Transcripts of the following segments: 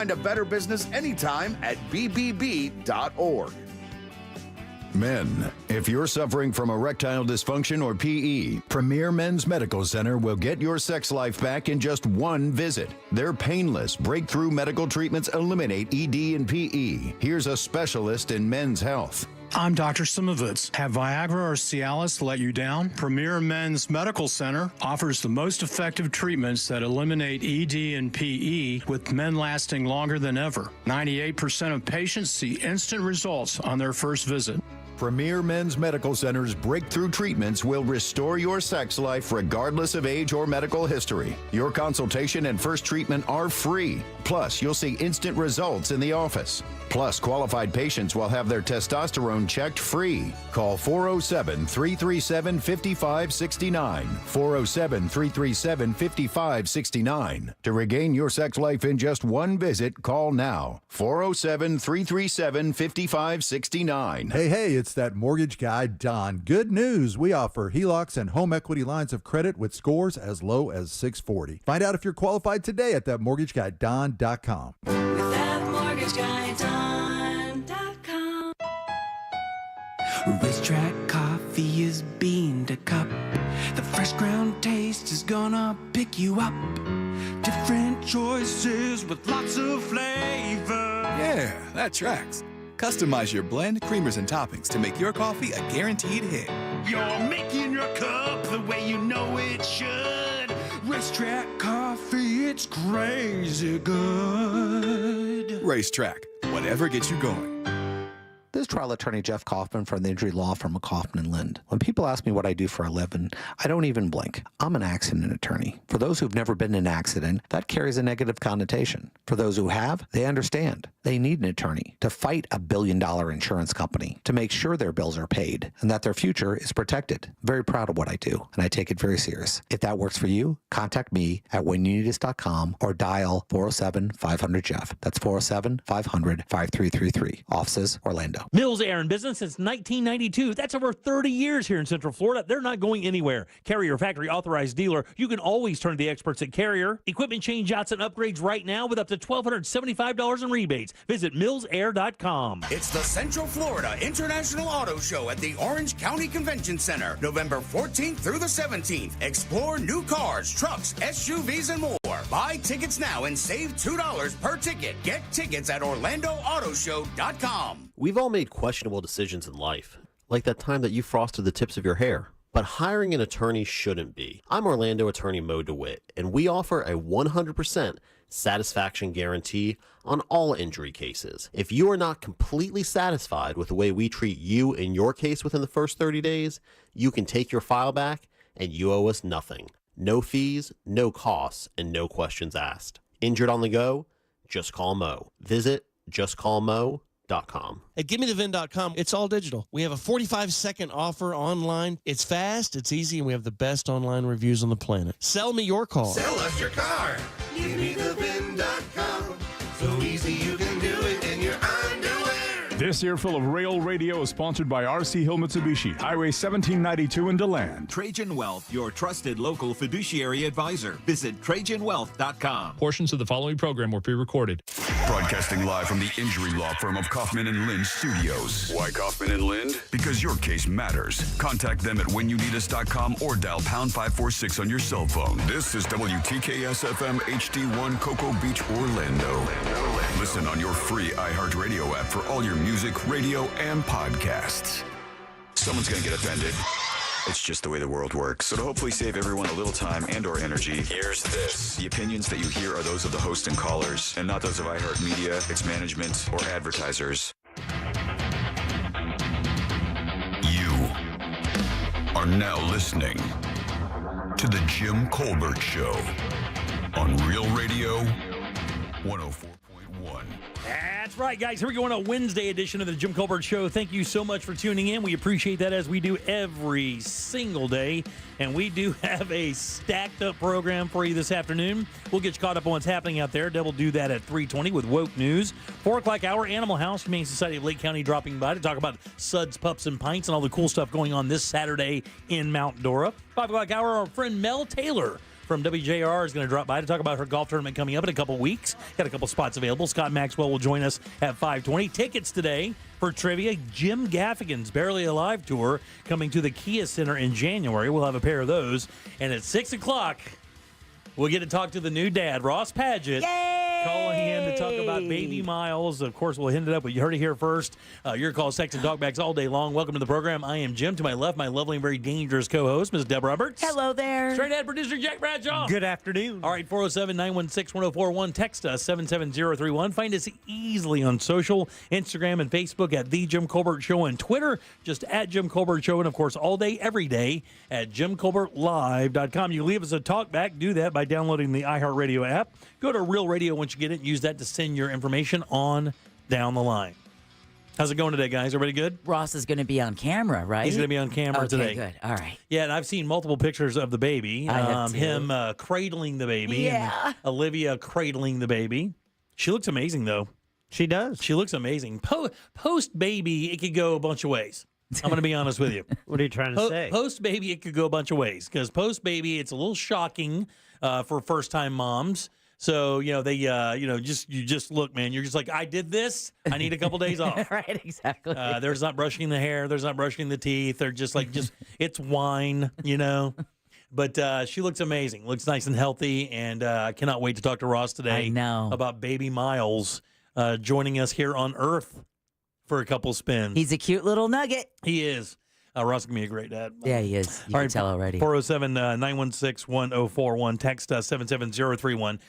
Find a better business anytime at bbb.org. Men, if you're suffering from erectile dysfunction or PE, Premier Men's Medical Center will get your sex life back in just one visit. Their painless, breakthrough medical treatments eliminate ED and PE. Here's a specialist in men's health. I'm Dr. Simovitz. Have Viagra or Cialis let you down? Premier Men's Medical Center offers the most effective treatments that eliminate ED and PE, with men lasting longer than ever. 98% of patients see instant results on their first visit. Premier Men's Medical Center's breakthrough treatments will restore your sex life regardless of age or medical history. Your consultation and first treatment are free. Plus, you'll see instant results in the office. Plus, qualified patients will have their testosterone checked free. Call 407-337-5569. 407-337-5569. To regain your sex life in just one visit, call now. 407-337-5569. Hey, it's that mortgage guy, Don. Good news. We offer HELOCs and home equity lines of credit with scores as low as 640. Find out if you're qualified today at thatmortgageguyDon.com. With thatmortgageguyDon.com. Racetrack coffee is bean to cup. The fresh ground taste is gonna pick you up. Different choices with lots of flavor. Yeah, that tracks. Customize your blend, creamers, and toppings to make your coffee a guaranteed hit. You're making your cup the way you know it should. Racetrack coffee, it's crazy good. Racetrack, whatever gets you going. This is trial attorney Jeff Kaufman from the injury law firm of Kaufman & Lind. When people ask me what I do for a living, I don't even blink. I'm an accident attorney. For those who've never been in an accident, that carries a negative connotation. For those who have, they understand. They need an attorney to fight a billion-dollar insurance company, to make sure their bills are paid and that their future is protected. I'm very proud of what I do, and I take it very serious. If that works for you, contact me at whenyouneedus.com or dial 407-500-JEFF. That's 407-500-5333. Offices, Orlando. Mills Air in business since 1992. That's over 30 years here in Central Florida. They're not going anywhere. Carrier factory authorized dealer. You can always turn to the experts at Carrier. Equipment change-outs and upgrades right now with up to $1,275 in rebates. Visit millsair.com. It's the Central Florida International Auto Show at the Orange County Convention Center, November 14th through the 17th. Explore new cars, trucks, SUVs, and more. Buy tickets now and save $2 per ticket. Get tickets at OrlandoAutoShow.com. We've all made questionable decisions in life, like that time that you frosted the tips of your hair. But hiring an attorney shouldn't be. I'm Orlando attorney Mo DeWitt, and we offer a 100% satisfaction guarantee on all injury cases. If you are not completely satisfied with the way we treat you in your case within the first 30 days, you can take your file back and you owe us nothing. No fees, no costs, and no questions asked. Injured on the go? Just call Mo. Visit justcallmo.com. At GimmeTheVin.com, it's all digital. We have a 45-second offer online. It's fast, it's easy, and we have the best online reviews on the planet. Sell me your car. Sell us your car. GimmeTheVin.com. So easy you can do it in your underwear. This earful of Rail Radio is sponsored by R.C. Hill Mitsubishi, Highway 1792 in DeLand. Trajan Wealth, your trusted local fiduciary advisor. Visit TrajanWealth.com. Portions of the following program were pre-recorded. Broadcasting live from the injury law firm of Kaufman & Lind Studios. Why Kaufman & Lind? Because your case matters. Contact them at whenyouneedus.com or dial pound 546 on your cell phone. This is WTKS-FM HD1 Cocoa Beach, Orlando. Listen on your free iHeartRadio app for all your music, radio, and podcasts. Someone's going to get offended. It's just the way the world works. So to hopefully save everyone a little time and or energy, here's this. The opinions that you hear are those of the host and callers, and not those of iHeartMedia, its management, or advertisers. You are now listening to The Jim Colbert Show on Real Radio 104.1. That's right, guys. Here we go on a Wednesday edition of the Jim Colbert Show. Thank you so much for tuning in. We appreciate that, as we do every single day. And we do have a stacked-up program for you this afternoon. We'll get you caught up on what's happening out there. We'll do that at 3:20 with Woke News. 4 o'clock hour, Animal House, Humane Society of Lake County dropping by to talk about suds, pups, and pints and all the cool stuff going on this Saturday in Mount Dora. 5 o'clock hour, our friend Mel Taylor from WJR is going to drop by to talk about her golf tournament coming up in a couple weeks. Got a couple spots available. Scott Maxwell will join us at 5:20. Tickets today for trivia. Jim Gaffigan's Barely Alive tour coming to the Kia Center in January. We'll have a pair of those. And at 6 o'clock, we'll get to talk to the new dad, Ross Paget. Yay! Calling in to talk about baby Miles. Of course, we'll hit it up, but you heard it here first. Your calls, text, and talkbacks all day long. Welcome to the program. I am Jim. To my left, my lovely and very dangerous co-host, Ms. Deb Roberts. Hello there. Straight ahead producer Jack Bradshaw. Good afternoon. All right, 407-916-1041. Text us, 77031. Find us easily on social, Instagram and Facebook at The Jim Colbert Show, and Twitter, just at Jim Colbert Show, and, of course, all day, every day at JimColbertLive.com. You leave us a talkback. Do that by downloading the iHeartRadio app. Go to Real Radio once you get it, and use that to send your information on down the line. How's it going today, guys? Everybody good? Ross is going to be on camera, right? He's going to be on camera today. Okay, good. All right. Yeah, and I've seen multiple pictures of the baby. I have too. Him cradling the baby. Yeah. And Olivia cradling the baby. She looks amazing, though. She does. She looks amazing. Post-baby, it could go a bunch of ways. I'm going to be honest with you. What are you trying to say? Post-baby, it could go a bunch of ways. Because post-baby, it's a little shocking for first-time moms. So, you just look, man. You're just like, I did this. I need a couple days off. Right, exactly. There's not brushing the hair. There's not brushing the teeth. They're just like, it's wine, But she looks amazing. Looks nice and healthy. And I cannot wait to talk to Ross today. I know. About baby Miles joining us here on Earth for a couple spins. He's a cute little nugget. He is. Ross can be a great dad. Yeah, he is. You can tell already. 407-916-1041. Text 77031.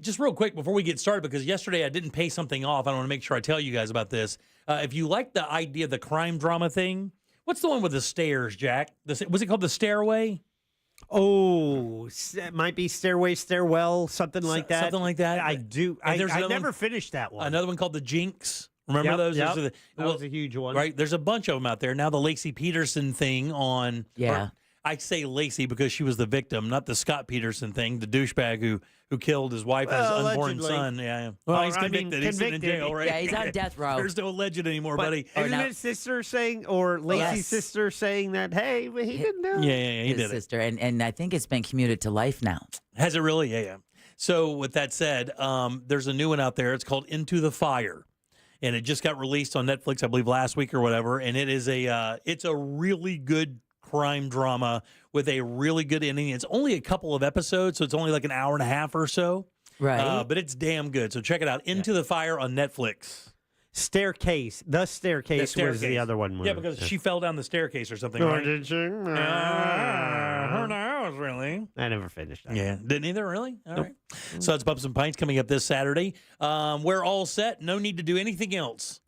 Just real quick before we get started, because yesterday I didn't pay something off. I want to make sure I tell you guys about this. If you like the idea of the crime drama thing, what's the one with the stairs, Jack? Was it called The Stairway? Oh, it might be Stairway, Stairwell, something like that. Something like that. I do. I never finished that one. Another one called The Jinx. Remember those? Yep. That was a huge one. Right? There's a bunch of them out there. Now the Lacey Peterson thing on... Yeah. I say Lacey because she was the victim, not the Scott Peterson thing, the douchebag who killed his wife and his unborn allegedly. son. Yeah. Well, he's convicted. He's sitting in jail, right? Yeah, he's on death row. There's no alleged anymore, buddy. Isn't his sister saying, or Lacey's sister saying that, hey, but he didn't know? Yeah, he his did sister. And I think it's been commuted to life now. Has it really? Yeah. So with that said, there's a new one out there. It's called Into the Fire. And it just got released on Netflix, I believe, last week or whatever. And it is it's a really good crime drama with a really good ending. It's only a couple of episodes, so it's only like an hour and a half or so. Right. But it's damn good. So check it out. Into the Fire on Netflix. Staircase. The Staircase was the other one. Yeah, because she fell down the staircase or something, Or right? did she? Who knows, really? I never finished that. Yeah, didn't either, really? All right. So it's Pups and Pints coming up this Saturday. We're all set. No need to do anything else.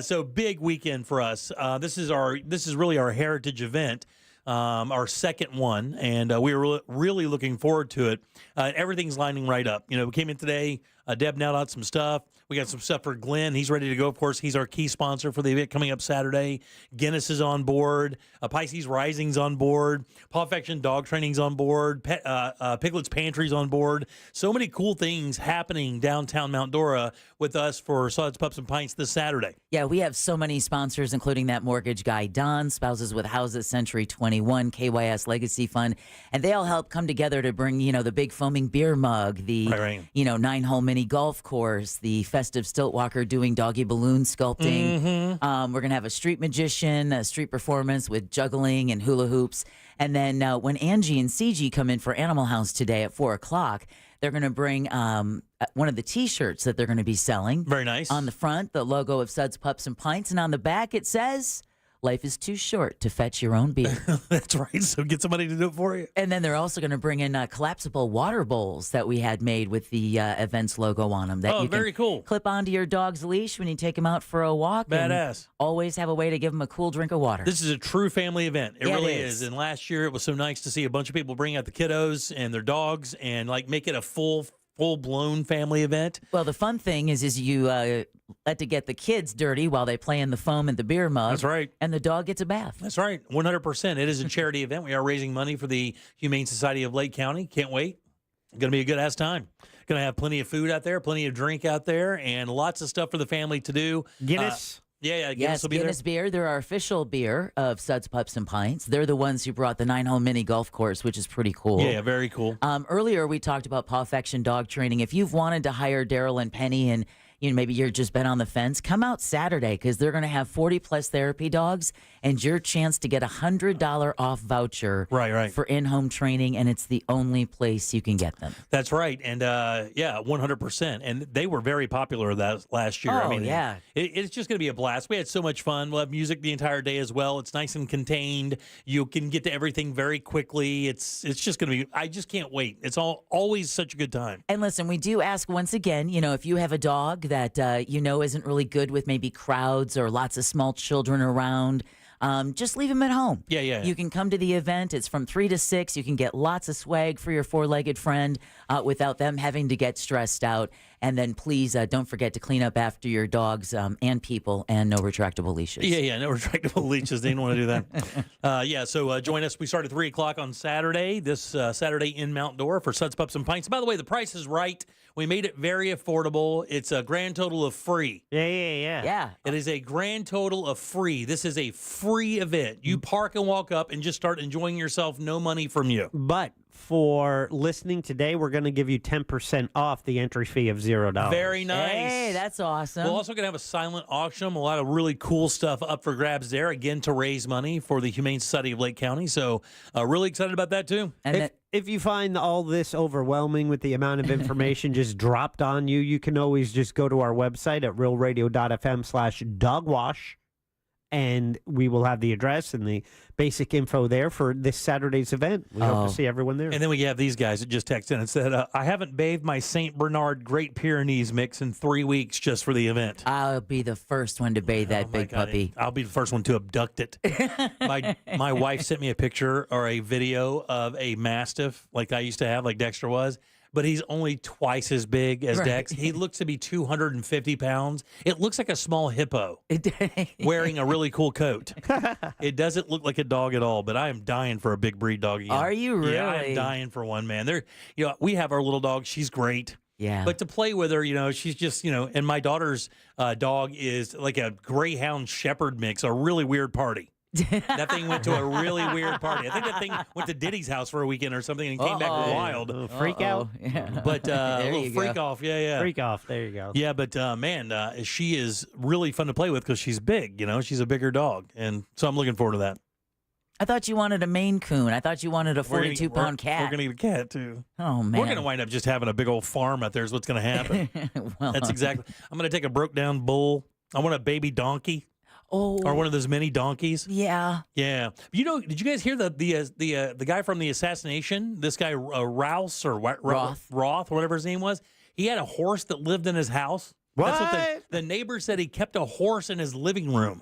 So big weekend for us. This is really our heritage event, our second one, and we were really looking forward to it. Everything's lining right up. We came in today. Deb nailed out some stuff. We got some stuff for Glenn. He's ready to go. Of course, he's our key sponsor for the event coming up Saturday. Guinness is on board. Pisces Rising's on board. Paw Affection Dog Training's on board. Piglet's Pantry's on board. So many cool things happening downtown Mount Dora with us for Suds, Pups, and Pints this Saturday. Yeah, we have so many sponsors, including that mortgage guy, Don, Spouses with Houses, Century 21, KYS Legacy Fund, and they all help come together to bring, the big foaming beer mug, the, 9-hole mini golf course, the festive stilt walker doing doggy balloon sculpting. Mm-hmm. We're going to have a street magician, a street performance with juggling and hula hoops. And then when Angie and CG come in for Animal House today at 4 o'clock, they're going to bring one of the T-shirts that they're going to be selling. Very nice. On the front, the logo of Suds, Pups, and Pints. And on the back, it says, life is too short to fetch your own beer. That's right. So get somebody to do it for you. And then they're also going to bring in collapsible water bowls that we had made with the events logo on them. That you very cool. Clip onto your dog's leash when you take him out for a walk. Badass. And always have a way to give them a cool drink of water. This is a true family event. It Yeah, really it is. is. And last year it was so nice to see a bunch of people bring out the kiddos and their dogs and make it a full-blown family event. Well, the fun thing is you let to get the kids dirty while they play in the foam and the beer mug. That's right. And the dog gets a bath. That's right. 100%. It is a charity event. We are raising money for the Humane Society of Lake County. Can't wait. Going to be a good-ass time. Going to have plenty of food out there, plenty of drink out there, and lots of stuff for the family to do. Guinness. Yeah, Yes, Guinness beer. They're our official beer of Suds, Pups, and Pints. They're the ones who brought the 9-hole mini golf course, which is pretty cool. Yeah, very cool. Earlier, we talked about Pawfection dog training. If you've wanted to hire Daryl and Penny and maybe you're just been on the fence, come out Saturday because they're going to have 40-plus therapy dogs and your chance to get a $100 off voucher for in-home training, and it's the only place you can get them. That's right. And, 100%. And they were very popular that last year. Oh, yeah. It's just going to be a blast. We had so much fun. We'll have music the entire day as well. It's nice and contained. You can get to everything very quickly. It's just going to be, I just can't wait. It's always such a good time. And listen, we do ask once again, if you have a dog that isn't really good with maybe crowds or lots of small children around, just leave him at home. Yeah. You can come to the event. It's from 3 to 6. You can get lots of swag for your four-legged friend without them having to get stressed out. And then please don't forget to clean up after your dogs and people, and no retractable leashes. Yeah, no retractable leashes. They didn't want to do that. So join us. We start at 3 o'clock on Saturday, this Saturday in Mount Dora for Suds, Pups, and Pints. By the way, the price is right. We made it very affordable. It's a grand total of free. Yeah. It is a grand total of free. This is a free event. You park and walk up and just start enjoying yourself. No money from you. But for listening today, we're going to give you 10% off the entry fee of $0. Very nice. Hey, that's awesome. We're also going to have a silent auction. A lot of really cool stuff up for grabs there, again, to raise money for the Humane Society of Lake County. So really excited about that, too. And if you find all this overwhelming with the amount of information just dropped on you, you can always just go to our website at realradio.fm/dogwash, and we will have the address and the basic info there for this Saturday's event. We hope to see everyone there. And then we have these guys that just texted in and said, I haven't bathed my St. Bernard Great Pyrenees mix in 3 weeks just for the event. I'll be the first one to bathe that big puppy. I'll be the first one to abduct it. My wife sent me a picture or a video of a Mastiff like I used to have, like Dexter was. But he's only twice as big as Dex. He looks to be 250 pounds. It looks like a small hippo wearing a really cool coat. It doesn't look like a dog at all, but I am dying for a big breed dog again. Are you really? Yeah, I am dying for one, man. We have our little dog. She's great. Yeah. But to play with her, she's just, and my daughter's dog is like a Greyhound Shepherd mix, a really weird party. That thing went to a really weird party. I think that thing went to Diddy's house for a weekend or something and came back wild. Freak out? Yeah. But a little freak off. Yeah. Freak off. There you go. Yeah, but she is really fun to play with because she's big. She's a bigger dog. And so I'm looking forward to that. I thought you wanted a Maine Coon. I thought you wanted a 42-pound cat. We're going to get a cat, too. Oh, man. We're going to wind up just having a big old farm out there is what's going to happen. That's exactly. I'm going to take a broke-down bull. I want a baby donkey. Oh, or one of those mini donkeys. Yeah. Did you guys hear the guy from the assassination? This guy Rouse or Roth or whatever his name was. He had a horse that lived in his house. What? That's what the neighbor said. He kept a horse in his living room.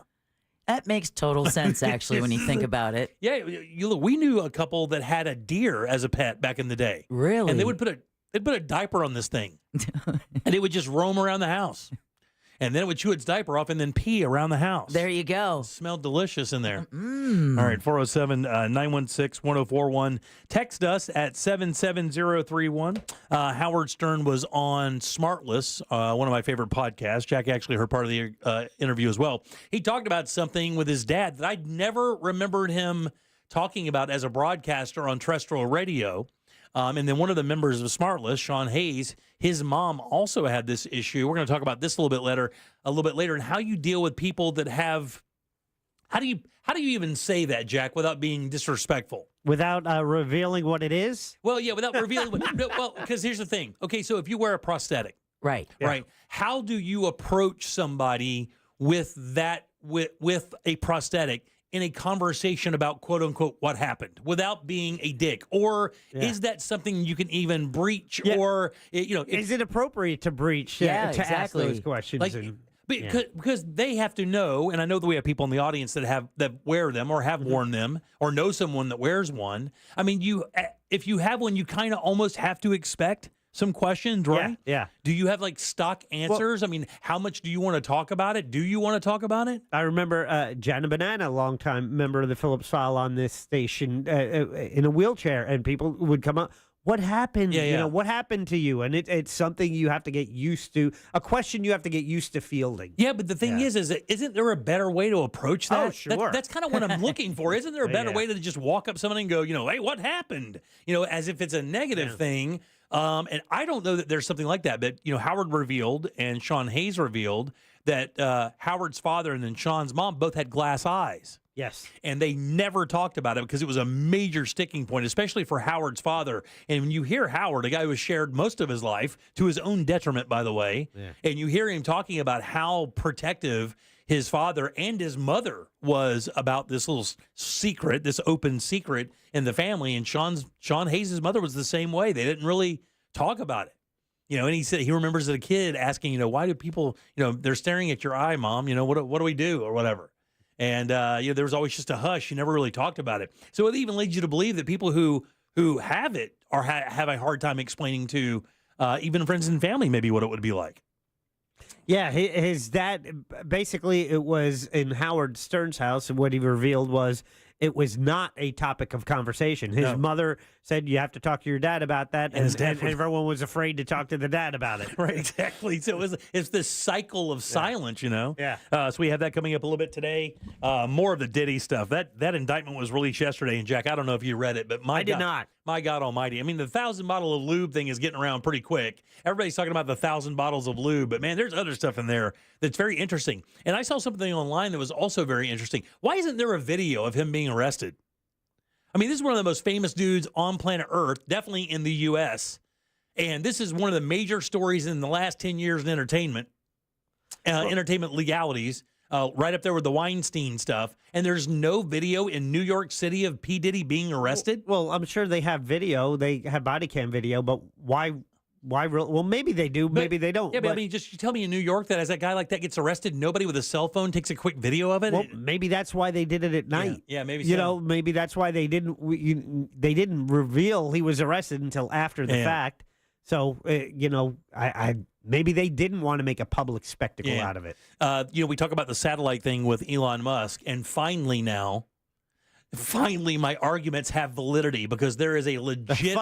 That makes total sense, actually, when you think about it. Yeah, we knew a couple that had a deer as a pet back in the day. Really? And they'd put a diaper on this thing, and it would just roam around the house. And then it would chew its diaper off and then pee around the house. There you go. It smelled delicious in there. All right, 407-916-1041. Text us at 77031. Howard Stern was on Smartless, one of my favorite podcasts. Jack actually heard part of the interview as well. He talked about something with his dad that I'd never remembered him talking about as a broadcaster on terrestrial radio. And then one of the members of Smartless, Sean Hayes, his mom also had this issue. We're going to talk about this a little bit later, and how you deal with people that have. How do you even say that, Jack, without being disrespectful? Without revealing what it is? Well, yeah, without revealing. Well, because here's the thing. Okay, so if you wear a prosthetic, right, how do you approach somebody with a prosthetic in a conversation about quote unquote what happened without being a dick? Or is that something you can even breach? Or is it appropriate to breach? Yeah, to exactly. ask those questions. Because they have to know, and I know that we have people in the audience that wear them or have worn them or know someone that wears one. I mean, if you have one, you kind of almost have to expect some questions, right? Yeah. Do you have stock answers? I mean, how much do you want to talk about it? Do you want to talk about it? I remember Jana Banana, a longtime member of the Phillips File on this station, in a wheelchair, and people would come up. what happened? Yeah, You yeah. know, what happened to you? And it's something you have to get used to, a question you have to get used to fielding. Yeah, but the thing is that isn't there a better way to approach that? Oh, sure. That's kind of what I'm looking for. Isn't there a better Yeah. way to just walk up to someone and go, hey, what happened? As if it's a negative thing. And I don't know that there's something like that, but Howard revealed and Sean Hayes revealed that Howard's father and then Sean's mom both had glass eyes. Yes. And they never talked about it because it was a major sticking point, especially for Howard's father. And when you hear Howard, a guy who has shared most of his life, to his own detriment, by the way, and you hear him talking about how protective his father and his mother was about this little secret, this open secret in the family. And Sean Hayes' mother was the same way. They didn't really talk about it. And he said he remembers as a kid asking, why do people, they're staring at your eye, Mom, what do we do or whatever. And, there was always just a hush. You never really talked about it. So it even leads you to believe that people who have it or have a hard time explaining to even friends and family maybe what it would be like. Yeah, his dad, basically it was in Howard Stern's house, and what he revealed was it was not a topic of conversation. His mother said, you have to talk to your dad about that, and, his dad and everyone was afraid to talk to the dad about it. Right, exactly. So it's this cycle of silence, Yeah. So we have that coming up a little bit today. More of the Diddy stuff. That indictment was released yesterday, and Jack, I don't know if you read it, but I did not. My God Almighty! I mean, the 1,000 bottle of lube thing is getting around pretty quick. Everybody's talking about the 1,000 bottles of lube, but man, there's other stuff in there that's very interesting. And I saw something online that was also very interesting. Why isn't there a video of him being arrested? I mean, this is one of the most famous dudes on planet Earth, definitely in the U.S. And this is one of the major stories in the last 10 years in entertainment legalities, right up there with the Weinstein stuff. And there's no video in New York City of P. Diddy being arrested? Well, I'm sure they have video. They have body cam video, but why? Well, maybe they do. Maybe they don't. Yeah, but I mean, you tell me in New York that as a guy like that gets arrested, nobody with a cell phone takes a quick video of it? Well, maybe that's why they did it at night. Yeah, maybe You so. know, maybe that's why they didn't reveal he was arrested until after the fact. So, I maybe they didn't want to make a public spectacle out of it. We talk about the satellite thing with Elon Musk, and finally my arguments have validity because there is a legit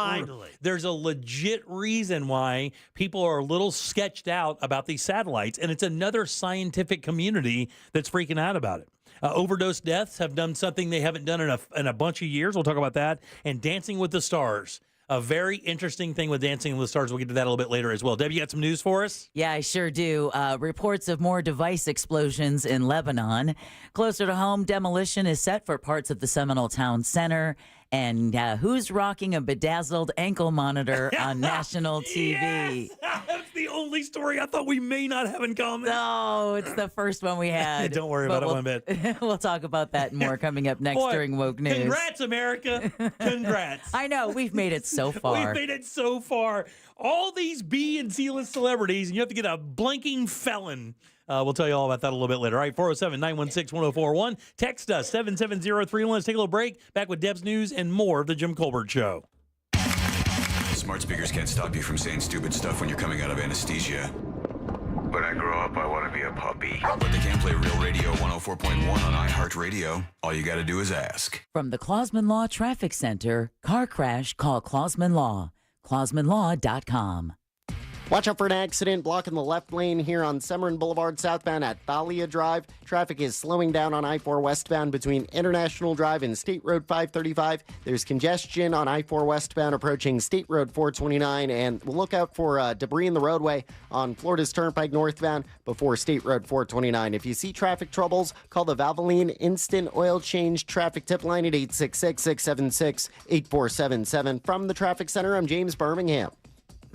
there's a legit reason why people are a little sketched out about these satellites, and it's another scientific community that's freaking out about it. Overdose deaths have done something they haven't done in a bunch of years. We'll talk about that. And Dancing with the Stars. A very interesting thing with Dancing with the Stars. We'll get to that a little bit later as well. Debbie, you got some news for us? Yeah, I sure do. Reports of more device explosions in Lebanon. Closer to home, demolition is set for parts of the Seminole Town Center. And who's rocking a bedazzled ankle monitor on national TV? Yes! That's the only story I thought we may not have in common. No, it's the first one we had. Don't worry about it one bit. We'll talk about that more coming up next during Woke News. Congrats, America. Congrats. I know. We've made it so far. We've made it so far. All these B and C list celebrities, and you have to get a blanking felon. We'll tell you all about that a little bit later. All right, 407-916-1041. Text us, 770-31. Let's take a little break. Back with Deb's News and more of The Jim Colbert Show. Smart speakers can't stop you from saying stupid stuff when you're coming out of anesthesia. When I grow up, I want to be a puppy. But they can play Real Radio 104.1 on iHeartRadio. All you got to do is ask. From the Clausman Law Traffic Center, car crash, call Clausman Law. ClausmanLaw.com. Watch out for an accident blocking the left lane here on Summerlin Boulevard southbound at Thalia Drive. Traffic is slowing down on I-4 westbound between International Drive and State Road 535. There's congestion on I-4 westbound approaching State Road 429. And we'll look out for debris in the roadway on Florida's Turnpike northbound before State Road 429. If you see traffic troubles, call the Valvoline Instant Oil Change Traffic Tip Line at 866-676-8477. From the Traffic Center, I'm James Birmingham.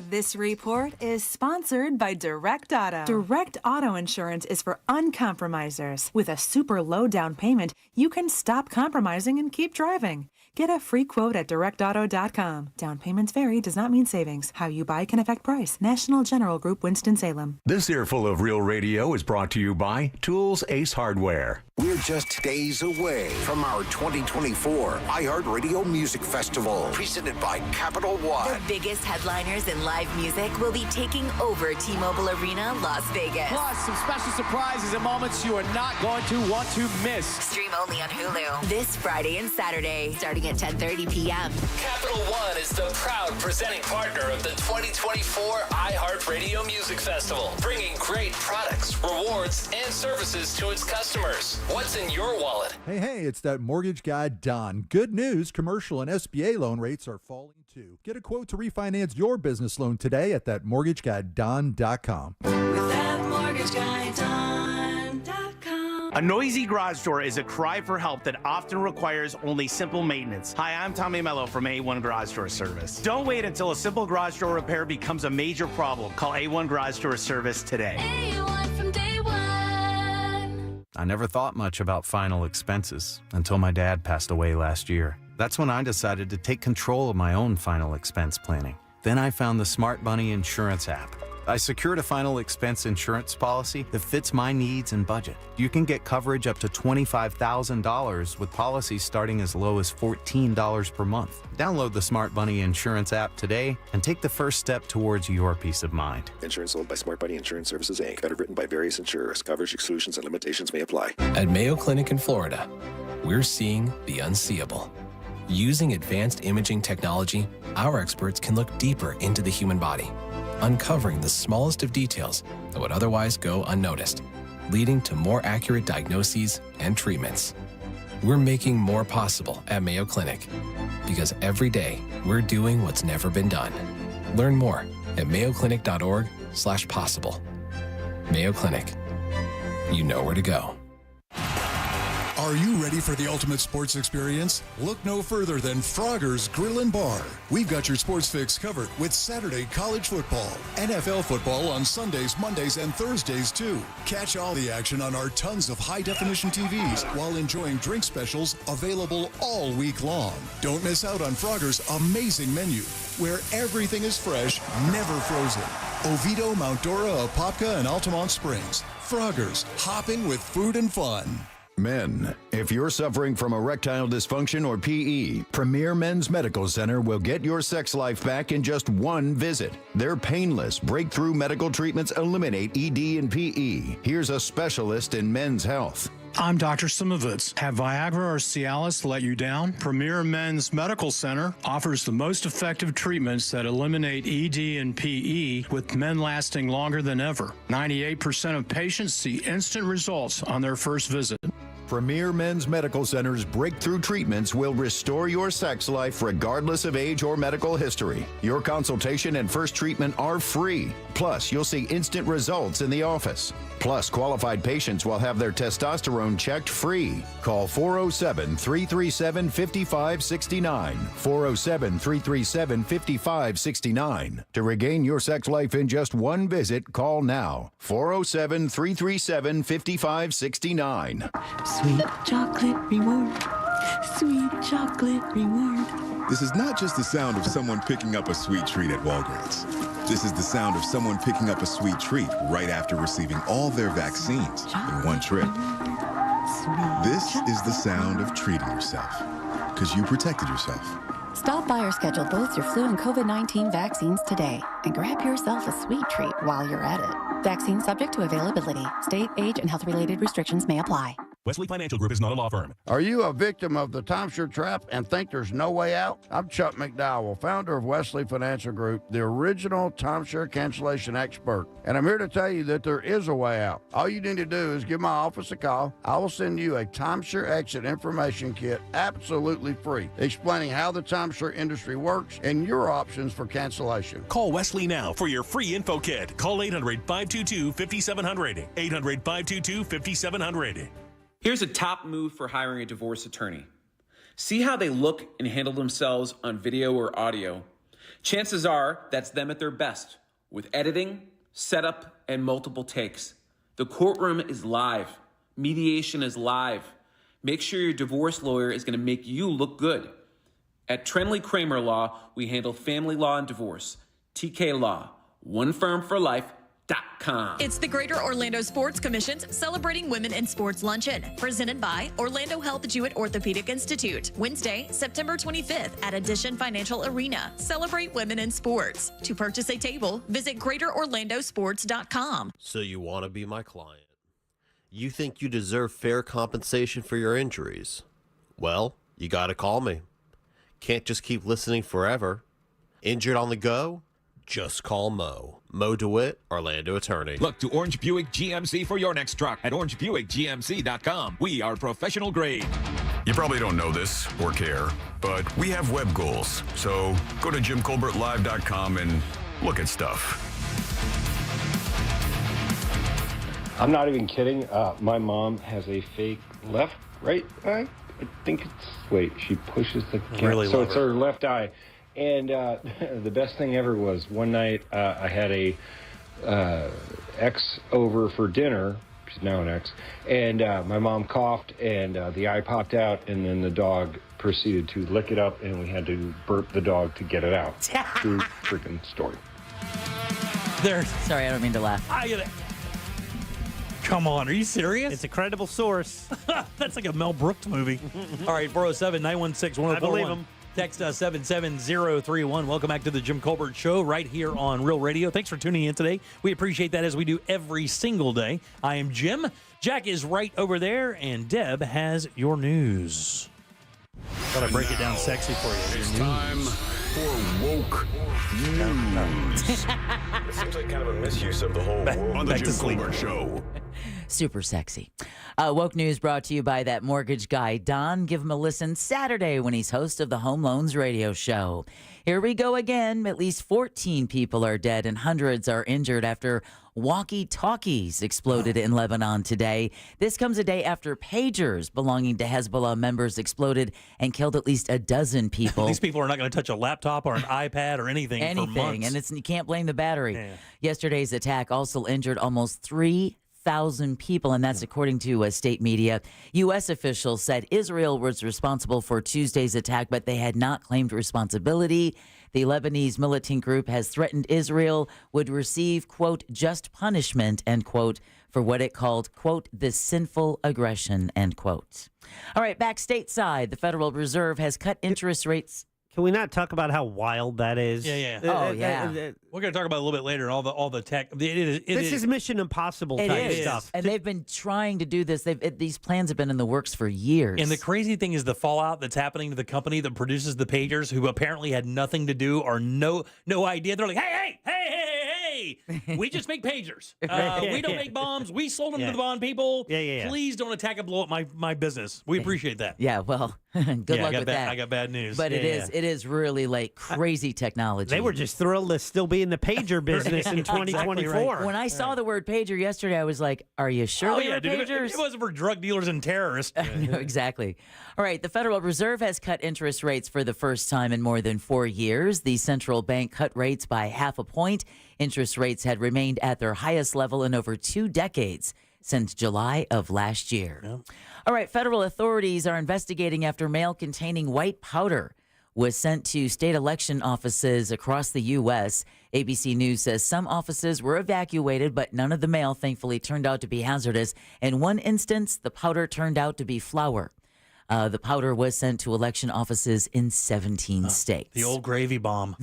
This report is sponsored by Direct Auto. Direct Auto Insurance is for uncompromisers. With a super low down payment, you can stop compromising and keep driving. Get a free quote at directauto.com. Down payments vary, does not mean savings. How you buy can affect price. National General Group, Winston-Salem. This earful of Real Radio is brought to you by Tools Ace Hardware. We're just days away from our 2024 iHeartRadio Music Festival, presented by Capital One. The biggest headliners in live music will be taking over T-Mobile Arena, Las Vegas. Plus, some special surprises and moments you are not going to want to miss. Stream only on Hulu this Friday and Saturday, starting at 10:30 p.m. Capital One is the proud presenting partner of the 2024 iHeartRadio Music Festival, bringing great products, rewards, and services to its customers. What's in your wallet? Hey, it's that mortgage guy, Don. Good news, commercial and SBA loan rates are falling too. Get a quote to refinance your business loan today at thatmortgageguyDon.com. With thatmortgageguyDon.com. A noisy garage door is a cry for help that often requires only simple maintenance. Hi, I'm Tommy Mello from A1 Garage Door Service. Don't wait until a simple garage door repair becomes a major problem. Call A1 Garage Door Service today. A1 from day one. I never thought much about final expenses until my dad passed away last year. That's when I decided to take control of my own final expense planning. Then I found the Smart Money Insurance app. I secured a final expense insurance policy that fits my needs and budget. You can get coverage up to $25,000 with policies starting as low as $14 per month. Download the Smart Money Insurance app today and take the first step towards your peace of mind. Insurance sold by Smart Money Insurance Services, Inc. Underwritten by various insurers. Coverage exclusions and limitations may apply. At Mayo Clinic in Florida, we're seeing the unseeable. Using advanced imaging technology, our experts can look deeper into the human body, uncovering the smallest of details that would otherwise go unnoticed, leading to more accurate diagnoses and treatments. We're making more possible at Mayo Clinic because every day we're doing what's never been done. Learn more at mayoclinic.org/possible. Mayo Clinic. You know where to go. Are you ready for the ultimate sports experience? Look no further than Frogger's Grill and Bar. We've got your sports fix covered with Saturday college football, NFL football on Sundays, Mondays, and Thursdays too. Catch all the action on our tons of high-definition TVs while enjoying drink specials available all week long. Don't miss out on Frogger's amazing menu, where everything is fresh, never frozen. Oviedo, Mount Dora, Apopka, and Altamont Springs. Frogger's, hopping with food and fun. Men, if you're suffering from erectile dysfunction or PE, Premier Men's Medical Center will get your sex life back in just one visit. Their painless, breakthrough medical treatments eliminate ED and PE. Here's a specialist in men's health. I'm Dr. Simovitz. Have Viagra or Cialis let you down? Premier Men's Medical Center offers the most effective treatments that eliminate ED and PE, with men lasting longer than ever. 98% of patients see instant results on their first visit. Premier Men's Medical Center's breakthrough treatments will restore your sex life regardless of age or medical history. Your consultation and first treatment are free. Plus, you'll see instant results in the office. Plus, qualified patients will have their testosterone checked free. Call 407-337-5569. 407-337-5569. To regain your sex life in just one visit, call now. 407-337-5569. Sweet chocolate reward. Sweet chocolate reward. This is not just the sound of someone picking up a sweet treat at Walgreens. This is the sound of someone picking up a sweet treat right after receiving all their vaccines in one trip. This is the sound of treating yourself, because you protected yourself. Stop by or schedule both your flu and COVID-19 vaccines today and grab yourself a sweet treat while you're at it. Vaccine subject to availability. State, age, and health-related restrictions may apply. Wesley Financial Group is not a law firm. Are you a victim of the timeshare trap and think there's no way out? I'm Chuck McDowell, founder of Wesley Financial Group, the original timeshare cancellation expert. And I'm here to tell you that there is a way out. All you need to do is give my office a call. I will send you a timeshare exit information kit absolutely free, explaining how the timeshare industry works and your options for cancellation. Call Wesley now for your free info kit. Call 800-522-5700. 800-522-5700. Here's a top move for hiring a divorce attorney. See how they look and handle themselves on video or audio. Chances are that's them at their best, with editing, setup, and multiple takes. The courtroom is live. Mediation is live. Make sure your divorce lawyer is going to make you look good. At Trenley Kramer Law, we handle family law and divorce. TK Law, one firm for life.com. Orlando.com. It's the Greater Orlando Sports Commission's Celebrating Women in Sports Luncheon, presented by Orlando Health Jewett Orthopedic Institute. Wednesday, September 25th at Addition Financial Arena. Celebrate women in sports. To purchase a table, visit GreaterOrlandoSports.com. So you want to be my client. You think you deserve fair compensation for your injuries. Well, you got to call me. Can't just keep listening forever. Injured on the go? Just call Mo. Mo DeWitt, Orlando attorney. Look to Orange Buick GMC for your next truck at orangebuickgmc.com. We are professional grade. You probably don't know this or care, but we have web goals. So go to JimColbertLive.com and look at stuff. I'm not even kidding. My mom has a fake right eye. I think she pushes the camera. Really so it's her left eye. And the best thing ever was one night I had a ex over for dinner. She's now an ex. And my mom coughed and the eye popped out, and then the dog proceeded to lick it up, and we had to burp the dog to get it out. True freaking story. Sorry, I don't mean to laugh. Come on, are you serious? It's a credible source. That's like a Mel Brooks movie. All right, 407-916-1041. I believe him. Text us 77031. Welcome back to the Jim Colbert Show right here on Real Radio. Thanks for tuning in today. We appreciate that as we do every single day. I am Jim. Jack is right over there, and Deb has your news. Thought I'd break it down sexy for you. It's time for woke news. It seems like kind of a misuse of the whole word. On the Jim Colbert Show. Super sexy. Woke News brought to you by that mortgage guy, Don. Give him a listen Saturday when he's host of the Home Loans Radio Show. Here we go again. At least 14 people are dead and hundreds are injured after walkie-talkies exploded in Lebanon today. This comes a day after pagers belonging to Hezbollah members exploded and killed at least a dozen people. These people are not going to touch a laptop or an iPad or anything for months. And you can't blame the battery. Yeah. Yesterday's attack also injured almost 3,000 people, and that's according to state media. U.S. officials said Israel was responsible for Tuesday's attack, but they had not claimed responsibility. The Lebanese militant group has threatened Israel would receive, quote, just punishment, end quote, for what it called, quote, this sinful aggression, end quote. All right, back stateside, the Federal Reserve has cut interest rates. Can we not talk about how wild that is? Yeah. We're going to talk about it a little bit later. All the tech. This is Mission Impossible type stuff, and they've been trying to do this. These plans have been in the works for years. And the crazy thing is the fallout that's happening to the company that produces the pagers, who apparently had nothing to do or no idea. They're like, hey, we just make pagers. We don't make bombs. We sold them to the bond people. Yeah. Please don't attack and blow up my business. We appreciate that. Yeah, well, good luck with that. I got bad news. But it is really like crazy technology. They were just thrilled to still be in the pager business in 2024. Exactly right. When I saw the word pager yesterday, I was like, are you sure they were pagers? It wasn't for drug dealers and terrorists. No, exactly. All right, the Federal Reserve has cut interest rates for the first time in more than 4 years. The central bank cut rates by 0.5 point. Interest rates had remained at their highest level in over 2 decades, since July of last year. Yeah. All right, federal authorities are investigating after mail containing white powder was sent to state election offices across the U.S. ABC News says some offices were evacuated, but none of the mail, thankfully, turned out to be hazardous. In one instance, the powder turned out to be flour. The powder was sent to election offices in 17 states. The old gravy bomb.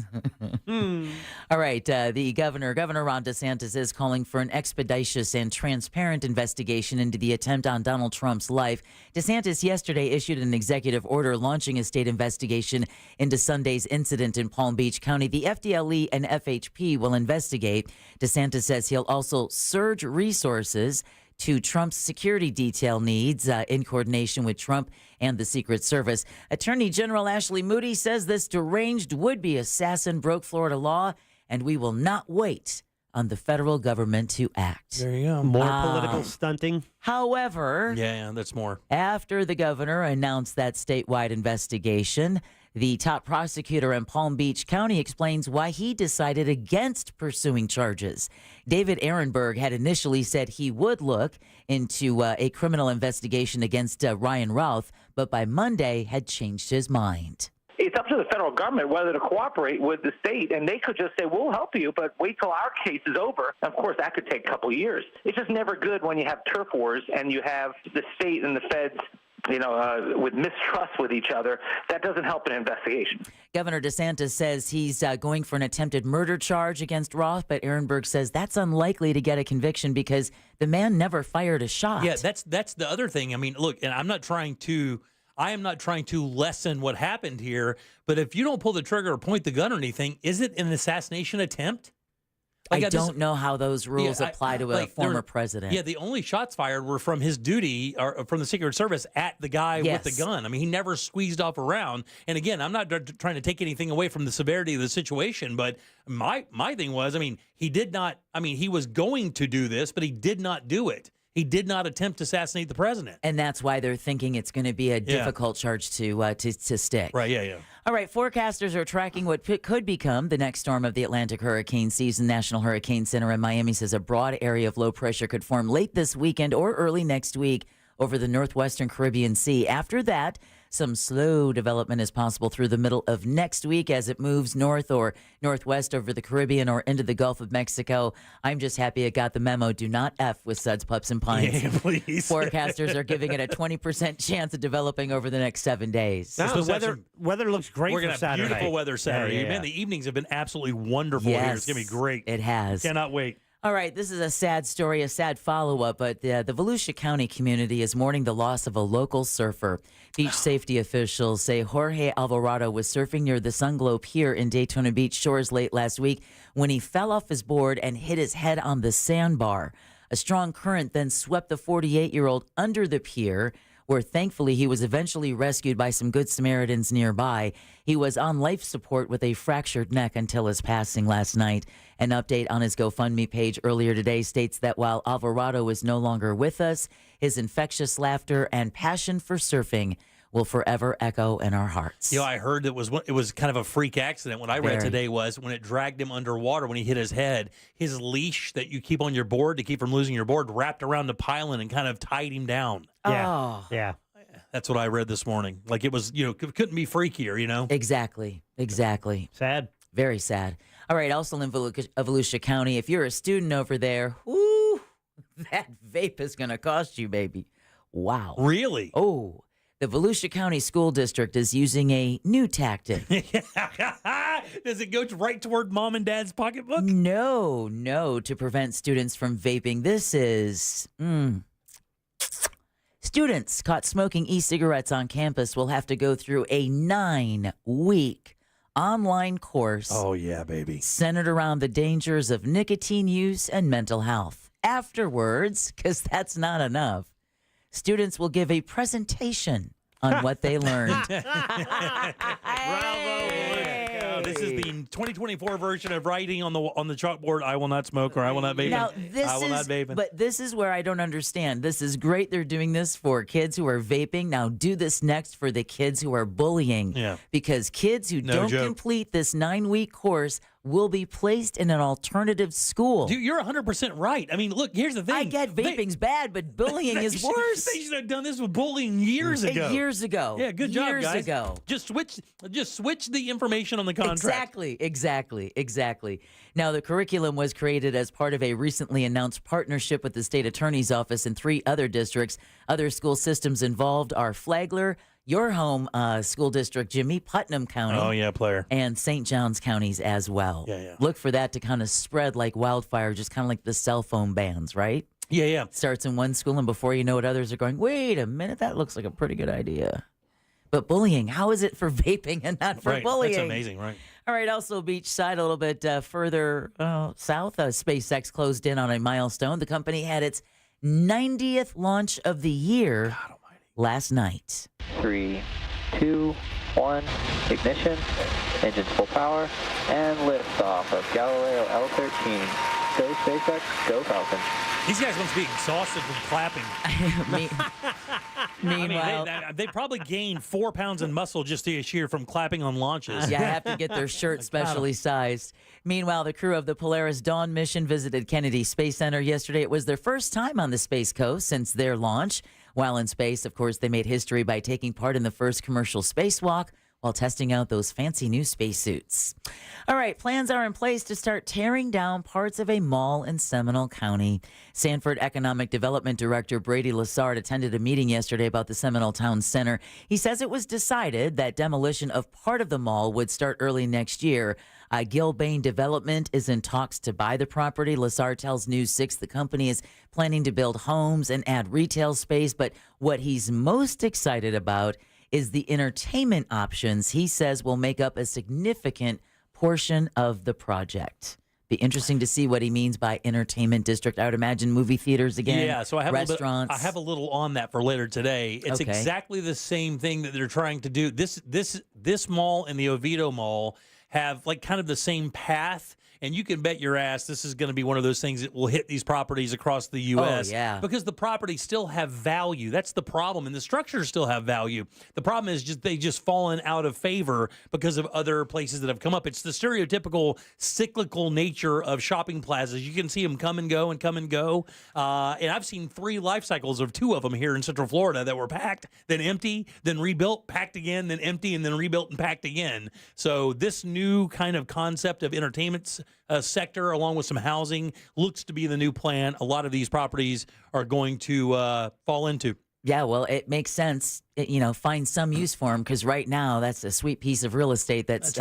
All right. The Governor Ron DeSantis, is calling for an expeditious and transparent investigation into the attempt on Donald Trump's life. DeSantis yesterday issued an executive order launching a state investigation into Sunday's incident in Palm Beach County. The FDLE and FHP will investigate. DeSantis says he'll also surge resources to Trump's security detail needs in coordination with Trump and the Secret Service. Attorney General Ashley Moody says this deranged would-be assassin broke Florida law, and we will not wait on the federal government to act. There you go. More political stunting. However, that's more. After the governor announced that statewide investigation, the top prosecutor in Palm Beach County explains why he decided against pursuing charges. David Ehrenberg had initially said he would look into a criminal investigation against Ryan Routh, but by Monday had changed his mind. it's up to the federal government whether to cooperate with the state, and they could just say, we'll help you, but wait till our case is over. Of course, that could take a couple of years. It's just never good when you have turf wars and you have the state and the feds with mistrust with each other. That doesn't help an investigation. Governor DeSantis says he's going for an attempted murder charge against Roth, but Ehrenberg says that's unlikely to get a conviction because the man never fired a shot. Yeah, that's the other thing. I mean, look, and I am not trying to lessen what happened here, but if you don't pull the trigger or point the gun or anything, is it an assassination attempt? I don't know how those rules apply to a former president. Yeah, the only shots fired were from his duty or from the Secret Service at the guy with the gun. I mean, he never squeezed off around. And again, I'm not trying to take anything away from the severity of the situation, but my thing was, I mean, he was going to do this, but he did not do it. He did not attempt to assassinate the president. And that's why they're thinking it's going to be a difficult charge to stick. Right, yeah. All right, forecasters are tracking what could become the next storm of the Atlantic hurricane season. National Hurricane Center in Miami says a broad area of low pressure could form late this weekend or early next week over the northwestern Caribbean Sea. After that, some slow development is possible through the middle of next week as it moves north or northwest over the Caribbean or into the Gulf of Mexico. I'm just happy it got the memo. Do not F with suds, pups, and pines. Yeah, please. Forecasters are giving it a 20% chance of developing over the next 7 days. No, the weather looks great We're for gonna have Saturday. beautiful weather Saturday. Yeah. Man, the evenings have been absolutely wonderful here. It's going to be great. It has. Cannot wait. All right, this is a sad story, a sad follow-up, but the Volusia County community is mourning the loss of a local surfer. Beach safety officials say Jorge Alvarado was surfing near the Sunglow Pier in Daytona Beach shores late last week when he fell off his board and hit his head on the sandbar. A strong current then swept the 48-year-old under the pier, where thankfully he was eventually rescued by some Good Samaritans nearby. He was on life support with a fractured neck until his passing last night. An update on his GoFundMe page earlier today states that while Alvarado is no longer with us, his infectious laughter and passion for surfing will forever echo in our hearts. I heard it was kind of a freak accident. What I read today was when it dragged him underwater, when he hit his head, his leash that you keep on your board to keep from losing your board wrapped around the pylon and kind of tied him down. Yeah. That's what I read this morning. Like it was, couldn't be freakier, Exactly. Sad. Very sad. All right, also in Volusia County, if you're a student over there, whoo, that vape is going to cost you, baby. Wow. Really? Oh, the Volusia County School District is using a new tactic. Does it go right toward mom and dad's pocketbook? No, to prevent students from vaping. This is... Students caught smoking e-cigarettes on campus will have to go through a 9-week online course. Oh, yeah, baby. Centered around the dangers of nicotine use and mental health. Afterwards, because that's not enough, students will give a presentation on what they learned. This is the 2024 version of writing on the chalkboard, I will not smoke or I will not vape. Now, I will not vape. But this is where I don't understand. This is great. They're doing this for kids who are vaping. Now do this next for the kids who are bullying. Yeah. Because kids who don't complete this 9-week course will be placed in an alternative school. Dude, you're 100% right. I mean, look, here's the thing. I get vaping's bad, but bullying is worse. They should have done this with bullying years ago. Years ago. Yeah, good job, years guys. ago. Just switch the information on the contract. Exactly. Now, the curriculum was created as part of a recently announced partnership with the state attorney's office and 3 other districts. Other school systems involved are Flagler, your home school district, Jimmy, Putnam County. Oh, yeah, player. And St. John's counties as well. Yeah. Look for that to kind of spread like wildfire, just kind of like the cell phone bans, right? Yeah. Starts in one school, and before you know it, others are going, wait a minute, that looks like a pretty good idea. But bullying, how is it for vaping and not for bullying? That's amazing, right? All right, also beachside, a little bit further south, SpaceX closed in on a milestone. The company had its 90th launch of the year last night. 3, 2, 1, ignition, engines full power, and liftoff of Galileo L-13. Go SpaceX, go Falcon. These guys must be exhausted from clapping. Meanwhile, they probably gained 4 pounds in muscle just this year from clapping on launches. Yeah, I have to get their shirts specially sized. Meanwhile, the crew of the Polaris Dawn mission visited Kennedy Space Center yesterday. It was their first time on the Space Coast since their launch. While in space, of course, they made history by taking part in the first commercial spacewalk while testing out those fancy new spacesuits. All right, plans are in place to start tearing down parts of a mall in Seminole County. Sanford Economic Development Director Brady Lassard attended a meeting yesterday about the Seminole Town Center. He says it was decided that demolition of part of the mall would start early next year. Gilbane Development is in talks to buy the property. Lassard tells News 6 the company is planning to build homes and add retail space, but what he's most excited about is the entertainment options he says will make up a significant portion of the project. Be interesting to see what he means by entertainment district. I would imagine movie theaters again. Yeah, so I have restaurants. I have a little on that for later today. It's Okay. exactly the same thing that they're trying to do. This mall and the Oviedo Mall have like kind of the same path. And you can bet your ass this is going to be one of those things that will hit these properties across the U.S. Oh, yeah. Because the properties still have value. That's the problem. And the structures still have value. The problem is just they just fallen out of favor because of other places that have come up. It's the stereotypical cyclical nature of shopping plazas. You can see them come and go and come and go. And I've seen 3 life cycles of 2 of them here in Central Florida that were packed, then empty, then rebuilt, packed again, then empty, and then rebuilt and packed again. So this new kind of concept of entertainment sector, along with some housing, looks to be the new plan a lot of these properties are going to fall into. Yeah, well, it makes sense, find some use for them, because right now that's a sweet piece of real estate that's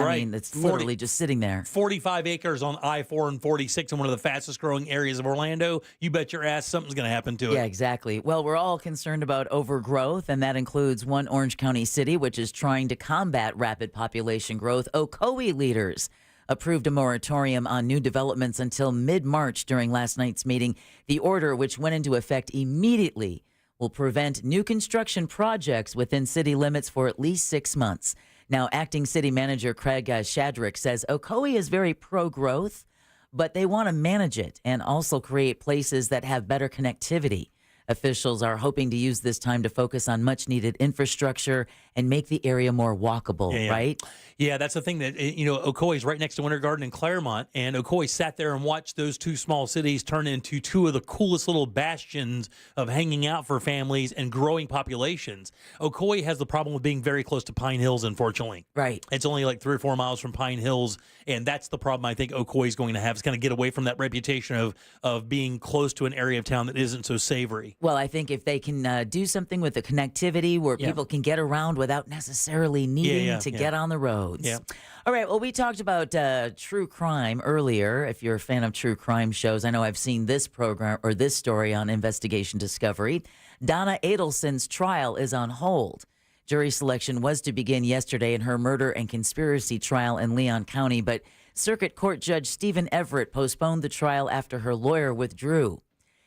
literally just sitting there. 45 acres on I-4 and 46 in one of the fastest growing areas of Orlando. You bet your ass something's going to happen to it. Yeah, exactly. Well, we're all concerned about overgrowth, and that includes one Orange County city, which is trying to combat rapid population growth. Ocoee leaders approved a moratorium on new developments until mid-March during last night's meeting. The order, which went into effect immediately, will prevent new construction projects within city limits for at least 6 months. Now, acting city manager Craig Shadrick says Ocoee is very pro-growth, but they want to manage it and also create places that have better connectivity. Officials are hoping to use this time to focus on much-needed infrastructure and make the area more walkable, right? Yeah, that's the thing that, Ocoee is right next to Winter Garden and Claremont, and Ocoee sat there and watched those 2 small cities turn into 2 of the coolest little bastions of hanging out for families and growing populations. Ocoee has the problem with being very close to Pine Hills, unfortunately. Right. It's only like 3 or 4 miles from Pine Hills, and that's the problem I think Ocoee is going to have. It's going to get away from that reputation of being close to an area of town that isn't so savory. Well, I think if they can do something with the connectivity where people can get around without necessarily needing to get on the roads. Yeah. All right. Well, we talked about true crime earlier. If you're a fan of true crime shows, I know I've seen this program or this story on Investigation Discovery. Donna Adelson's trial is on hold. Jury selection was to begin yesterday in her murder and conspiracy trial in Leon County, but Circuit Court Judge Stephen Everett postponed the trial after her lawyer withdrew.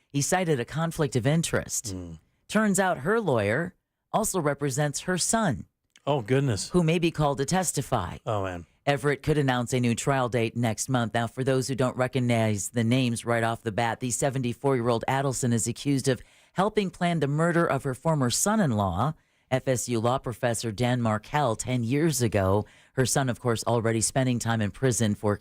He cited a conflict of interest. Turns out her lawyer also represents her son. Oh, goodness. Who may be called to testify. Oh, man. Everett could announce a new trial date next month. Now, for those who don't recognize the names right off the bat, the 74-year-old Adelson is accused of helping plan the murder of her former son-in-law, FSU law professor Dan Markell, 10 years ago. Her son, of course, already spending time in prison for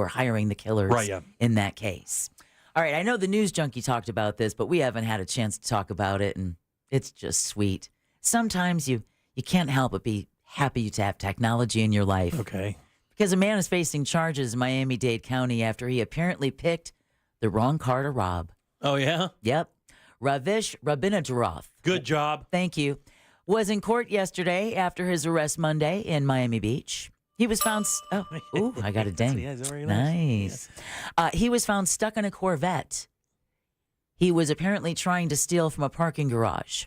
hiring the killers in that case. All right, I know the news junkie talked about this, but we haven't had a chance to talk about it, and it's just sweet. Sometimes you can't help but be happy to have technology in your life. Okay. Because a man is facing charges in Miami-Dade County after he apparently picked the wrong car to rob. Oh, yeah? Yep. Ravish Rabindranath. Good job. Thank you. Was in court yesterday after his arrest Monday in Miami Beach. He was found... I got a ding. Nice. He was found stuck in a Corvette. He was apparently trying to steal from a parking garage.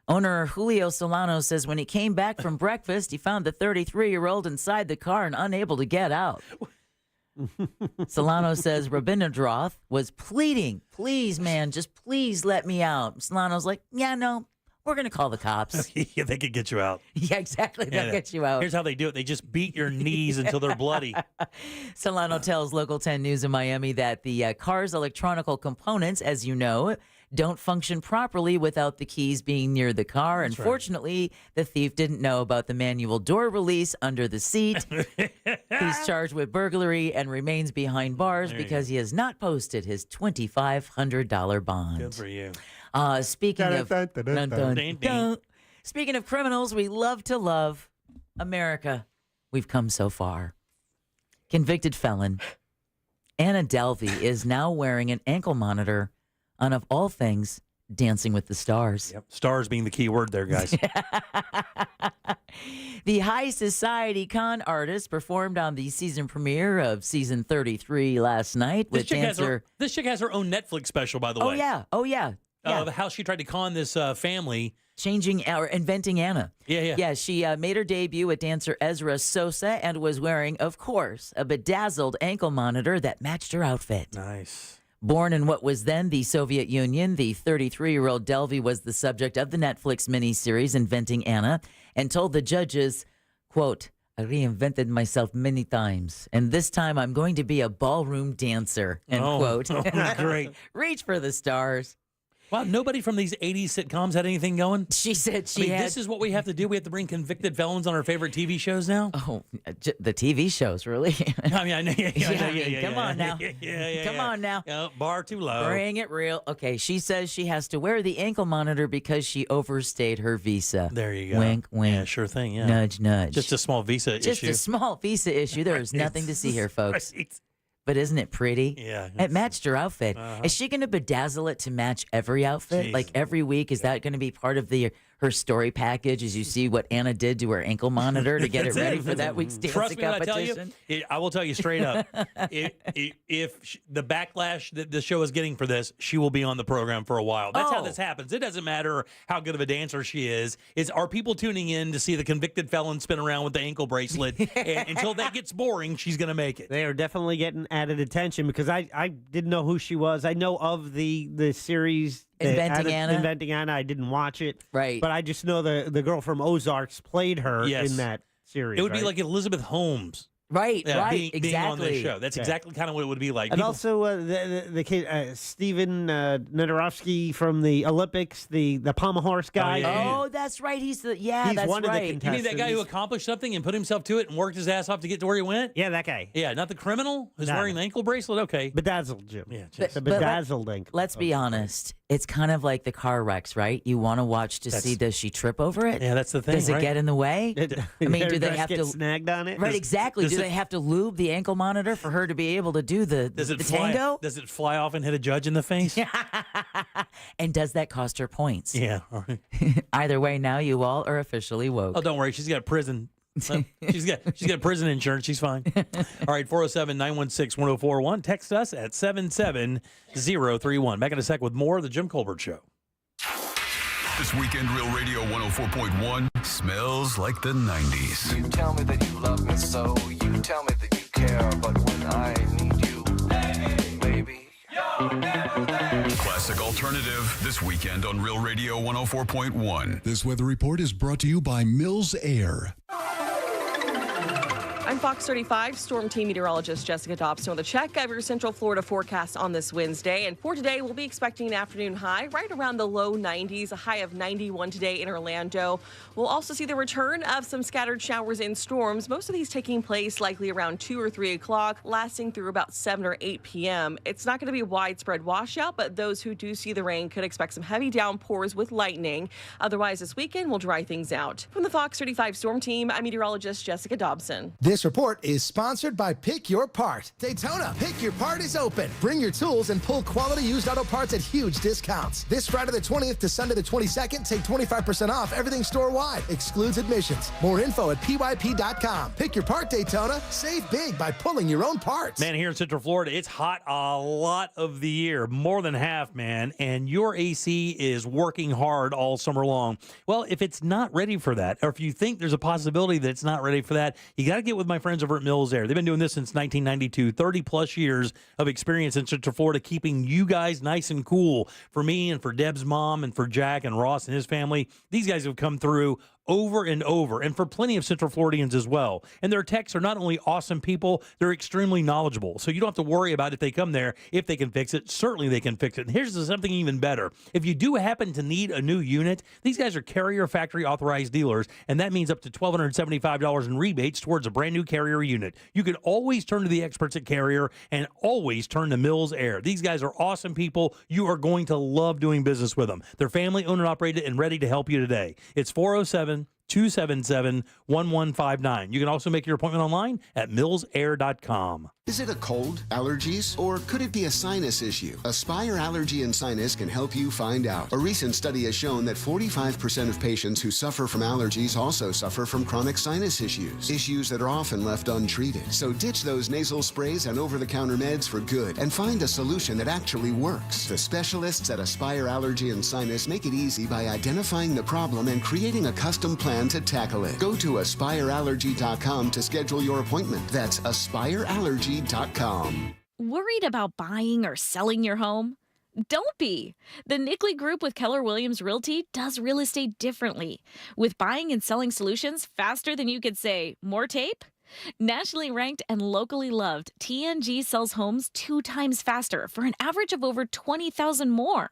Owner Julio Solano says when he came back from breakfast, he found the 33-year-old inside the car and unable to get out. Solano says Rabindranath was pleading, please, man, just please let me out. Solano's like, yeah, no. We're going to call the cops. Yeah, they could get you out. Yeah, exactly. They'll get you out. Here's how they do it. They just beat your knees until they're bloody. Solano tells Local 10 News in Miami that the car's electronic components, as you know, don't function properly without the keys being near the car. That's Unfortunately, the thief didn't know about the manual door release under the seat. He's charged with burglary and remains behind bars because he has not posted his $2,500 bond. Good for you. Speaking of criminals we love to love, America, we've come so far. Convicted felon Anna Delvey is now wearing an ankle monitor on, of all things, Dancing with the Stars. Yep. Stars being the key word there, guys. The high society con artist performed on the season premiere of season 33 last night with dancer. This chick has her own Netflix special, by the way. Oh, yeah. How she tried to con this family. Inventing Anna. Yeah. She made her debut with dancer Ezra Sosa and was wearing, of course, a bedazzled ankle monitor that matched her outfit. Nice. Born in what was then the Soviet Union, the 33-year-old Delvey was the subject of the Netflix miniseries Inventing Anna and told the judges, quote, I reinvented myself many times, and this time I'm going to be a ballroom dancer, end quote. Great. Reach for the stars. Wow, nobody from these 80s sitcoms had anything going? She said this is what we have to do? We have to bring convicted felons on our favorite TV shows now? Oh, the TV shows, really? I mean, I know. Come on now. Come on now. Bar too low. Bring it real. Okay, she says she has to wear the ankle monitor because she overstayed her visa. There you go. Wink, wink. Yeah, sure thing, yeah. Nudge, nudge. Just a small visa issue. Just a small visa issue. There's nothing to see here, folks. Right. But isn't it pretty? Yeah. It matched her outfit. Is she going to bedazzle it to match every outfit? Jeez. Like every week? Is that going to be part of her story package as you see what Anna did to her ankle monitor to get it ready for that week's dancing Trust me when competition? I tell you, I will tell you straight up, if the backlash that the show is getting for this, she will be on the program for a while. That's how this happens. It doesn't matter how good of a dancer she is. Are people tuning in to see the convicted felon spin around with the ankle bracelet? And until that gets boring, she's going to make it. They are definitely getting added attention because I didn't know who she was. I know of the series Inventing Anna. Inventing Anna. I didn't watch it. Right. But I just know the girl from Ozarks played her in that series. It would be like Elizabeth Holmes. Right, being exactly. on this show. That's exactly kind of what it would be like. And also the kid, Steven Nedorovsky from the Olympics, the pommel horse guy. Oh, that's right. He's one of the You mean that guy who accomplished something and put himself to it and worked his ass off to get to where he went? Yeah, that guy. Yeah, not the criminal who's wearing the ankle bracelet? Okay. Bedazzled, Jim. Yeah, the bedazzled ankle. Let's be honest. It's kind of like the car wrecks, right? You want to watch to see, does she trip over it? Yeah, that's the thing. Does it get in the way? I mean, do they have get to snagged on it? Right, exactly. Do they have to lube the ankle monitor for her to be able to do the tango? Does it fly off and hit a judge in the face? And does that cost her points? Yeah. All right. Either way, now you all are officially woke. Oh, don't worry. She's got prison. She's got prison insurance. She's fine. All right, 407-916-1041. Text us at 77031. Back in a sec with more of the Jim Colbert Show. This weekend, Real Radio 104.1 smells like the 90s. You tell me that you love me so, you tell me that you care, but when I need you, baby, you're never there. Classic alternative this weekend on Real Radio 104.1. This weather report is brought to you by Mills Air. I'm Fox 35 Storm Team Meteorologist Jessica Dobson with a check of your Central Florida forecast on this Wednesday. And for today, we'll be expecting an afternoon high right around the low 90s, a high of 91 today in Orlando. We'll also see the return of some scattered showers and storms, most of these taking place likely around 2 or 3 o'clock, lasting through about 7 or 8 p.m. It's not going to be a widespread washout, but those who do see the rain could expect some heavy downpours with lightning. Otherwise, this weekend will dry things out. From the Fox 35 Storm Team, I'm meteorologist Jessica Dobson. This report is sponsored by Pick Your Part. Daytona, Pick Your Part is open. Bring your tools and pull quality used auto parts at huge discounts. This Friday the 20th to Sunday the 22nd, take 25% off everything store-wide. Excludes admissions. More info at pyp.com. Pick Your Part, Daytona. Save big by pulling your own parts. Man, here in Central Florida, it's hot a lot of the year, more than half, man, and your AC is working hard all summer long. Well, if it's not ready for that, or if you think there's a possibility that it's not ready for that, you got to get with my friends over at Mills Air. They've been doing this since 1992, 30-plus years of experience in Central Florida, keeping you guys nice and cool. For me and for Deb's mom and for Jack and Ross and his family, these guys have come through over and over, and for plenty of Central Floridians as well. And their techs are not only awesome people, they're extremely knowledgeable. So you don't have to worry about if they come there, if they can fix it. Certainly they can fix it. And here's something even better. If you do happen to need a new unit, these guys are Carrier Factory authorized dealers, and that means up to $1,275 in rebates towards a brand new Carrier unit. You can always turn to the experts at Carrier and always turn to Mills Air. These guys are awesome people. You are going to love doing business with them. They're family owned and operated and ready to help you today. It's 407 888-277-1159. You can also make your appointment online at millsair.com. Is it a cold, allergies, or could it be a sinus issue? Aspire Allergy and Sinus can help you find out. A recent study has shown that 45% of patients who suffer from allergies also suffer from chronic sinus issues that are often left untreated. So ditch those nasal sprays and over-the-counter meds for good and find a solution that actually works. The specialists at Aspire Allergy and Sinus make it easy by identifying the problem and creating a custom plan to tackle it. Go to aspireallergy.com to schedule your appointment. That's aspireallergy.com. Worried about buying or selling your home? Don't be. The Nickley Group with Keller Williams Realty does real estate differently, with buying and selling solutions faster than you could say, more tape? Nationally ranked and locally loved, TNG sells homes 2 times faster for an average of over 20,000 more.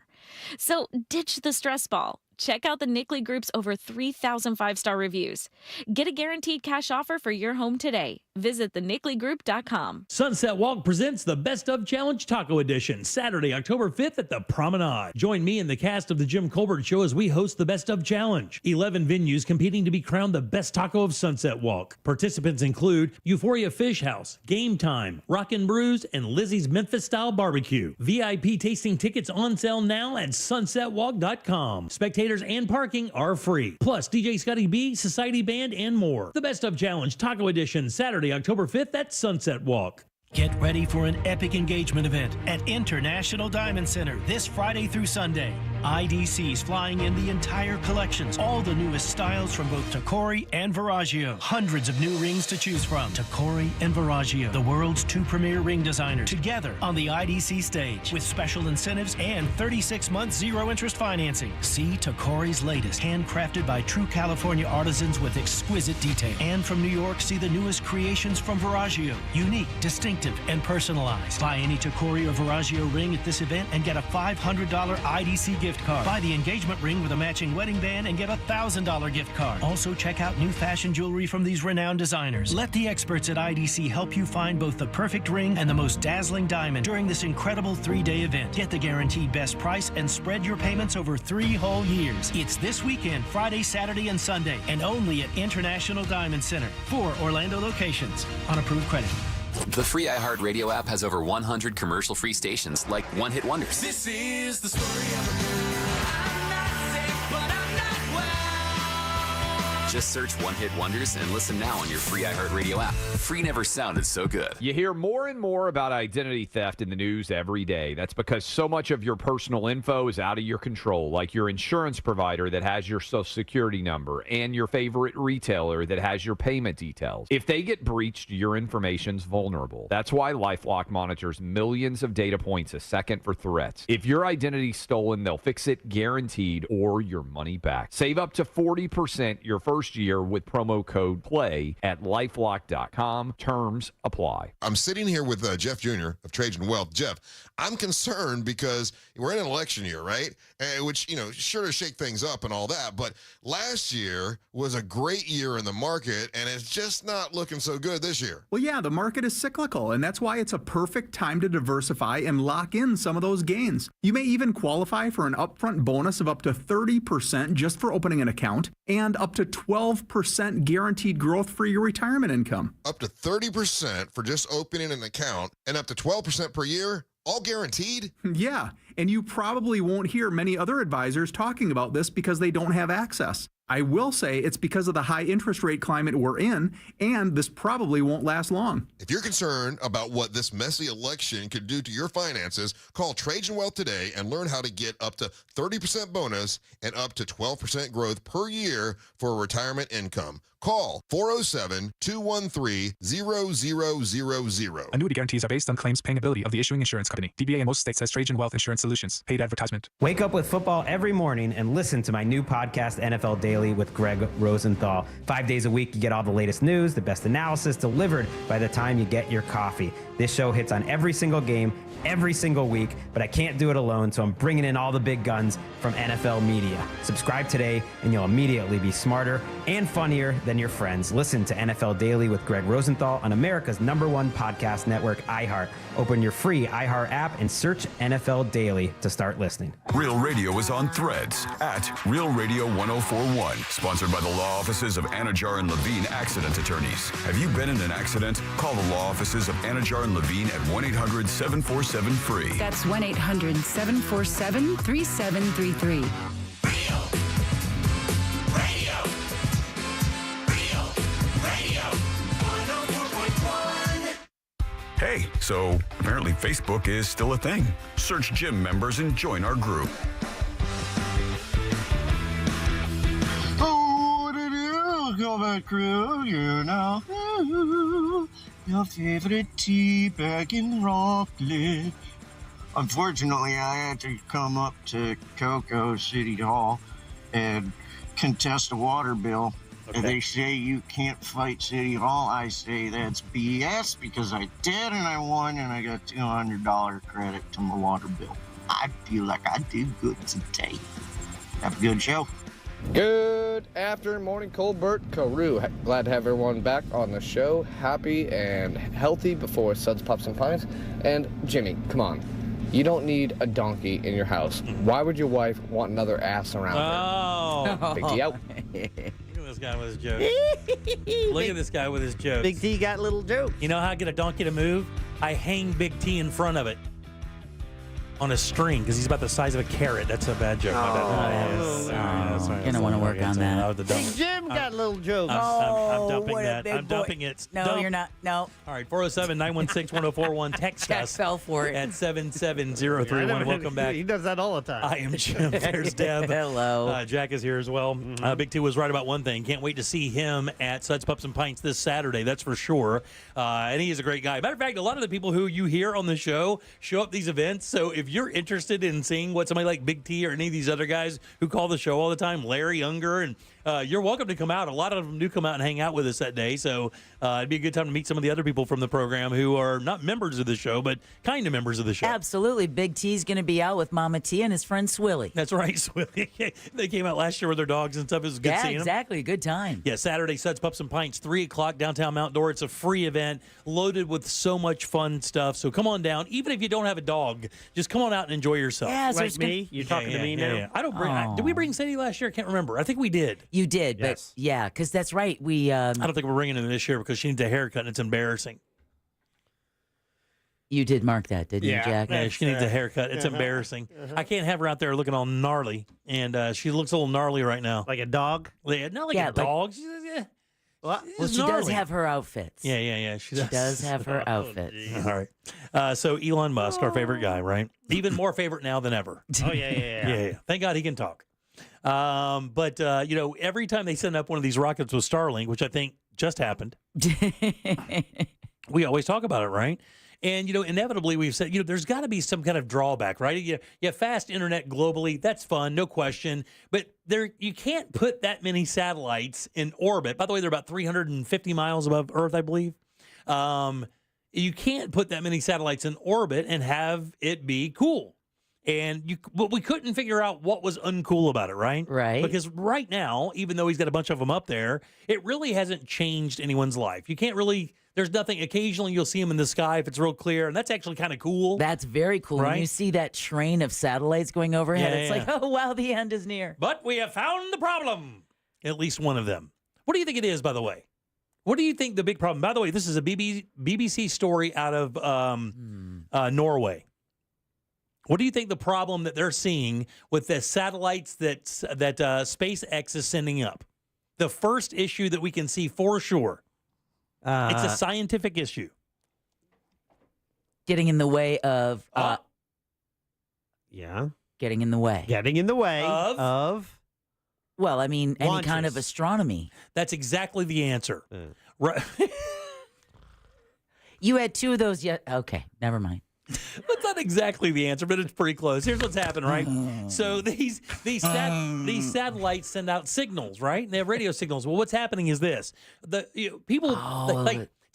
So ditch the stress ball. Check out the Nickley Group's over 3,000 5-star reviews. Get a guaranteed cash offer for your home today. Visit thenickley.com. Sunset Walk presents the Best of Challenge Taco Edition, Saturday, October 5th at the Promenade. Join me and the cast of The Jim Colbert Show as we host the Best of Challenge. 11 venues competing to be crowned the best taco of Sunset Walk. Participants include Euphoria Fish House, Game Time, Rockin' Brews, and Lizzie's Memphis-style barbecue. VIP tasting tickets on sale now at sunsetwalk.com. Spectators and parking are free. Plus, DJ Scotty B, Society Band, and more. The Best of Challenge Taco Edition, Saturday, October 5th at Sunset Walk. Get ready for an epic engagement event at International Diamond Center this Friday through Sunday. IDC's flying in the entire collections, all the newest styles from both Tacori and Veragio. Hundreds of new rings to choose from. Tacori and Veragio, the world's 2 premier ring designers, together on the IDC stage with special incentives and 36-month zero-interest financing. See Tacori's latest, handcrafted by true California artisans with exquisite detail. And from New York, see the newest creations from Veragio, unique, distinctive, and personalized. Buy any Tacori or Veragio ring at this event and get a $500 IDC gift card. Buy the engagement ring with a matching wedding band and get a $1,000 gift card. Also, check out new fashion jewelry from these renowned designers. Let the experts at IDC help you find both the perfect ring and the most dazzling diamond during this incredible 3-day event. Get the guaranteed best price and spread your payments over 3 whole years. It's this weekend, Friday, Saturday, and Sunday, and only at International Diamond Center. 4 Orlando locations on approved credit. The free iHeartRadio app has over 100 commercial-free stations like One Hit Wonders. This is the story of a girl. I'm not sick, but I'm not well. Just search One Hit Wonders and listen now on your free iHeartRadio app. Free never sounded so good. You hear more and more about identity theft in the news every day. That's because so much of your personal info is out of your control, like your insurance provider that has your social security number and your favorite retailer that has your payment details. If they get breached, your information's vulnerable. That's why LifeLock monitors millions of data points a second for threats. If your identity's stolen, they'll fix it guaranteed or your money back. Save up to 40% your first year with promo code PLAY at lifelock.com. Terms apply. I'm sitting here with Jeff Jr. of Trajan Wealth. Jeff, I'm concerned because we're in an election year, right? Which, sure to shake things up and all that. But last year was a great year in the market, and it's just not looking so good this year. Well, yeah, the market is cyclical, and that's why it's a perfect time to diversify and lock in some of those gains. You may even qualify for an upfront bonus of up to 30% just for opening an account and up to 12% guaranteed growth for your retirement income. Up to 30% for just opening an account and up to 12% per year, all guaranteed? Yeah, and you probably won't hear many other advisors talking about this because they don't have access. I will say it's because of the high interest rate climate we're in, and this probably won't last long. If you're concerned about what this messy election could do to your finances, call Trajan Wealth today and learn how to get up to 30% bonus and up to 12% growth per year for retirement income. Call 407-213-0000. Annuity guarantees are based on claims paying ability of the issuing insurance company. DBA in most states says Trajan Wealth Insurance Solutions. Paid advertisement. Wake up with football every morning and listen to my new podcast, NFL Daily with Greg Rosenthal. 5 days a week, you get all the latest news, the best analysis delivered by the time you get your coffee. This show hits on every single game, every single week, but I can't do it alone, so I'm bringing in all the big guns from NFL Media. Subscribe today, and you'll immediately be smarter and funnier than your friends. Listen to NFL Daily with Greg Rosenthal on America's #1 podcast network, iHeart. Open your free iHeart app and search NFL Daily to start listening. Real Radio is on Threads at Real Radio 1041. Sponsored by the law offices of Anajar and Levine Accident Attorneys. Have you been in an accident? Call the law offices of Anajar and Levine at 1-800-747-FREE. That's 1-800-747-3733. Hey, so apparently Facebook is still a thing. Search gym members and join our group. Oh, what it is, Combat Crew, you know. Your favorite tea bag in Rockledge. Unfortunately, I had to come up to Cocoa City Hall and contest a water bill. Okay. They say you can't fight City Hall. I say that's BS because I did and I won and I got $200 credit to my water bill. I feel like I did good today. Have a good show. Good afternoon, morning, Colbert Carew. Glad to have everyone back on the show. Happy and healthy before Suds, Pups, and Pines. And Jimmy, come on. You don't need a donkey in your house. Why would your wife want another ass around her? Big T out. This guy with his jokes. Look at this guy with his jokes. Big T got little jokes. You know how I get a donkey to move? I hang Big T in front of it on a string because he's about the size of a carrot. That's a bad joke. I don't want to work on that. Big Jim got little jokes. I'm dumping what a that. big I'm dumping boy. it. No, Dump. you're not. No. All right, 407-916-1041. Text Jack us fell for it. at 77031. Welcome back. He does that all the time. I am Jim. There's Deb. Hello. Jack is here as well. Big T was right about one thing. Can't wait to see him at Suds, Pups, and Pints this Saturday. That's for sure. And he is a great guy. Matter of fact, a lot of the people who you hear on the show show up these events. So if you're interested in seeing what somebody like Big T or any of these other guys who call the show all the time, Larry Unger, and you're welcome to come out. A lot of them do come out and hang out with us that day. So it'd be a good time to meet some of the other people from the program who are not members of the show, but kind of members of the show. Absolutely. Big T's going to be out with Mama T and his friend Swilly. That's right, Swilly. They came out last year with their dogs and stuff. It was good seeing them. Exactly. Good time. Yeah, Saturday, Suds, Pups, and Pints, 3 o'clock, downtown Mount Dora. It's a free event loaded with so much fun stuff. So come on down. Even if you don't have a dog, just come on out and enjoy yourself. Yeah, so Like me? You're talking to me now? Yeah. I don't bring. Did we bring Sadie last year? I can't remember. I think we did. You did, but yeah, because that's right. We. I don't think we're bringing her this year because she needs a haircut and it's embarrassing. You did mark that, didn't you, Jack? Yeah, she needs a haircut. It's embarrassing. I can't have her out there looking all gnarly, and she looks a little gnarly right now. Like a dog? Yeah, not like a dog. Well, she does have her outfits. Yeah. She does have her outfits. All right. So Elon Musk, our favorite guy, right? Even more favorite now than ever. Oh, yeah. Thank God he can talk. But every time they send up one of these rockets with Starlink, which I think just happened, we always talk about it, right? And, inevitably we've said, there's got to be some kind of drawback, right? You have fast internet globally. That's fun, no question. But you can't put that many satellites in orbit. By the way, they're about 350 miles above Earth, I believe. You can't put that many satellites in orbit and have it be cool. But we couldn't figure out what was uncool about it, right? Right. Because right now, even though he's got a bunch of them up there, it really hasn't changed anyone's life. You can't really, there's nothing, occasionally you'll see them in the sky if it's real clear, and that's actually kind of cool. That's very cool. Right? When you see that train of satellites going overhead, Yeah, it's like, oh, wow, the end is near. But we have found the problem. At least one of them. What do you think it is, by the way? What do you think the big problem? By the way, this is a BBC story out of Norway. What do you think the problem that they're seeing with the satellites that SpaceX is sending up? The first issue that we can see for sure. It's a scientific issue. Getting in the way of... Getting in the way. Getting in the way of... Well, I mean, any kind launches. of astronomy. That's exactly the answer. Right. You had two of those yet. Okay, never mind. That's not exactly the answer, but it's pretty close. Here's what's happened, right? So these satellites send out signals, right? They have radio signals. Well, what's happening is this: people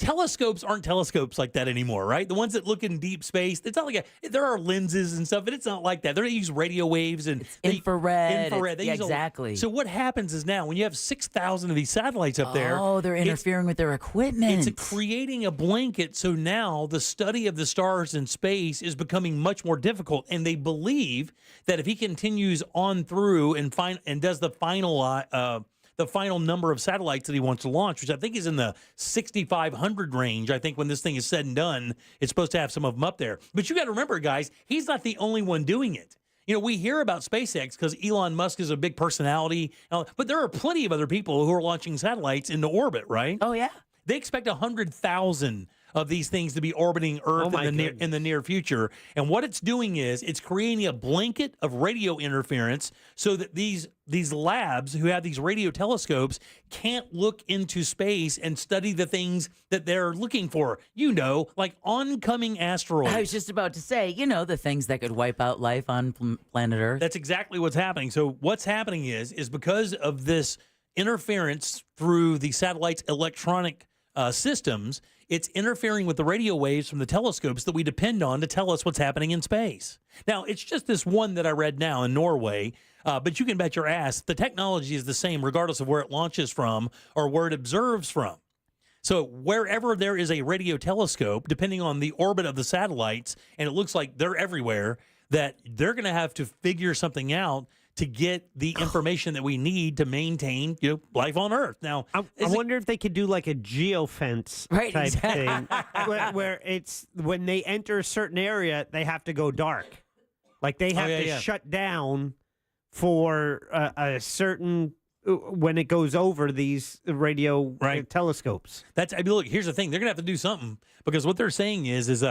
telescopes aren't telescopes like that anymore, right? The ones that look in deep space, it's not like there are lenses and stuff, but it's not like that. They use radio waves and infrared. They Yeah, use exactly. So what happens is now when you have 6,000 of these satellites up there, they're interfering with their equipment. It's creating a blanket. So now the study of the stars in space is becoming much more difficult, and they believe that if he continues on through and does the final number of satellites that he wants to launch, which I think is in the 6,500 range. I think when this thing is said and done, it's supposed to have some of them up there. But you got to remember, guys, he's not the only one doing it. You know, we hear about SpaceX because Elon Musk is a big personality, but there are plenty of other people who are launching satellites into orbit, right? Oh, yeah. They expect 100,000 of these things to be orbiting Earth in the near future. And what it's doing is it's creating a blanket of radio interference so that these labs who have these radio telescopes can't look into space and study the things that they're looking for. You know, like oncoming asteroids. I was just about to say, you know, the things that could wipe out life on planet Earth. That's exactly what's happening. So what's happening is because of this interference through the satellite's electronic systems, it's interfering with the radio waves from the telescopes that we depend on to tell us what's happening in space. Now, it's just this one that I read now in Norway, but you can bet your ass the technology is the same regardless of where it launches from or where it observes from. So wherever there is a radio telescope, depending on the orbit of the satellites, and it looks like they're everywhere, that they're going to have to figure something out to get the information that we need to maintain, life on Earth. Now, I wonder if they could do like a geofence type thing, where it's when they enter a certain area, they have to go dark, like they have to shut down for a certain when it goes over these radio telescopes. Look, here's the thing: they're gonna have to do something because what they're saying is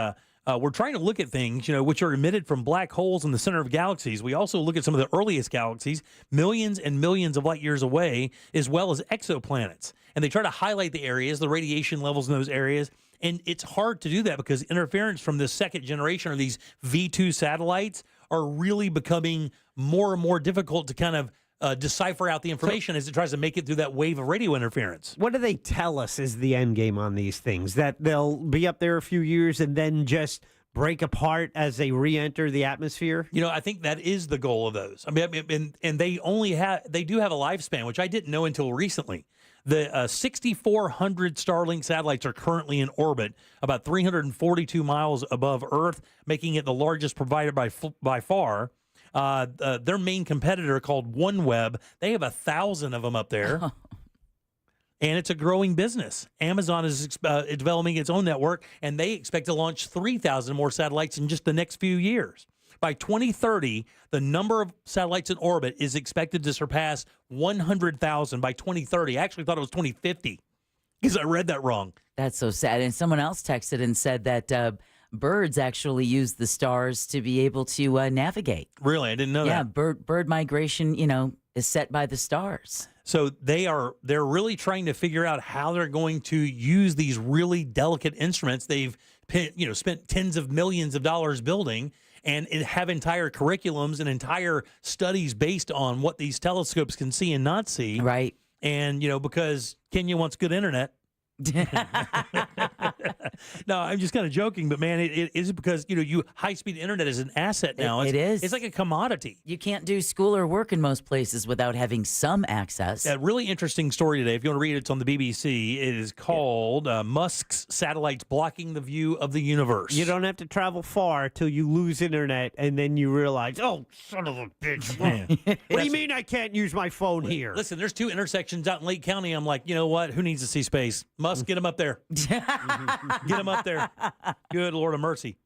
we're trying to look at things, which are emitted from black holes in the center of galaxies. We also look at some of the earliest galaxies, millions and millions of light years away, as well as exoplanets. And they try to highlight the areas, the radiation levels in those areas. And it's hard to do that because interference from the second generation or these V2 satellites are really becoming more and more difficult to kind of decipher out the information as it tries to make it through that wave of radio interference. What do they tell us is the end game on these things? That they'll be up there a few years and then just break apart as they re-enter the atmosphere? I think that is the goal of those. I mean, and they do have a lifespan, which I didn't know until recently. The 6,400 Starlink satellites are currently in orbit, about 342 miles above Earth, making it the largest provider by far. Their main competitor called OneWeb, they have 1,000 of them up there. And it's a growing business. Amazon is developing its own network, and they expect to launch 3,000 more satellites in just the next few years. By 2030, the number of satellites in orbit is expected to surpass 100,000 by 2030. I actually thought it was 2050 because I read that wrong. That's so sad. And someone else texted and said that birds actually use the stars to be able to navigate. Really? I didn't know that. Yeah, bird migration, is set by the stars. So they're really trying to figure out how they're going to use these really delicate instruments they've spent tens of millions of dollars building and have entire curriculums and entire studies based on what these telescopes can see and not see. Right. And, because Kenya wants good internet. No, I'm just kind of joking, but man, it is because high-speed internet is an asset now. It is. It's like a commodity. You can't do school or work in most places without having some access. A really interesting story today. If you want to read it, it's on the BBC. It is called Musk's Satellites Blocking the View of the Universe. You don't have to travel far till you lose internet, and then you realize, oh, son of a bitch. What do you mean I can't use my phone here? Listen, there's 2 intersections out in Lake County. I'm like, you know what? Who needs to see space? Musk, get him up there. Get him up there. Good Lord of mercy.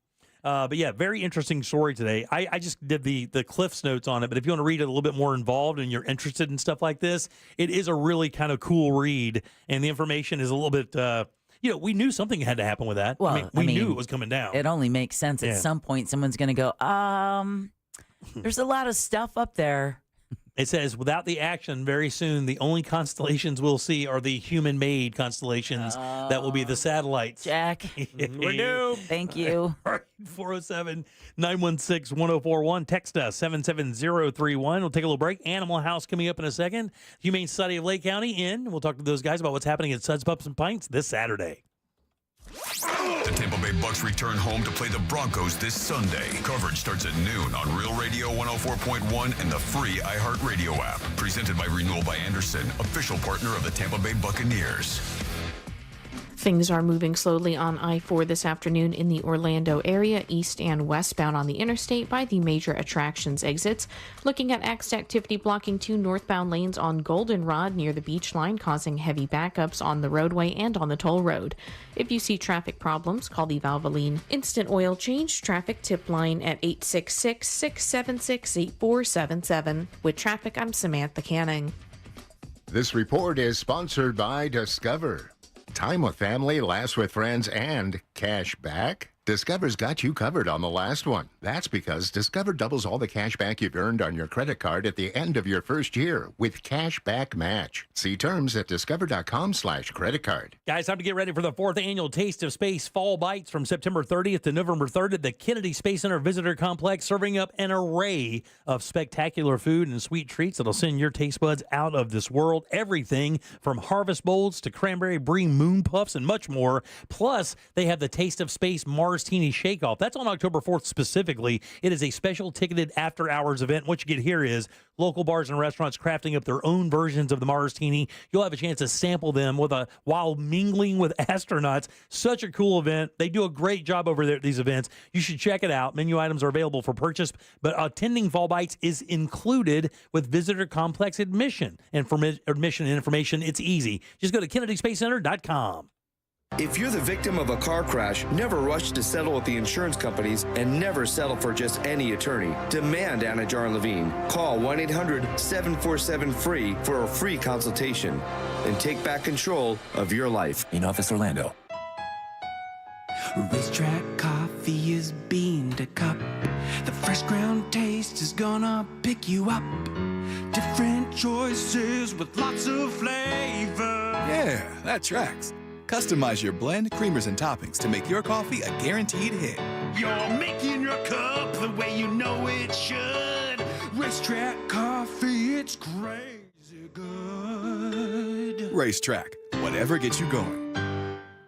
But yeah, very interesting story today. I just did the Cliff's notes on it, but if you want to read it a little bit more involved and you're interested in stuff like this, it is a really kind of cool read, and the information is a little bit, we knew something had to happen with that. Well, we knew it was coming down. It only makes sense. At some point, someone's going to go, there's a lot of stuff up there. It says, without the action, very soon, the only constellations we'll see are the human-made constellations that will be the satellites. Jack. We're due. Thank you. All right, 407-916-1041. Text us, 77031. We'll take a little break. Animal House coming up in a second. Humane Society of Lake County in. We'll talk to those guys about what's happening at Suds, Pups, and Pints this Saturday. The Tampa Bay Bucks return home to play the Broncos this Sunday. Coverage starts at noon on Real Radio 104.1 and the free iHeartRadio app. Presented by Renewal by Anderson, official partner of the Tampa Bay Buccaneers. Things are moving slowly on I-4 this afternoon in the Orlando area, east and westbound on the interstate by the major attractions exits. Looking at activity blocking 2 northbound lanes on Goldenrod near the beach line, causing heavy backups on the roadway and on the toll road. If you see traffic problems, call the Valvoline Instant Oil Change traffic tip line at 866-676-8477. With traffic, I'm Samantha Canning. This report is sponsored by Discover. Time with family, laughs with friends, and cash back? Discover's got you covered on the last one. That's because Discover doubles all the cash back you've earned on your credit card at the end of your first year with Cash Back Match. See terms at discover.com/creditcard. Guys, time to get ready for the 4th annual Taste of Space Fall Bites from September 30th to November 3rd at the Kennedy Space Center Visitor Complex, serving up an array of spectacular food and sweet treats that'll send your taste buds out of this world. Everything from harvest bowls to cranberry brie moon puffs and much more. Plus, they have the Taste of Space Martini Shake-Off. That's on October 4th specifically. It is a special ticketed after-hours event. What you get here is local bars and restaurants crafting up their own versions of the Martini. You'll have a chance to sample them while mingling with astronauts. Such a cool event. They do a great job over there at these events. You should check it out. Menu items are available for purchase, but attending Fall Bites is included with visitor complex admission. And for admission and information, it's easy. Just go to KennedySpaceCenter.com. If you're the victim of a car crash, never rush to settle with the insurance companies and never settle for just any attorney. Demand Anna Jar and Levine. Call 1-800-747-FREE for a free consultation and take back control of your life. In Office Orlando. Racetrack coffee is bean to cup. The fresh ground taste is gonna pick you up. Different choices with lots of flavor. Yeah, that tracks. Customize your blend, creamers, and toppings to make your coffee a guaranteed hit. You're making your cup the way you know it should. Racetrack coffee, it's crazy good. Racetrack, whatever gets you going.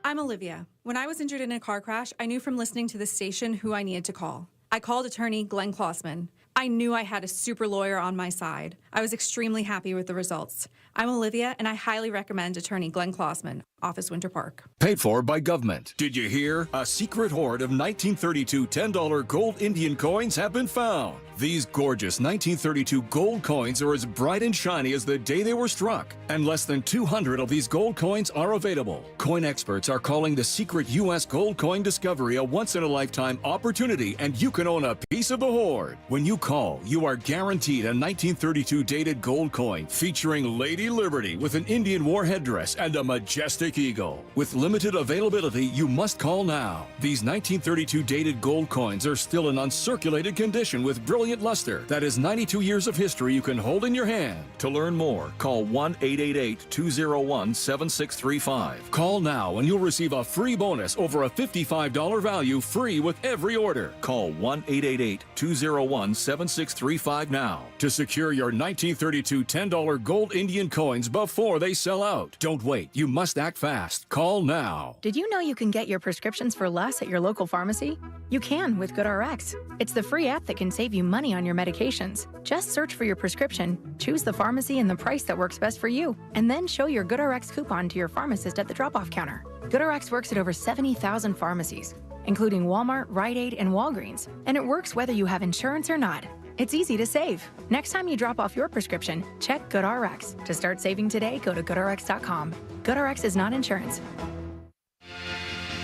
I'm Olivia. When I was injured in a car crash, I knew from listening to this station who I needed to call. I called attorney Glenn Klossman. I knew I had a super lawyer on my side. I was extremely happy with the results. I'm Olivia, and I highly recommend attorney Glenn Klossman, Office Winter Park. Paid for by government. Did you hear? A secret hoard of 1932 $10 gold Indian coins have been found. These gorgeous 1932 gold coins are as bright and shiny as the day they were struck, and less than 200 of these gold coins are available. Coin experts are calling the secret U.S. gold coin discovery a once-in-a-lifetime opportunity, and you can own a piece of the hoard. When you call, you are guaranteed a 1932 dated gold coin featuring Lady Liberty with an Indian war headdress and a majestic eagle. With limited availability, you must call now. These 1932 dated gold coins are still in uncirculated condition with brilliant luster. That is 92 years of history you can hold in your hand. To learn more, call 1-888-201-7635. Call now and you'll receive a free bonus over a $55 value free with every order. Call 1-888-201-7635 now to secure your 1932 $10 gold Indian coins before they sell out. Don't wait. You must act fast. Call now. Did you know you can get your prescriptions for less at your local pharmacy? You can with GoodRx. It's the free app that can save you money on your medications. Just search for your prescription, choose the pharmacy and the price that works best for you, and then show your GoodRx coupon to your pharmacist at the drop-off counter. GoodRx works at over 70,000 pharmacies, including Walmart, Rite Aid, and Walgreens, and it works whether you have insurance or not. It's easy to save. Next time you drop off your prescription, check GoodRx. To start saving today, go to GoodRx.com. GoodRx is not insurance.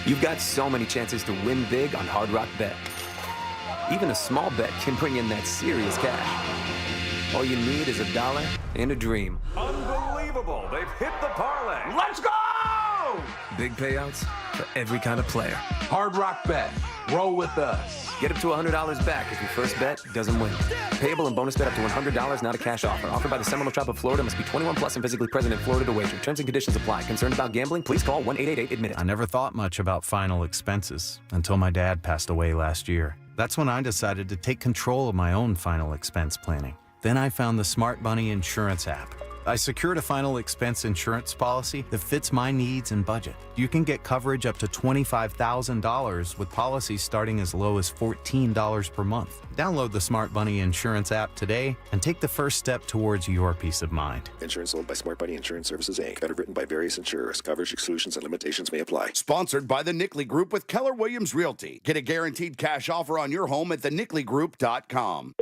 You've got so many chances to win big on Hard Rock Bet. Even a small bet can bring in that serious cash. All you need is $1 and a dream. Unbelievable. They've hit the parlay. Let's go! Big payouts for every kind of player. Hard Rock Bet. Roll with us. Get up to $100 back if your first bet doesn't win. Payable and bonus bet up to $100, not a cash offer. Offered by the Seminole Tribe of Florida. Must be 21 plus and physically present in Florida to wager. Terms and conditions apply. Concerned about gambling? Please call 1-888-ADMIT-IT. I never thought much about final expenses until my dad passed away last year. That's when I decided to take control of my own final expense planning. Then I found the Smart Money Insurance app. I secured a final expense insurance policy that fits my needs and budget. You can get coverage up to $25,000 with policies starting as low as $14 per month. Download the Smart Bunny Insurance app today and take the first step towards your peace of mind. Insurance sold by Smart Bunny Insurance Services, Inc. Underwritten by various insurers. Coverage exclusions and limitations may apply. Sponsored by the Nickley Group with Keller Williams Realty. Get a guaranteed cash offer on your home at thenickley.com.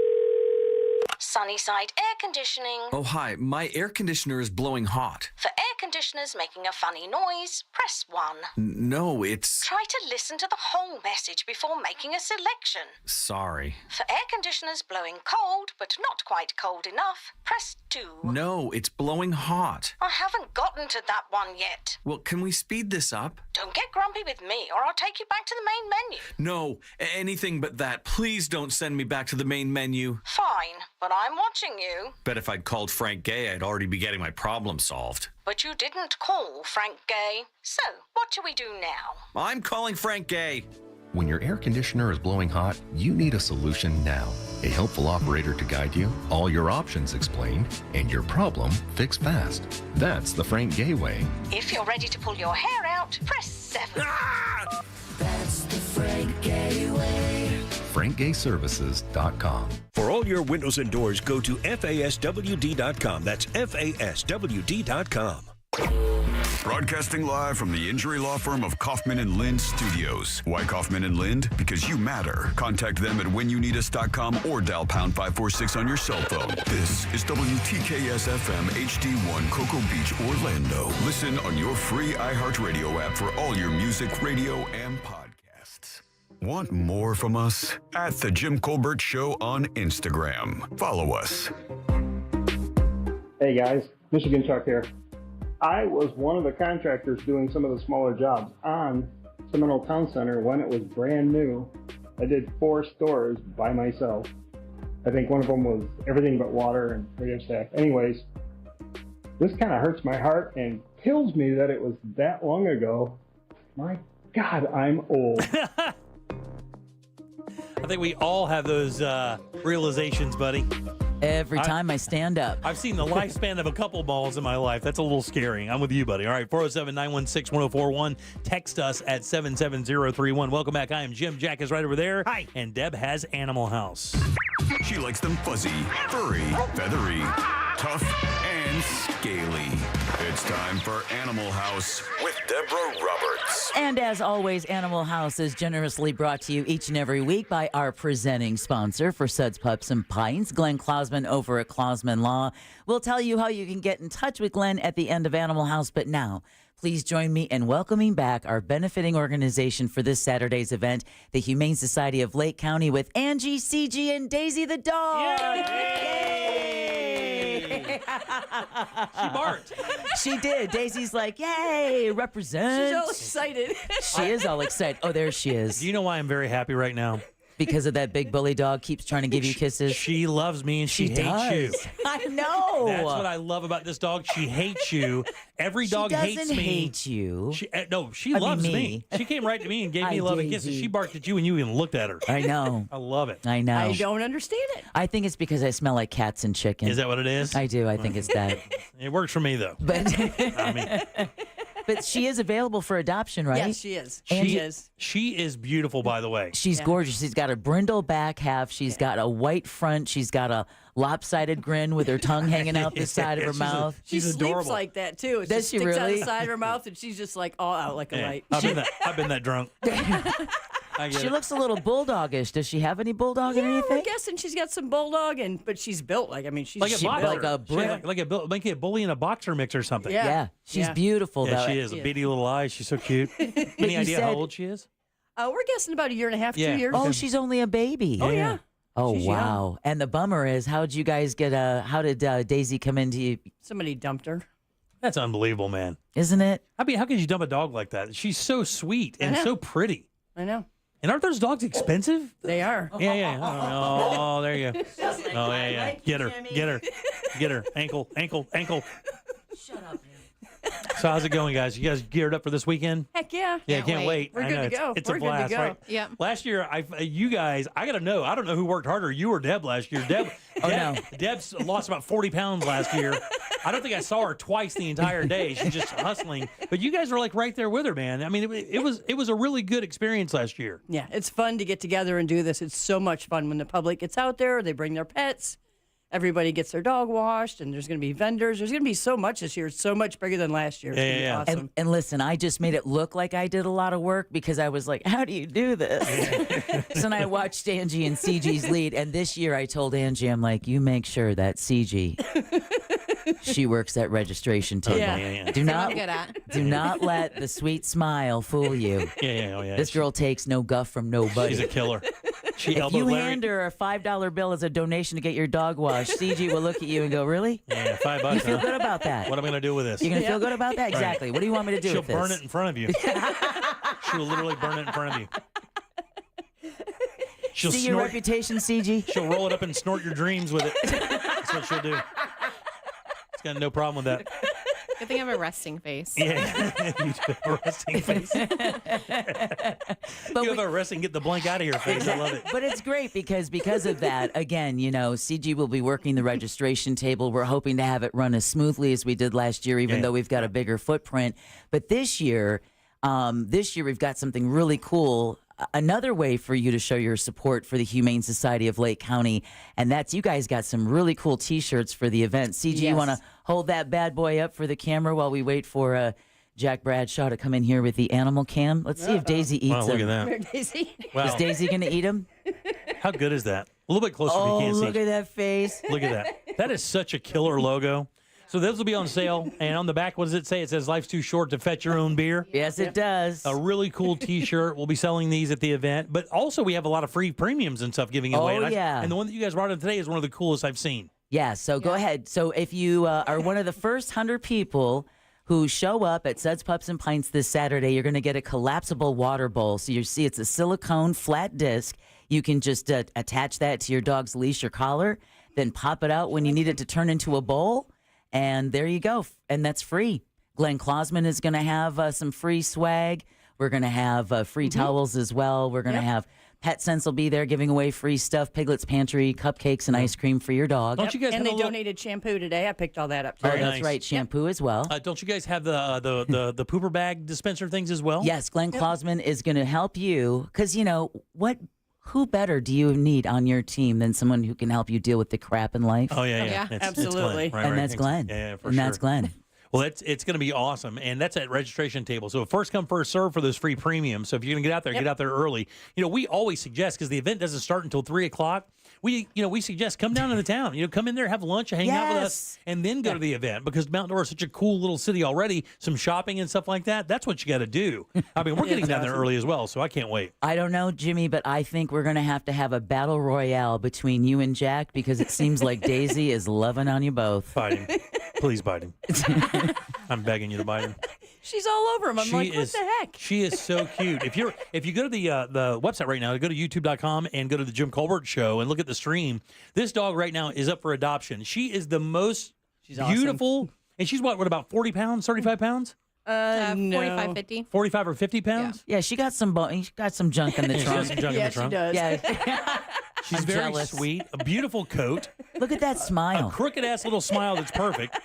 Sunnyside Air Conditioning. Oh, hi. My air conditioner is blowing hot. For air conditioners making a funny noise, press 1. No, it's... Try to listen to the whole message before making a selection. Sorry. For air conditioners blowing cold, but not quite cold enough, press 2. No, it's blowing hot. I haven't gotten to that one yet. Well, can we speed this up? Don't get grumpy with me, or I'll take you back to the main menu. No, anything but that. Please don't send me back to the main menu. Fine, but I'm watching you. Bet if I'd called Frank Gay, I'd already be getting my problem solved. But you didn't call Frank Gay. So, what do we do now? I'm calling Frank Gay. When your air conditioner is blowing hot, you need a solution now. A helpful operator to guide you, all your options explained, and your problem fixed fast. That's the Frank Gay way. If you're ready to pull your hair out, press 7. Ah! That's the Frank Gay way. FrankGayServices.com. For all your windows and doors, go to FASWD.com. That's FASWD.com. Broadcasting live from the injury law firm of Kaufman and Lind Studios. Why Kaufman and Lind? Because you matter. Contact them at whenyouneedus.com or dial pound 546 on your cell phone. This is WTKS FM HD1 Cocoa Beach, Orlando. Listen on your free iHeartRadio app for all your music, radio, and podcasts. Want more from us? At The Jim Colbert Show on Instagram. Follow us. Hey guys, Michigan Chuck here. I was one of the contractors doing some of the smaller jobs on Seminole Town Center when it was brand new. I did 4 stores by myself. I think one of them was everything but water and radio staff. Anyways, this kind of hurts my heart and kills me that it was that long ago. My God, I'm old. I think we all have those realizations, buddy. Every time I stand up. I've seen the lifespan of a couple balls in my life. That's a little scary. I'm with you, buddy. All right, 407-916-1041. Text us at 77031. Welcome back. I am Jim. Jack is right over there. Hi. And Deb has Animal House. She likes them fuzzy, furry, feathery, tough, and scaly. It's time for Animal House with Deborah Roberts. And as always, Animal House is generously brought to you each and every week by our presenting sponsor for Suds, Pups, and Pints, Glenn Klausman over at Klausman Law. We'll tell you how you can get in touch with Glenn at the end of Animal House, but now, please join me in welcoming back our benefiting organization for this Saturday's event, the Humane Society of Lake County, with Angie, CG, and Daisy the dog. Yay! She barked. She did. Daisy's like, yay, represent. She's all excited. She is all excited. Oh, there she is. Do you know why I'm very happy right now? Because of that big bully dog keeps trying to give you kisses. She loves me and she hates you. I know. That's what I love about this dog. She hates you. Every dog hates me. She doesn't hate you. She loves me. She came right to me and gave me love and kisses. She barked at you and you even looked at her. I know. I love it. I know. I don't understand it. I think it's because I smell like cats and chicken. Is that what it is? I do. I think it's that. It works for me, though. But I mean, but she is available for adoption, right? Yes, she is. She is beautiful, by the way. She's gorgeous. She's got a brindle back half. She's got a white front. She's got a lopsided grin with her tongue hanging out the side of her mouth. She sleeps like that, too. Does she sticks really? out the side of her mouth, and she's just like all out like a light. I've been that drunk. She looks a little bulldogish. Does she have any bulldog or anything? I'm guessing she's got some bulldog, but she's built like she's like a boxer. Like a brick. Like a bully in a boxer mix or something. Yeah. She's beautiful, though. Yeah, she is. Beady little eyes. She's so cute. Any idea how old she is? We're guessing about 1.5 years, 2 years. Oh, she's only a baby. Oh, yeah. Oh, she's wow. young. And the bummer is, how'd you guys get how did Daisy come into you? Somebody dumped her. That's unbelievable, man. Isn't it? I mean, how could you dump a dog like that? She's so sweet and so pretty. I know. And aren't those dogs expensive? They are. Yeah. Oh, there you go. Oh, yeah. Get her. Ankle. Shut up, man. So how's it going, guys? You guys geared up for this weekend? Heck yeah. Yeah, can't wait. We're I good know, to go. It's We're a blast, good to go. right? Yeah. Last year, you guys, I got to know. I don't know who worked harder, you or Deb last year. Deb lost about 40 pounds last year. I don't think I saw her twice the entire day. She's just hustling. But you guys were like right there with her, man. I mean, it was a really good experience last year. Yeah, it's fun to get together and do this. It's so much fun when the public gets out there. They bring their pets. Everybody gets their dog washed, and there's going to be vendors. There's going to be so much this year. It's so much bigger than last year. It's going to be awesome. And listen, I just made it look like I did a lot of work because I was like, how do you do this? So then I watched Angie and CG's lead. And this year I told Angie, I'm like, you make sure that CG, she works that registration table. Do not let the sweet smile fool you. This girl takes no guff from nobody. She's a killer. If you hand her a $5 bill as a donation to get your dog washed, CG will look at you and go, really? Yeah, $5. You feel good about that? What am I going to do with this? You're going to feel good about that? Exactly. Right. What do you want me to do She'll with this? burn it in front of you. She'll literally burn it in front of you. She'll See your reputation, CG? She'll roll it up and snort your dreams with it. That's what she'll do. She's got no problem with that. Good thing I have a resting face. Yeah, you do have a resting face. You have a resting, get the blank out of your face. I love it. But it's great because of that, again, CG will be working the registration table. We're hoping to have it run as smoothly as we did last year, even though we've got a bigger footprint. But this year we've got something really cool. Another way for you to show your support for the Humane Society of Lake County, and that's you guys got some really cool T-shirts for the event. CG, you want to hold that bad boy up for the camera while we wait for Jack Bradshaw to come in here with the animal cam? Let's see if Daisy eats wow, look them. at that. Daisy. Wow. Is Daisy going to eat them? How good is that? A little bit closer if you can't see. Look at that face. Look at that. That is such a killer logo. So those will be on sale. And on the back, what does it say? It says, life's too short to fetch your own beer. Yes, it does. A really cool T-shirt. We'll be selling these at the event. But also, we have a lot of free premiums and stuff giving away. And the one that you guys brought in today is one of the coolest I've seen. Yeah, so go ahead. So if you are one of the first 100 people who show up at Suds Pups and Pints this Saturday, you're going to get a collapsible water bowl. So you see it's a silicone flat disc. You can just attach that to your dog's leash or collar, then pop it out when you need it to turn into a bowl. And there you go. And that's free. Glenn Klausman is going to have some free swag. We're going to have free towels as well. We're going to have Pet Sense will be there giving away free stuff, Piglet's Pantry, cupcakes, and ice cream for your dog. Don't you guys and have they donated shampoo today. I picked all that up today. Oh, that's right. Shampoo as well. Don't you guys have the pooper bag dispenser things as well? Yes, Glenn Klausman is going to help you because, who better do you need on your team than someone who can help you deal with the crap in life? Oh, yeah. Absolutely. It's Glenn. And that's Glenn. Yeah, for and sure. that's Glenn. Well, it's going to be awesome, and that's at registration table. So first come, first serve for those free premiums. So if you're going to get out there early. We always suggest, because the event doesn't start until 3 o'clock, we suggest come down to the town. Come in there, have lunch, hang out with us, and then go to the event, because Mount Dora is such a cool little city already. Some shopping and stuff like that. That's what you got to do. I mean, we're getting down there early as well, so I can't wait. I don't know, Jimmy, but I think we're going to have a battle royale between you and Jack, because it seems like Daisy is loving on you both. Bite him. Please bite him. I'm begging you to bite him. She's all over him. I'm like, what the heck? She is so cute. If you go to the website right now, go to youtube.com and go to the Jim Colbert Show and look at the stream. This dog right now is up for adoption. She is the most beautiful. Awesome. And she's what, about 40 pounds, 35 pounds? 45, 50. 45 or 50 pounds? Yeah, she got some junk in the trunk. She got some junk in the trunk. She does. Yeah. She's very jealous. sweet. A beautiful coat. Look at that smile. A crooked-ass little smile that's perfect.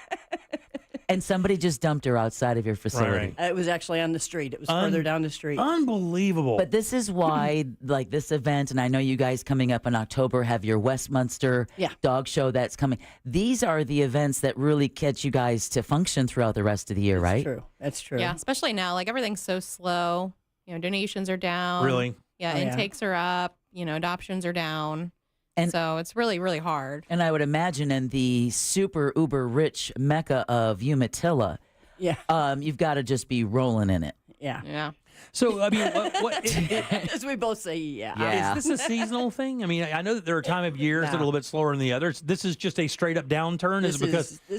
And somebody just dumped her outside of your facility. It was actually on the street. It was further down the street. Unbelievable. But this is why, like this event, and I know you guys coming up in October have your Westminster dog show that's coming. These are the events that really catch you guys to function throughout the rest of the year, right? That's true. Yeah, especially now. Like, everything's so slow. Donations are down. Really? Yeah, intakes are up. Adoptions are down. And so it's really, really hard. And I would imagine in the super uber rich mecca of Umatilla, you've got to just be rolling in it. Yeah. So, I mean, as we both say, Is this a seasonal thing? I mean, I know that there are time of years that are a little bit slower than the others. This is just a straight up downturn. This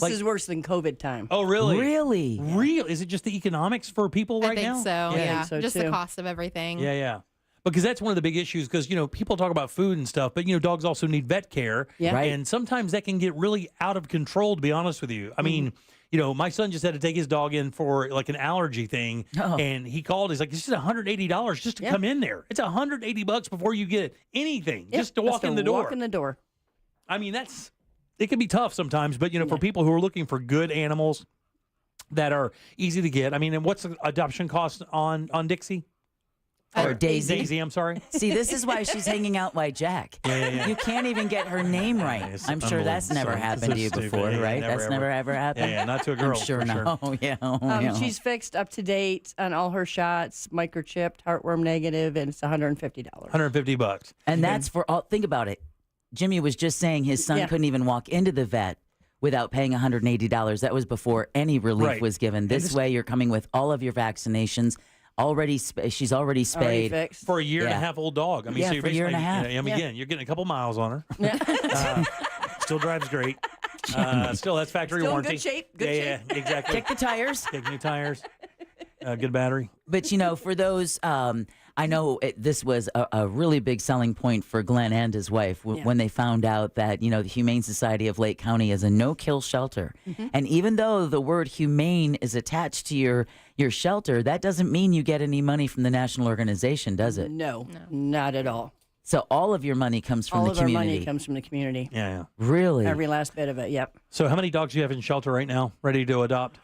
is worse than COVID time. Oh, really? Really? Real? Is it just the economics for people right now? I think so. Yeah. I think so, just too. the cost of everything. Yeah. Because that's one of the big issues, because, people talk about food and stuff, but, dogs also need vet care. Yeah. Right. And sometimes that can get really out of control, to be honest with you. I mean, my son just had to take his dog in for like an allergy thing, and he called. He's like, "This is $180 just to come in there. It's $180 before you get anything just to walk in the door." Walk in the door. I mean, that's it can be tough sometimes, but, for people who are looking for good animals that are easy to get, I mean, and what's the adoption cost on Dixie? Or Daisy. Daisy, I'm sorry. See, this is why she's hanging out like Jack. Yeah. You can't even get her name right. It's I'm sure that's never happened to you stupid. before, Yeah, right? never, That's never ever happened. Yeah, not to a girl. I'm sure for no. Sure. Yeah. She's fixed, up to date on all her shots, microchipped, heartworm negative, and it's $150. $150. And that's for all. Think about it. Jimmy was just saying his son couldn't even walk into the vet without paying $180. That was before any relief was given. This way, you're coming with all of your vaccinations. She's already spayed for a year and a half old dog. I mean, so you're for a year and a half. Again, you're getting a couple miles on her. Still drives great. Still has factory Still in warranty. good shape. Yeah, exactly. Kick the tires. Kick new tires. Good battery. But for those, I know this was a really big selling point for Glenn and his wife when they found out that the Humane Society of Lake County is a no-kill shelter, and even though the word humane is attached to your shelter, that doesn't mean you get any money from the national organization, does it? No, not at all. So all of your money comes from all the of community. Our money comes from the community. Yeah. Really? Every last bit of it. Yep. So how many dogs do you have in shelter right now, ready to adopt?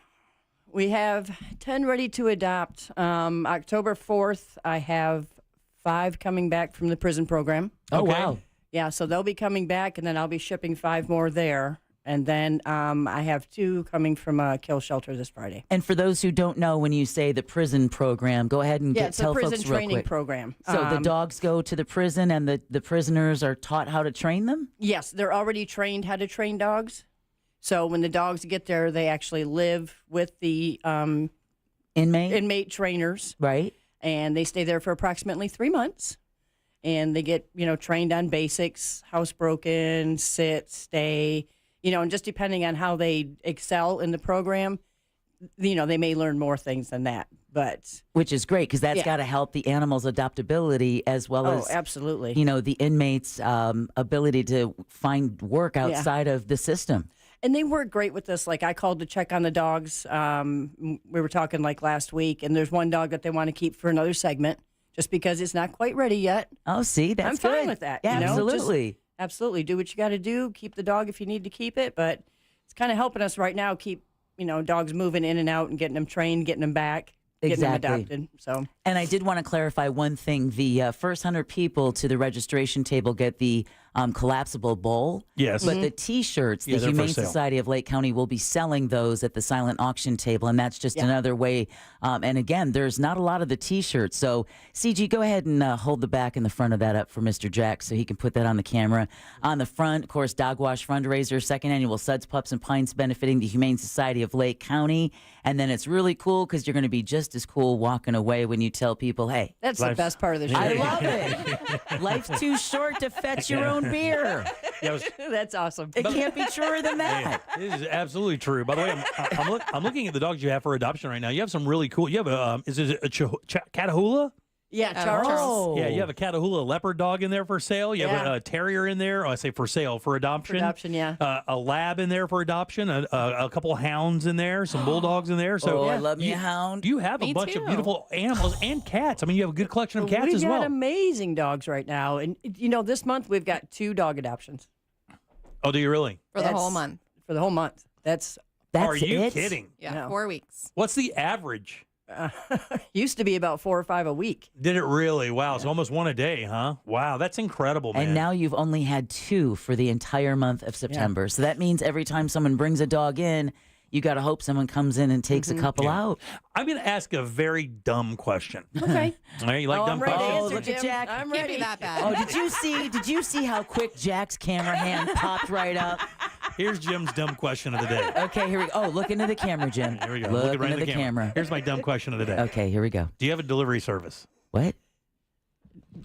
We have 10 ready to adopt. October 4th, I have 5 coming back from the prison program. Oh, wow. Yeah, so they'll be coming back, and then I'll be shipping 5 more there. And then I have 2 coming from a kill shelter this Friday. And for those who don't know, when you say the prison program, go ahead and it's tell a prison folks real training quick. program. So the dogs go to the prison, and the prisoners are taught how to train them? Yes, they're already trained how to train dogs. So when the dogs get there, they actually live with the inmate trainers. Right. And they stay there for approximately 3 months. And they get, trained on basics, housebroken, sit, stay, and just depending on how they excel in the program, they may learn more things than that. But which is great because that's got to help the animal's adaptability as well as absolutely. The inmate's ability to find work outside of the system. And they work great with us. Like I called to check on the dogs. We were talking like last week, and there's one dog that they want to keep for another segment just because it's not quite ready yet. Oh, see, that's I'm good. fine with that. Yeah, absolutely. Absolutely. Do what you got to do. Keep the dog if you need to keep it. But it's kind of helping us right now keep, dogs moving in and out and getting them trained, getting them back, getting them adopted. So. And I did want to clarify one thing. The first 100 people to the registration table get the collapsible bowl. Yes. But the T-shirts, the they're Humane for sale. Society of Lake County will be selling those at the silent auction table, and that's just another way. And again, there's not a lot of the T-shirts. So, CG, go ahead and hold the back and the front of that up for Mr. Jack so he can put that on the camera. On the front, of course, Dog Wash Fundraiser, second annual Suds, Pups, and Pints benefiting the Humane Society of Lake County. And then it's really cool because you're going to be just as cool walking away when you tell people, hey. That's the best part of the show. I love it. Life's too short to fetch your own beer. That's awesome. It can't be truer than that. This is absolutely true. By the way, I'm looking at the dogs you have for adoption right now. You have some really cool. You have a is it a Catahoula? Yeah, Charles. Yeah, you have a Catahoula leopard dog in there for sale. You have a terrier in there. I say for sale, for adoption. For adoption, yeah. A lab in there for adoption. A couple hounds in there. Some bulldogs in there. So I love me a hound. You have a bunch of beautiful animals and cats. I mean, you have a good collection of cats as well. We've got amazing dogs right now, and this month we've got 2 dog adoptions. Oh, do you really? For the whole month. For the whole month. That's Are you kidding? Yeah, No. 4 weeks. What's the average? Used to be about 4 or 5 a week. Did it really? Wow, it's almost 1 a day, huh? Wow, that's incredible, man. And now you've only had 2 for the entire month of September. So that means every time someone brings a dog in, you got to hope someone comes in and takes a couple out. I'm going to ask a very dumb question. Okay. All right, you like dumb questions? Oh, look at Jack. I'm Can't ready. be that bad. Oh, did you see how quick Jack's camera hand popped right up? Here's Jim's dumb question of the day. Okay, here we go. Oh, look into the camera, Jim. Here we go. Look Look right into the camera. Here's my dumb question of the day. Okay, here we go. Do you have a delivery service? What?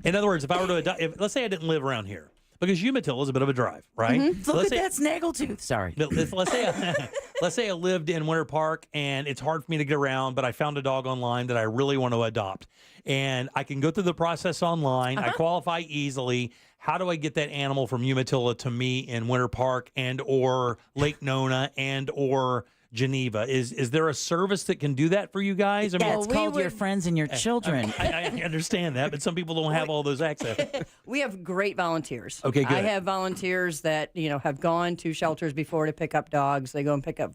In other words, if I were to adopt, let's say I didn't live around here, because Umatilla is a bit of a drive, right? Look Let's at that snaggletooth. Sorry. Let's say I lived in Winter Park and it's hard for me to get around, but I found a dog online that I really want to adopt. And I can go through the process online. I qualify easily. How do I get that animal from Umatilla to me in Winter Park and or Lake Nona and or Geneva. Is there a service that can do that for you guys? I mean, it's called Your Friends and Your Children. I understand that, but some people don't have all those access. We have great volunteers. Okay, good. I have volunteers that have gone to shelters before to pick up dogs. They go and pick up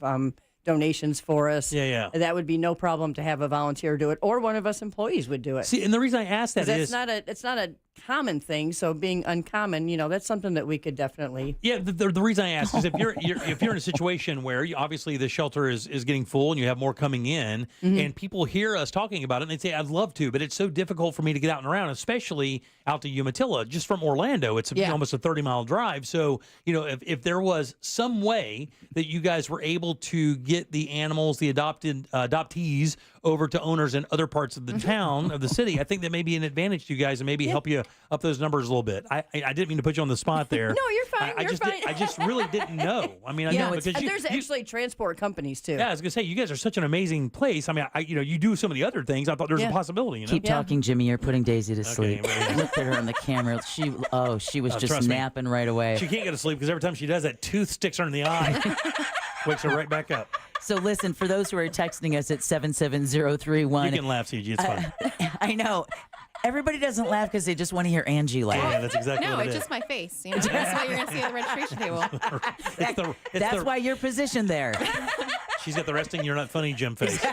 donations for us. Yeah. That would be no problem to have a volunteer do it, or one of us employees would do it. See, and the reason I asked that is it's not a common thing. So being uncommon, that's something that we could definitely. Yeah, the reason I ask is if you're in a situation where obviously the shelter is getting full and you have more coming in, and people hear us talking about it and they say, I'd love to, but it's so difficult for me to get out and around, especially out to Umatilla. Just from Orlando, it's almost a 30-mile drive. So, if there was some way that you guys were able to get the animals, the adoptees, over to owners in other parts of the town, of the city, I think that may be an advantage to you guys and maybe help you up those numbers a little bit. I didn't mean to put you on the spot there. No, you're fine. I just really didn't know. I mean, I know because there's actually transport companies too. Yeah, I was gonna say you guys are such an amazing place. I mean, you do some of the other things. I thought there was a possibility. Keep talking, Jimmy. You're putting Daisy to sleep. Look at her on the camera. She was just napping right away. She can't get to sleep because every time she does, that tooth sticks her in the eye, wakes her right back up. So listen, for those who are texting us at 77031. You can laugh, CG. It's fine. I know. Everybody doesn't laugh because they just want to hear Angie laugh. Yeah, that's exactly what it is. No, it's just my face. That's what you're going to see at the registration table. That's why you're positioned there. She's got the resting "you're not funny" Jim face.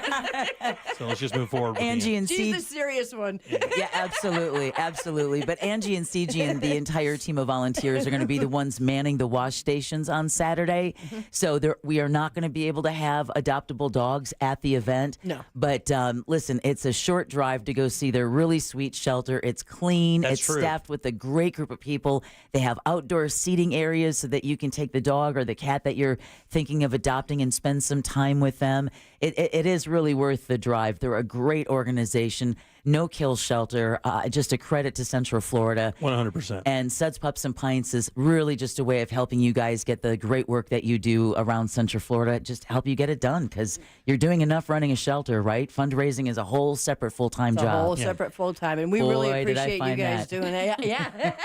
So let's just move forward. With Angie and She's the serious one. Yeah, absolutely. But Angie and CG and the entire team of volunteers are going to be the ones manning the wash stations on Saturday. So we are not going to be able to have adoptable dogs at the event. No. But listen, it's a short drive to go see their really sweet shelter. It's clean. That's it's true. Staffed with a great group of people. They have outdoor seating areas so that you can take the dog or the cat that you're thinking of adopting and spend some time with them. It is really worth the drive. They're a great organization. No kill shelter. Just a credit to Central Florida. 100%. And Suds Pups and Pints is really just a way of helping you guys get the great work that you do around Central Florida. Just help you get it done because you're doing enough running a shelter, right? Fundraising is a whole separate full-time job. A whole separate full-time. And we really appreciate you guys doing that. Yeah.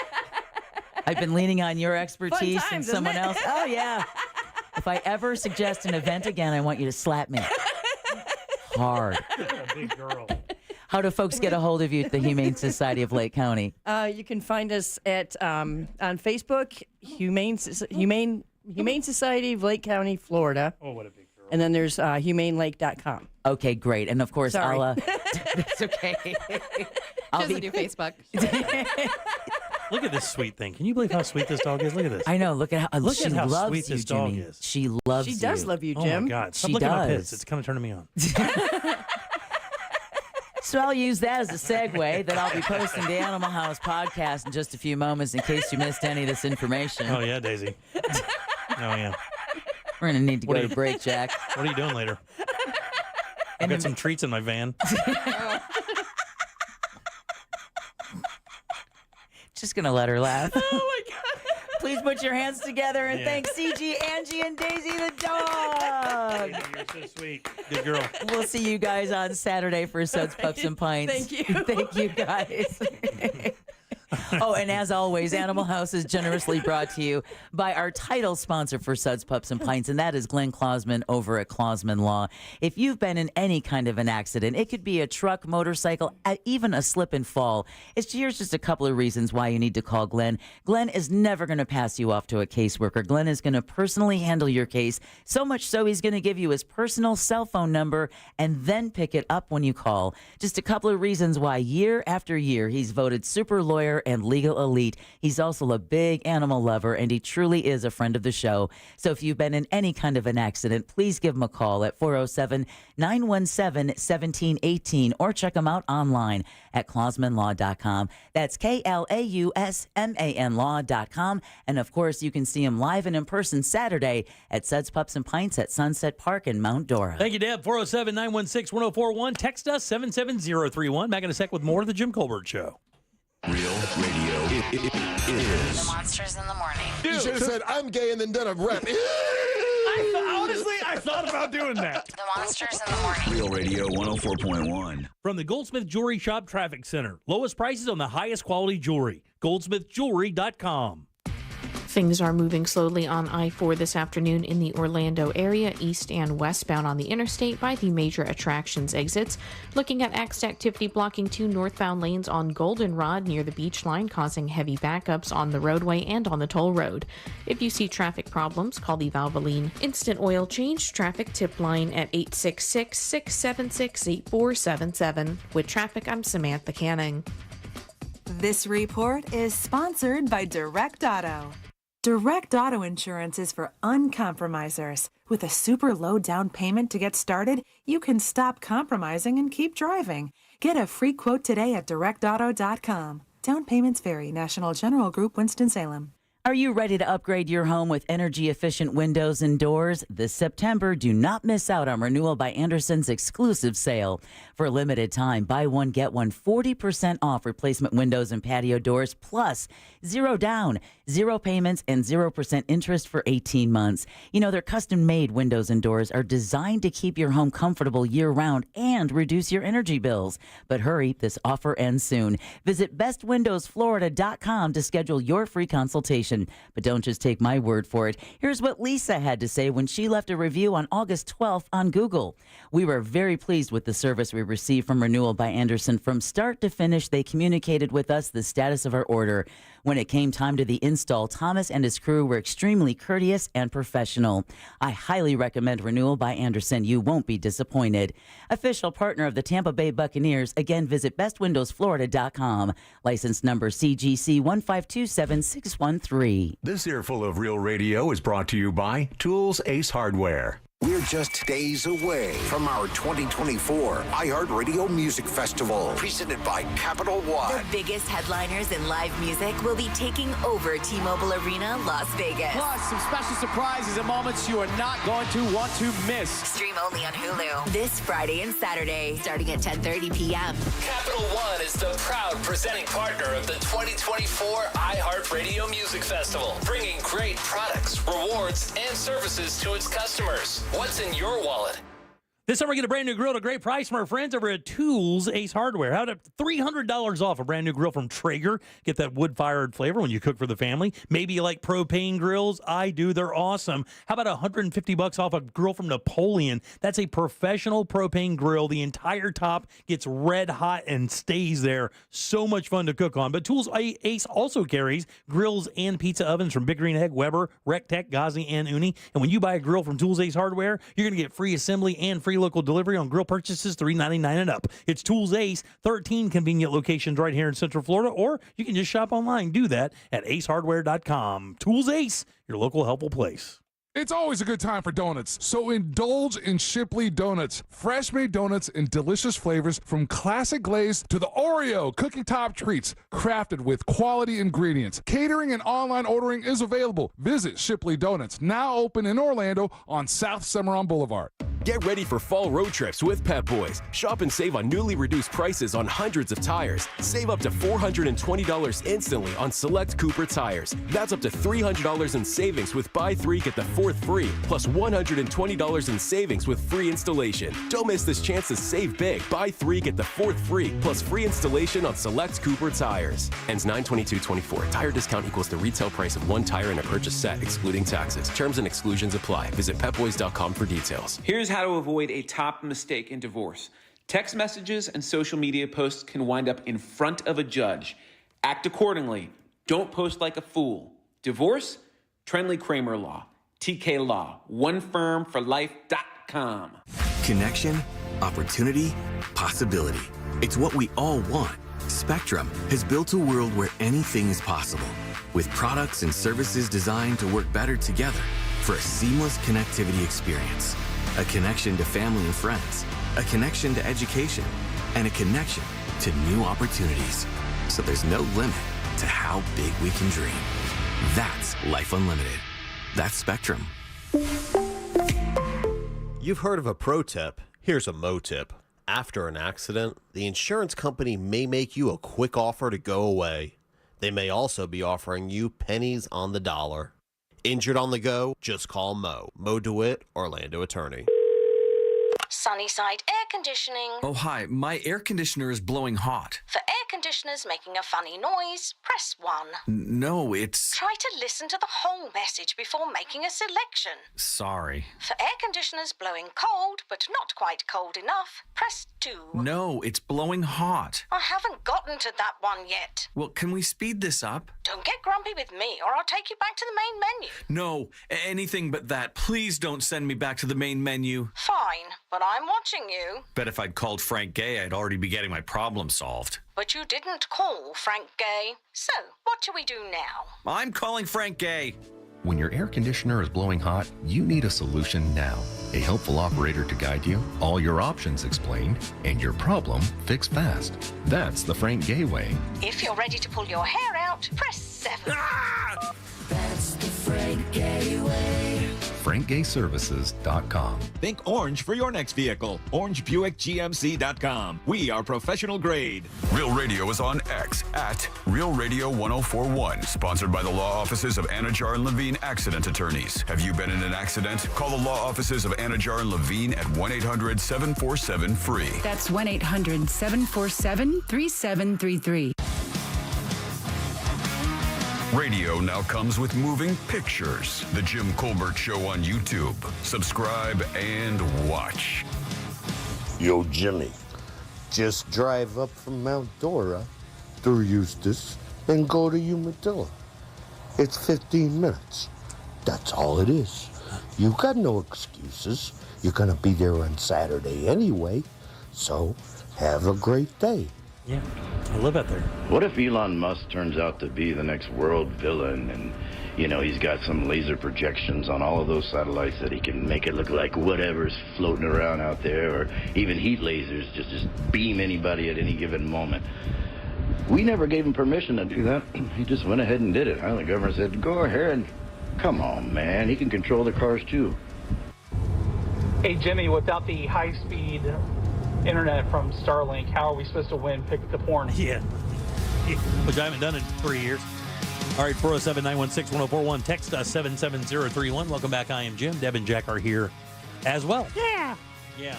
I've been leaning on your expertise Fun and times, someone isn't else. it? Oh, yeah. If I ever suggest an event again, I want you to slap me. Hard. A big girl. How do folks get a hold of you at the Humane Society of Lake County? You can find us at on Facebook, Humane Society of Lake County, Florida. Oh, what a big girl. And then there's humanelake.com. Okay, great. And of course, Sorry. I'll. It's okay. She doesn't do Facebook. Look at this sweet thing. Can you believe how sweet this dog is? Look at this. I know. Look at how Look she at how loves sweet you, this dog Jimmy. is. She loves you. She does love you, Oh Jim. my God! Stop She looking at my does. pits. It's kind of turning me on. So I'll use that as a segue that I'll be posting to Animal House podcast in just a few moments in case you missed any of this information. Oh yeah, Daisy. Oh yeah. We're going to need to go to break, Jack. What are you doing later? I've got some treats in my van. Just going to let her laugh. Oh, my God. Please put your hands together and thank CG, Angie, and Daisy the dog. You're so sweet. Good girl. We'll see you guys on Saturday for Suds, Pups, and Pints. Thank you. Thank you, guys. Oh, and as always, Animal House is generously brought to you by our title sponsor for Suds, Pups, and Pints, and that is Glenn Clausman over at Clausman Law. If you've been in any kind of an accident, it could be a truck, motorcycle, even a slip and fall. Here's just a couple of reasons why you need to call Glenn. Glenn is never going to pass you off to a caseworker. Glenn is going to personally handle your case, so much so he's going to give you his personal cell phone number and then pick it up when you call. Just a couple of reasons why year after year he's voted super lawyer and legal elite. He's also a big animal lover, and he truly is a friend of the show. So if you've been in any kind of an accident, please give him a call at 407-917-1718 or check him out online at clausmanlaw.com. That's KLAUSMAN law.com. And of course, you can see him live and in person Saturday at Suds Pups and Pints at Sunset Park in Mount Dora. Thank you, Deb. 407-916-1041. Text us 77031. Back in a sec with more of the Jim Colbert Show. Real radio is The Monsters in the Morning. You should have said, I'm gay, and then done a rep. Honestly, I thought about doing that. The Monsters in the Morning. Real Radio 104.1. From the Goldsmith Jewelry Shop Traffic Center. Lowest prices on the highest quality jewelry. GoldsmithJewelry.com. Things are moving slowly on I-4 this afternoon in the Orlando area, east and westbound on the interstate by the major attractions exits. Looking at activity blocking 2 northbound lanes on Goldenrod near the beach line, causing heavy backups on the roadway and on the toll road. If you see traffic problems, call the Valvoline Instant Oil Change traffic tip line at 866-676-8477. With traffic, I'm Samantha Canning. This report is sponsored by Direct Auto. Direct Auto Insurance is for uncompromisers. With a super low down payment to get started, you can stop compromising and keep driving. Get a free quote today at directauto.com. Down payments vary. National General Group, Winston-Salem. Are you ready to upgrade your home with energy-efficient windows and doors? This September, do not miss out on Renewal by Andersen's exclusive sale. For a limited time, buy one, get one 40% off replacement windows and patio doors, plus 0 down, 0 payments, and 0% interest for 18 months. You know, their custom-made windows and doors are designed to keep your home comfortable year-round and reduce your energy bills. But hurry, this offer ends soon. Visit bestwindowsflorida.com to schedule your free consultation. But don't just take my word for it. Here's what Lisa had to say when she left a review on August 12th on Google. We were very pleased with the service we received from Renewal by Andersen. From start to finish, they communicated with us the status of our order. When it came time to the install, Thomas and his crew were extremely courteous and professional. I highly recommend Renewal by Andersen. You won't be disappointed. Official partner of the Tampa Bay Buccaneers. Again, visit bestwindowsflorida.com. License number CGC 1527613. This earful of Real Radio is brought to you by Tools Ace Hardware. We're just days away from our 2024 iHeartRadio Music Festival, presented by Capital One. The biggest headliners in live music will be taking over T-Mobile Arena, Las Vegas. Plus, some special surprises and moments you are not going to want to miss. Stream only on Hulu this Friday and Saturday, starting at 10:30 p.m. Capital One is the proud presenting partner of the 2024 iHeartRadio Music Festival, bringing great products, rewards, and services to its customers. What's in your wallet? This summer, get a brand new grill at a great price from our friends over at Tools Ace Hardware. How to $300 off a brand new grill from Traeger. Get that wood-fired flavor when you cook for the family. Maybe you like propane grills. I do. They're awesome. How about $150 off a grill from Napoleon? That's a professional propane grill. The entire top gets red hot and stays there. So much fun to cook on. But Tools Ace also carries grills and pizza ovens from Big Green Egg, Weber, Rectech, Ghazi, and Uni. And when you buy a grill from Tools Ace Hardware, you're going to get free assembly and free local delivery on grill purchases $3.99 and up. It's Tools Ace, 13 convenient locations right here in Central Florida, or you can just shop online. Do that at acehardware.com. Tools Ace, your local helpful place. It's always a good time for donuts, so indulge in Shipley Donuts. Fresh-made donuts in delicious flavors from classic glaze to the Oreo cookie top treats, crafted with quality ingredients. Catering and online ordering is available. Visit Shipley Donuts, now open in Orlando on South Cimarron Boulevard. Get ready for fall road trips with Pep Boys. Shop and save on newly reduced prices on hundreds of tires. Save up to $420 instantly on select Cooper tires. That's up to $300 in savings with buy 3, get the 4th free, plus $120 in savings with free installation. Don't miss this chance to save big. Buy 3, get the 4th free, plus free installation on select Cooper tires. Ends 9/22/24. Tire discount equals the retail price of 1 tire in a purchase set, excluding taxes. Terms and exclusions apply. Visit petboys.com for details. Here's how to avoid a top mistake in divorce. Text messages and social media posts can wind up in front of a judge. Act accordingly. Don't post like a fool. Divorce? Trenley Kramer Law. TK Law. OneFirmForLife.com. Connection, opportunity, possibility. It's what we all want. Spectrum has built a world where anything is possible, with products and services designed to work better together for a seamless connectivity experience. A connection to family and friends, a connection to education, and a connection to new opportunities. So there's no limit to how big we can dream. That's Life Unlimited. That's Spectrum. You've heard of a pro tip. Here's a mo tip. After an accident, the insurance company may make you a quick offer to go away. They may also be offering you pennies on the dollar. Injured on the go? Just call Mo. Mo DeWitt, Orlando attorney. Sunnyside Air Conditioning. Oh, hi. My air conditioner is blowing hot. For air conditioners making a funny noise, press 1. No, it's... Try to listen to the whole message before making a selection. Sorry. For air conditioners blowing cold, but not quite cold enough, press 2. No, it's blowing hot. I haven't gotten to that one yet. Well, can we speed this up? Don't get grumpy with me, or I'll take you back to the main menu. No, anything but that. Please don't send me back to the main menu. Fine, but I'm watching you. Bet if I'd called Frank Gay, I'd already be getting my problem solved. But you didn't call Frank Gay. So, what do we do now? I'm calling Frank Gay. When your air conditioner is blowing hot, you need a solution now. A helpful operator to guide you, all your options explained, and your problem fixed fast. That's the Frank Gay way. If you're ready to pull your hair out, press 7. That's the Frank Gay way. FrankGayServices.com. Think orange for your next vehicle. OrangeBuickGMC.com. We are professional grade. Real Radio is on X at Real Radio 1041. Sponsored by the law offices of Anajar and Levine Accident Attorneys. Have you been in an accident? Call the law offices of Anajar and Levine at 1-800-747-FREE. That's 1-800-747-3733. Radio now comes with moving pictures. The Jim Colbert Show on YouTube. Subscribe and watch. Yo, Jimmy, just drive up from Mount Dora through Eustis and go to Umatilla. It's 15 minutes. That's all it is. You got no excuses. You're going to be there on Saturday anyway, so have a great day. Yeah, I live out there. What if Elon Musk turns out to be the next world villain and, you know, he's got some laser projections on all of those satellites that he can make it look like whatever's floating around out there, or even heat lasers just beam anybody at any given moment. We never gave him permission to do that. He just went ahead and did it. The government said, go ahead. Come on, man. He can control the cars, too. Hey, Jimmy, without the high-speed internet from Starlink, how are we supposed to win Pick the Porn? Yeah. Which I haven't done in 3 years. All right, 407-916-1041. Text us 77031. Welcome back. I am Jim. Deb and Jack are here as well. Yeah. Yeah.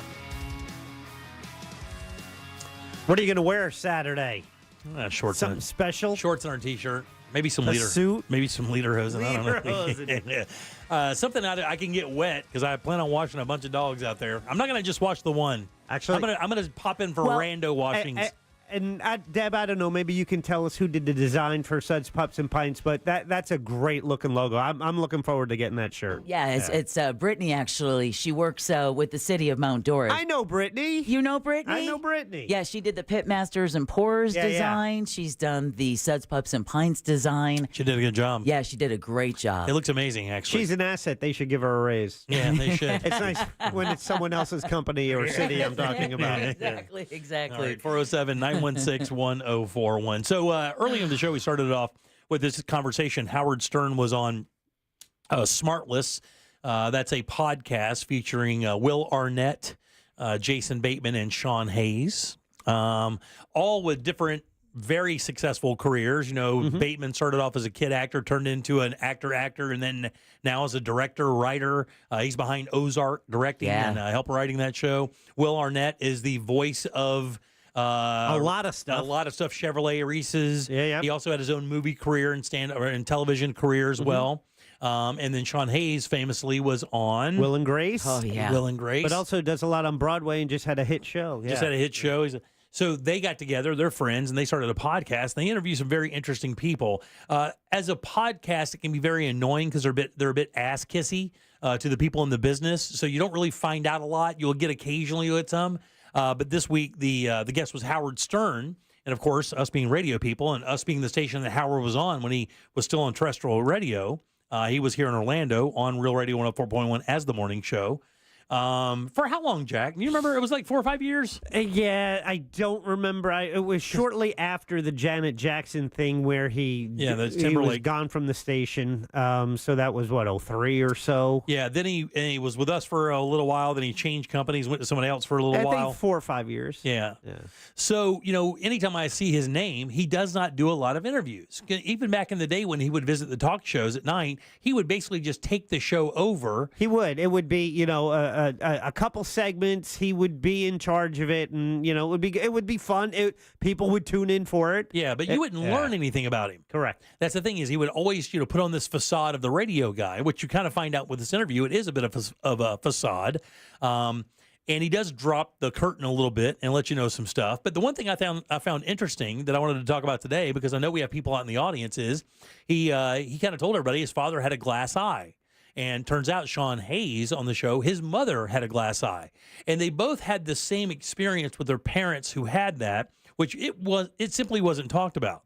What are you going to wear Saturday? Shorts. Something special? Shorts and our T-shirt. Maybe some leader suit. Maybe some lederhosen. I don't know. Something out there I can get wet because I plan on washing a bunch of dogs out there. I'm not going to just wash the one. Actually, I'm gonna pop in for rando washings. Deb, I don't know. Maybe you can tell us who did the design for Suds, Pups, and Pints, but that's a great looking logo. I'm looking forward to getting that shirt. Yeah, it's Brittany, actually. She works with the city of Mount Dora. I know Brittany. You know Brittany? I know Brittany. Yeah, she did the Pitmasters and Pourers design. Yeah. She's done the Suds, Pups, and Pints design. She did a good job. Yeah, she did a great job. It looks amazing, actually. She's an asset. They should give her a raise. Yeah, they should. It's nice when it's someone else's company or city I'm talking about. Exactly. All right, 407-916-1041. So early in the show, we started off with this conversation. Howard Stern was on Smartless. That's a podcast featuring Will Arnett, Jason Bateman, and Sean Hayes, all with different, very successful careers. You know, Bateman started off as a kid actor, turned into an actor, and then now as a director, writer. He's behind Ozark directing and help writing that show. Will Arnett is the voice of a lot of stuff. Chevrolet Reese's. Yeah. He also had his own movie career and television career as well. And then Sean Hayes famously was on Will and Grace. Oh yeah, Will and Grace. But also does a lot on Broadway and just had a hit show. Just had a hit show. So they got together, they're friends, and they started a podcast. They interview some very interesting people. As a podcast, it can be very annoying because they're a bit ass kissy to the people in the business. So you don't really find out a lot. You'll get occasionally with some. But this week, the guest was Howard Stern. And, of course, us being radio people and us being the station that Howard was on when he was still on terrestrial radio, he was here in Orlando on Real Radio 104.1 as the morning show. For how long, Jack? Do you remember? It was like 4 or 5 years? Yeah, I don't remember. It was shortly after the Janet Jackson thing where he was gone from the station. So that was, 03 or so? Yeah, then he was with us for a little while. Then he changed companies, went to someone else for a little while. I think 4 or 5 years. Yeah. So, anytime I see his name, he does not do a lot of interviews. Even back in the day when he would visit the talk shows at night, he would basically just take the show over. He would. It would be, a couple segments. He would be in charge of it, and it would be fun. People would tune in for it. Yeah, but you wouldn't learn anything about him. Correct. That's the thing is he would always put on this facade of the radio guy, which you kind of find out with this interview. It is a bit of a facade. And he does drop the curtain a little bit and let you know some stuff. But the one thing I found interesting that I wanted to talk about today, because I know we have people out in the audience, is he kind of told everybody his father had a glass eye. And turns out Sean Hayes on the show, his mother had a glass eye. And they both had the same experience with their parents who had that, which it simply wasn't talked about.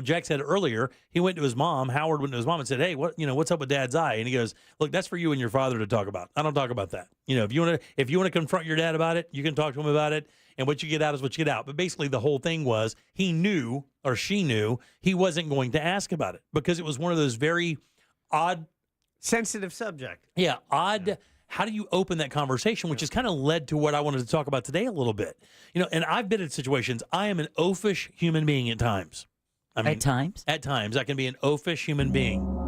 Jack said earlier, he went to his mom, Howard went to his mom and said, hey, what's up with Dad's eye? And he goes, look, that's for you and your father to talk about. I don't talk about that. If you want to confront your dad about it, you can talk to him about it. And what you get out is what you get out. But basically the whole thing was he knew, or she knew, he wasn't going to ask about it because it was one of those very odd. Sensitive subject. Yeah, odd. Yeah. How do you open that conversation, which has kind of led to what I wanted to talk about today a little bit. And I've been in situations, I am an oafish human being at times. At times? At times. I can be an oafish human being.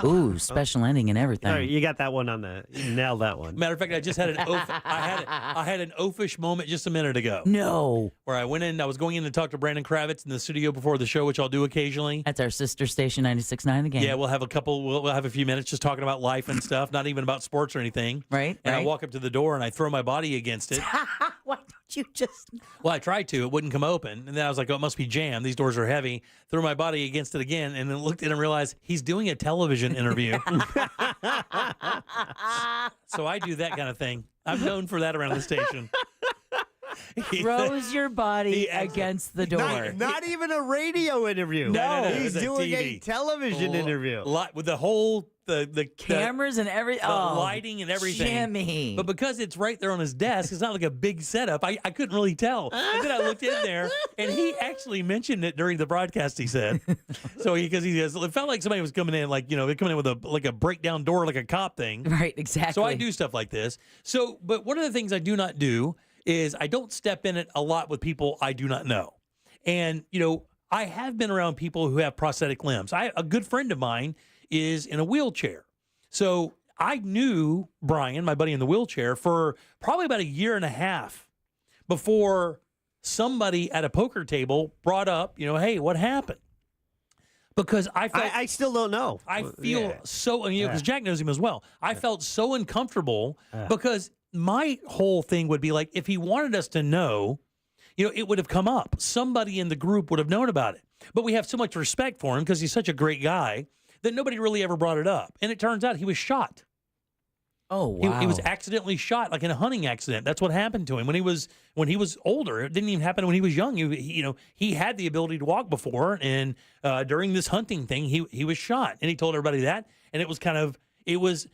Ooh, special ending and everything. Right, you got that one you nailed that one. Matter of fact, I just had I had an oafish moment just a minute ago. No. Where I was going in to talk to Brandon Kravitz in the studio before the show, which I'll do occasionally. That's our sister station 96.9 again. Yeah, we'll have a few minutes just talking about life and stuff, not even about sports or anything. Right. And I walk up to the door and I throw my body against it. Why don't you just... Well, I tried to. It wouldn't come open. And then I was like, oh, it must be jammed. These doors are heavy. Threw my body against it again and then looked at it and realized he's doing a television interview. So I do that kind of thing. I'm known for that around the station. Throws your body against the door. Not even a radio interview. No. He's doing a television interview. With the whole... The cameras and everything. The lighting and everything. Jimmy. But because it's right there on his desk, it's not like a big setup. I couldn't really tell. And then I looked in there, and he actually mentioned it during the broadcast, he said. So because he says, it felt like somebody was coming in, coming in with a breakdown door, like a cop thing. Right, exactly. So I do stuff like this. But one of the things I do not do is I don't step in it a lot with people I do not know. And, I have been around people who have prosthetic limbs. A good friend of mine is in a wheelchair. So I knew Brian, my buddy in the wheelchair, for probably about a year and a half before somebody at a poker table brought up, hey, what happened? Because I still don't know. I feel so, because Jack knows him as well. I felt so uncomfortable because my whole thing would be like, if he wanted us to know, it would have come up. Somebody in the group would have known about it. But we have so much respect for him because he's such a great guy that nobody really ever brought it up. And it turns out he was shot. Oh, wow. He was accidentally shot, like in a hunting accident. That's what happened to him when he was older. It didn't even happen when he was young. He had the ability to walk before, and during this hunting thing, he was shot. And he told everybody that, and it was kind of it was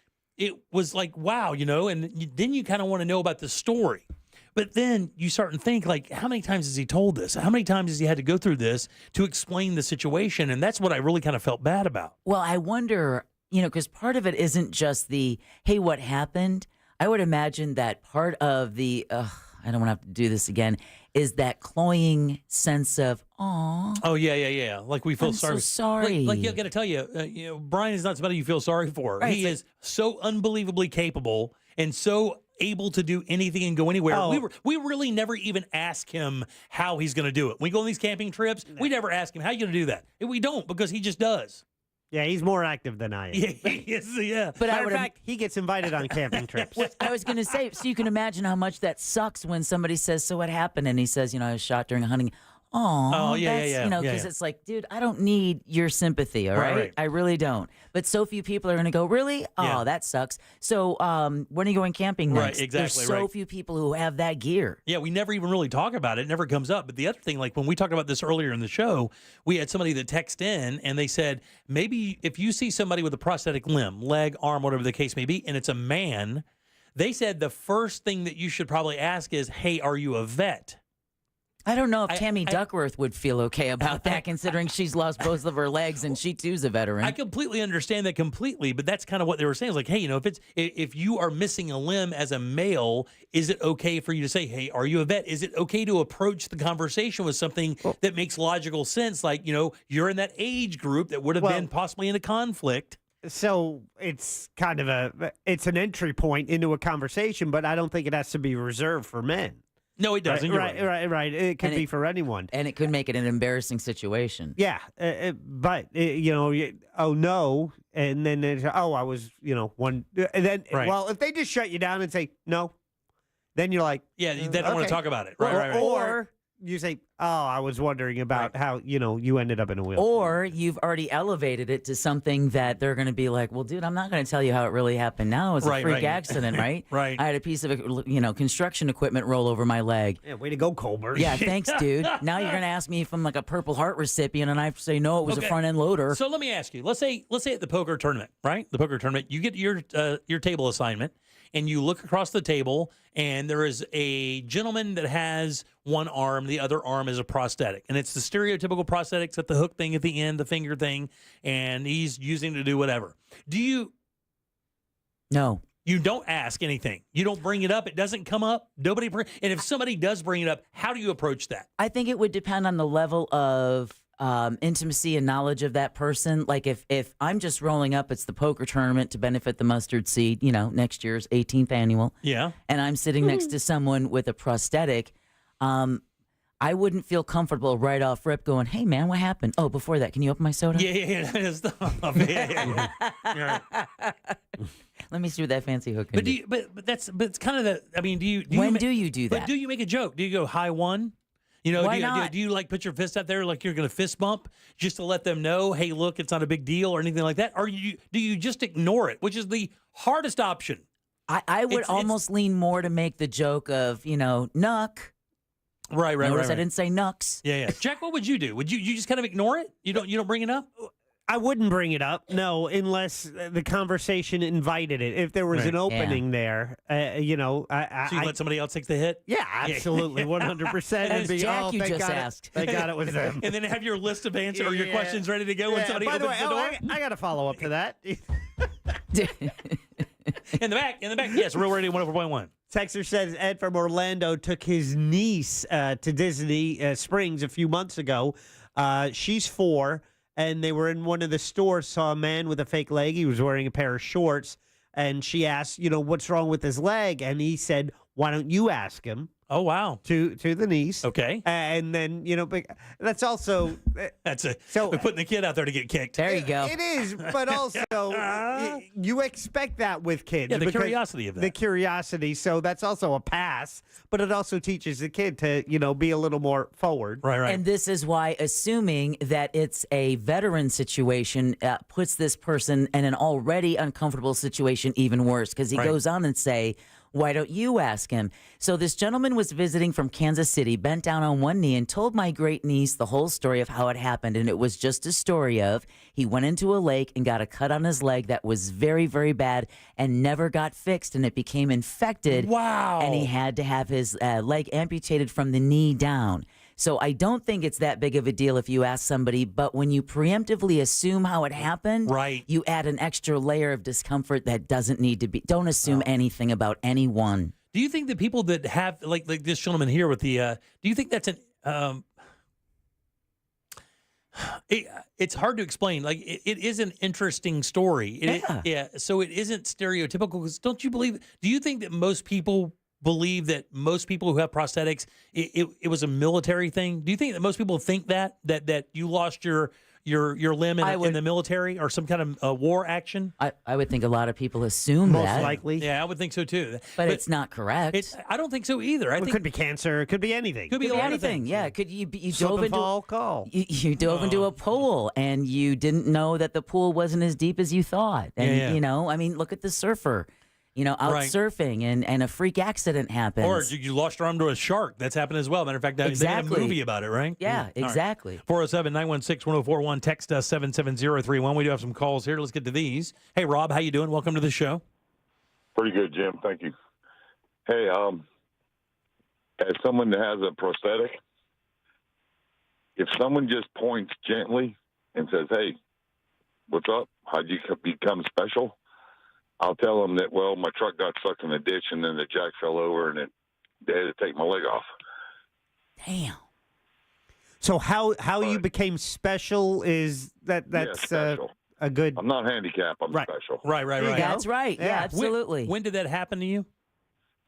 like, wow, and then you kind of want to know about the story. But then you start and think, like, how many times has he told this? How many times has he had to go through this to explain the situation? And that's what I really kind of felt bad about. Well, I wonder, because part of it isn't just the, hey, what happened? I would imagine that part of the, I don't want to have to do this again, is that cloying sense of, aw. Oh, yeah. Like we feel I'm sorry. so sorry. Like you got to tell you, Brian is not somebody you feel sorry for. Right, he is so unbelievably capable and so able to do anything and go anywhere. Oh. We really never even ask him how he's going to do it. When we go on these camping trips, we never ask him, how are you going to do that? And we don't, because he just does. Yeah, he's more active than I am. Yeah. But in fact, he gets invited on camping trips. I was going to say, so you can imagine how much that sucks when somebody says, so what happened? And he says, I was shot during a hunting. Oh, yeah. Because it's like, dude, I don't need your sympathy, all right? I really don't. But so few people are going to go, really? Oh, that sucks. So when are you going camping next? Right, exactly. There's so few people who have that gear. Yeah, we never even really talk about it. It never comes up. But the other thing, like when we talked about this earlier in the show, we had somebody that texted in and they said, maybe if you see somebody with a prosthetic limb, leg, arm, whatever the case may be, and it's a man, they said the first thing that you should probably ask is, hey, are you a vet? I don't know if Tammy Duckworth would feel okay about that, considering she's lost both of her legs and she too's a veteran. I completely understand that completely, but that's kind of what they were saying. It's like, hey, if you are missing a limb as a male, is it okay for you to say, hey, are you a vet? Is it okay to approach the conversation with something that makes logical sense? Like, you're in that age group that would have been possibly in a conflict. So it's kind of it's an entry point into a conversation, but I don't think it has to be reserved for men. No, it doesn't. Right. It could be for anyone. And it could make it an embarrassing situation. Yeah, but oh no, and then I was one, and then well, if they just shut you down and say no, then you're like, yeah, they don't want to talk about it, right? Or you say, oh, I was wondering about how you ended up in a wheelchair. Or you've already elevated it to something that they're going to be like, well, dude, I'm not going to tell you how it really happened now. It's a freak accident, right? Right. I had a piece of construction equipment roll over my leg. Yeah, way to go, Colbert. Yeah, thanks, dude. Now you're going to ask me if I'm like a Purple Heart recipient, and I have to say no, it was a front end loader. So let me ask you. Let's say at the poker tournament, right? The poker tournament, you get your table assignment. And you look across the table, and there is a gentleman that has one arm, the other arm is a prosthetic. And it's the stereotypical prosthetics at the hook thing at the end, the finger thing, and he's using it to do whatever. No. You don't ask anything. You don't bring it up. It doesn't come up. And if somebody does bring it up, how do you approach that? I think it would depend on the level of intimacy and knowledge of that person. Like if I'm just rolling up, it's the poker tournament to benefit the mustard seed, next year's 18th annual. Yeah. And I'm sitting next to someone with a prosthetic. I wouldn't feel comfortable right off rip going, hey man, what happened? Oh, before that, can you open my soda? Yeah. Stop. Yeah. Let me see what that fancy hook. But it's kind of the. I mean, do you do that? But do you make a joke? Do you go high one? Why not? Do you like put your fist out there like you're going to fist bump just to let them know, hey, look, it's not a big deal or anything like that? Or do you just ignore it, which is the hardest option? I would almost lean more to make the joke of, nuck. Right. Notice I didn't say nucks. Yeah. Jack, what would you do? Would you just kind of ignore it? You don't bring it up? I wouldn't bring it up, no, unless the conversation invited it. If there was an opening there, so you let somebody else take the hit? Yeah, absolutely, 100%. And Jack, you just asked. Thank God it was them. And then have your list of answers or your questions ready to go when somebody opens the door? I got a follow up to that. In the back, yes, Real Radio 104.1. Texter says Ed from Orlando took his niece to Disney Springs a few months ago. She's 4. And they were in one of the stores, saw a man with a fake leg. He was wearing a pair of shorts. And she asked, what's wrong with his leg? And he said, why don't you ask him? Oh, wow. To the niece. Okay. And then, but that's also... we're putting the kid out there to get kicked. There you go. It is, but also you expect that with kids. Yeah, the curiosity of that. The curiosity, so that's also a pass, but it also teaches the kid to, be a little more forward. Right. And this is why assuming that it's a veteran situation puts this person in an already uncomfortable situation even worse, because he goes on and say, why don't you ask him? So this gentleman was visiting from Kansas City, bent down on one knee, and told my great niece the whole story of how it happened. And it was just a story of he went into a lake and got a cut on his leg that was very, very bad and never got fixed. And it became infected. Wow. And he had to have his leg amputated from the knee down. So I don't think it's that big of a deal if you ask somebody, but when you preemptively assume how it happened, you add an extra layer of discomfort that doesn't need to be. Don't assume anything about anyone. Do you think that people that have, like this gentleman here with the, do you think that's it's hard to explain. Like, it is an interesting story. So it isn't stereotypical, because do you think that most people believe that most people who have prosthetics, it was a military thing? Do you think that most people think that you lost your limb in the military or some kind of war action? I would think a lot of people assume Most that. likely. Yeah, I would think so too. But it's not correct. I don't think so either. It could be cancer. It could be anything. Could be a lot anything. of things. Yeah, could you Slip dove and into fall, call. You dove into a pool and you didn't know that the pool wasn't as deep as you thought. And look at the surfer. Out surfing and a freak accident happens. Or you lost your arm to a shark. That's happened as well. Matter of fact, they made a movie about it, right? Yeah, exactly. 407-916-1041. Text us 77031. We do have some calls here. Let's get to these. Hey, Rob, how you doing? Welcome to the show. Pretty good, Jim. Thank you. Hey, as someone that has a prosthetic, if someone just points gently and says, hey, what's up? How'd you become special? I'll tell them that, well, my truck got stuck in the ditch and then the jack fell over and they had to take my leg off. Damn. So how you became special is that's special. a good. I'm not handicapped. I'm special. Right. That's right. Yeah, absolutely. When did that happen to you?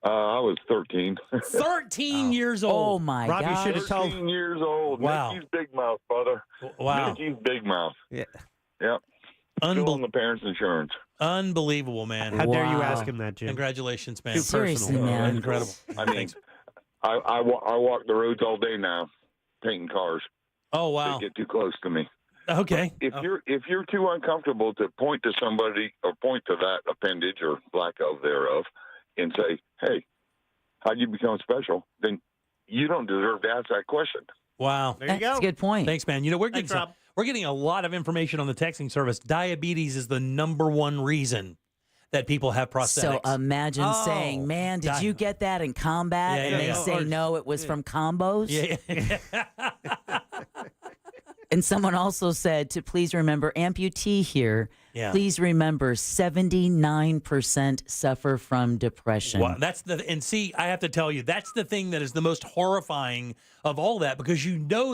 I was 13. 13 years old. Oh, my Rob, you should have told. 13 years old. Wow. Mickey's Big Mouth, brother. Wow. Mickey's Big Mouth. Yeah. Yep. Still on the parents' insurance. Unbelievable, man. How dare you ask him that, Jim? Congratulations, man. Seriously, man. Incredible. I mean, I walk the roads all day now, painting cars. Oh, wow. They get too close to me. Okay. If you're too uncomfortable to point to somebody or point to that appendage or lack of thereof and say, "Hey, how'd you become special?" then you don't deserve to ask that question. Wow. There you go. That's a good point. Thanks, man. We're getting a lot of information on the texting service. Diabetes is the number one reason that people have prosthetics. So imagine saying, "Man, did you get that in combat?" and they say, "No, it was from combos." Yeah. And someone also said to please remember amputee here. Yeah. Please remember 79% suffer from depression. Well, I have to tell you, that's the thing that is the most horrifying of all that, because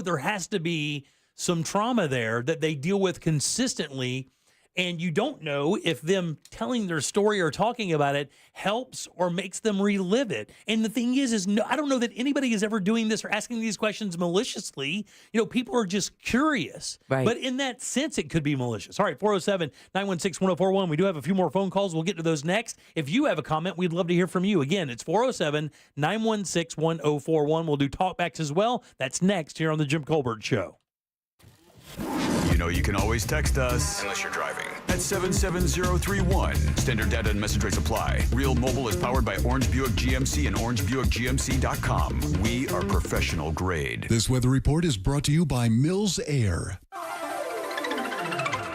there has to be some trauma there that they deal with consistently, and you don't know if them telling their story or talking about it helps or makes them relive it. And the thing is no, I don't know that anybody is ever doing this or asking these questions maliciously. People are just curious. Right. But in that sense, it could be malicious. All right, 407-916-1041. We do have a few more phone calls. We'll get to those next. If you have a comment, we'd love to hear from you. Again, it's 407-916-1041. We'll do talkbacks as well. That's next here on The Jim Colbert Show. You know you can always text us, unless you're driving, at 77031. Standard data and message rates apply. Real Mobile is powered by Orange Buick GMC and OrangeBuickGMC.com. We are professional grade. This weather report is brought to you by Mills Air.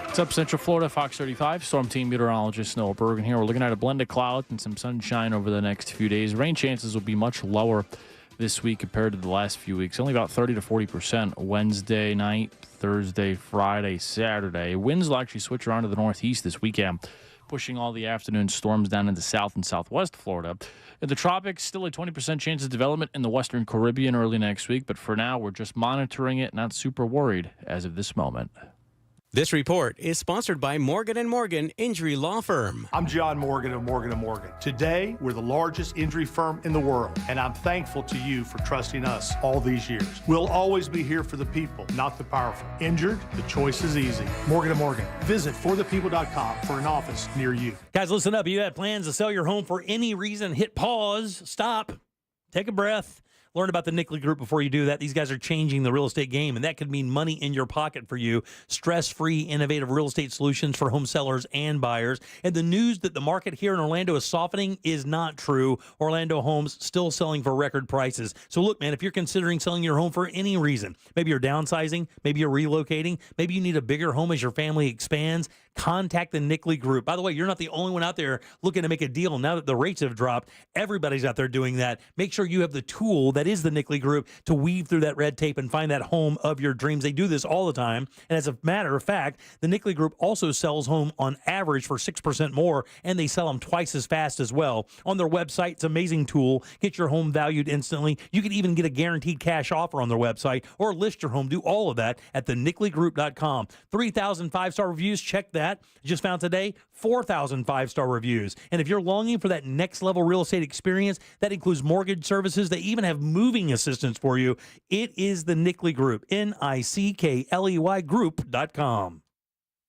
What's up, Central Florida? Fox 35, Storm Team Meteorologist Noah Bergen here. We're looking at a blend of clouds and some sunshine over the next few days. Rain chances will be much lower this week compared to the last few weeks. Only about 30 to 40% Wednesday night, Thursday, Friday, Saturday. Winds will actually switch around to the northeast this weekend, pushing all the afternoon storms down into south and southwest Florida. In the tropics, still a 20% chance of development in the western Caribbean early next week, but for now, we're just monitoring it, not super worried as of this moment. This report is sponsored by Morgan & Morgan Injury Law Firm. I'm John Morgan of Morgan & Morgan. Today, we're the largest injury firm in the world, and I'm thankful to you for trusting us all these years. We'll always be here for the people, not the powerful. Injured? The choice is easy. Morgan & Morgan. Visit forthepeople.com for an office near you. Guys, listen up. You had plans to sell your home for any reason. Hit pause. Stop. Take a breath. Learn about the Nickley Group before you do that. These guys are changing the real estate game, and that could mean money in your pocket for you. Stress-free, innovative real estate solutions for home sellers and buyers. And the news that the market here in Orlando is softening is not true. Orlando homes still selling for record prices. So look, man, if you're considering selling your home for any reason, maybe you're downsizing, maybe you're relocating, maybe you need a bigger home as your family expands, contact the Nickley Group. By the way, you're not the only one out there looking to make a deal. Now that the rates have dropped, everybody's out there doing that. Make sure you have the tool that is the Nickley Group to weave through that red tape and find that home of your dreams. They do this all the time. And as a matter of fact, the Nickley Group also sells home on average for 6% more, and they sell them twice as fast as well. On their website, it's an amazing tool. Get your home valued instantly. You can even get a guaranteed cash offer on their website or list your home. Do all of that at thenickley.com. 3,000 5-star reviews. Check that. Just found today 4,000 5-star reviews. And if you're longing for that next level real estate experience, that includes mortgage services. They even have moving assistance for you. It is the Nickley Group, NICKLEY Group.com.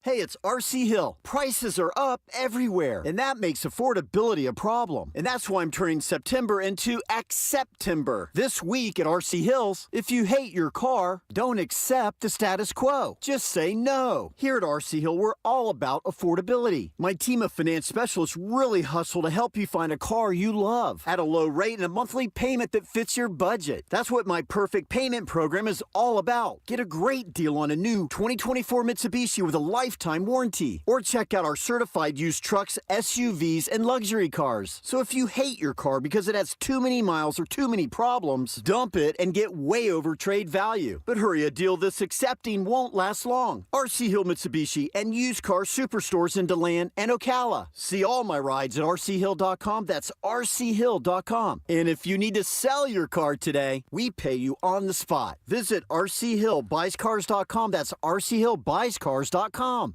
Hey, it's RC Hill. Prices are up everywhere, and that makes affordability a problem. And that's why I'm turning September into Accept-timber. This week at RC Hills, if you hate your car, don't accept the status quo. Just say no. Here at RC Hill, we're all about affordability. My team of finance specialists really hustle to help you find a car you love at a low rate and a monthly payment that fits your budget. That's what my Perfect Payment program is all about. Get a great deal on a new 2024 Mitsubishi with a lifetime warranty. Or check out our certified used trucks, SUVs, and luxury cars. So if you hate your car because it has too many miles or too many problems, dump it and get way over trade value. But hurry, a deal this accepting won't last long. RC Hill Mitsubishi and used car superstores in DeLand and Ocala. See all my rides at rchill.com. That's rchill.com. And if you need to sell your car today, we pay you on the spot. Visit rchillbuyscars.com. That's rchillbuyscars.com.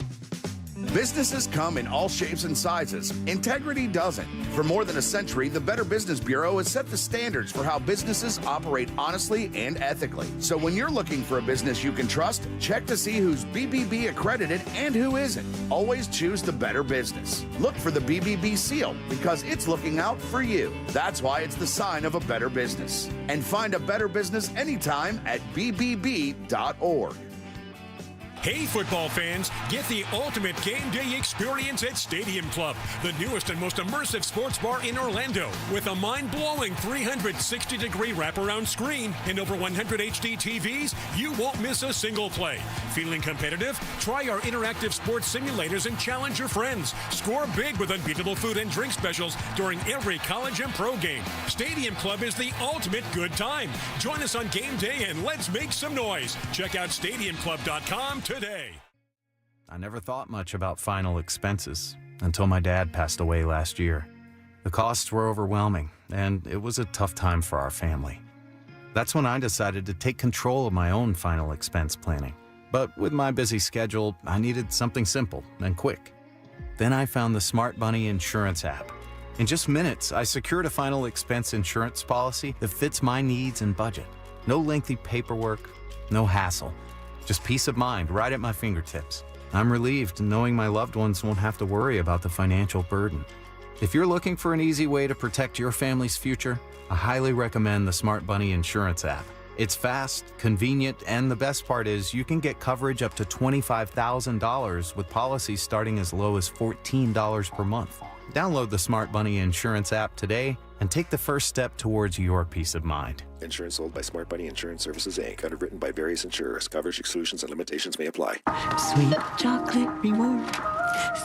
Businesses come in all shapes and sizes. Integrity doesn't. For more than a century, the Better Business Bureau has set the standards for how businesses operate honestly and ethically. So when you're looking for a business you can trust, check to see who's BBB accredited and who isn't. Always choose the Better Business. Look for the BBB seal because it's looking out for you. That's why it's the sign of a better business. And find a better business anytime at bbb.org. Hey, football fans, get the ultimate game day experience at Stadium Club, the newest and most immersive sports bar in Orlando. With a mind-blowing 360-degree wraparound screen and over 100 HD TVs, you won't miss a single play. Feeling competitive? Try our interactive sports simulators and challenge your friends. Score big with unbeatable food and drink specials during every college and pro game. Stadium Club is the ultimate good time. Join us on game day and let's make some noise. Check out stadiumclub.com today. I never thought much about final expenses until my dad passed away last year. The costs were overwhelming, and it was a tough time for our family. That's when I decided to take control of my own final expense planning. But with my busy schedule, I needed something simple and quick. Then I found the Smart Bunny Insurance app. In just minutes, I secured a final expense insurance policy that fits my needs and budget. No lengthy paperwork, no hassle. Just peace of mind right at my fingertips. I'm relieved knowing my loved ones won't have to worry about the financial burden. If you're looking for an easy way to protect your family's future, I highly recommend the Smart Bunny Insurance app. It's fast, convenient, and the best part is you can get coverage up to $25,000 with policies starting as low as $14 per month. Download the Smart Bunny Insurance app today and take the first step towards your peace of mind. Insurance sold by Smart Bunny Insurance Services, Inc. Underwritten by various insurers. Coverage exclusions and limitations may apply. Sweet chocolate reward.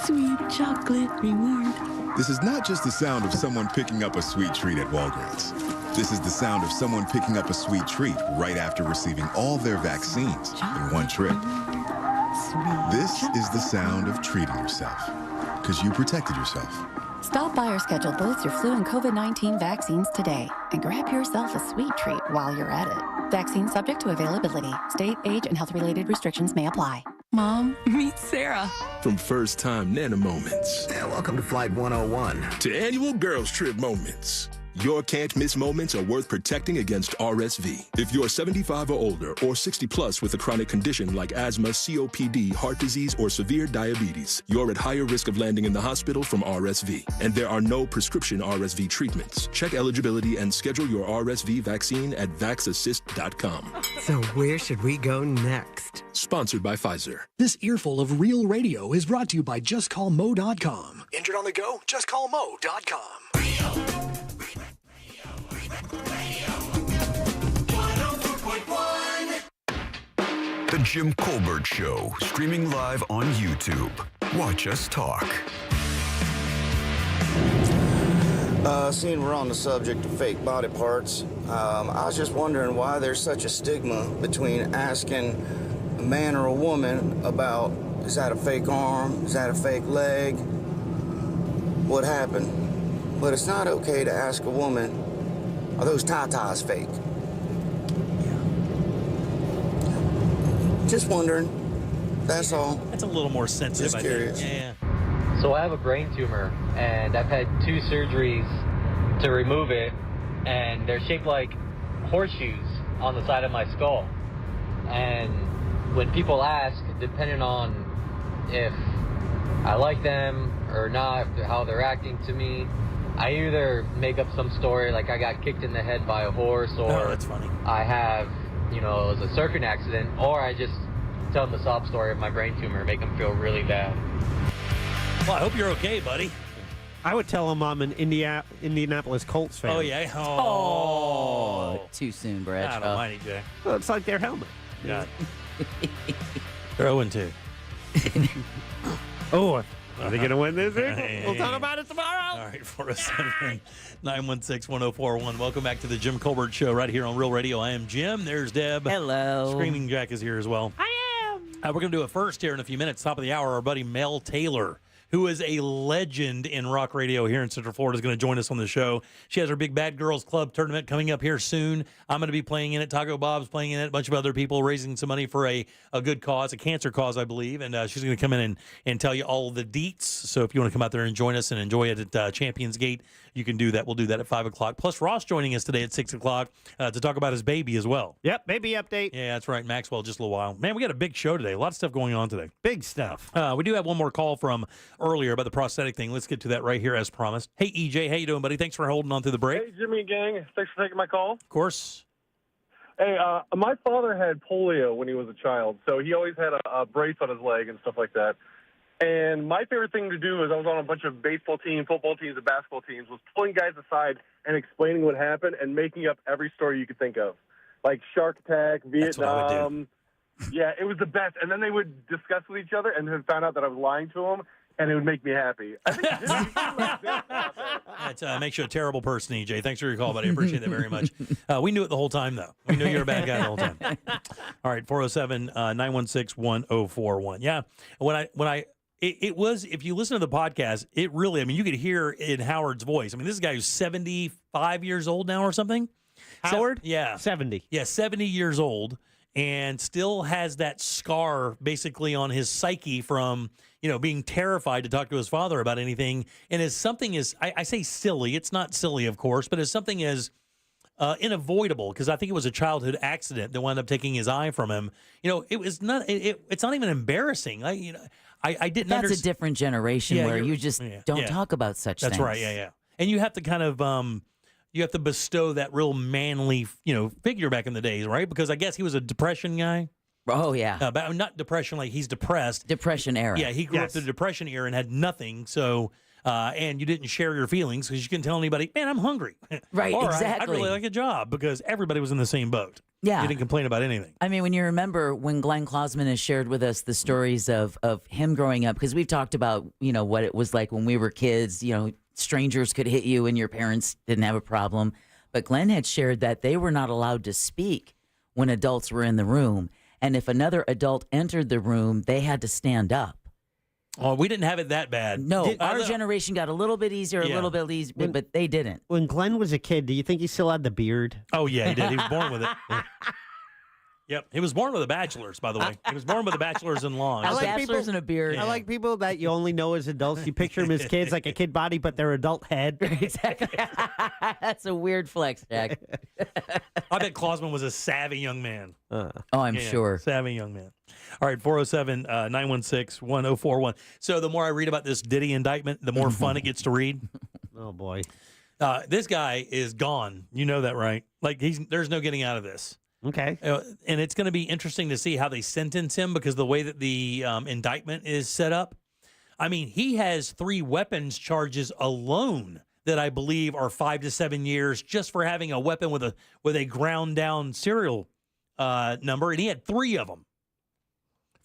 Sweet chocolate reward. This is not just the sound of someone picking up a sweet treat at Walgreens. This is the sound of someone picking up a sweet treat right after receiving all their vaccines in one trip. This is the sound of treating yourself, because you protected yourself. Stop by or schedule both your flu and COVID-19 vaccines today and grab yourself a sweet treat while you're at it. Vaccine subject to availability. State, age, and health-related restrictions may apply. Mom, meet Sarah. From first-time Nana moments. Yeah, welcome to Flight 101. To annual girls trip moments. Your can't-miss moments are worth protecting against RSV. If you're 75 or older or 60 plus with a chronic condition like asthma, COPD, heart disease, or severe diabetes, you're at higher risk of landing in the hospital from RSV. And there are no prescription RSV treatments. Check eligibility and schedule your RSV vaccine at vaxassist.com. So where should we go next? Sponsored by Pfizer. This earful of Real Radio is brought to you by JustCallMo.com. Injured on the go? JustCallMo.com. The Jim Colbert Show, streaming live on YouTube. Watch us talk. Seeing we're on the subject of fake body parts, I was just wondering why there's such a stigma between asking a man or a woman about, is that a fake arm? Is that a fake leg? What happened? But it's not okay to ask a woman, are those tatas fake? Just wondering. That's all. That's a little more sensitive, Just curious. I think. Yeah. So I have a brain tumor, and I've had 2 surgeries to remove it, and they're shaped like horseshoes on the side of my skull. And when people ask, depending on if I like them or not, how they're acting to me, I either make up some story like I got kicked in the head by a horse, or that's funny. I have, it was a circuit accident, or I just tell them the sob story of my brain tumor, make them feel really bad. Well, I hope you're okay, buddy. I would tell them I'm an Indianapolis Colts fan. Oh, yeah? Oh, too soon, Brad. God almighty, Jay. Well, it's like their helmet. Yeah. They're 0-2. Oh, are they going to win this week? We'll talk about it tomorrow. All right, 407-916-1041. Welcome back to the Jim Colbert Show right here on Real Radio. I am Jim. There's Deb. Hello. Screaming Jack is here as well. I am. We're going to do it first here in a few minutes. Top of the hour, our buddy Mel Taylor who is a legend in rock radio here in Central Florida, is going to join us on the show. She has her Big Bad Girls Club tournament coming up here soon. I'm going to be playing in it. Taco Bob's playing in it. A bunch of other people raising some money for a good cause, a cancer cause, I believe. And she's going to come in and tell you all the deets. So if you want to come out there and join us and enjoy it at Champions Gate, you can do that. We'll do that at 5 o'clock. Plus, Ross joining us today at 6 o'clock to talk about his baby as well. Yep, baby update. Yeah, that's right. Maxwell, just a little while. Man, we got a big show today. A lot of stuff going on today. Big stuff. We do have one more call from earlier about the prosthetic thing. Let's get to that right here as promised. Hey, EJ, how you doing, buddy? Thanks for holding on through the break. Hey, Jimmy and gang. Thanks for taking my call. Of course. Hey, my father had polio when he was a child, so he always had a brace on his leg and stuff like that. And my favorite thing to do is I was on a bunch of baseball teams, football teams, and basketball teams, was pulling guys aside and explaining what happened and making up every story you could think of. Like shark attack, Vietnam. Yeah, it was the best. And then they would discuss with each other and then found out that I was lying to them, and it would make me happy. I think That makes you a terrible person, EJ. Thanks for your call, buddy. I appreciate that very much. We knew it the whole time, though. We knew you were a bad guy the whole time. All right, 407-916-1041. Yeah, it was, if you listen to the podcast, it really, I mean, you could hear in Howard's voice. I mean, this is a guy who's 75 years old now or something. Howard? Yeah. 70. Yeah, 70 years old, and still has that scar basically on his psyche from, being terrified to talk to his father about anything. And as something as, I say silly, it's not silly, of course, but as something as unavoidable, because I think it was a childhood accident that wound up taking his eye from him. It was not, it's not even embarrassing. I didn't understand. That's a different generation where you just don't talk about such things. That's right, yeah. And you have to kind of, you have to bestow that real manly, figure back in the days, right? Because I guess he was a depression guy. Oh, yeah. But not depression, like he's depressed. Depression era. Yeah, he grew up through the depression era and had nothing. So, and you didn't share your feelings because you couldn't tell anybody, man, I'm hungry. Right, or exactly. I'd really like a job, because everybody was in the same boat. Yeah. You didn't complain about anything. I mean, when you remember when Glenn Klausman has shared with us the stories of him growing up, because we've talked about, what it was like when we were kids, strangers could hit you and your parents didn't have a problem. But Glenn had shared that they were not allowed to speak when adults were in the room. And if another adult entered the room, they had to stand up. Oh, we didn't have it that bad. No, our generation got a little bit easier, a little bit easier, but they didn't. When Glenn was a kid, do you think he still had the beard? Oh, yeah, he did. He was born with it. Yep. He was born with a bachelor's, by the way. He was born with a bachelor's in law. Bachelor's and a beard. I like people that you only know as adults. You picture them as kids, like a kid body, but their adult head. Exactly. That's a weird flex, Jack. I bet Klausman was a savvy young man. Oh, I'm sure. Savvy young man. All right, 407-916-1041. So the more I read about this Diddy indictment, the more fun it gets to read. Oh, boy. This guy is gone. You know that, right? Like, there's no getting out of this. Okay. And it's going to be interesting to see how they sentence him, because the way that the indictment is set up. I mean, he has 3 weapons charges alone that I believe are 5 to 7 years just for having a weapon with a ground down serial number. And he had 3 of them.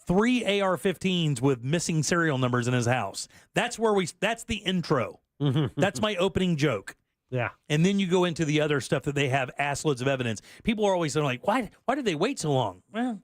3 AR-15s with missing serial numbers in his house. That's the intro. That's my opening joke. Yeah. And then you go into the other stuff that they have assloads of evidence. People are always saying, like, why did they wait so long? Well,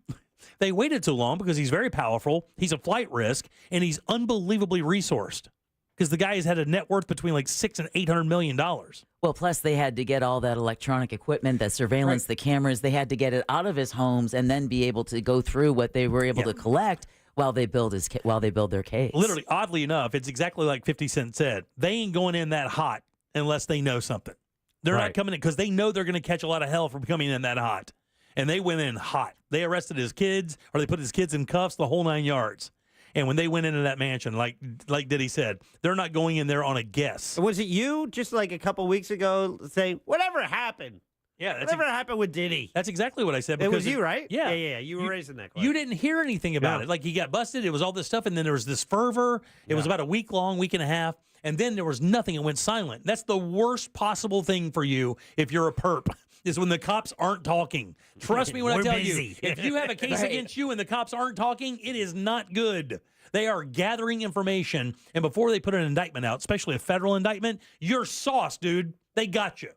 they waited so long because he's very powerful. He's a flight risk, and he's unbelievably resourced, because the guy has had a net worth between like $600 and $800 million. Well, plus they had to get all that electronic equipment, that surveillance, the cameras. They had to get it out of his homes and then be able to go through what they were able to collect while they build their case. Literally, oddly enough, it's exactly like 50 Cent said. They ain't going in that hot unless they know something. They're not coming in because they know they're going to catch a lot of hell for coming in that hot. And they went in hot. They arrested his kids, or they put his kids in cuffs, the whole 9 yards. And when they went into that mansion, like Diddy said, they're not going in there on a guess. Was it you just like a couple weeks ago saying, whatever happened? Yeah, whatever happened with Diddy? That's exactly what I said. It was you, right? Yeah. Yeah. You were raising that question. You didn't hear anything about it. Like, he got busted. It was all this stuff. And then there was this fervor. It was about a week long, week and a half. And then there was nothing. It went silent. That's the worst possible thing for you if you're a perp, is when the cops aren't talking. Trust me when I tell you, if you have a case against you and the cops aren't talking, it is not good. They are gathering information, and before they put an indictment out, especially a federal indictment, you're sauce, dude. They got you.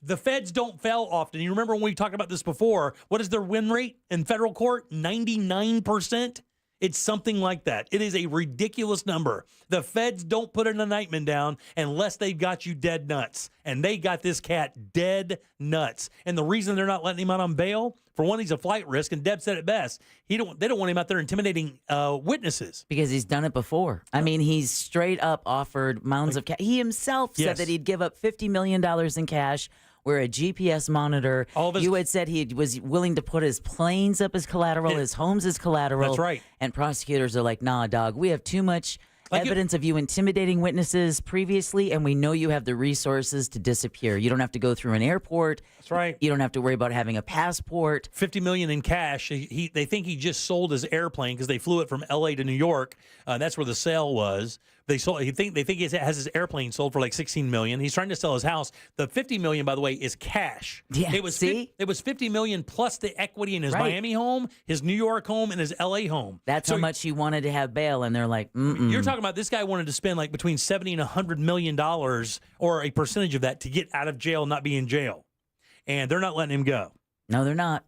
The feds don't fail often. You remember when we talked about this before, what is their win rate in federal court? 99%. It's something like that. It is a ridiculous number. The feds don't put an indictment down unless they've got you dead nuts. And they got this cat dead nuts. And the reason they're not letting him out on bail, for one, he's a flight risk. And Deb said it best. They don't want him out there intimidating witnesses. Because he's done it before. I mean, he's straight up offered mounds of cash. He himself said that he'd give up $50 million in cash. Where a GPS monitor, you had said he was willing to put his planes up as collateral, his homes as collateral. That's right. And prosecutors are like, nah, dog, we have too much evidence of you intimidating witnesses previously, and we know you have the resources to disappear. You don't have to go through an airport. That's right. You don't have to worry about having a passport. $50 million in cash. They think he just sold his airplane because they flew it from L.A. to New York. That's where the sale was. They think he has his airplane sold for like $16 million. He's trying to sell his house. The $50 million, by the way, is cash. Yeah, it was $50 million plus the equity in his Miami home, his New York home, and his L.A. home. That's how much he wanted to have bail, and they're like, mm-mm. You're talking about this guy wanted to spend like between $70 and $100 million or a percentage of that to get out of jail and not be in jail. And they're not letting him go. No, they're not.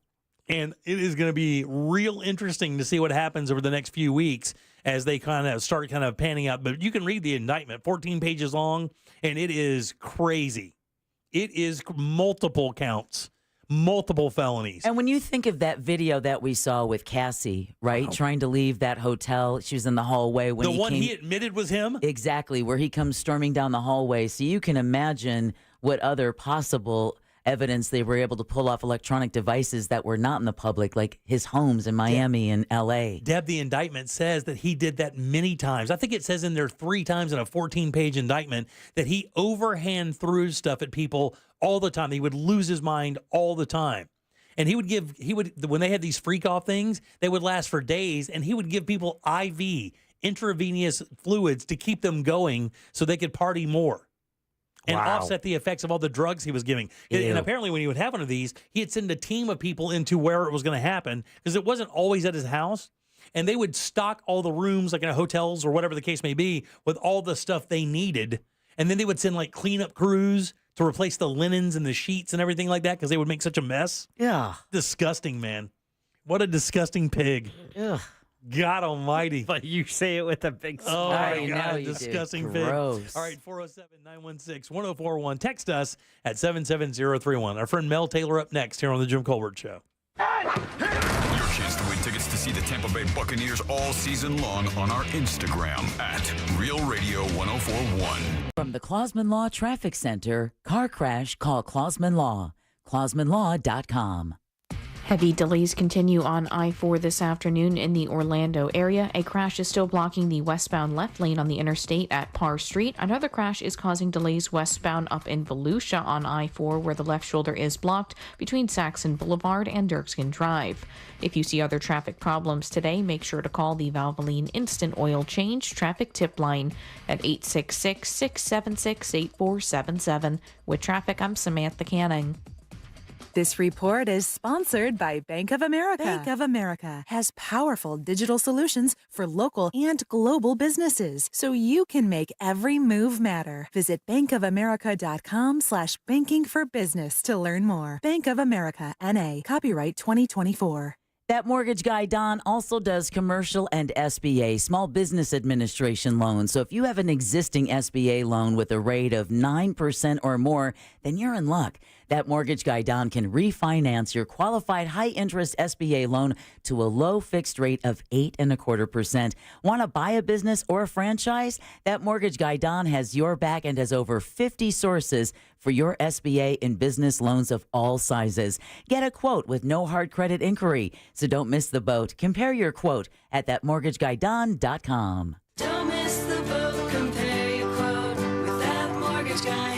And it is going to be real interesting to see what happens over the next few weeks as they kind of start panning out. But you can read the indictment, 14 pages long, and it is crazy. It is multiple counts, multiple felonies. And when you think of that video that we saw with Cassie, right, trying to leave that hotel, she was in the hallway when he admitted was him? Exactly, where he comes storming down the hallway. So you can imagine what other possible evidence they were able to pull off electronic devices that were not in the public, like his homes in Miami and L.A. Deb, the indictment says that he did that many times. I think it says in there 3 times in a 14-page indictment that he overhand threw stuff at people all the time. He would lose his mind all the time. And he would when they had these freak-off things, they would last for days, and he would give people IV, intravenous fluids to keep them going so they could party more. And offset the effects of all the drugs he was giving. And apparently when he would have one of these, he'd send a team of people into where it was going to happen because it wasn't always at his house. And they would stock all the rooms, like in hotels or whatever the case may be, with all the stuff they needed. And then they would send like cleanup crews to replace the linens and the sheets and everything like that because they would make such a mess. Yeah. Disgusting, man. What a disgusting pig. Ugh. God almighty. But you say it with a big smile. smile. Oh, my God. Disgusting pig. Gross. All right, 407-916-1041. Text us at 77031. Our friend Mel Taylor up next here on The Jim Colbert Show. Your chance to win tickets to see the Tampa Bay Buccaneers all season long on our Instagram at Real Radio 1041. From the Clausman Law Traffic Center, car crash, call Clausman Law. ClausmanLaw.com. Heavy delays continue on I-4 this afternoon in the Orlando area. A crash is still blocking the westbound left lane on the interstate at Parr Street. Another crash is causing delays westbound up in Volusia on I-4, where the left shoulder is blocked between Saxon Boulevard and Dirkskin Drive. If you see other traffic problems today, make sure to call the Valvoline Instant Oil Change traffic tip line at 866-676-8477. With traffic, I'm Samantha Canning. This report is sponsored by Bank of America. Bank of America has powerful digital solutions for local and global businesses, so you can make every move matter. Visit bankofamerica.com/banking for business to learn more. Bank of America, N.A., copyright 2024. That mortgage guy, Don, also does commercial and SBA, Small Business Administration loans. So if you have an existing SBA loan with a rate of 9% or more, then you're in luck. That mortgage guy, Don, can refinance your qualified high-interest SBA loan to a low fixed rate of 8.25%. Want to buy a business or a franchise? That mortgage guy, Don, has your back and has over 50 sources for your SBA and business loans of all sizes. Get a quote with no hard credit inquiry. So don't miss the boat. Compare your quote at thatmortgageguydon.com. Don't miss the boat. Compare your quote with thatmortgageguydon.com.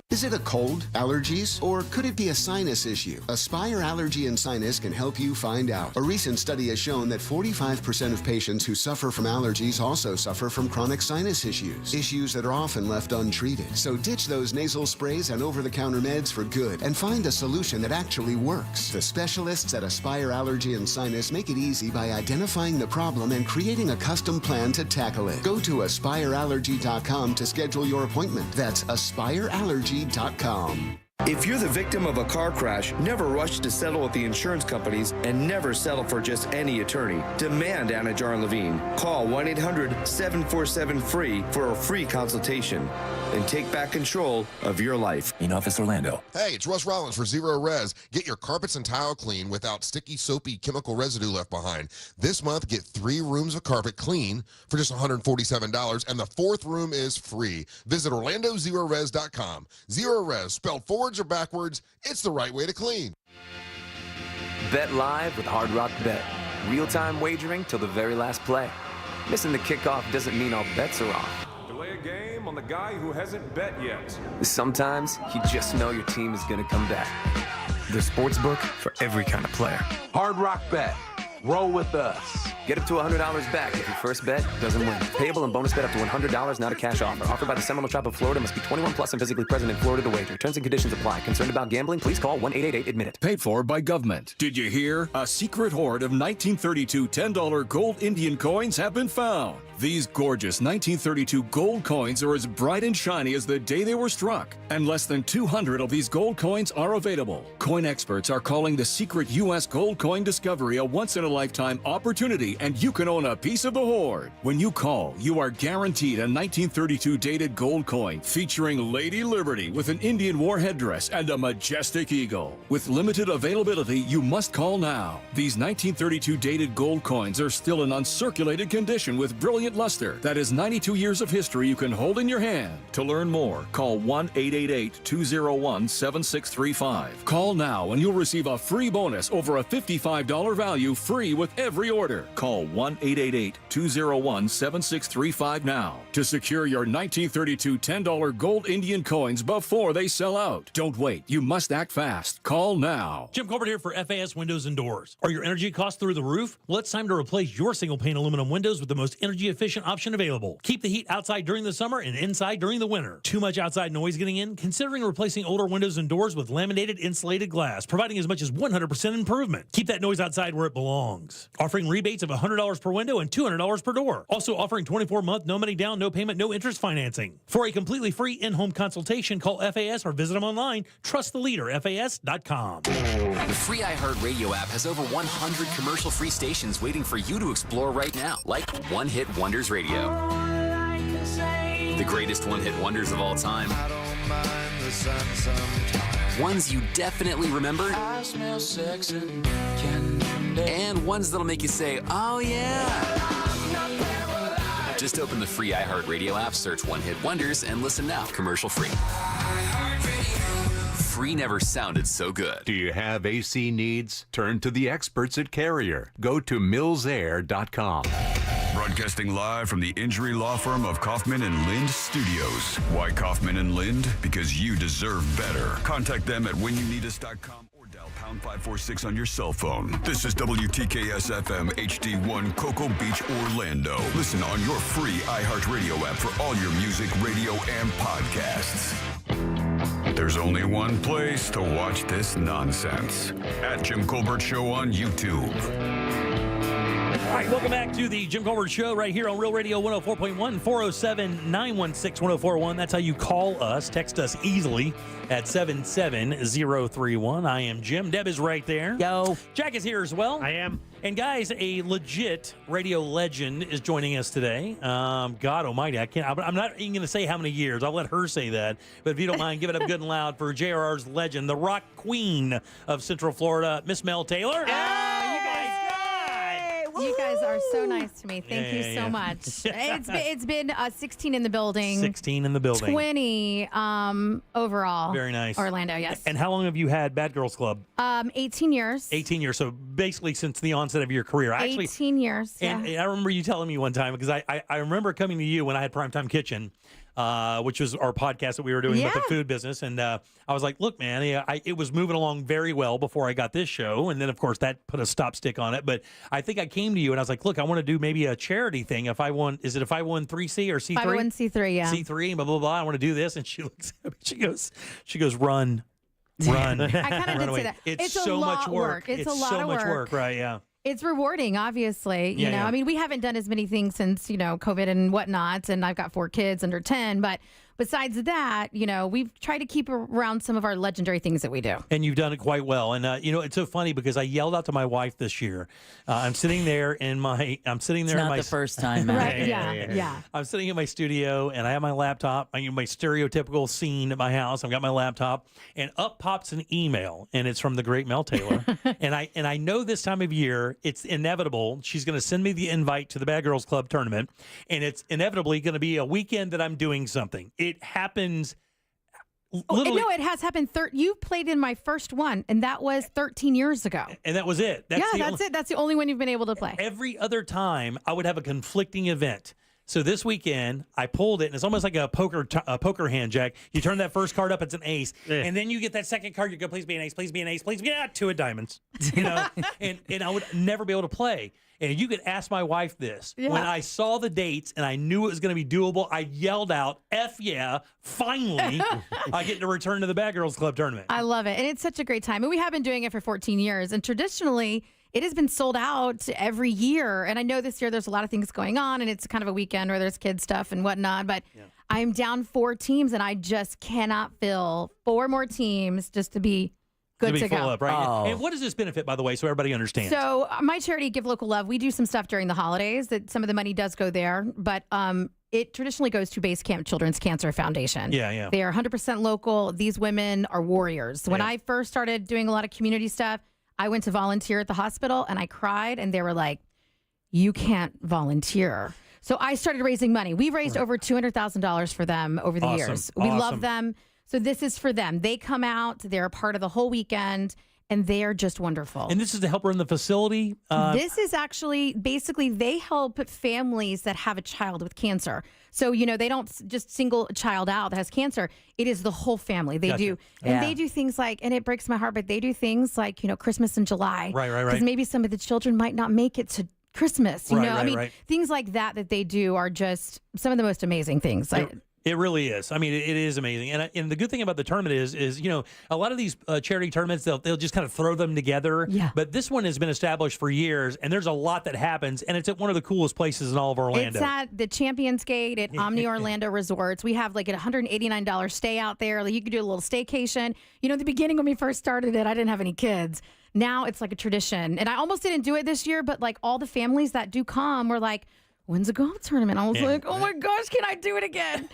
Is it a cold, allergies, or could it be a sinus issue? Aspire Allergy and Sinus can help you find out. A recent study has shown that 45% of patients who suffer from allergies also suffer from chronic sinus issues that are often left untreated. So ditch those nasal sprays and over-the-counter meds for good and find a solution that actually works. The specialists at Aspire Allergy and Sinus make it easy by identifying the problem and creating a custom plan to tackle it. Go to aspireallergy.com to schedule your appointment. That's aspireallergy.com. If you're the victim of a car crash, never rush to settle with the insurance companies and never settle for just any attorney. Demand Anajar and Levine. Call 1-800-747-FREE for a free consultation and take back control of your life. In Office Orlando. Hey, it's Russ Rollins for Zero Res. Get your carpets and tile clean without sticky, soapy, chemical residue left behind. This month, get 3 rooms of carpet clean for just $147, and the 4th room is free. Visit OrlandoZeroRes.com. Zero Res, spelled forwards or backwards, it's the right way to clean. Bet live with Hard Rock Bet. Real-time wagering till the very last play. Missing the kickoff doesn't mean all bets are off. Delay a game on the guy who hasn't bet yet. Sometimes you just know your team is going to come back. The Sportsbook for every kind of player. Hard Rock Bet. Roll with us. Get up to $100 back if your first bet doesn't win. Payable and bonus bet up to $100, not a cash offer. Offered by the Seminole Tribe of Florida. Must be 21 plus and physically present in Florida to wager. Terms and conditions apply. Concerned about gambling? Please call 1-888-ADMIT-IT. Paid for by government. Did you hear? A secret hoard of 1932 $10 gold Indian coins have been found. These gorgeous 1932 gold coins are as bright and shiny as the day they were struck, and less than 200 of these gold coins are available. Coin experts are calling the secret U.S. gold coin discovery a once-in-a-lifetime opportunity, and you can own a piece of the hoard. When you call, you are guaranteed a 1932 dated gold coin featuring Lady Liberty with an Indian war headdress and a majestic eagle. With limited availability, you must call now. These 1932 dated gold coins are still in uncirculated condition with brilliant luster. That is 92 years of history you can hold in your hand. To learn more, call 1-888-201-7635. Call now and you'll receive a free bonus over a $55 value free with every order. Call 1-888-201-7635 now to secure your 1932 $10 gold Indian coins before they sell out. Don't wait. You must act fast. Call now. Jim Colbert here for FAS Windows and Doors. Are your energy costs through the roof? Well, it's time to replace your single pane aluminum windows with the most energy efficient option available. Keep the heat outside during the summer and inside during the winter. Too much outside noise getting in? Considering replacing older windows and doors with laminated insulated glass, providing as much as 100% improvement. Keep that noise outside where it belongs. Offering rebates of $100 per window and $200 per door. Also offering 24-month, no money down, no payment, no interest financing. For a completely free in-home consultation, call FAS or visit them online. Trust the leader, FAS.com. The free iHeartRadio app has over 100 commercial-free stations waiting for you to explore right now, like One Hit Wonders Radio. The greatest one-hit wonders of all time. Ones you definitely remember. And ones that'll make you say, oh yeah. Just open the free iHeartRadio app, search One Hit Wonders, and listen now, commercial free. Free never sounded so good. Do you have AC needs? Turn to the experts at Carrier. Go to millsair.com. Broadcasting live from the injury law firm of Kaufman and Lind Studios. Why Kaufman and Lind? Because you deserve better. Contact them at whenyouneedus.com or dial pound 546 on your cell phone. This is WTKS FM HD1 Cocoa Beach, Orlando. Listen on your free iHeartRadio app for all your music, radio, and podcasts. There's only one place to watch this nonsense. At Jim Colbert Show on YouTube. All right, welcome back to the Jim Colbert Show right here on Real Radio 104.1, 407-916-1041. That's how you call us. Text us easily at 77031. I am Jim. Deb is right there. Yo. Jack is here as well. I am. And guys, a legit radio legend is joining us today. God almighty, I'm not even going to say how many years. I'll let her say that. But if you don't mind, give it up good and loud for JRR's legend, the rock queen of Central Florida, Miss Mel Taylor. You guys are so nice to me. Thank you so much. It's been 16 in the building. 16 in the building. 20 overall. Very nice. Orlando, yes. And how long have you had Bad Girls Club? 18 years. 18 years. So basically since the onset of your career. 18 years, yeah. And I remember you telling me one time, because I remember coming to you when I had Primetime Kitchen, which was our podcast that we were doing about the food business. And I was like, look, man, it was moving along very well before I got this show. And then, of course, that put a stop stick on it. But I think I came to you and I was like, look, I want to do maybe a charity thing. If I won 3C or C3? 501c3, yeah. C3, blah, blah, blah. I want to do this. And she looks at me, she goes, run. I kind of did say that. It's so much work. It's a lot of work. So much work, right? Yeah. It's rewarding, obviously. You know, I mean, we haven't done as many things since, COVID and whatnot. And I've got 4 kids under 10. But besides that, we've tried to keep around some of our legendary things that we do. And you've done it quite well. And, it's so funny because I yelled out to my wife this year. I'm sitting there in my... the first time, Matt. Right, yeah. I'm sitting in my studio, and I have my laptop. My stereotypical scene at my house. I've got my laptop, and up pops an email, and it's from the great Mel Taylor. and I know this time of year, it's inevitable. She's going to send me the invite to the Bad Girls Club tournament, and it's inevitably going to be a weekend that I'm doing something. It happens... Literally. No, it has happened. You played in my first one, and that was 13 years ago. And that was it. That's it. That's the only one you've been able to play. Every other time, I would have a conflicting event. So this weekend, I pulled it, and it's almost like a poker hand, Jack. You turn that first card up, it's an ace, and then you get that second card. You go, please be an ace, please be an ace, please be two of diamonds. and I would never be able to play. And you could ask my wife this. Yeah. When I saw the dates and I knew it was going to be doable, I yelled out, F yeah, finally, I get to return to the Bad Girls Club tournament. I love it. And it's such a great time. And we have been doing it for 14 years. And traditionally, it has been sold out every year. And I know this year there's a lot of things going on, and it's kind of a weekend where there's kids stuff and whatnot. But I'm down 4 teams, and I just cannot fill 4 more teams just to be good to full go. Up, right? Oh. And what does this benefit, by the way, so everybody understands? So my charity, Give Local Love, we do some stuff during the holidays that some of the money does go there, but it traditionally goes to Base Camp Children's Cancer Foundation. Yeah. They are 100% local. These women are warriors. When I first started doing a lot of community stuff, I went to volunteer at the hospital, and I cried, and they were like, you can't volunteer. So I started raising money. We've raised over $200,000 for them over the years. We love them. So this is for them. They come out. They're a part of the whole weekend, and they are just wonderful. And this is to help run the facility? This is actually, basically, they help families that have a child with cancer. So, they don't just single a child out that has cancer. It is the whole family. They do. And they do things like, and it breaks my heart, but they do things like, Christmas in July. Right. Because maybe some of the children might not make it to Christmas. Things like that they do are just some of the most amazing things. It really is. I mean, it is amazing. And the good thing about the tournament is a lot of these charity tournaments, they'll just kind of throw them together. Yeah. But this one has been established for years, and there's a lot that happens, and it's at one of the coolest places in all of Orlando. It's at the Champions Gate at Omni Orlando Resorts. We have like a $189 stay out there. Like you could do a little staycation. In the beginning when we first started it, I didn't have any kids. Now it's like a tradition. And I almost didn't do it this year, but like all the families that do come were like, when's a golf tournament? I was like, oh my gosh, can I do it again?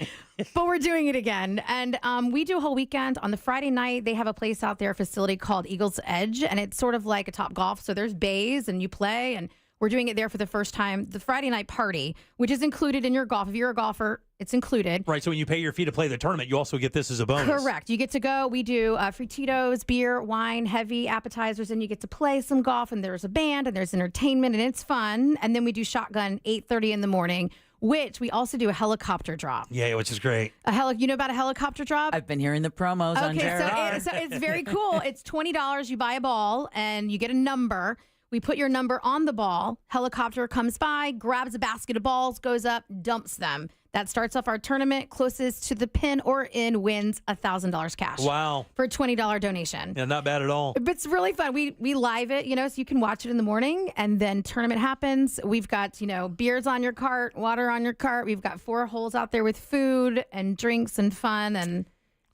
But we're doing it again. And we do a whole weekend. On the Friday night, they have a place out there, a facility called Eagles Edge. And it's sort of like a Top Golf. So there's bays and you play. And we're doing it there for the first time. The Friday night party, which is included in your golf. If you're a golfer, it's included. Right. So when you pay your fee to play the tournament, you also get this as a bonus. Correct. You get to go. We do free Tito's, beer, wine, heavy appetizers, and you get to play some golf. And there's a band and there's entertainment and it's fun. And then we do shotgun 8:30 in the morning, which we also do a helicopter drop. Yeah, which is great. You know about a helicopter drop? I've been hearing the promos on Jared. So it's very cool. It's $20. You buy a ball and you get a number. We put your number on the ball. Helicopter comes by, grabs a basket of balls, goes up, dumps them. That starts off our tournament. Closest to the pin or in wins $1,000 cash. Wow. For a $20 donation. Yeah, not bad at all. But it's really fun. We live it, so you can watch it in the morning, and then tournament happens. We've got, beers on your cart, water on your cart. We've got 4 holes out there with food and drinks and fun, and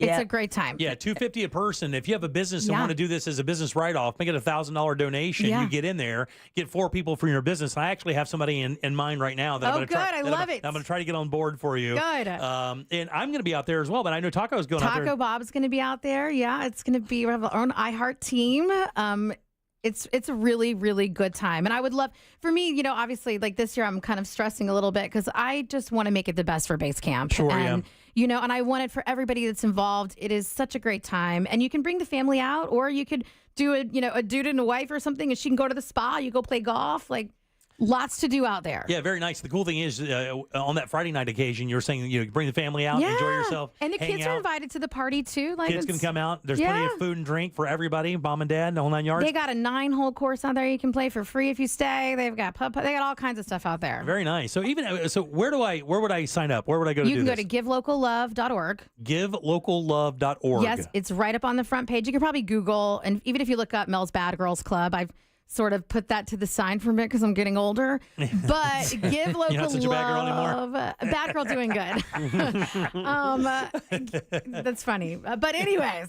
it's a great time. Yeah, $250 a person. If you have a business and want to do this as a business write-off, make it a $1,000 donation. Yeah. You get in there, get 4 people for your business. I actually have somebody in mind right now that I'm going to try. I love it. I'm going to try to get on board for you. Good. And I'm going to be out there as well, but I know Taco's going out there. Taco Bob's going to be out there. Yeah, it's going to be, we have our own iHeart team. It's a really, really good time. And I would love, for me, obviously, like this year, I'm kind of stressing a little bit because I just want to make it the best for Base Camp. Sure, and, and I want it for everybody that's involved. It is such a great time. And you can bring the family out, or you could do a dude and a wife or something, and she can go to the spa, you go play golf, like lots to do out there. Yeah, very nice. The cool thing is on that Friday night occasion, you're saying bring the family out, enjoy yourself, and the kids are invited to the party too. Like kids can come out. There's plenty of food and drink for everybody, mom and dad, the whole 9 yards. They got a 9-hole course out there you can play for free if you stay. They've got they got all kinds of stuff out there. Very nice. So where would I sign up? Where would I go to do this? You can go to givelocallove.org. Givelocallove.org. Yes, it's right up on the front page. You can probably Google, and even if you look up Mel's Bad Girls Club, I've sort of put that to the side for a bit because I'm getting older. But give local You're not such a bad girl love. Bad girl doing good. That's funny. But anyways,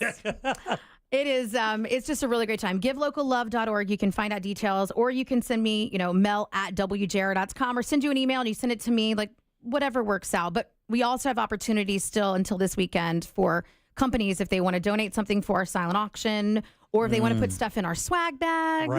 it is. It's just a really great time. GiveLocalLove.org. You can find out details, or you can send me, mel@wjr.com, or send you an email and you send it to me, like whatever works out. But we also have opportunities still until this weekend for companies if they want to donate something for our silent auction, or if they want to put stuff in our swag bags,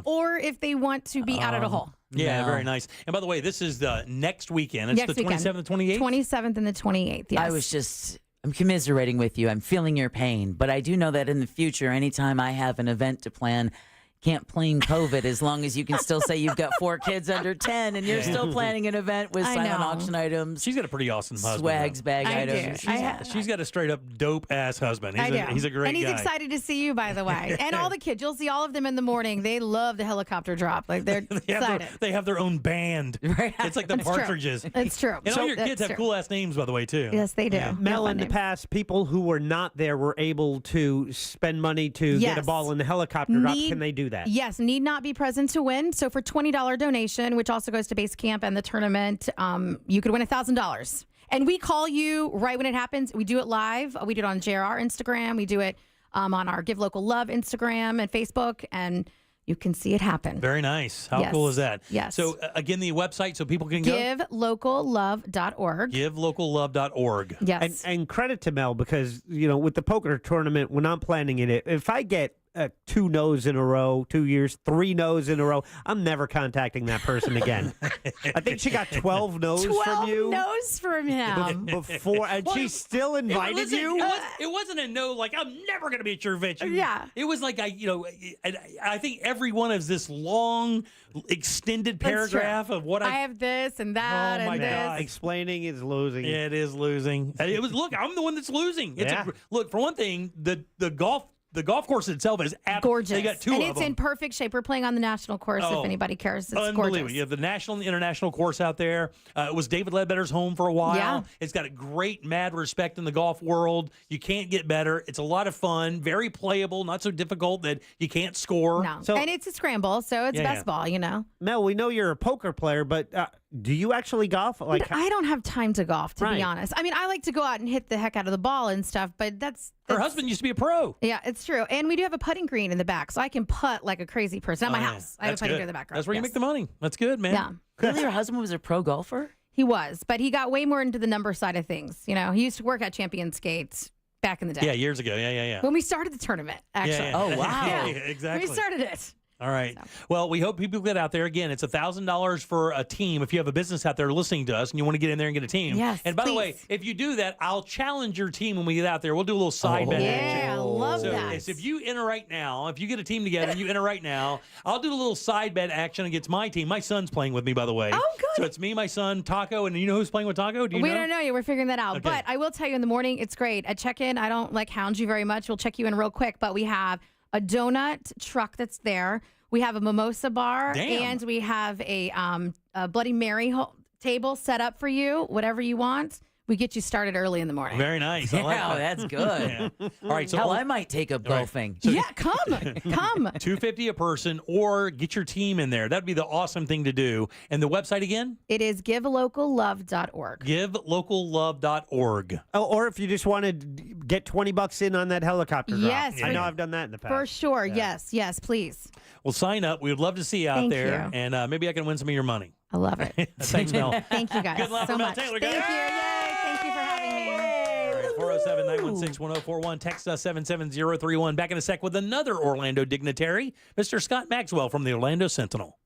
or if they want to be out at a hole. Yeah, very nice. And by the way, this is the next weekend. It's the 27th and 28th? 27th and the 28th, yes. I'm commiserating with you. I'm feeling your pain. But I do know that in the future, anytime I have an event to plan, can't plan COVID as long as you can still say you've got 4 kids under 10 and you're still planning an event with silent auction items. She's got a pretty awesome husband. Swags bag items. She's got a straight up dope ass husband. He's a great guy. And he's excited to see you, by the way. And all the kids, you'll see all of them in the morning. They love the helicopter drop. Like they're excited. They have their own band. It's like the Partridges. It's true. And all your kids have cool ass names, by the way, too. Yes, they do. Mel, in the past, people who were not there were able to spend money to get a ball in the helicopter drop. Can they do that? Yes, need not be present to win. So for $20 donation, which also goes to base camp and the tournament, you could win $1,000. And we call you right when it happens. We do it live. We do it on JRR Instagram. We do it on our Give Local Love Instagram and Facebook, and you can see it happen. Very nice. How cool is that? Yes. So again, the website so people can go. GiveLocalLove.org. GiveLocalLove.org. Yes. And credit to Mel because, with the poker tournament, when I'm planning it, if I get 2 no's in a row, 2 years, 3 no's in a row, I'm never contacting that person again. I think she got 12 no's from you. 12 no's from him. Before, and she still invited you? It wasn't a no, like, I'm never going to be at your event. Yeah. It was like, I think everyone has this long, extended paragraph of what I have this and that and this. God. Explaining is losing. Yeah, it is losing. Look, I'm the one that's losing. Look, for one thing, the golf course itself is gorgeous. They got 2 and of them. it's in perfect shape. We're playing on the national course if anybody cares. It's unbelievable. gorgeous. You have the national and the international course out there. It was David Ledbetter's home for a while. Yeah. It's got a great mad respect in the golf world. You can't get better. It's a lot of fun, very playable, not so difficult that you can't score. No. And it's a scramble, so it's best ball, Mel, we know you're a poker player, but do you actually golf? But I don't have time to golf, to be honest. I mean, I like to go out and hit the heck out of the ball and stuff, but that's her husband used to be a pro. Yeah, it's true. And we do have a putting green in the back, so I can putt like a crazy person at my house. I have a putting green in the background. That's where you make the money. That's good, man. Yeah. Really, your husband was a pro golfer? He was, but he got way more into the number side of things. He used to work at Champion Skates back in the day. Yeah, years ago. Yeah. When we started the tournament, actually. Yeah. Oh, wow. Yeah, exactly. We started it. All right. Well, we hope people get out there. Again, it's $1,000 for a team. If you have a business out there listening to us and you want to get in there and get a team. Yes, and by the way, if you do that, I'll challenge your team when we get out there. We'll do a little side bet action. Yeah, I love that. So if you enter right now, if you get a team together and you enter right now, I'll do a little side bet action against my team. My son's playing with me, by the way. Oh, good. So it's me, my son, Taco, and you know who's playing with Taco? Do you know? We don't know yet. We're figuring that out. Okay. But I will tell you in the morning, it's great. At check-in, I don't hound you very much. We'll check you in real quick. But we have a donut truck that's there. We have a mimosa bar, and we have a Bloody Mary table set up for you, whatever you want. We get you started early in the morning. Very nice. I like Yeah, that. that's good. Yeah. All right. So Hell, I might take up golfing. So yeah, come. $250 a person, or get your team in there. That'd be the awesome thing to do. And the website again? It is GiveLocalLove.org. GiveLocalLove.org. Oh, or if you just want to get $20 in on that helicopter drop. Yes. I know I've done that in the past. For sure. Yeah. Yes, please. Well, sign up. We would love to see you out Thank there. you. And maybe I can win some of your money. I love it. Thanks, Mel. Thank you guys Good luck so for Mel much. Taylor, Thank guys. you. Yay. Thank you for having me. All right, 407-916-1041. Text us 77031. Back in a sec with another Orlando dignitary, Mr. Scott Maxwell from the Orlando Sentinel.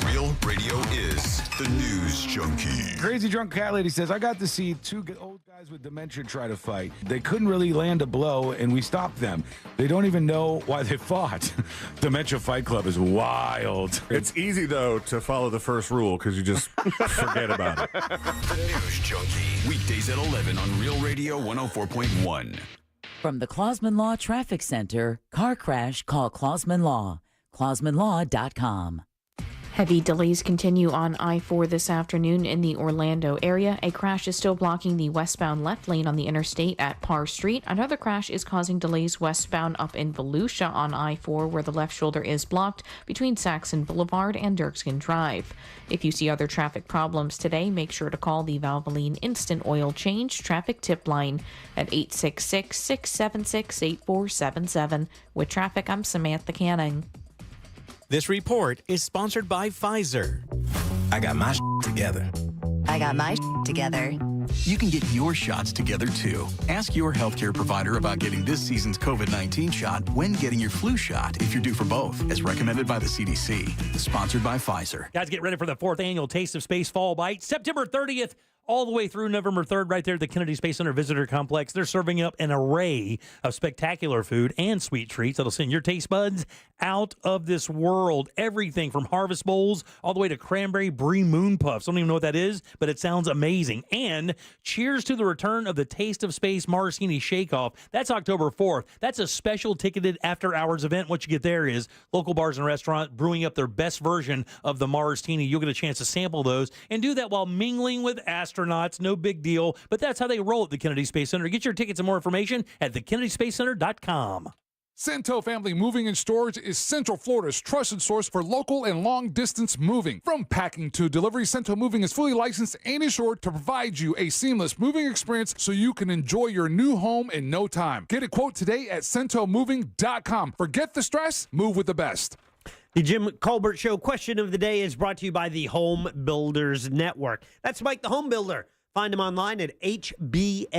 Real Radio is the news junkie. Crazy drunk cat lady says, I got to see 2 old guys with dementia try to fight. They couldn't really land a blow, and we stopped them. They don't even know why they fought. Dementia Fight Club is wild. It's easy, though, to follow the first rule because you just forget about it. The news junkie. Weekdays at 11 on Real Radio 104.1. From the Clausman Law Traffic Center, car crash, call Clausman Law. ClausmanLaw.com. Heavy delays continue on I-4 this afternoon in the Orlando area. A crash is still blocking the westbound left lane on the interstate at Parr Street. Another crash is causing delays westbound up in Volusia on I-4, where the left shoulder is blocked between Saxon Boulevard and Dirkskin Drive. If you see other traffic problems today, make sure to call the Valvoline Instant Oil Change traffic tip line at 866-676-8477. With traffic, I'm Samantha Canning. This report is sponsored by Pfizer. I got my together. I got my together. You can get your shots together too. Ask your healthcare provider about getting this season's COVID-19 shot when getting your flu shot if you're due for both, as recommended by the CDC. Sponsored by Pfizer. Guys, get ready for the 4th annual Taste of Space Fall Bite, September 30th. All the way through November 3rd, right there at the Kennedy Space Center Visitor Complex. They're serving up an array of spectacular food and sweet treats that'll send your taste buds out of this world. Everything from harvest bowls all the way to cranberry brie moon puffs. I don't even know what that is, but it sounds amazing. And cheers to the return of the Taste of Space Maraschino Shake-Off. That's October 4th. That's a special ticketed after-hours event. What you get there is local bars and restaurants brewing up their best version of the Maraschino. You'll get a chance to sample those and do that while mingling with astronauts. No big deal, but that's how they roll at the Kennedy Space Center. Get your tickets and more information at thekennedyspacecenter.com. Cento Family Moving and Storage is Central Florida's trusted source for local and long-distance moving. From packing to delivery, Cento Moving is fully licensed and insured to provide you a seamless moving experience so you can enjoy your new home in no time. Get a quote today at centomoving.com. Forget the stress, move with the best. The Jim Colbert Show question of the day is brought to you by the Home Builders Network. That's Mike the Home Builder. Find him online at hbnusa.com.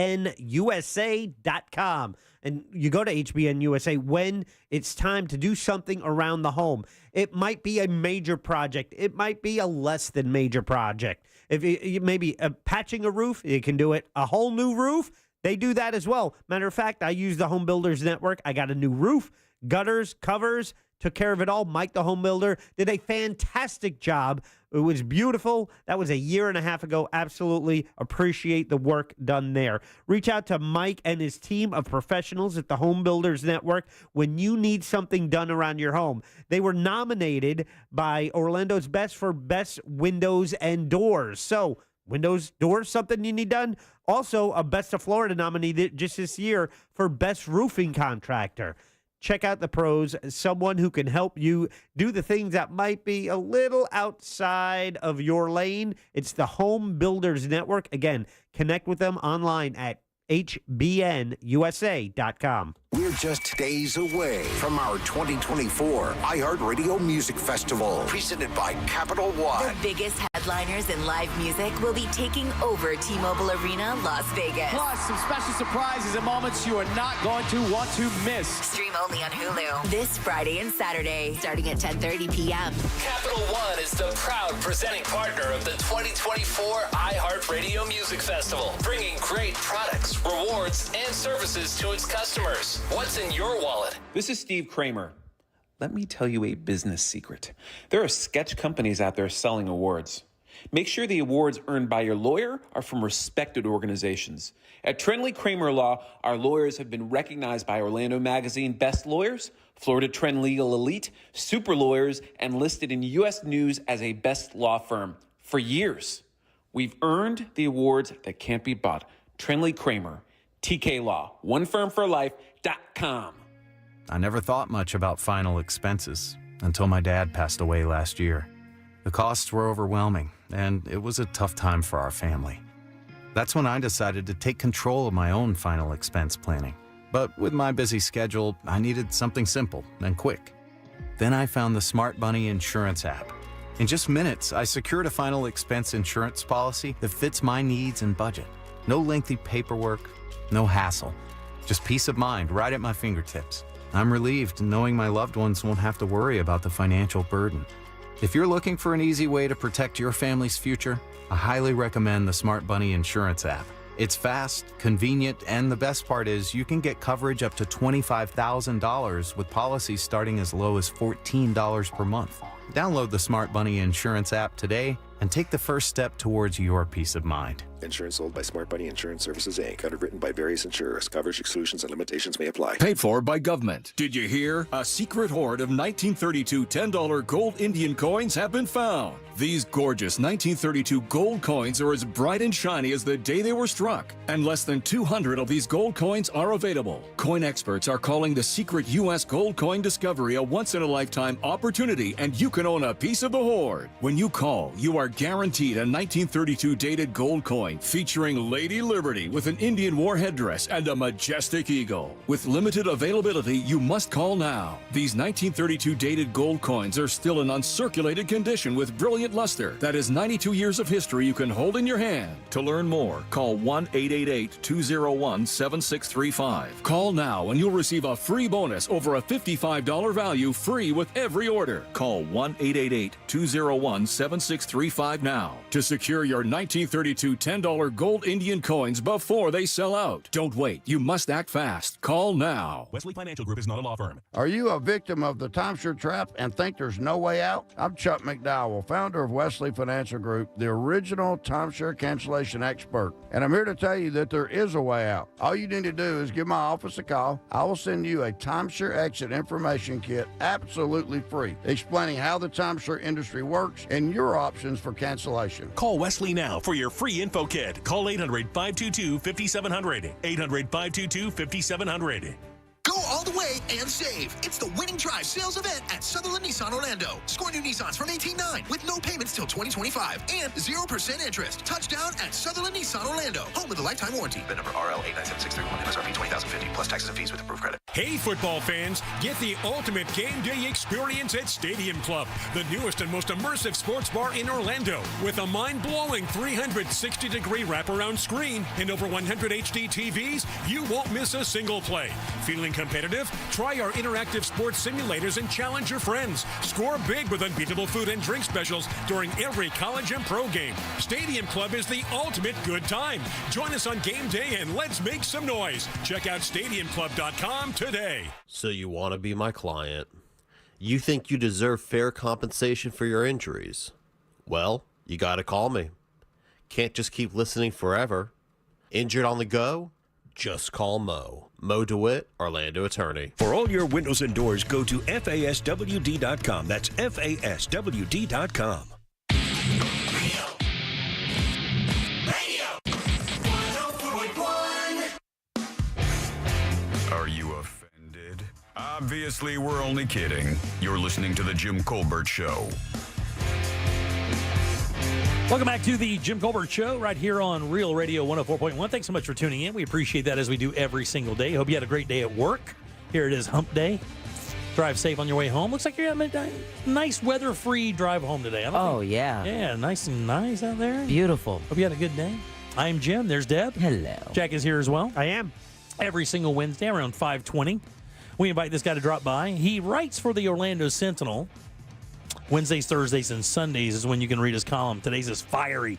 And you go to HBNUSA when it's time to do something around the home. It might be a major project. It might be a less than major project. If you maybe patching a roof, you can do it. A whole new roof, they do that as well. Matter of fact, I use the Home Builders Network. I got a new roof, gutters, covers, took care of it all. Mike the Home Builder did a fantastic job. It was beautiful. That was a year and a half ago. Absolutely appreciate the work done there. Reach out to Mike and his team of professionals at the Home Builders Network when you need something done around your home. They were nominated by Orlando's Best for Best Windows and Doors. So windows, doors, something you need done. Also, a Best of Florida nominee just this year for Best Roofing Contractor. Check out the pros, someone who can help you do the things that might be a little outside of your lane. It's the Home Builders Network. Again, connect with them online at hbnusa.com. We're just days away from our 2024 iHeartRadio Music Festival, presented by Capital One. The biggest headliners in live music will be taking over T-Mobile Arena, Las Vegas. Plus, some special surprises and moments you are not going to want to miss. Stream only on Hulu this Friday and Saturday, starting at 10:30 p.m. Capital One is the proud presenting partner of the 2024 iHeartRadio Music Festival, bringing great products, rewards, and services to its customers. What's in your wallet? This is Steve Kramer. Let me tell you a business secret. There are sketch companies out there selling awards. Make sure the awards earned by your lawyer are from respected organizations. At Trendley Kramer Law, our lawyers have been recognized by Orlando Magazine Best Lawyers, Florida Trend Legal Elite, Super Lawyers, and listed in U.S. News as a best law firm for years. We've earned the awards that can't be bought. Trendley Kramer, TK Law, onefirmforlife.com. I never thought much about final expenses until my dad passed away last year. The costs were overwhelming, and it was a tough time for our family. That's when I decided to take control of my own final expense planning. But with my busy schedule, I needed something simple and quick. Then I found the Smart Bunny Insurance app. In just minutes, I secured a final expense insurance policy that fits my needs and budget. No lengthy paperwork, no hassle, just peace of mind right at my fingertips. I'm relieved knowing my loved ones won't have to worry about the financial burden. If you're looking for an easy way to protect your family's future, I highly recommend the Smart Bunny Insurance app. It's fast, convenient, and the best part is you can get coverage up to $25,000 with policies starting as low as $14 per month. Download the Smart Bunny Insurance app today and take the first step towards your peace of mind. Insurance sold by Smart Money Insurance Services, Inc. Underwritten by various insurers. Coverage exclusions and limitations may apply. Paid for by government. Did you hear? A secret hoard of 1932 $10 gold Indian coins have been found. These gorgeous 1932 gold coins are as bright and shiny as the day they were struck, and less than 200 of these gold coins are available. Coin experts are calling the secret U.S. gold coin discovery a once-in-a-lifetime opportunity, and you can own a piece of the hoard. When you call, you are guaranteed a 1932 dated gold coin featuring Lady Liberty with an Indian war headdress and a majestic eagle. With limited availability, you must call now. These 1932 dated gold coins are still in uncirculated condition with brilliant luster. That is 92 years of history you can hold in your hand. To learn more, call 1-888-201-7635. Call now and you'll receive a free bonus over a $55 value free with every order. Call 1-888-201-7635 now to secure your 1932 $10 gold Indian coins before they sell out. Don't wait. You must act fast. Call now. Wesley Financial Group is not a law firm. Are you a victim of the timeshare trap and think there's no way out? I'm Chuck McDowell, founder of Wesley Financial Group, the original timeshare cancellation expert. And I'm here to tell you that there is a way out. All you need to do is give my office a call. I will send you a timeshare exit information kit absolutely free, explaining how the timeshare industry works and your options for cancellation. Call Wesley now for your free info kit. Call 800-522-5700. 800-522-5700. Go all the way and save. It's the Winning Drive sales event at Sutherland Nissan Orlando. Score new Nissans from 18.9 with no payments till 2025 and 0% interest. Touchdown at Sutherland Nissan Orlando, home with a lifetime warranty. VIN number RL 897631, MSRP 20,050 plus taxes and fees with approved credit. Hey, football fans, get the ultimate game day experience at Stadium Club, the newest and most immersive sports bar in Orlando. With a mind-blowing 360-degree wraparound screen and over 100 HD TVs, you won't miss a single play. Feeling competitive? Try our interactive sports simulators and challenge your friends. Score big with unbeatable food and drink specials during every college and pro game. Stadium Club is the ultimate good time. Join us on game day and let's make some noise. Check out stadiumclub.com today. So you want to be my client. You think you deserve fair compensation for your injuries. Well, you got to call me. Can't just keep listening forever. Injured on the go? Just call Mo. Mo DeWitt, Orlando attorney. For all your windows and doors, go to FASWD.com. That's FASWD.com. Are you offended? Obviously, we're only kidding. You're listening to The Jim Colbert Show. Welcome back to the Jim Colbert Show right here on Real Radio 104.1. Thanks so much for tuning in. We appreciate that as we do every single day. Hope you had a great day at work. Here it is, hump day. Drive safe on your way home. Looks like you're having a nice weather-free drive home today. Yeah. Yeah, nice and nice out there. Beautiful. Hope you had a good day. I'm Jim. There's Deb. Hello. Jack is here as well. I am. Every single Wednesday around 5:20. We invite this guy to drop by. He writes for the Orlando Sentinel. Wednesdays, Thursdays, and Sundays is when you can read his column. Today's is fiery.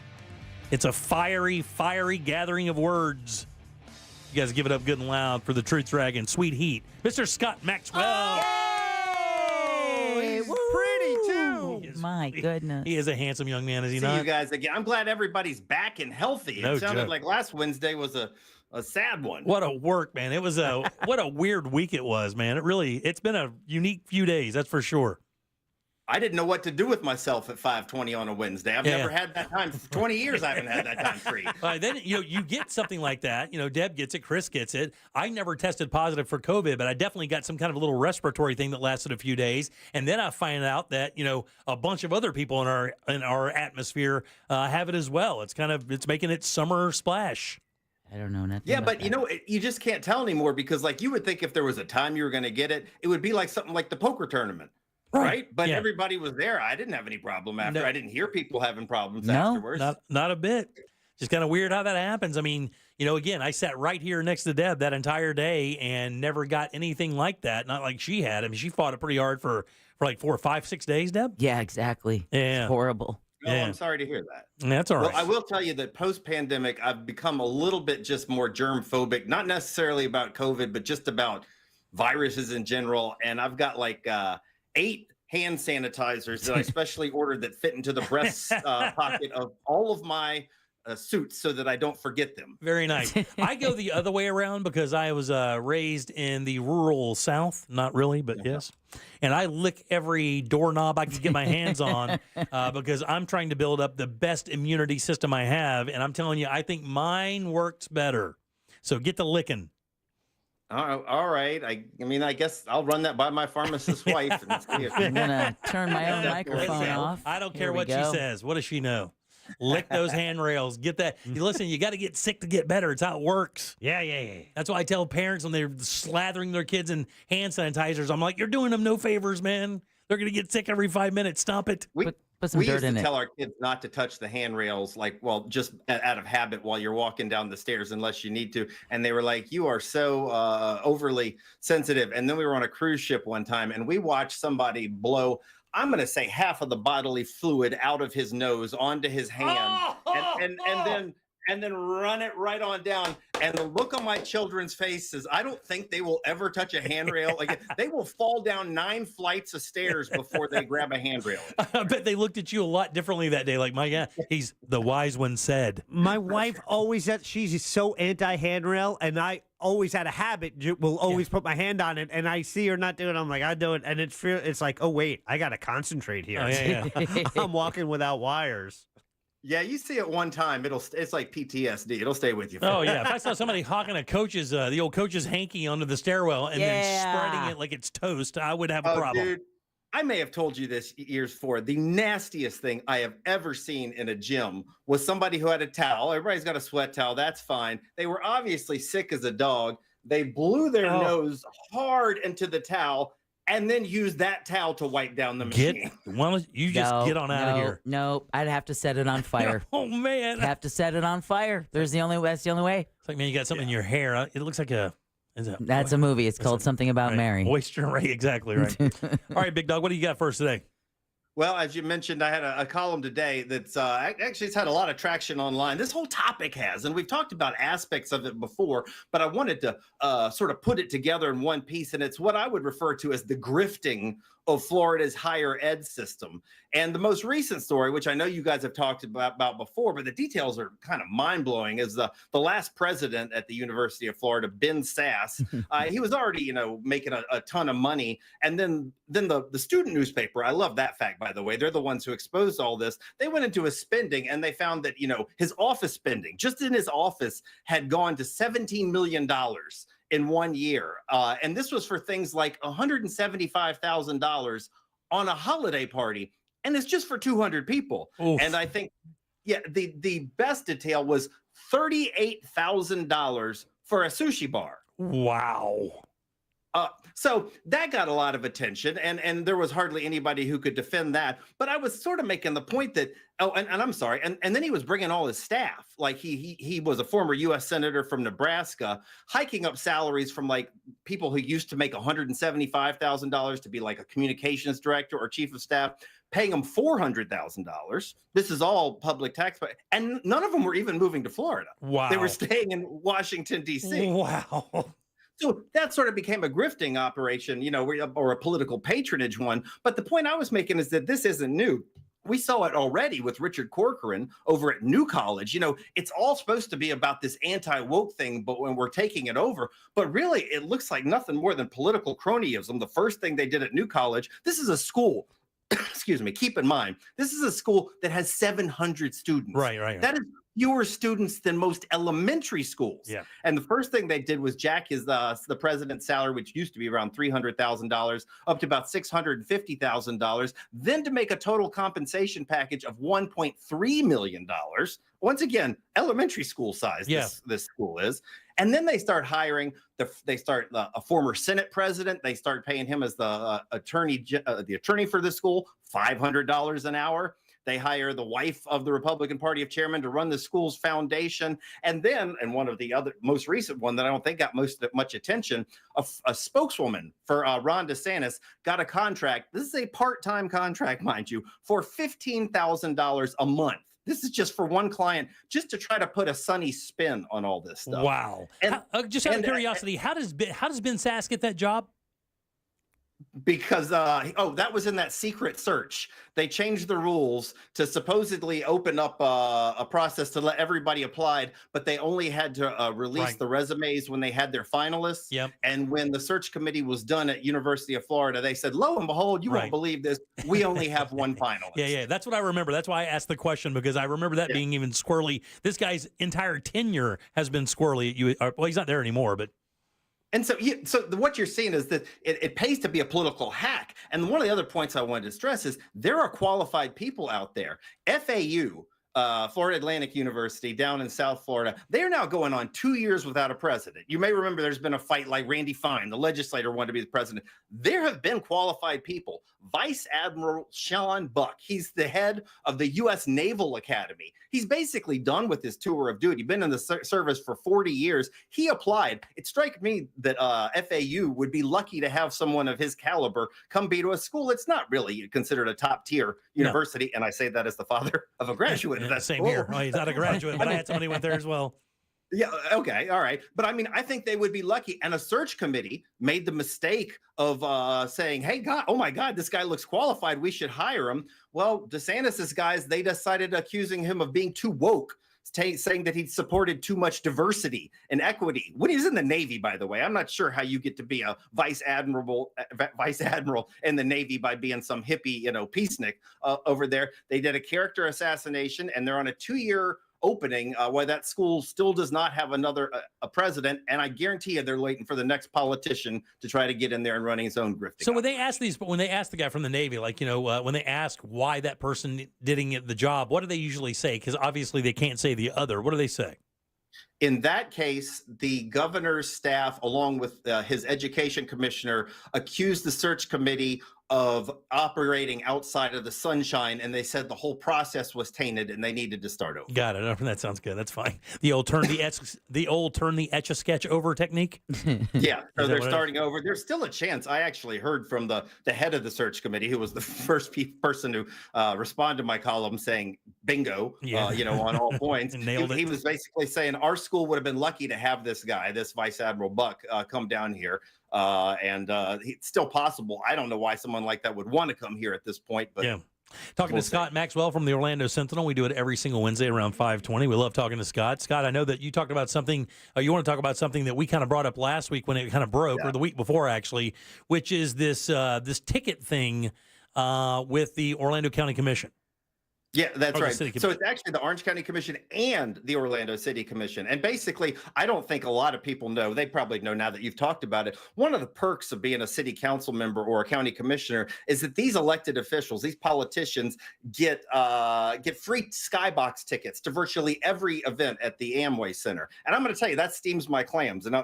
It's a fiery gathering of words. You guys give it up good and loud for the Truth Dragon, Sweet Heat, Mr. Scott Maxwell. Oh, he's pretty, too. My goodness. He is a handsome young man, is he See not? you guys again. I'm glad everybody's back and healthy. No It sounded joke. like last Wednesday was a sad one. What a work, man. It was what a weird week it was, man. It's been a unique few days, that's for sure. I didn't know what to do with myself at 5:20 on a Wednesday. I've never had that time. For 20 years, I haven't had that time free. Then you get something like that. Deb gets it, Chris gets it. I never tested positive for COVID, but I definitely got some kind of a little respiratory thing that lasted a few days. And then I find out that a bunch of other people in our atmosphere have it as well. It's making its summer splash. I don't know nothing. Yeah, about but that. you just can't tell anymore because you would think if there was a time you were going to get it, it would be like something like the poker tournament. Right. But everybody was there. I didn't have any problem after. No. I didn't hear people having problems afterwards. Not a bit. Just kind of weird how that happens. I mean, again, I sat right here next to Deb that entire day and never got anything like that. Not like she had. I mean, she fought it pretty hard for like 4 or 5, 6 days, Deb. Yeah, exactly. Yeah. It's horrible. No, I'm sorry to hear that. That's all right. Well, I will tell you that post-pandemic, I've become a little bit just more germ-phobic, not necessarily about COVID, but just about viruses in general. And I've got 8 hand sanitizers that I specially ordered that fit into the breast pocket of all of my suits so that I don't forget them. Very nice. I go the other way around because I was raised in the rural South. Not really, but yes. And I lick every doorknob I can get my hands on because I'm trying to build up the best immunity system I have. And I'm telling you, I think mine works better. So get to licking. All right. I mean, I guess I'll run that by my pharmacist wife. And see if I'm going to turn my own microphone off. I don't care what she says. What does she know? Lick those handrails. Get that. Listen, you got to get sick to get better. It's how it works. Yeah. That's why I tell parents when they're slathering their kids in hand sanitizers, I'm like, you're doing them no favors, man. They're going to get sick every 5 minutes. Stop it. Put some we dirt used in to it. tell our kids not to touch the handrails, just out of habit while you're walking down the stairs unless you need to. And they were like, you are so overly sensitive. And then we were on a cruise ship one time and we watched somebody blow, I'm going to say, half of the bodily fluid out of his nose onto his hand and then run it right on down. And the look on my children's faces, I don't think they will ever touch a handrail. Like they will fall down 9 flights of stairs before they grab a handrail. I bet they looked at you a lot differently that day. Like, my God, he's the wise one said. My wife always, she's so anti-handrail, and I always had a habit, will always put my hand on it, and I see her not doing it. I'm like, I do it. And it's like, oh, wait, I got to concentrate here. Oh, yeah. I'm walking without wires. Yeah, you see it one time, it's like PTSD. It'll stay with you. Oh yeah, if I saw somebody hawking a coach's, the old coach's hanky onto the stairwell and then spreading it like it's toast, I would have a problem. Dude, I may have told you this years before. The nastiest thing I have ever seen in a gym was somebody who had a towel. Everybody's got a sweat towel. That's fine. They were obviously sick as a dog. They blew their nose hard into the towel and then use that towel to wipe down the machine. Get on out of here. No, I'd have to set it on fire. Oh man, have to set it on fire. That's the only way. It's like, man, you got something in your hair. It looks like that's a movie. It's called Something About Mary. Oyster, right? Exactly right. All right, Big Dog, what do you got for us today? Well, as you mentioned, I had a column today that's actually it's had a lot of traction online. This whole topic has, and we've talked about aspects of it before, but I wanted to sort of put it together in one piece, and it's what I would refer to as the grifting of Florida's higher ed system. And the most recent story, which I know you guys have talked about before, but the details are kind of mind-blowing, is the last president at the University of Florida, Ben Sass. He was already, making a ton of money. And then the student newspaper, I love that fact, by the way, they're the ones who exposed all this. They went into his spending and they found that, his office spending, just in his office, had gone to $17 million in 1 year. And this was for things like $175,000 on a holiday party. And it's just for 200 people. Oof. And I think, the best detail was $38,000 for a sushi bar. Wow. So that got a lot of attention, and there was hardly anybody who could defend that. But I was sort of making the point that, and I'm sorry, and then he was bringing all his staff. Like he was a former U.S. senator from Nebraska, hiking up salaries from like people who used to make $175,000 to be like a communications director or chief of staff, paying them $400,000. This is all public tax, and none of them were even moving to Florida. Wow. They were staying in Washington, D.C. Wow. So that sort of became a grifting operation, or a political patronage one. But the point I was making is that this isn't new. We saw it already with Richard Corcoran over at New College. It's all supposed to be about this anti-woke thing, but when we're taking it over, but really it looks like nothing more than political cronyism. The first thing they did at New College, this is a school, excuse me, keep in mind, this is a school that has 700 students. Right. That is fewer students than most elementary schools. Yeah. And the first thing they did was jack the president's salary, which used to be around $300,000, up to about $650,000, then to make a total compensation package of $1.3 million. Once again, elementary school size, this school is. And then they start hiring a former Senate president. They start paying him as the attorney for the school, $500 an hour. They hire the wife of the Republican Party of chairman to run the school's foundation. And then, and one of the other most recent one that I don't think got much attention, a spokeswoman for Ron DeSantis got a contract. This is a part-time contract, mind you, for $15,000 a month. This is just for one client, just to try to put a sunny spin on all this stuff. Wow. And, just out of curiosity, how does Ben Sass get that job? because that was in that secret search. They changed the rules to supposedly open up a process to let everybody apply, but they only had to release the resumes when they had their finalists. Yep. And when the search committee was done at University of Florida, they said, lo and behold, you won't believe this, we only have one finalist. Yeah, that's what I remember. That's why I asked the question, because I remember that being even squirrely. This guy's entire tenure has been squirrely at you. Well, he's not there anymore, but. And so, what you're seeing is that it pays to be a political hack. And one of the other points I wanted to stress is there are qualified people out there. FAU, Florida Atlantic University down in South Florida, they're now going on 2 years without a president. You may remember there's been a fight like Randy Fine, the legislator, wanted to be the president. There have been qualified people. Vice Admiral Sean Buck, he's the head of the U.S. Naval Academy. He's basically done with his tour of duty. Been in the service for 40 years. He applied. It strikes me that FAU would be lucky to have someone of his caliber come be to a school that's not really considered a top tier university. No. And I say that as the father of a graduate. That's same cool. here. Oh, he's not a graduate, but I had somebody who went there as well. Yeah. Okay. All right. But I mean, I think they would be lucky. And a search committee made the mistake of saying, hey, God, oh my God, this guy looks qualified. We should hire him. Well, DeSantis's guys, they decided accusing him of being too woke, saying that he supported too much diversity and equity. When he's in the Navy, by the way, I'm not sure how you get to be a vice admiral in the Navy by being some hippie, peacenik over there. They did a character assassination, and they're on a 2-year opening why that school still does not have another a president, and I guarantee you they're waiting for the next politician to try to get in there and running his own grifting. So when they ask the guy from the Navy, when they ask why that person didn't get the job, what do they usually say? Because obviously they can't say the other. What do they say? In that case, the governor's staff, along with his education commissioner, accused the search committee of operating outside of the sunshine, and they said the whole process was tainted and they needed to start over. Got it. That sounds good. That's fine. The old turn the etch-a-sketch over technique. Yeah, so they're starting over. There's still a chance. I actually heard from the head of the search committee, who was the first person to respond to my column saying bingo, on all points. Nailed it. He was basically saying our school would have been lucky to have this guy, this Vice Admiral Buck, come down here. And it's still possible. I don't know why someone like that would want to come here at this point, but yeah. Talking to Scott Maxwell from the Orlando Sentinel. We do it every single Wednesday around 5:20. We love talking to Scott. Scott, I know that you talked about something. You want to talk about something that we kind of brought up last week when it kind of broke, or the week before actually, which is this ticket thing with the Orlando County Commission. Yeah, that's right. So it's actually the Orange County Commission and the Orlando City Commission. And basically, I don't think a lot of people know. They probably know now that you've talked about it. One of the perks of being a city council member or a county commissioner is that these elected officials, these politicians, get free skybox tickets to virtually every event at the Amway Center. And I'm going to tell you, that steams my clams. And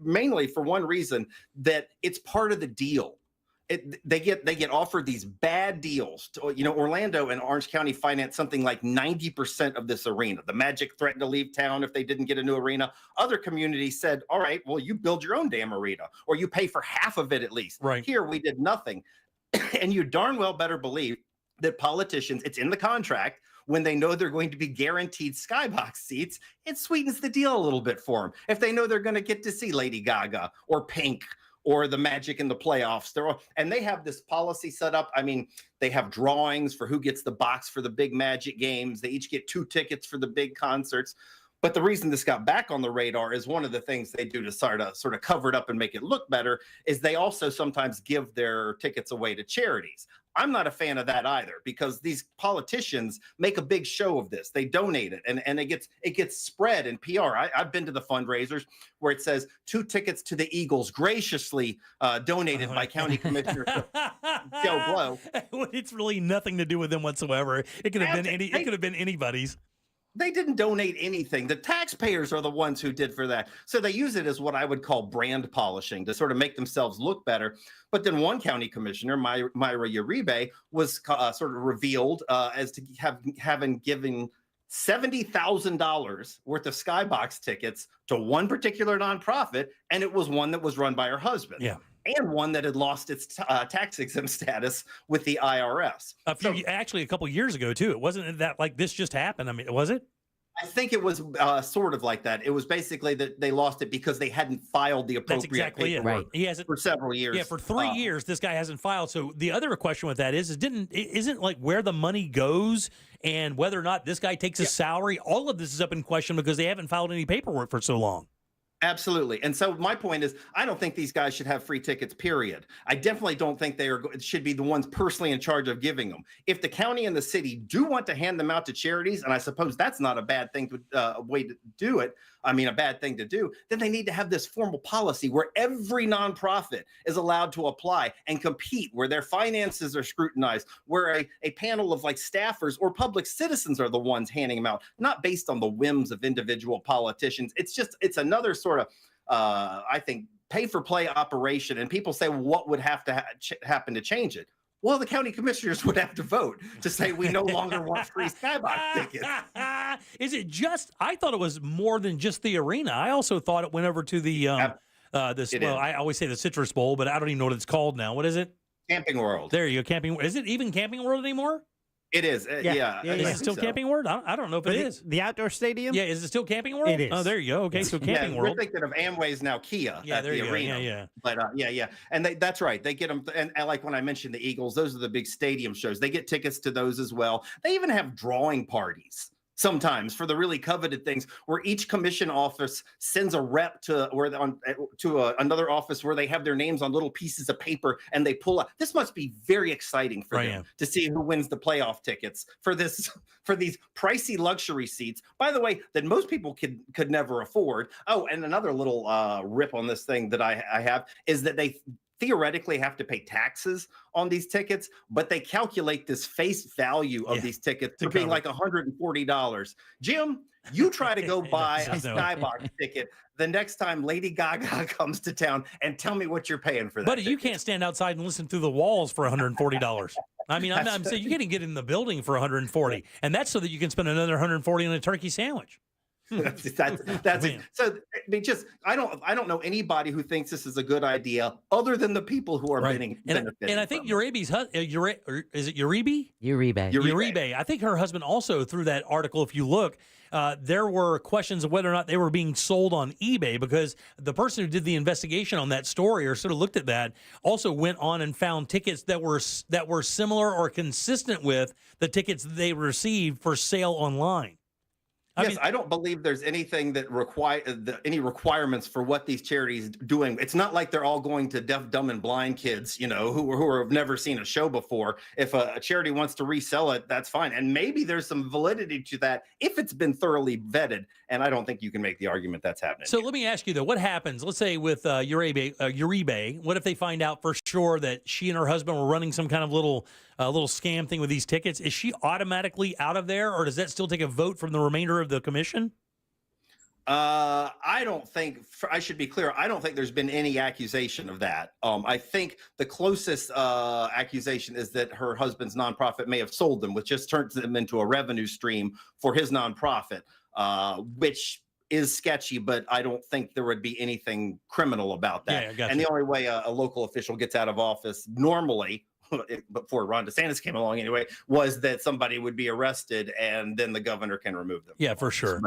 mainly for one reason, that it's part of the deal. They get offered these bad deals. Orlando and Orange County finance something like 90% of this arena. The Magic threatened to leave town if they didn't get a new arena. Other communities said, all right, well, you build your own damn arena, or you pay for half of it at least. Right. Here, we did nothing. And you darn well better believe that politicians, it's in the contract, when they know they're going to be guaranteed skybox seats, it sweetens the deal a little bit for them. If they know they're going to get to see Lady Gaga or Pink or the Magic in the playoffs. And they have this policy set up. I mean, they have drawings for who gets the box for the big Magic games. They each get 2 tickets for the big concerts. But the reason this got back on the radar is one of the things they do to sort of cover it up and make it look better is they also sometimes give their tickets away to charities. I'm not a fan of that either, because these politicians make a big show of this. They donate it, and it gets spread in PR. I've been to the fundraisers where it says 2 tickets to the Eagles graciously donated by County Commissioner Joe Blow. It's really nothing to do with them whatsoever. It could have been it could have been anybody's. They didn't donate anything. The taxpayers are the ones who did for that. So they use it as what I would call brand polishing to sort of make themselves look better. But then one county commissioner, Myra Uribe, was sort of revealed as to having given $70,000 worth of skybox tickets to one particular nonprofit, and it was one that was run by her husband. Yeah. And one that had lost its tax exempt status with the IRS. Actually, a couple years ago, too. It wasn't that like this just happened. I mean, was it? I think it was sort of like that. It was basically that they lost it because they hadn't filed the appropriate That's exactly it. paperwork He hasn't for several years. Yeah, for 3 years, this guy hasn't filed. So the other question with that isn't like where the money goes and whether or not this guy takes a salary. All of this is up in question because they haven't filed any paperwork for so long. Absolutely. And so my point is, I don't think these guys should have free tickets, period. I definitely don't think they should be the ones personally in charge of giving them. If the county and the city do want to hand them out to charities, and I suppose that's not a bad thing way to do it, a bad thing to do, then they need to have this formal policy where every nonprofit is allowed to apply and compete, where their finances are scrutinized, where a panel of like staffers or public citizens are the ones handing them out, not based on the whims of individual politicians. It's another sort of, I think, pay for play operation. And people say, well, what would have to happen to change it? Well, the county commissioners would have to vote to say we no longer want free skybox tickets. Is it just? I thought it was more than just the arena. I also thought it went over to the I always say the Citrus Bowl, but I don't even know what it's called now. What is it? Camping World. There you go. Camping. Is it even Camping World anymore? It is. Yeah. Is it still Camping World? I don't know if it is. The outdoor stadium? Yeah. Is it still Camping World? It is. Oh, there you go. Okay. So Camping World. We're thinking of Amway's now Kia at the arena. Yeah. But And that's right. They get them. And like when I mentioned the Eagles, those are the big stadium shows. They get tickets to those as well. They even have drawing parties sometimes for the really coveted things, where each commission office sends a rep to another office where they have their names on little pieces of paper and they pull out. This must be very exciting for them to see who wins the playoff tickets for these pricey luxury seats, by the way, that most people could never afford. Oh, and another little rip on this thing that I have is that they theoretically have to pay taxes on these tickets, but they calculate this face value of these tickets to being like $140. Jim, you try to go buy a skybox ticket the next time Lady Gaga comes to town and tell me what you're paying for that. But you can't stand outside and listen through the walls for $140. I mean, I'm saying you can't get in the building for $140, and that's so that you can spend another $140 on a turkey sandwich. That's it. So I don't know anybody who thinks this is a good idea other than the people who are benefiting. And I think Uribe's is it Uribe? Uribe. I think her husband also, through that article, if you look, there were questions of whether or not they were being sold on eBay, because the person who did the investigation on that story, or sort of looked at that, also went on and found tickets that were similar or consistent with the tickets they received for sale online. I don't believe there's anything that any requirements for what these charities doing. It's not like they're all going to deaf, dumb, and blind kids, who have never seen a show before. If a charity wants to resell it, that's fine. And maybe there's some validity to that if it's been thoroughly vetted. And I don't think you can make the argument that's happening. So let me ask you, though, what happens, let's say with Uribe, what if they find out for sure that she and her husband were running some kind of little scam thing with these tickets? Is she automatically out of there, or does that still take a vote from the remainder of the commission? I don't think, I should be clear, I don't think there's been any accusation of that. I think the closest accusation is that her husband's nonprofit may have sold them, which just turns them into a revenue stream for his nonprofit, which is sketchy, but I don't think there would be anything criminal about that. Yeah, gotcha. And the only way a local official gets out of office normally, before Ron DeSantis came along anyway, was that somebody would be arrested and then the governor can remove them. Yeah, for sure.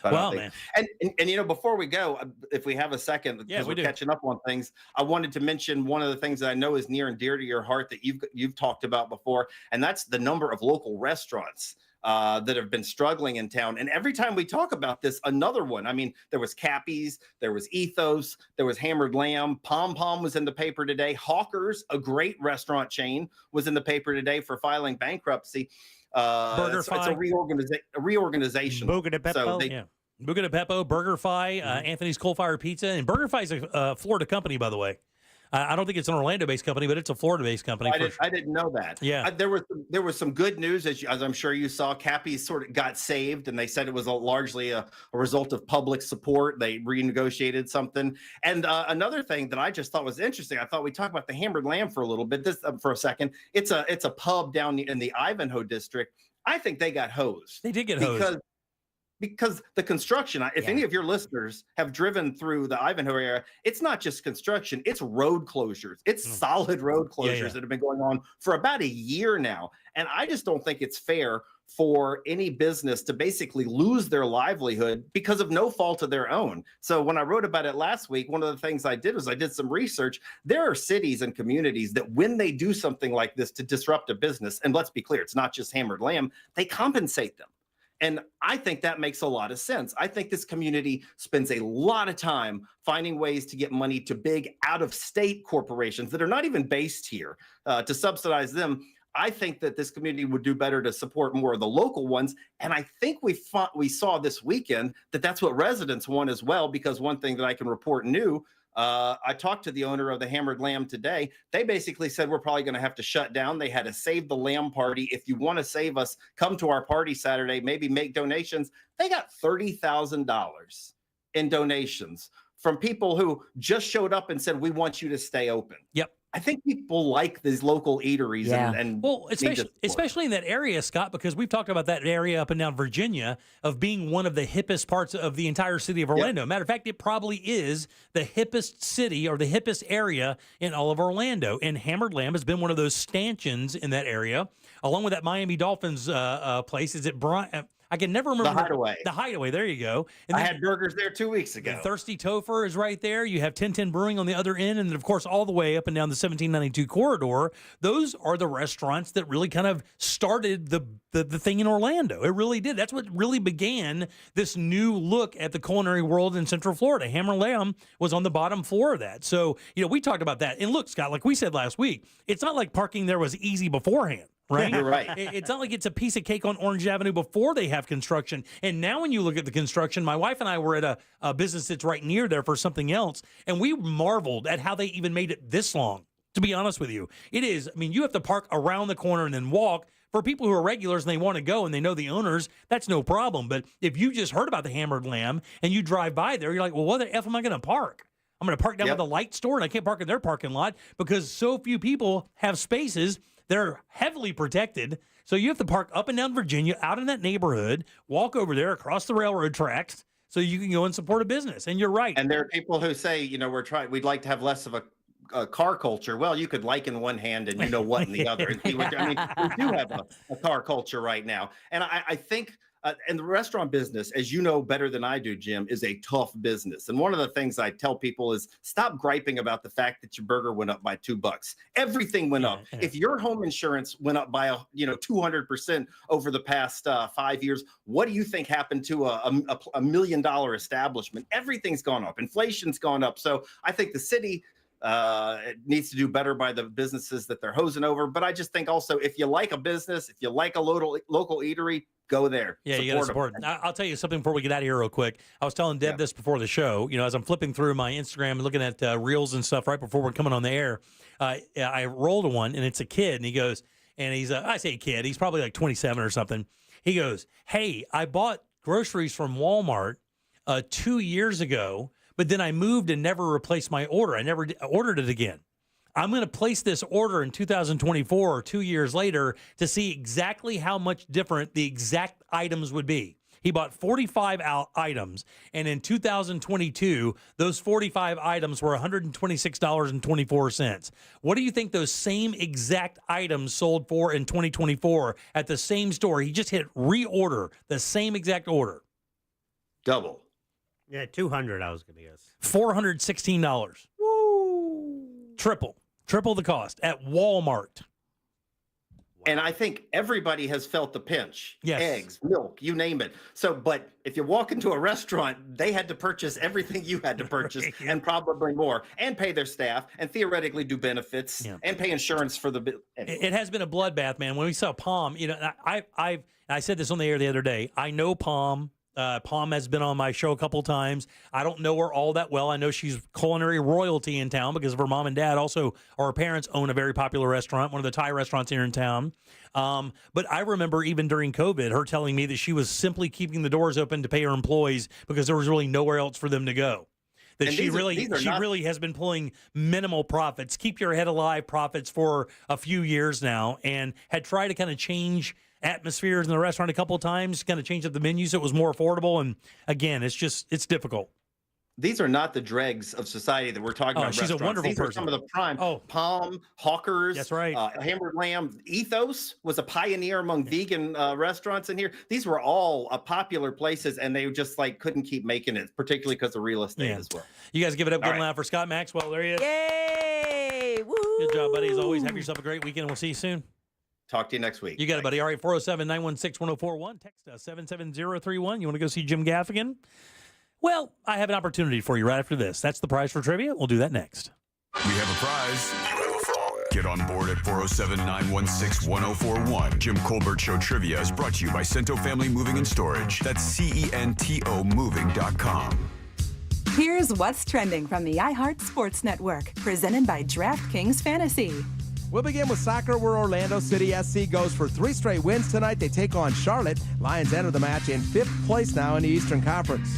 Wow, man. And before we go, if we have a second, because we're catching up on things, I wanted to mention one of the things that I know is near and dear to your heart that you've talked about before, and that's the number of local restaurants that have been struggling in town. And every time we talk about this, another one. I mean, there was Cappy's, there was Ethos, there was Hammered Lamb, Pom Pom was in the paper today. Hawkers, a great restaurant chain, was in the paper today for filing bankruptcy. It's a reorganization. Buca de Beppo. Buca de Beppo, BurgerFi, Anthony's Coal Fire Pizza, and BurgerFi is a Florida company, by the way. I don't think it's an Orlando-based company, but it's a Florida-based company. I didn't know that. Yeah, there was some good news, as I'm sure you saw. Cappy's sort of got saved, and they said it was largely a result of public support. They renegotiated something. And another thing that I just thought was interesting, I thought we'd talk about the Hammered Lamb for a little bit. For a second, it's a pub down in the Ivanhoe district. I think they got hosed. They did get hosed. Because the construction, if any of your listeners have driven through the Ivanhoe area, it's not just construction, it's road closures. It's solid road closures that have been going on for about a year now. And I just don't think it's fair for any business to basically lose their livelihood because of no fault of their own. So when I wrote about it last week, one of the things I did was I did some research. There are cities and communities that when they do something like this to disrupt a business, and let's be clear, it's not just Hammered Lamb, they compensate them. And I think that makes a lot of sense. I think this community spends a lot of time finding ways to get money to big out-of-state corporations that are not even based here to subsidize them. I think that this community would do better to support more of the local ones. And I think we saw this weekend that that's what residents want as well, because one thing that I can report new, I talked to the owner of the Hammered Lamb today. They basically said we're probably going to have to shut down. They had a Save the Lamb party. If you want to save us, come to our party Saturday, maybe make donations. They got $30,000 in donations from people who just showed up and said, we want you to stay open. Yep. I think people like these local eateries. Yeah. And well, especially in that area, Scott, because we've talked about that area up and down Virginia of being one of the hippest parts of the entire city of Orlando. Matter of fact, it probably is the hippest city or the hippest area in all of Orlando. And Hammered Lamb has been one of those stanchions in that area, along with that Miami Dolphins place. Is it Brian? I can never remember. The Hideaway. The Hideaway. There you go. And I had burgers there 2 weeks ago. The Thirsty Topher is right there. You have 1010 Brewing on the other end. And then, of course, all the way up and down the 1792 corridor. Those are the restaurants that really kind of started the thing in Orlando. It really did. That's what really began this new look at the culinary world in Central Florida. Hammered Lamb was on the bottom floor of that. So, we talked about that. And look, Scott, like we said last week, it's not like parking there was easy beforehand. Right? You're right. It's not like it's a piece of cake on Orange Avenue before they have construction. And now when you look at the construction, my wife and I were at a business that's right near there for something else, and we marveled at how they even made it this long, to be honest with you. It is, you have to park around the corner and then walk. For people who are regulars and they want to go and they know the owners, that's no problem. But if you just heard about the Hammered Lamb and you drive by there, you're like, well, what the F am I going to park? I'm going to park down by the light store, and I can't park in their parking lot because so few people have spaces. They're heavily protected. So you have to park up and down Virginia, out in that neighborhood, walk over there across the railroad tracks so you can go and support a business. And you're right. And there are people who say, we'd like to have less of a car culture. Well, you could like in one hand and what in the other. We do have a car culture right now. And I think and the restaurant business, as you know better than I do, Jim, is a tough business. And one of the things I tell people is stop griping about the fact that your burger went up by $2. Everything went up. If your home insurance went up by 200% over the past 5 years, what do you think happened to a $1 million establishment? Everything's gone up. Inflation's gone up. So I think the city it needs to do better by the businesses that they're hosing over. But I just think also, if you like a business, if you like a local eatery, go there. Yeah, you got to support. I'll tell you something before we get out of here real quick. I was telling Deb this before the show. As I'm flipping through my Instagram and looking at reels and stuff right before we're coming on the air, I rolled one, and it's a kid, and he goes, and he's I say a kid, he's probably like 27 or something. He goes, hey, I bought groceries from Walmart 2 years ago, but then I moved and never replaced my order. I never ordered it again. I'm going to place this order in 2024 or 2 years later to see exactly how much different the exact items would be. He bought 45 items, and in 2022, those 45 items were $126.24. What do you think those same exact items sold for in 2024 at the same store? He just hit reorder, the same exact order. Double. Yeah, 200 I was going to guess. $416. Woo! Triple the cost at Walmart. And I think everybody has felt the pinch. Yes. Eggs, milk, you name it. So, but if you walk into a restaurant, they had to purchase everything you had to purchase and probably more, and pay their staff, and theoretically do benefits and pay insurance for the. Anyway. It has been a bloodbath, man. When we saw Palm, I said this on the air the other day. I know Palm. Palm has been on my show a couple times. I don't know her all that well. I know she's culinary royalty in town because of her mom and dad. Also, her parents own a very popular restaurant, one of the Thai restaurants here in town. But I remember even during COVID, her telling me that she was simply keeping the doors open to pay her employees because there was really nowhere else for them to go. That she really has been pulling minimal profits, keep your head alive profits for a few years now, and had tried to kind of change atmospheres in the restaurant a couple of times, kind of change up the menu so it was more affordable. And again, it's difficult. These are not the dregs of society that we're talking about. She's a wonderful These person. are some of the prime. Palm, Hawkers. That's right. Hamburger Lamb. Ethos was a pioneer among vegan restaurants in here. These were all popular places, and they just couldn't keep making it, particularly because of real estate as well. You guys give it up good loud for Scott Maxwell. There he is. Yay! Woo! Good job, buddy. As always, have yourself a great weekend, and we'll see you soon. Talk to you next week. You got it, buddy. All right, 407-916-1041. Text us 77031. You want to go see Jim Gaffigan? Well, I have an opportunity for you right after this. That's the prize for trivia. We'll do that next. We have a prize. Get on board at 407-916-1041. Jim Colbert Show Trivia is brought to you by Cento Family Moving and Storage. That's CENTO moving.com. Here's what's trending from the iHeart Sports Network, presented by DraftKings Fantasy. We'll begin with soccer, where Orlando City SC goes for 3 straight wins tonight. They take on Charlotte. Lions enter the match in 5th place now in the Eastern Conference.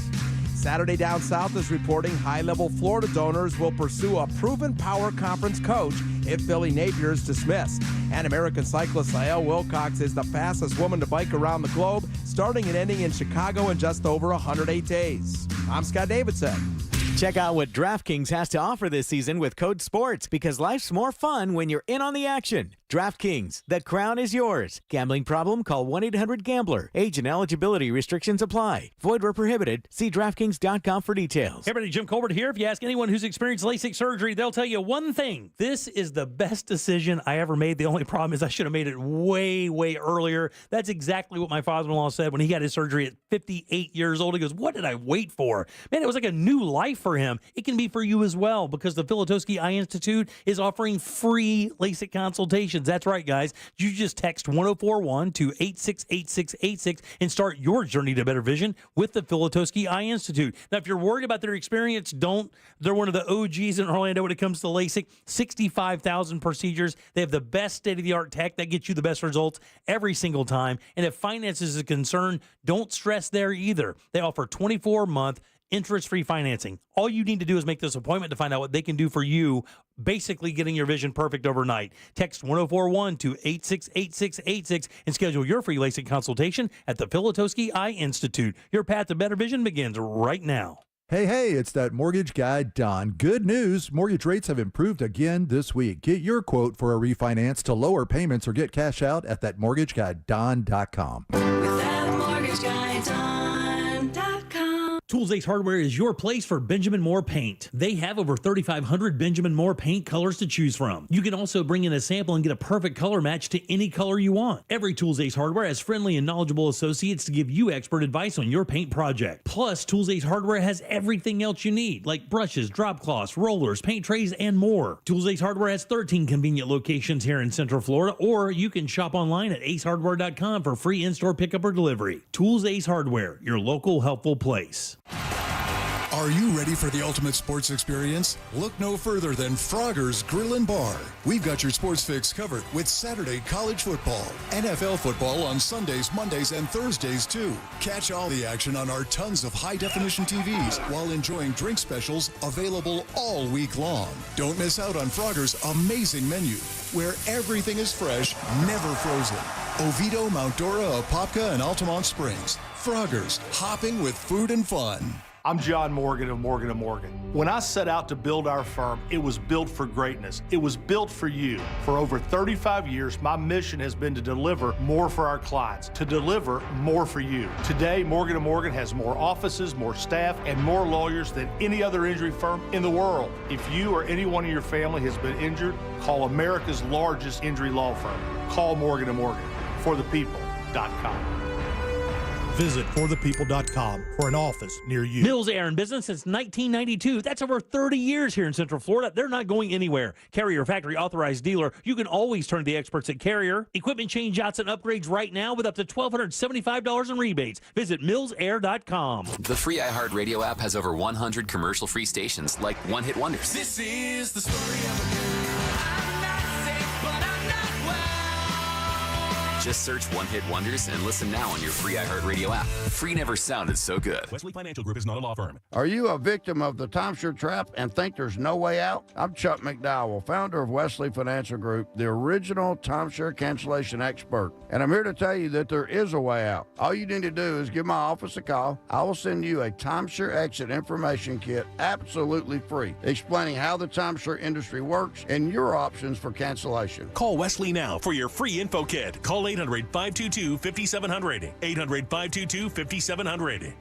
Saturday Down South is reporting high-level Florida donors will pursue a proven power conference coach if Billy Napier is dismissed. And American cyclist Lael Wilcox is the fastest woman to bike around the globe, starting and ending in Chicago in just over 108 days. I'm Scott Davidson. Check out what DraftKings has to offer this season with code SPORTS, because life's more fun when you're in on the action. DraftKings, the crown is yours. Gambling problem? Call 1-800-GAMBLER. Age and eligibility restrictions apply. Void where prohibited. See DraftKings.com for details. Hey everybody, Jim Colbert here. If you ask anyone who's experienced LASIK surgery, they'll tell you one thing. This is the best decision I ever made. The only problem is I should have made it way, way earlier. That's exactly what my father-in-law said when he got his surgery at 58 years old. He goes, what did I wait for? Man, it was like a new life for him. It can be for you as well, because the Filatowski Eye Institute is offering free LASIK consultations. That's right, guys. You just text 1041 to 868686 and start your journey to better vision with the Filatowski Eye Institute. Now, if you're worried about their experience, don't. They're one of the OGs in Orlando when it comes to LASIK. 65,000 procedures. They have the best state-of-the-art tech that gets you the best results every single time. And if finances is a concern, don't stress there either. They offer 24-month interest-free financing. All you need to do is make this appointment to find out what they can do for you, basically getting your vision perfect overnight. Text 1041 to 868686 and schedule your free LASIK consultation at the Filatowski Eye Institute. Your path to better vision begins right now. Hey, it's that mortgage guy, Don. Good news. Mortgage rates have improved again this week. Get your quote for a refinance to lower payments or get cash out at thatmortgageguyDon.com. With that mortgage guy, Don.com. Tools Ace Hardware is your place for Benjamin Moore paint. They have over 3,500 Benjamin Moore paint colors to choose from. You can also bring in a sample and get a perfect color match to any color you want. Every Tools Ace Hardware has friendly and knowledgeable associates to give you expert advice on your paint project. Plus, Tools Ace Hardware has everything else you need, like brushes, drop cloths, rollers, paint trays, and more. Tools Ace Hardware has 13 convenient locations here in Central Florida, or you can shop online at acehardware.com for free in-store pickup or delivery. Tools Ace Hardware, your local helpful place. Are you ready for the ultimate sports experience? Look no further than Frogger's Grill and Bar. We've got your sports fix covered with Saturday college football, NFL football on Sundays, Mondays, and Thursdays too. Catch all the action on our tons of high-definition TVs while enjoying drink specials available all week long. Don't miss out on Frogger's amazing menu, where everything is fresh, never frozen. Oviedo, Mount Dora, Apopka, and Altamont Springs. Frogger's, hopping with food and fun. I'm John Morgan of Morgan & Morgan. When I set out to build our firm, it was built for greatness. It was built for you. For over 35 years, my mission has been to deliver more for our clients, to deliver more for you. Today, Morgan & Morgan has more offices, more staff, and more lawyers than any other injury firm in the world. If you or anyone in your family has been injured, call America's largest injury law firm. Call Morgan & Morgan. ForThePeople.com. Visit forthepeople.com for an office near you. Mills Air in business since 1992. That's over 30 years here in Central Florida. They're not going anywhere. Carrier factory authorized dealer. You can always turn to the experts at Carrier. Equipment change outs and upgrades right now with up to $1,275 in rebates. Visit millsair.com. The free iHeartRadio app has over 100 commercial-free stations like One Hit Wonders. This is the story of a girl. I'm not sick, but I'm not well. Just search One Hit Wonders and listen now on your free iHeartRadio app. Free never sounded so good. Wesley Financial Group is not a law firm. Are you a victim of the timeshare trap and think there's no way out? I'm Chuck McDowell, founder of Wesley Financial Group, the original timeshare cancellation expert. And I'm here to tell you that there is a way out. All you need to do is give my office a call. I will send you a timeshare exit information kit absolutely free, explaining how the timeshare industry works and your options for cancellation. Call Wesley now for your free info kit. Call 800-522-5700. 800-522-5700.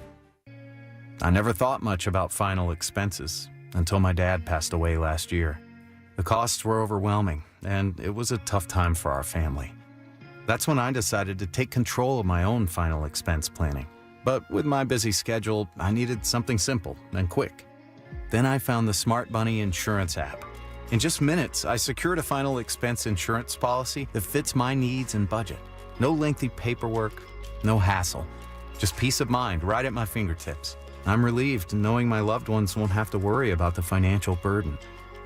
I never thought much about final expenses until my dad passed away last year. The costs were overwhelming, and it was a tough time for our family. That's when I decided to take control of my own final expense planning. But with my busy schedule, I needed something simple and quick. Then I found the Smart Bunny Insurance app. In just minutes, I secured a final expense insurance policy that fits my needs and budget. No lengthy paperwork, no hassle. Just peace of mind right at my fingertips. I'm relieved knowing my loved ones won't have to worry about the financial burden.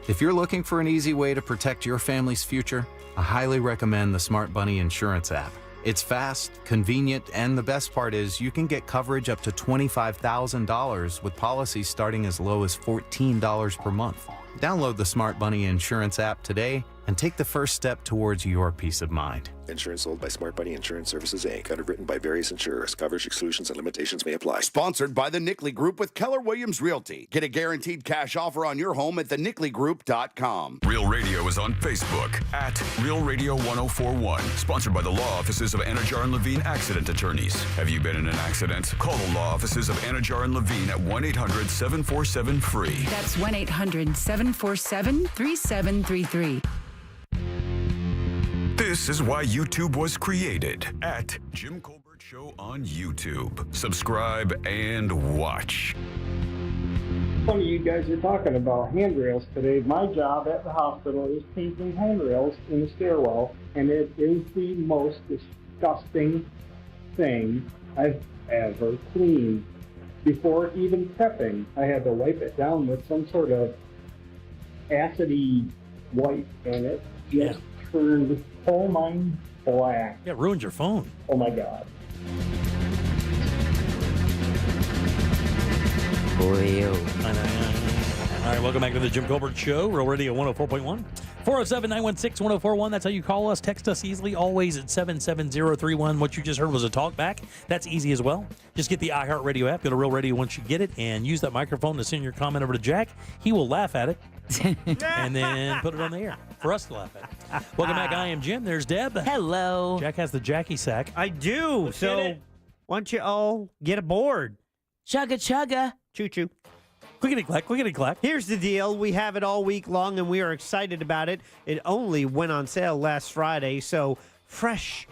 If you're looking for an easy way to protect your family's future, I highly recommend the Smart Bunny Insurance app. It's fast, convenient, and the best part is you can get coverage up to $25,000 with policies starting as low as $14 per month. Download the Smart Bunny Insurance app today and take the first step towards your peace of mind. Insurance sold by Smart Bunny Insurance Services, Inc. Underwritten by various insurers. Coverage exclusions and limitations may apply. Sponsored by the Nickley Group with Keller Williams Realty. Get a guaranteed cash offer on your home at thenickley.com. Real Radio is on Facebook at Real Radio 1041. Sponsored by the law offices of Anajar and Levine Accident Attorneys. Have you been in an accident? Call the law offices of Anajar and Levine at 1-800-747-FREE. That's 1-800-747-3733. This is why YouTube was created at Jim Colbert Show on YouTube. Subscribe and watch. Funny you guys are talking about handrails today. My job at the hospital is painting handrails in the stairwell, and it is the most disgusting thing I've ever cleaned. Before even prepping, I had to wipe it down with some sort of acidy wipe, and it just turned whole mine black. Yeah, it ruined your phone. Oh my God. Boy, All right, welcome back to the Jim Colbert Show, Real Radio 104.1. 407-916-1041. That's how you call us. Text us easily, always at 77031. What you just heard was a talk back. That's easy as well. Just get the iHeartRadio app. Go to Real Radio once you get it, and use that microphone to send your comment over to Jack. He will laugh at it, and then put it on the air for us to laugh at. Welcome back. I am Jim. There's Deb. Hello. Jack has the Jackie sack. I do. Let's so get it. why don't you all get aboard? Chugga chugga. Choo-choo. Clickety clack, clickety clack. Here's the deal. We have it all week long, and we are excited about it. It only went on sale last Friday, so fresh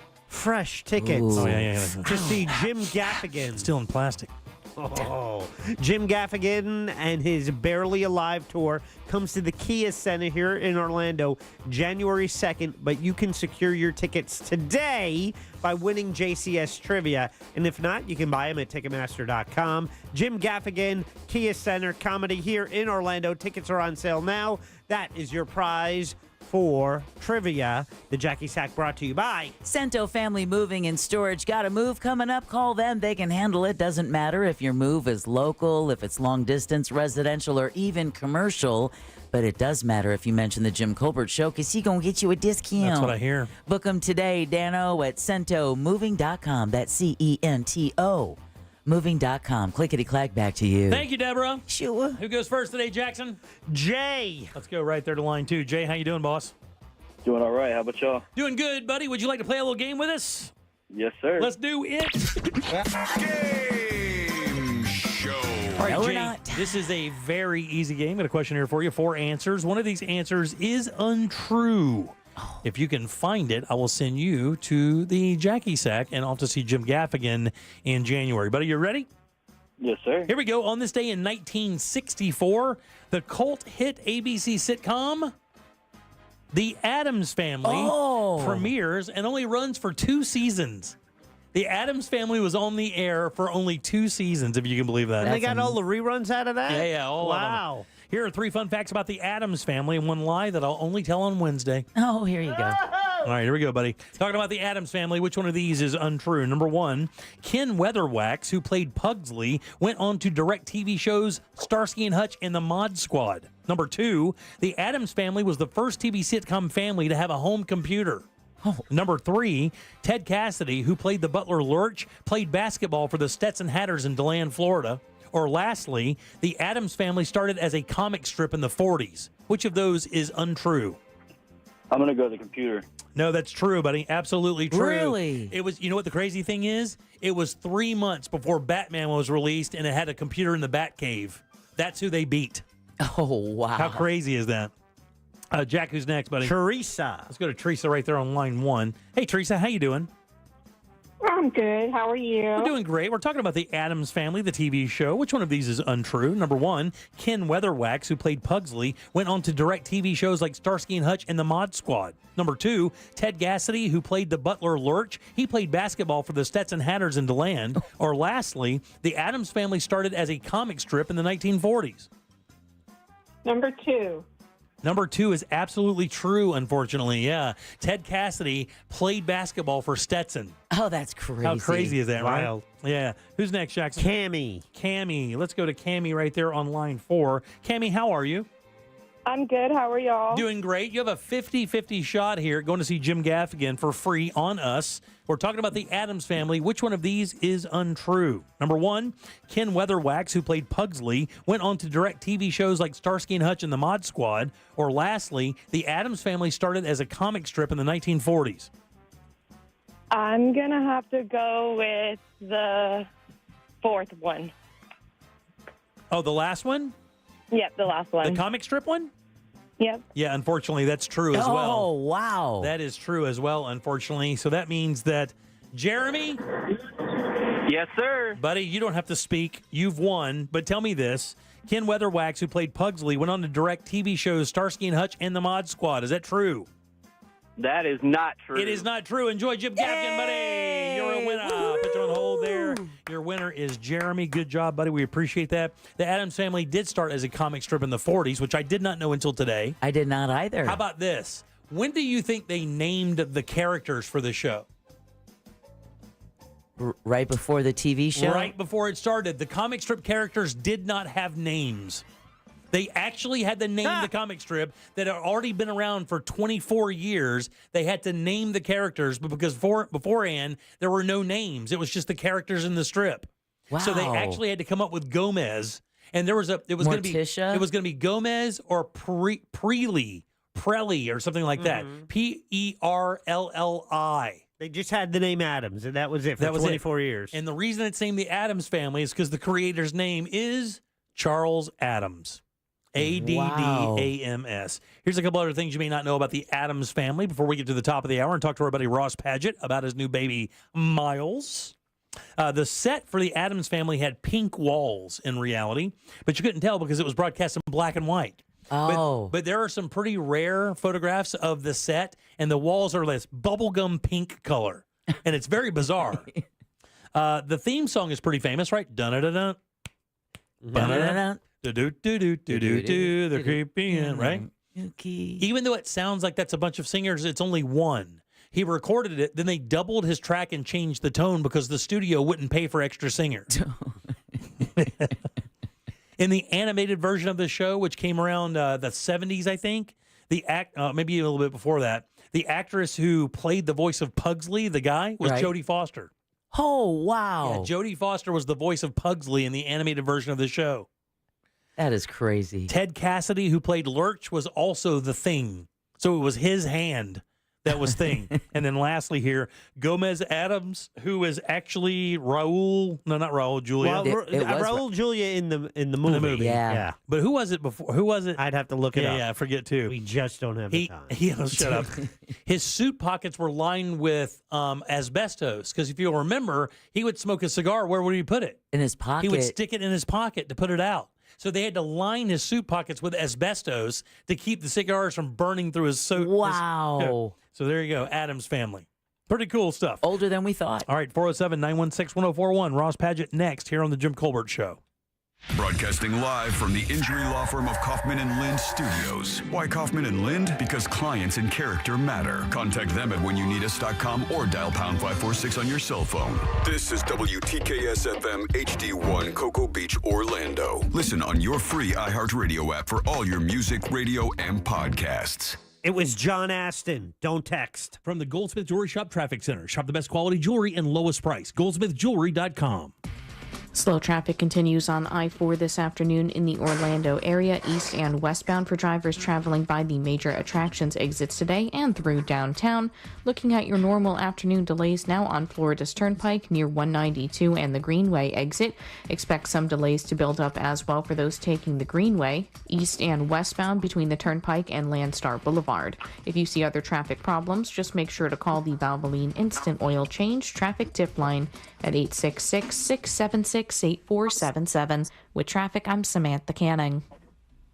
tickets Ooh. Oh, yeah. to see Jim Gaffigan. Still in plastic. Oh, Jim Gaffigan and his Barely Alive tour comes to the Kia Center here in Orlando January 2nd, but you can secure your tickets today by winning JCS Trivia. And if not, you can buy them at Ticketmaster.com. Jim Gaffigan, Kia Center, comedy here in Orlando. Tickets are on sale now. That is your prize for trivia. The Jackie Sack brought to you by Cento Family Moving and Storage. Got a move coming up? Call them. They can handle it. Doesn't matter if your move is local, if it's long distance, residential, or even commercial. But it does matter if you mention the Jim Colbert Show, because he's going to get you a discount. That's what I hear. Book them today, Dano, at CentoMoving.com. That's CENTO. Moving.com. Clickety-clack, back to you. Thank you, Deborah. Sure. Who goes first today, Jackson? Jay. Let's go right there to line 2. Jay, how you doing, boss? Doing all right. How about y'all? Doing good, buddy. Would you like to play a little game with us? Yes, sir. Let's do it. Game show. All right, No, we're Jay, not. this is a very easy game. Got a question here for you. 4 answers. One of these answers is untrue. If you can find it, I will send you to the Jackie Sack and off to see Jim Gaffigan in January. Buddy, you ready? Yes, sir. Here we go. On this day in 1964, the cult hit ABC sitcom The Addams Family premieres and only runs for 2 seasons. The Addams Family was on the air for only 2 seasons, if you can believe that. And they got all the reruns out of that? Yeah, all of them. Wow. Here are 3 fun facts about the Addams Family and one lie that I'll only tell on Wednesday. Oh, here you go. All right, here we go, buddy. Talking about the Addams Family, which one of these is untrue? Number one, Ken Weatherwax, who played Pugsley, went on to direct TV shows Starsky and Hutch and the Mod Squad. Number two, the Addams Family was the first TV sitcom family to have a home computer. Number three, Ted Cassidy, who played the butler Lurch, played basketball for the Stetson Hatters in DeLand, Florida. Or lastly, the Addams Family started as a comic strip in the 40s. Which of those is untrue? I'm going to go to the computer. No, that's true, buddy. Absolutely true. Really? It was, you know what the crazy thing is? It was 3 months before Batman was released, and it had a computer in the Batcave. That's who they beat. Oh, wow. How crazy is that? Jack, who's next, buddy? Teresa. Let's go to Teresa right there on line one. Hey, Teresa, how you doing? I'm good. How are you? We're doing great. We're talking about the Addams Family, the TV show. Which one of these is untrue? Number one, Ken Weatherwax, who played Pugsley, went on to direct TV shows like Starsky and Hutch and the Mod Squad. Number two, Ted Cassidy, who played the butler Lurch, he played basketball for the Stetson Hatters in DeLand. Or lastly, the Addams Family started as a comic strip in the 1940s. Number two. Number two is absolutely true, unfortunately. Yeah. Ted Cassidy played basketball for Stetson. Oh, that's crazy. How crazy is that, Wild. right? Yeah. Who's next, Jackson? Cammy. Let's go to Cammy right there on line 4. Cammy, how are you? I'm good. How are y'all? Doing great. You have a 50-50 shot here going to see Jim Gaffigan for free on us. We're talking about the Addams Family. Which one of these is untrue? Number one, Ken Weatherwax, who played Pugsley, went on to direct TV shows like Starsky and Hutch and the Mod Squad. Or lastly, the Addams Family started as a comic strip in the 1940s. I'm going to have to go with the fourth one. Oh, the last one? Yep, the last one. The comic strip one? Yep. Yeah, unfortunately, that's true as well. Oh, wow. That is true as well, unfortunately. So that means that, Jeremy? Yes, sir. Buddy, you don't have to speak. You've won. But tell me this. Ken Weatherwax, who played Pugsley, went on to direct TV shows Starsky and Hutch and the Mod Squad. Is that true? That is not true. It is not true. Enjoy Jim Gaffigan, buddy. You're a winner. Put you on hold there. Your winner is Jeremy. Good job, buddy. We appreciate that. The Addams Family did start as a comic strip in the 40s, which I did not know until today. I did not either. How about this? When do you think they named the characters for the show? Right before the TV show? Right before it started. The comic strip characters did not have names. They actually had to name the comic strip that had already been around for 24 years. They had to name the characters, but because beforehand, there were no names. It was just the characters in the strip. Wow. So they actually had to come up with Gomez. And it was going to be Gomez or Prelli or something like that. Perlli. They just had the name Addams, and that was it for 24 years. And the reason it's named the Addams Family is because the creator's name is Charles Addams. Addams. Here's a couple other things you may not know about the Addams Family before we get to the top of the hour and talk to our buddy Ross Paget about his new baby, Miles. The set for the Addams Family had pink walls in reality, but you couldn't tell because it was broadcast in black and white. Oh. But there are some pretty rare photographs of the set, and the walls are this bubblegum pink color, and it's very bizarre. The theme song is pretty famous, right? Dun-dun-dun-dun. Dun-dun-dun-dun. Do-do-do-do-do-do-do. They're creeping in, right? Okay. Even though it sounds like that's a bunch of singers, it's only one. He recorded it, then they doubled his track and changed the tone because the studio wouldn't pay for extra singers. In the animated version of the show, which came around the 70s, I think, maybe a little bit before that, the actress who played the voice of Pugsley, the guy, was Jodie Foster. Oh, wow. Yeah, Jodie Foster was the voice of Pugsley in the animated version of the show. That is crazy. Ted Cassidy, who played Lurch, was also the Thing. So it was his hand that was Thing. And then lastly here, Gomez Addams, who is actually Raul Julia. Well, Raul Julia in the movie. Yeah. But who was it before? Who was it? I'd have to look it up. Yeah, I forget too. We just don't have the time. Shut up. His suit pockets were lined with asbestos because if you'll remember, he would smoke a cigar. Where would he put it? In his pocket. He would stick it in his pocket to put it out. So they had to line his suit pockets with asbestos to keep the cigars from burning through his suit. Wow. So there you go, Addams Family. Pretty cool stuff. Older than we thought. All right, 407-916-1041. Ross Paget next here on the Jim Colbert Show. Broadcasting live from the injury law firm of Kaufman and Lind Studios. Why Kaufman and Lind? Because clients and character matter. Contact them at whenyounitus.com or dial pound 546 on your cell phone. This is WTKS-FM HD1 Cocoa Beach, Orlando. Listen on your free iHeartRadio app for all your music, radio, and podcasts. It was John Aston. Don't text. From the Goldsmith Jewelry Shop Traffic Center. Shop the best quality jewelry and lowest price. GoldsmithJewelry.com. Slow traffic continues on I-4 this afternoon in the Orlando area, east and westbound for drivers traveling by the major attractions exits today and through downtown. Looking at your normal afternoon delays now on Florida's Turnpike near 192 and the Greenway exit. Expect some delays to build up as well for those taking the Greenway, east and westbound between the Turnpike and Landstar Boulevard. If you see other traffic problems, just make sure to call the Valvoline Instant Oil Change traffic tip line at 866-676-8477. With traffic, I'm Samantha Canning.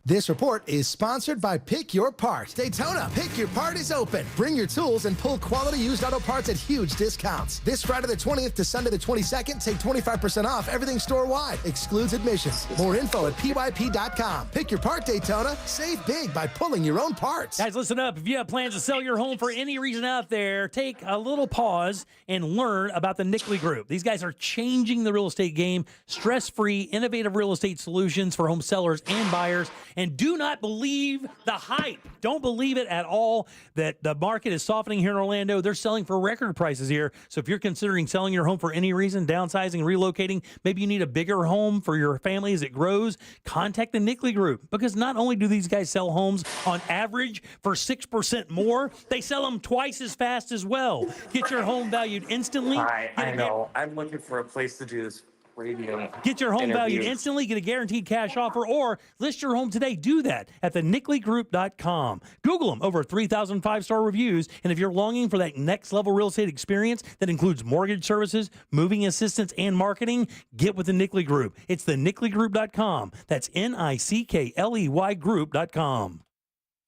This report is sponsored by Pick Your Part. Daytona, Pick Your Part is open. Bring your tools and pull quality used auto parts at huge discounts. This Friday the 20th to Sunday the 22nd, take 25% off everything store-wide. Excludes admissions. More info at pyp.com. Pick Your Part, Daytona. Save big by pulling your own parts. Guys, listen up. If you have plans to sell your home for any reason out there, take a little pause and learn about the Nickley Group. These guys are changing the real estate game. Stress-free, innovative real estate solutions for home sellers and buyers. And do not believe the hype. Don't believe it at all that the market is softening here in Orlando. They're selling for record prices here. So if you're considering selling your home for any reason, downsizing, relocating, maybe you need a bigger home for your family as it grows, contact the Nickley Group. Because not only do these guys sell homes on average for 6% more, they sell them twice as fast as well. Get your home valued instantly. I know. I'm looking for a place to do this radio. Get your home valued instantly, get a guaranteed cash offer, or list your home today. Do that at thenickley.com. Google them. Over 3,000 five-star reviews. And if you're longing for that next level real estate experience that includes mortgage services, moving assistance, and marketing, get with the Nickley Group. It's thenickley.com. That's NICKLEY group.com.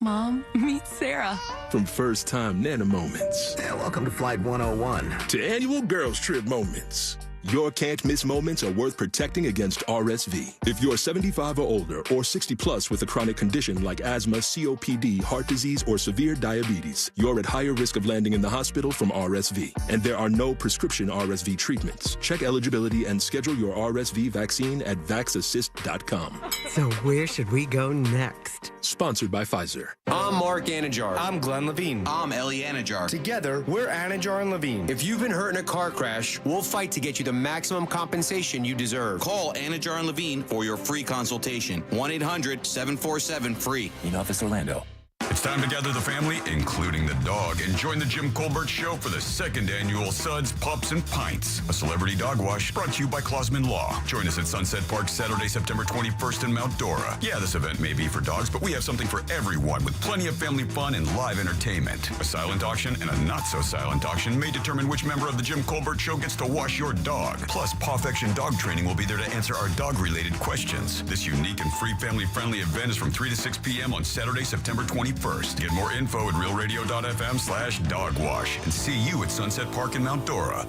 Mom, meet Sarah. From first-time Nana moments. Welcome to Flight 101. To annual girls trip moments. Your can't-miss moments are worth protecting against RSV. If you're 75 or older or 60 plus with a chronic condition like asthma, COPD, heart disease, or severe diabetes, you're at higher risk of landing in the hospital from RSV. And there are no prescription RSV treatments. Check eligibility and schedule your RSV vaccine at vaxassist.com. So where should we go next? Sponsored by Pfizer. I'm Mark Anajar. I'm Glenn Levine. I'm Ellie Anajar. Together, we're Anajar and Levine. If you've been hurt in a car crash, we'll fight to get you the maximum compensation you deserve. Call Anajar and Levine for your free consultation. 1-800-747-FREE. In Office Orlando. It's time to gather the family, including the dog, and join the Jim Colbert Show for the second annual Suds, Pups, and Pints, a celebrity dog wash brought to you by Clausman Law. Join us at Sunset Park Saturday, September 21st in Mount Dora. Yeah, this event may be for dogs, but we have something for everyone with plenty of family fun and live entertainment. A silent auction and a not-so-silent auction may determine which member of the Jim Colbert Show gets to wash your dog. Plus, Pawfection Dog Training will be there to answer our dog-related questions. This unique and free family-friendly event is from 3 to 6 p.m. on Saturday, September 21st. Get more info at realradio.fm/dogwash and see you at Sunset Park in Mount Dora.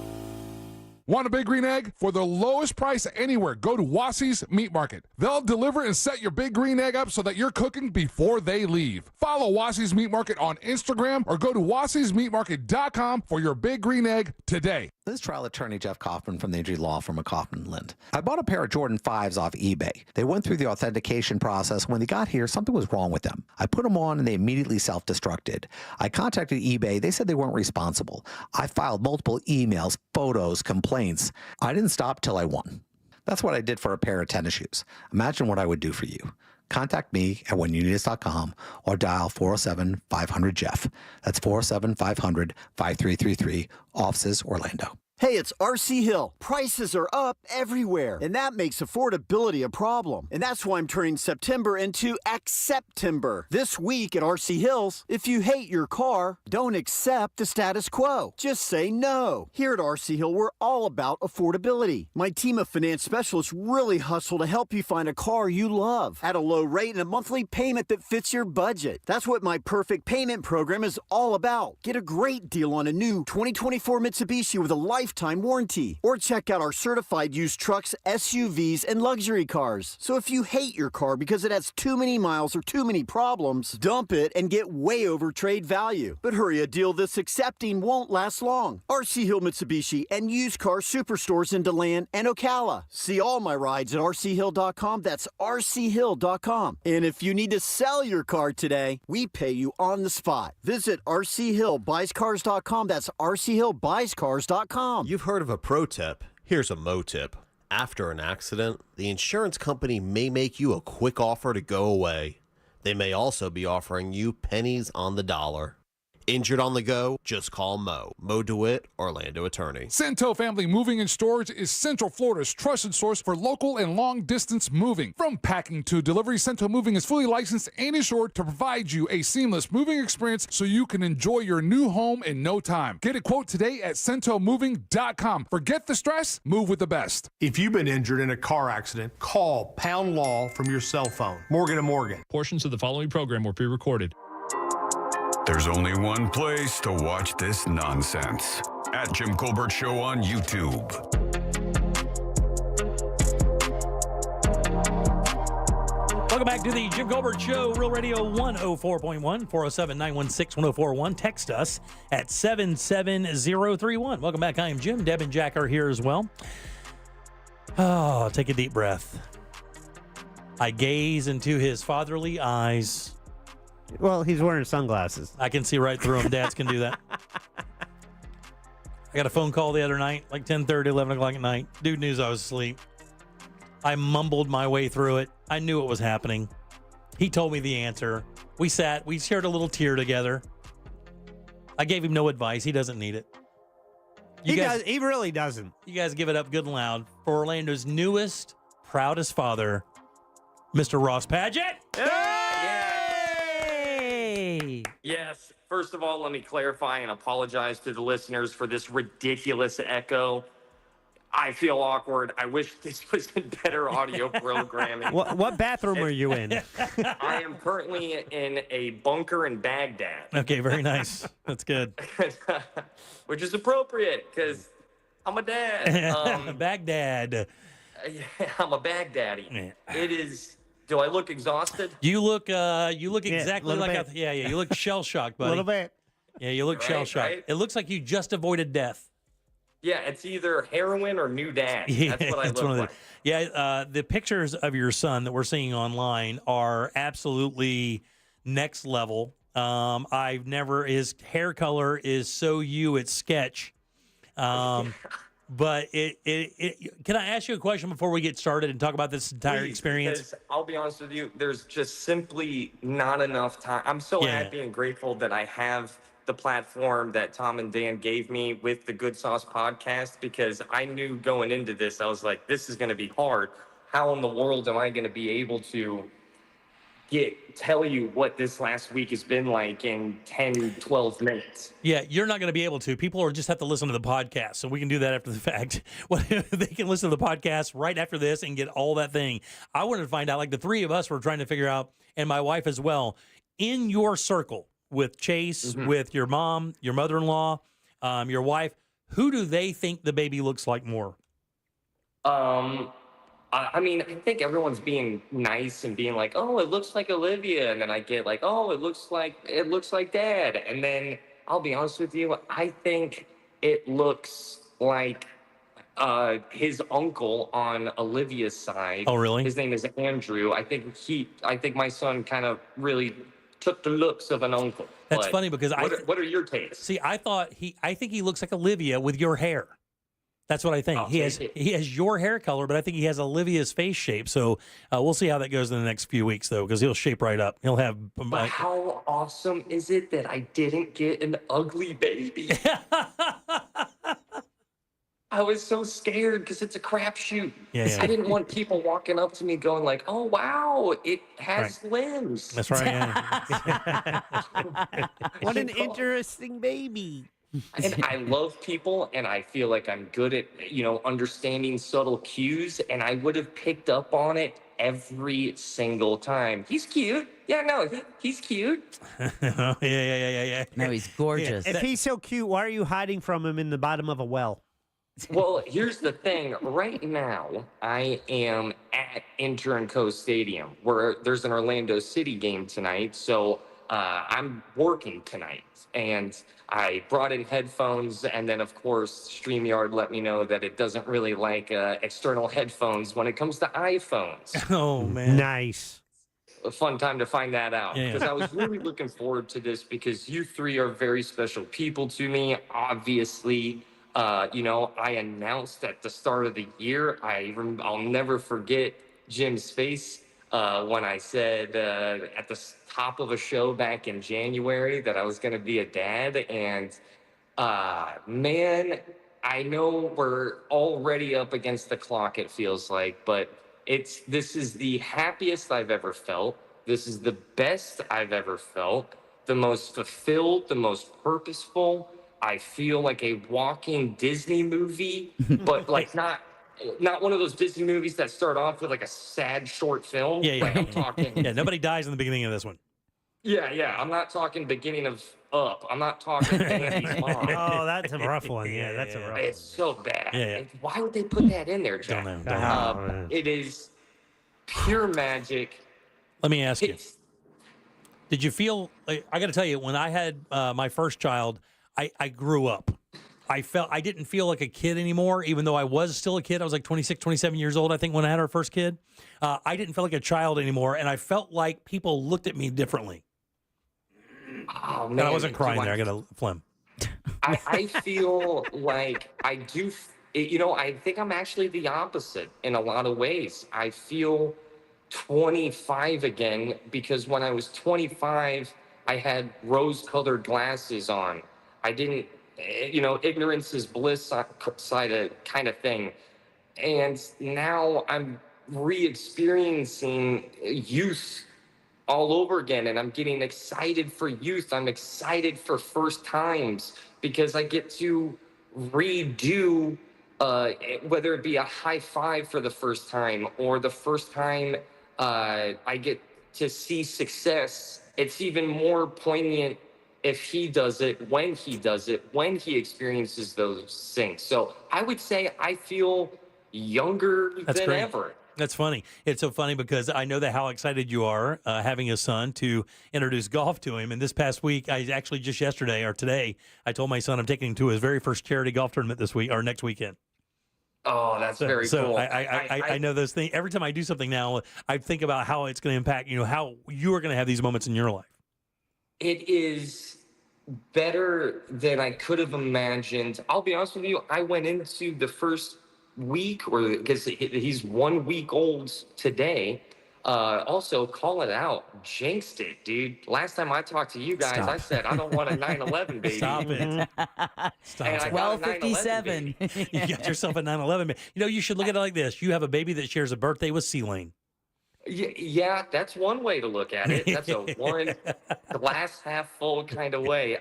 Want a Big Green Egg? For the lowest price anywhere, go to Wassie's Meat Market. They'll deliver and set your Big Green Egg up so that you're cooking before they leave. Follow Wassie's Meat Market on Instagram or go to wassiesmeatmarket.com for your Big Green Egg today. This is trial attorney Jeff Kaufman from the injury law firm of Kaufman Lind. I bought a pair of Jordan 5s off eBay. They went through the authentication process. When they got here, something was wrong with them. I put them on and they immediately self-destructed. I contacted eBay. They said they weren't responsible. I filed multiple emails, photos, complaints. I didn't stop till I won. That's what I did for a pair of tennis shoes. Imagine what I would do for you. Contact me at whenyounitus.com or dial 407-500-JEFF. That's 407-500-5333, offices Orlando. Hey, it's RC Hill. Prices are up everywhere, and that makes affordability a problem. And that's why I'm turning September into Acceptember. This week at RC Hills, if you hate your car, don't accept the status quo. Just say no. Here at RC Hill, we're all about affordability. My team of finance specialists really hustle to help you find a car you love at a low rate and a monthly payment that fits your budget. That's what my Perfect Payment program is all about. Get a great deal on a new 2024 Mitsubishi with a life lifetime warranty. Or check out our certified used trucks, SUVs, and luxury cars. So if you hate your car because it has too many miles or too many problems, dump it and get way over trade value. But hurry, a deal this accepting won't last long. RC Hill Mitsubishi and used car superstores in DeLand and Ocala. See all my rides at rchill.com. That's rchill.com. And if you need to sell your car today, we pay you on the spot. Visit rchillbuyscars.com. That's rchillbuyscars.com. You've heard of a pro tip. Here's a mo tip. After an accident, the insurance company may make you a quick offer to go away. They may also be offering you pennies on the dollar. Injured on the go? Just call Mo. Mo DeWitt, Orlando attorney. Cento Family Moving and Storage is Central Florida's trusted source for local and long-distance moving. From packing to delivery, Cento Moving is fully licensed and insured to provide you a seamless moving experience so you can enjoy your new home in no time. Get a quote today at centomoving.com. Forget the stress, move with the best. If you've been injured in a car accident, call Pound Law from your cell phone. Morgan & Morgan. Portions of the following program were pre-recorded. There's only one place to watch this nonsense. At Jim Colbert Show on YouTube. Welcome back to the Jim Colbert Show, Real Radio 104.1, 407-916-1041. Text us at 77031. Welcome back. I am Jim. Deb and Jack are here as well. Oh, take a deep breath. I gaze into his fatherly eyes. Well, he's wearing sunglasses. I can see right through him. Dads can do that. I got a phone call the other night, like 10:30, 11 o'clock at night. Dude knew I was asleep. I mumbled my way through it. I knew it was happening. He told me the answer. We sat. We shared a little tear together. I gave him no advice. He doesn't need it. He really doesn't. You guys give it up good and loud for Orlando's newest, proudest father, Mr. Ross Padet. Yes. First of all, let me clarify and apologize to the listeners for this ridiculous echo. I feel awkward. I wish this was in better audio programming. What bathroom are you in? I am currently in a bunker in Baghdad. Okay, very nice. That's good. Which is appropriate because I'm a dad. Baghdad. I'm a Baghdaddy. It is. Do I look exhausted? You look exactly like you look shell shocked, buddy. A little bit. Yeah, you look shell shocked. Right? It looks like you just avoided death. Yeah, it's either heroin or new dad. That's what I look like. The pictures of your son that we're seeing online are absolutely next level. His hair color is so it's sketch. But can I ask you a question before we get started and talk about this entire experience? Because I'll be honest with you, there's just simply not enough time. I'm so happy and grateful that I have the platform that Tom and Dan gave me with the Good Sauce podcast, because I knew going into this, I was like, this is going to be hard. How in the world am I going to be able to tell you what this last week has been like in 10, 12 minutes? Yeah, you're not going to be able to. People just have to listen to the podcast, so we can do that after the fact. They can listen to the podcast right after this and get all that thing. I wanted to find out, like the three of us were trying to figure out, and my wife as well, in your circle with Chase, with your mom, your mother-in-law, your wife, who do they think the baby looks like more? I mean, I think everyone's being nice and being like, "Oh, it looks like Olivia," and then I get like, "Oh, it looks like Dad," and then I'll be honest with you, I think it looks like his uncle on Olivia's side. Oh, really? His name is Andrew. I think my son kind of really took the looks of an uncle. That's funny because what are your takes? See, I think he looks like Olivia with your hair. That's what I think. He has your hair color, but I think he has Olivia's face shape. So we'll see how that goes in the next few weeks, though, because he'll shape right up. He'll have. But how awesome is it that I didn't get an ugly baby? I was so scared because it's a crapshoot. Yeah. I didn't want people walking up to me going like, "Oh wow, it has limbs." That's right. Yeah. What an interesting baby. And I love people, and I feel like I'm good at, understanding subtle cues, and I would have picked up on it every single time. He's cute. Yeah, no, he's cute. Yeah. No, he's gorgeous. If he's so cute, why are you hiding from him in the bottom of a well? Well, here's the thing. Right now, I am at Inter & Co Stadium, where there's an Orlando City game tonight. So I'm working tonight, and I brought in headphones, and then, of course, StreamYard let me know that it doesn't really like external headphones when it comes to iPhones. Oh, man. Nice. A fun time to find that out, Yeah. because I was really looking forward to this, because you three are very special people to me. Obviously, I announced at the start of the year, I'll never forget Jim's face when I said at the top of a show back in January that I was going to be a dad. And man, I know we're already up against the clock, it feels like, but this is the happiest I've ever felt. This is the best I've ever felt, the most fulfilled, the most purposeful. I feel like a walking Disney movie, but like not one of those Disney movies that start off with like a sad short film. Yeah. Like I'm talking. Yeah, nobody dies in the beginning of this one. Yeah. I'm not talking beginning of Up. I'm not talking Andy's mom. Oh, that's a rough one. Yeah, that's a rough one. It's so bad. Yeah. Why would they put that in there, Jack? Don't know. It is pure magic. Let me ask you. Did you feel, I got to tell you, when I had my first child, I grew up. I didn't feel like a kid anymore, even though I was still a kid. I was like 26, 27 years old, I think, when I had our first kid. I didn't feel like a child anymore, and I felt like people looked at me differently. Oh, man. And I wasn't crying there. I got a phlegm. I feel like I do, I think I'm actually the opposite in a lot of ways. I feel 25 again, because when I was 25, I had rose-colored glasses on. I didn't, ignorance is bliss side of kind of thing. And now I'm re-experiencing youth all over again, and I'm getting excited for youth. I'm excited for first times, because I get to redo, whether it be a high five for the first time, or the first time I get to see success. It's even more poignant if he does it, when he experiences those things. So I would say I feel younger than ever. That's funny. It's so funny because I know that how excited you are having a son to introduce golf to him. And this past week, I actually just yesterday or today, I told my son I'm taking him to his very first charity golf tournament this week or next weekend. Oh, that's very So cool. I know those things. Every time I do something now, I think about how it's going to impact, how you are going to have these moments in your life. It is better than I could have imagined. I'll be honest with you. I went into the first week, because he's 1 week old today. Also, call it out. Jinxed it, dude. Last time I talked to you guys, I said, I don't want a 9/11 baby. Stop it. Stop And it. I got a 12:57. 9/11 baby. You got yourself a 9/11 baby. You should look at it like this. You have a baby that shares a birthday with C-Lane. Yeah, that's one way to look at it. That's a one glass half full kind of way.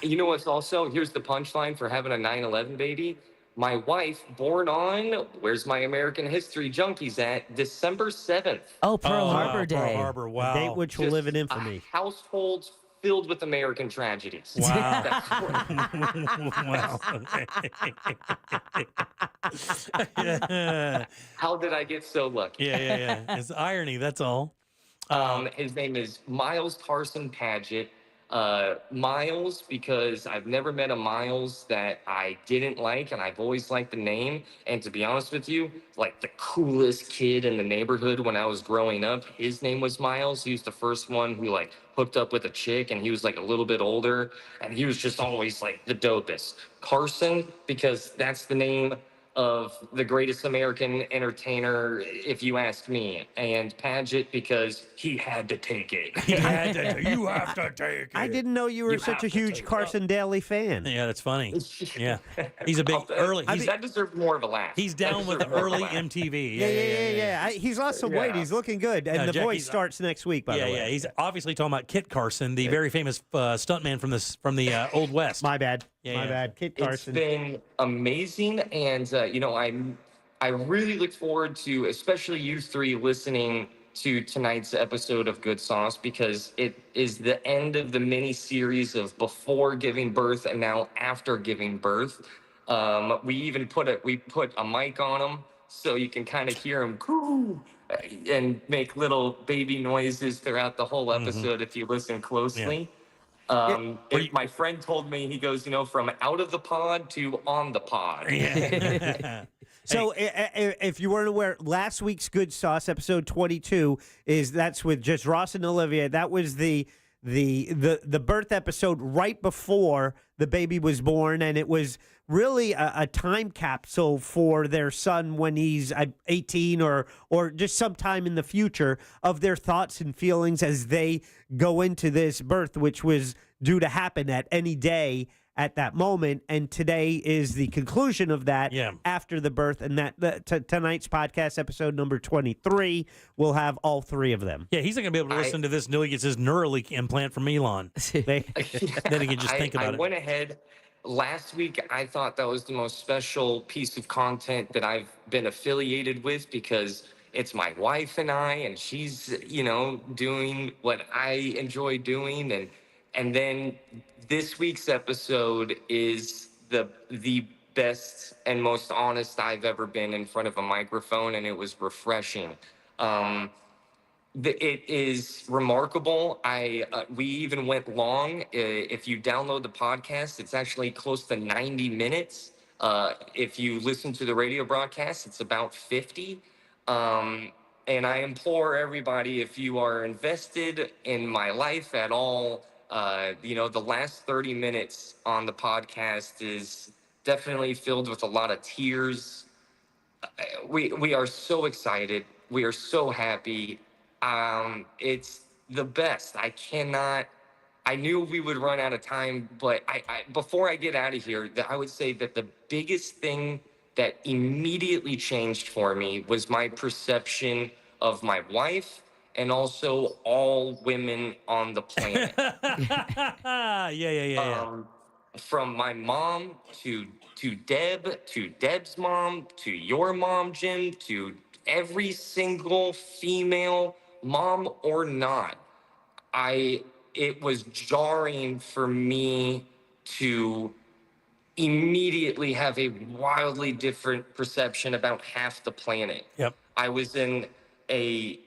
You know what's also, here's the punchline for having a 9/11 baby. My wife, born on, where's my American history junkies at, December 7th. Oh, Pearl Harbor Day. Pearl Harbor, wow. A date which will live in infamy. A household filled with American tragedies. Wow. Wow. How did I get so lucky? Yeah. It's irony, that's all. His name is Miles Carson Paget. Miles, because I've never met a Miles that I didn't like, and I've always liked the name. And to be honest with you, like the coolest kid in the neighborhood when I was growing up, his name was Miles. He was the first one who like hooked up with a chick, and he was like a little bit older, and he was just always like the dopest. Carson, because that's the name of the greatest American entertainer, if you ask me, and Paget because he had to take it. You have to take it. I didn't know you were such a huge Carson Daly fan. Yeah, that's funny. Yeah, he's a big early. That deserved more of a laugh. He's down with the early MTV. Yeah. He's lost some weight. He's looking good, and The Voice starts next week. By the way, He's obviously talking about Kit Carson, the very famous stuntman from the Old West. My bad. My bad. Kit Carson. It's been amazing, and I really look forward to, especially you three, listening to tonight's episode of Good Sauce, because it is the end of the mini series of before giving birth and now after giving birth. We even put a mic on him so you can kind of hear him coo and make little baby noises throughout the whole episode if you listen closely. My friend told me, he goes, from out of the pod to on the pod. So, if you weren't aware, last week's Good Sauce, episode 22, that's with just Ross and Olivia. That was the birth episode right before the baby was born, and it was really a time capsule for their son when he's 18 or just sometime in the future, of their thoughts and feelings as they go into this birth, which was due to happen at any day at that moment. And today is the conclusion of that after the birth. And tonight's podcast, episode number 23, will have all three of them. Yeah, he's not going to be able to listen to this until he gets his Neuralink implant from Elon. Then he can just think about it. I went ahead. Last week, I thought that was the most special piece of content that I've been affiliated with, because it's my wife and I, and she's, doing what I enjoy doing. And then this week's episode is the best and most honest I've ever been in front of a microphone, and it was refreshing. It is remarkable. We even went long. If you download the podcast, it's actually close to 90 minutes. If you listen to the radio broadcast, it's about 50. And I implore everybody, if you are invested in my life at all, the last 30 minutes on the podcast is definitely filled with a lot of tears. We are so excited. We are so happy. It's the best. I knew we would run out of time, but before I get out of here, I would say that the biggest thing that immediately changed for me was my perception of my wife, and also all women on the planet. From my mom to Deb, to Deb's mom, to your mom, Jim, to every single female, mom or not. It was jarring for me to immediately have a wildly different perception about half the planet. Yep. I was in a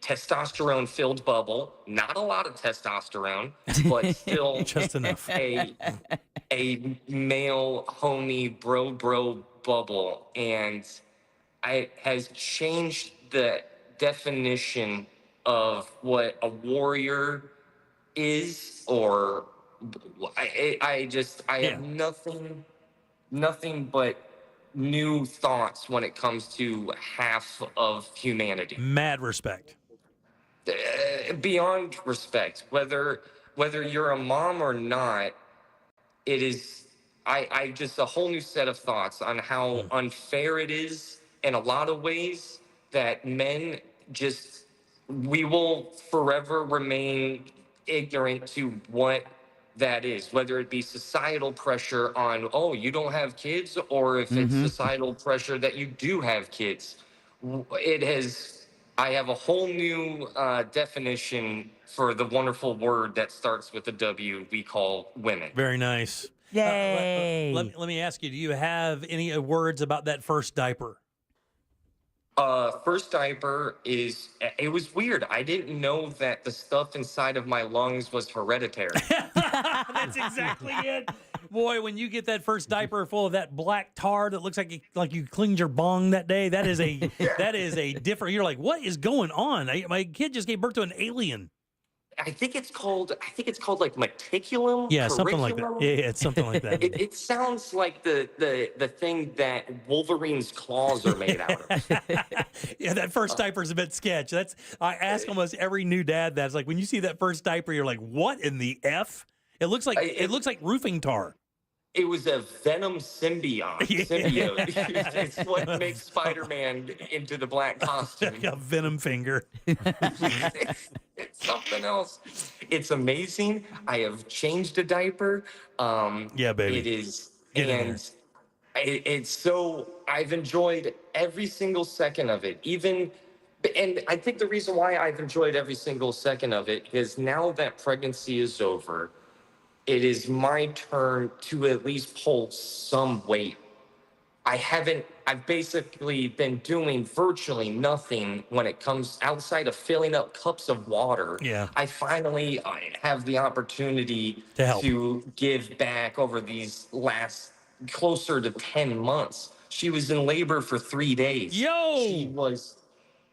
testosterone-filled bubble, not a lot of testosterone, but still just enough. A male homie bro bubble, and it has changed the definition of what a warrior is, or I have nothing but new thoughts when it comes to half of humanity. Mad respect. Beyond respect, whether you're a mom or not, it is I just a whole new set of thoughts on how unfair it is in a lot of ways, that men we will forever remain ignorant to what that is, whether it be societal pressure on, you don't have kids, or if it's societal pressure that you do have kids. I have a whole new definition for the wonderful word that starts with a W we call women. Very nice. Yay. Let me ask you, do you have any words about that first diaper? First diaper it was weird. I didn't know that the stuff inside of my lungs was hereditary. That's exactly it. Boy, when you get that first diaper full of that black tar that looks like you cleaned your bong that day, that is a different. You're like, what is going on? My kid just gave birth to an alien. I think it's called like meticulum. Yeah, something like that. Yeah, it's something like that. It sounds like the thing that Wolverine's claws are made out of. Yeah, that first diaper is a bit sketch. I ask almost every new dad that. It's like, when you see that first diaper, you're like, what in the F? It looks like roofing tar. It was a Venom symbiote. It's what makes Spider-Man into the black costume. Like a Venom finger. It's something else. It's amazing. I have changed a diaper. Yeah, baby. It is. It's so, I've enjoyed every single second of it. And I think the reason why I've enjoyed every single second of it is, now that pregnancy is over, it is my turn to at least pull some weight. I've basically been doing virtually nothing when it comes outside of filling up cups of water. Yeah. I finally have the opportunity to give back over these last closer to 10 months. She was in labor for 3 days. She was,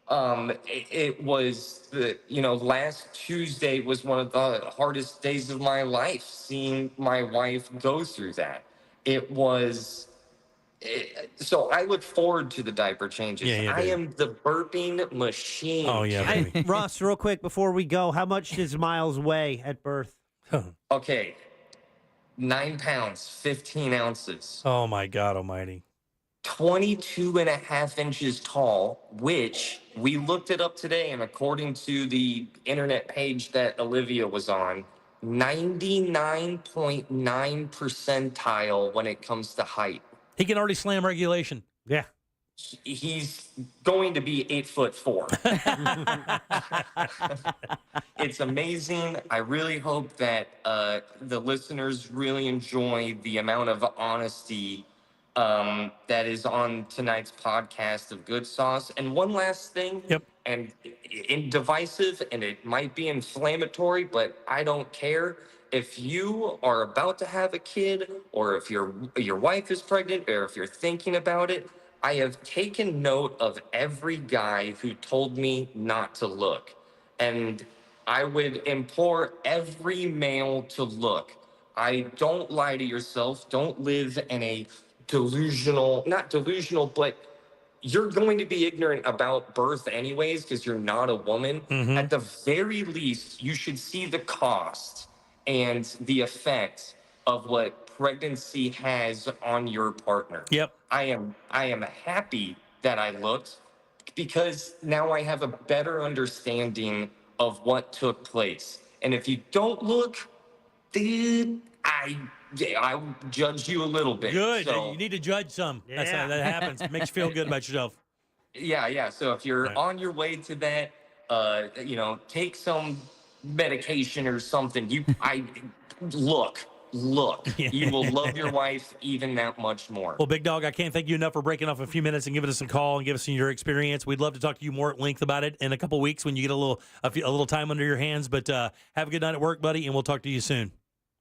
it was last Tuesday was one of the hardest days of my life, seeing my wife go through that. So I look forward to the diaper changes. I am the burping machine. Oh, yeah, baby. Hey, Russ, real quick before we go, how much does Miles weigh at birth? Okay, 9 pounds, 15 ounces. Oh, my God almighty. 22 and a half inches tall, which we looked it up today, and according to the internet page that Olivia was on, 99.9 percentile when it comes to height. He can already slam regulation. Yeah. He's going to be 8'4". It's amazing. I really hope that the listeners really enjoy the amount of honesty that is on tonight's podcast of Good Sauce. And one last thing, and divisive, and it might be inflammatory, but I don't care. If you are about to have a kid, or if your wife is pregnant, or if you're thinking about it, I have taken note of every guy who told me not to look. And I would implore every male to look. Don't lie to yourself. Don't live in a not delusional, but you're going to be ignorant about birth anyways because you're not a woman. At the very least, you should see the cost and the effect of what pregnancy has on your partner. Yep. I am happy that I looked because now I have a better understanding of what took place. And if you don't look, then I judge you a little bit. Good. So, You need to judge some. That's how that happens. It makes you feel good about yourself. yeah. So if you're on your way to that, take some medication or something. Look. You will love your wife even that much more. Well, Big Dog, I can't thank you enough for breaking off a few minutes and giving us a call and give us your experience. We'd love to talk to you more at length about it in a couple weeks when you get a little time under your hands. But have a good night at work, buddy, and we'll talk to you soon.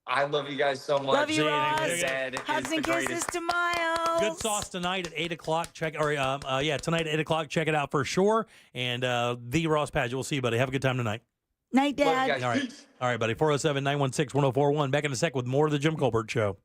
I love you guys so much. Love you, Ross. Hugs and kisses to Miles. Good Sauce tonight at 8 o'clock. Tonight at 8 o'clock. Check it out for sure. And the Ross Padgett. We'll see you, buddy. Have a good time tonight. Night, Dad. All right, buddy. 407-916-1041. Back in a sec with more of the Jim Colbert Show.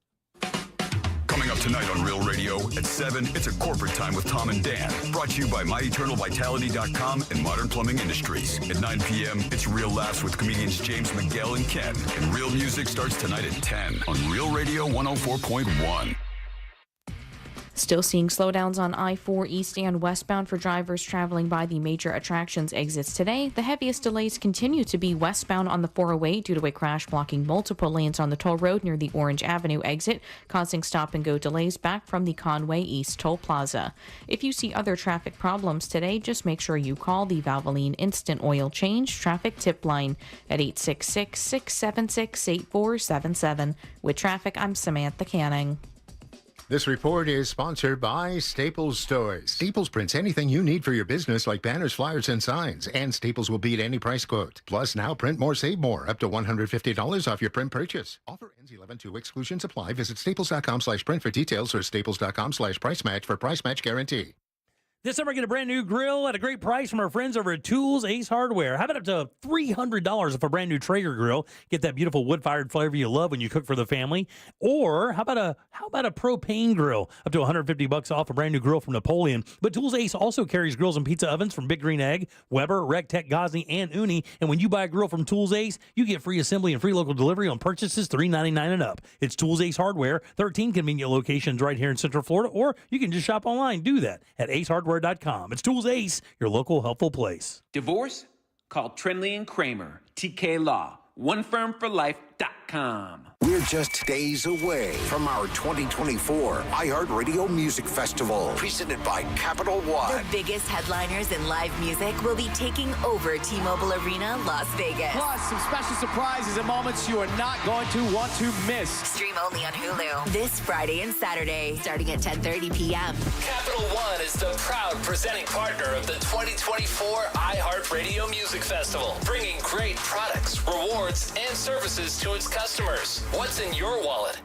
Coming up tonight on Real Radio at 7, it's a corporate time with Tom and Dan. Brought to you by MyEternalVitality.com and Modern Plumbing Industries. At 9 p.m., it's Real Laughs with comedians James McGill and Ken. And Real Music starts tonight at 10 on Real Radio 104.1. Still seeing slowdowns on I-4 east and westbound for drivers traveling by the major attractions exits today. The heaviest delays continue to be westbound on the 408 due to a crash blocking multiple lanes on the toll road near the Orange Avenue exit, causing stop-and-go delays back from the Conway East Toll Plaza. If you see other traffic problems today, just make sure you call the Valvoline Instant Oil Change Traffic Tip Line at 866-676-8477. With traffic, I'm Samantha Canning. This report is sponsored by Staples Stores. Staples prints anything you need for your business like banners, flyers, and signs. And Staples will beat any price quote. Plus, now print more, save more. Up to $150 off your print purchase. Offer ends 11/2. Exclusions apply. Visit staples.com/print for details or staples.com/price match for price match guarantee. This summer, get a brand new grill at a great price from our friends over at Tools Ace Hardware. How about up to $300 off a brand new Traeger grill? Get that beautiful wood-fired flavor you love when you cook for the family. Or how about a propane grill? Up to $150 off a brand new grill from Napoleon. But Tools Ace also carries grills and pizza ovens from Big Green Egg, Weber, Rectech, Gosney, and Uni. And when you buy a grill from Tools Ace, you get free assembly and free local delivery on purchases $3.99 and up. It's Tools Ace Hardware, 13 convenient locations right here in Central Florida, or you can just shop online. Do that at acehardware.com. It's Tools Ace, your local helpful place. Divorce? Call Trinley and Kramer, TK Law, onefirmforlife.com. We're just days away from our 2024 iHeartRadio Music Festival, presented by Capital One. The biggest headliners in live music will be taking over T-Mobile Arena, Las Vegas. Plus, some special surprises and moments you are not going to want to miss. Stream only on Hulu this Friday and Saturday, starting at 10:30 p.m. Capital One is the proud presenting partner of the 2024 iHeartRadio Music Festival, bringing great products, rewards, and services to its customers. What's in your wallet?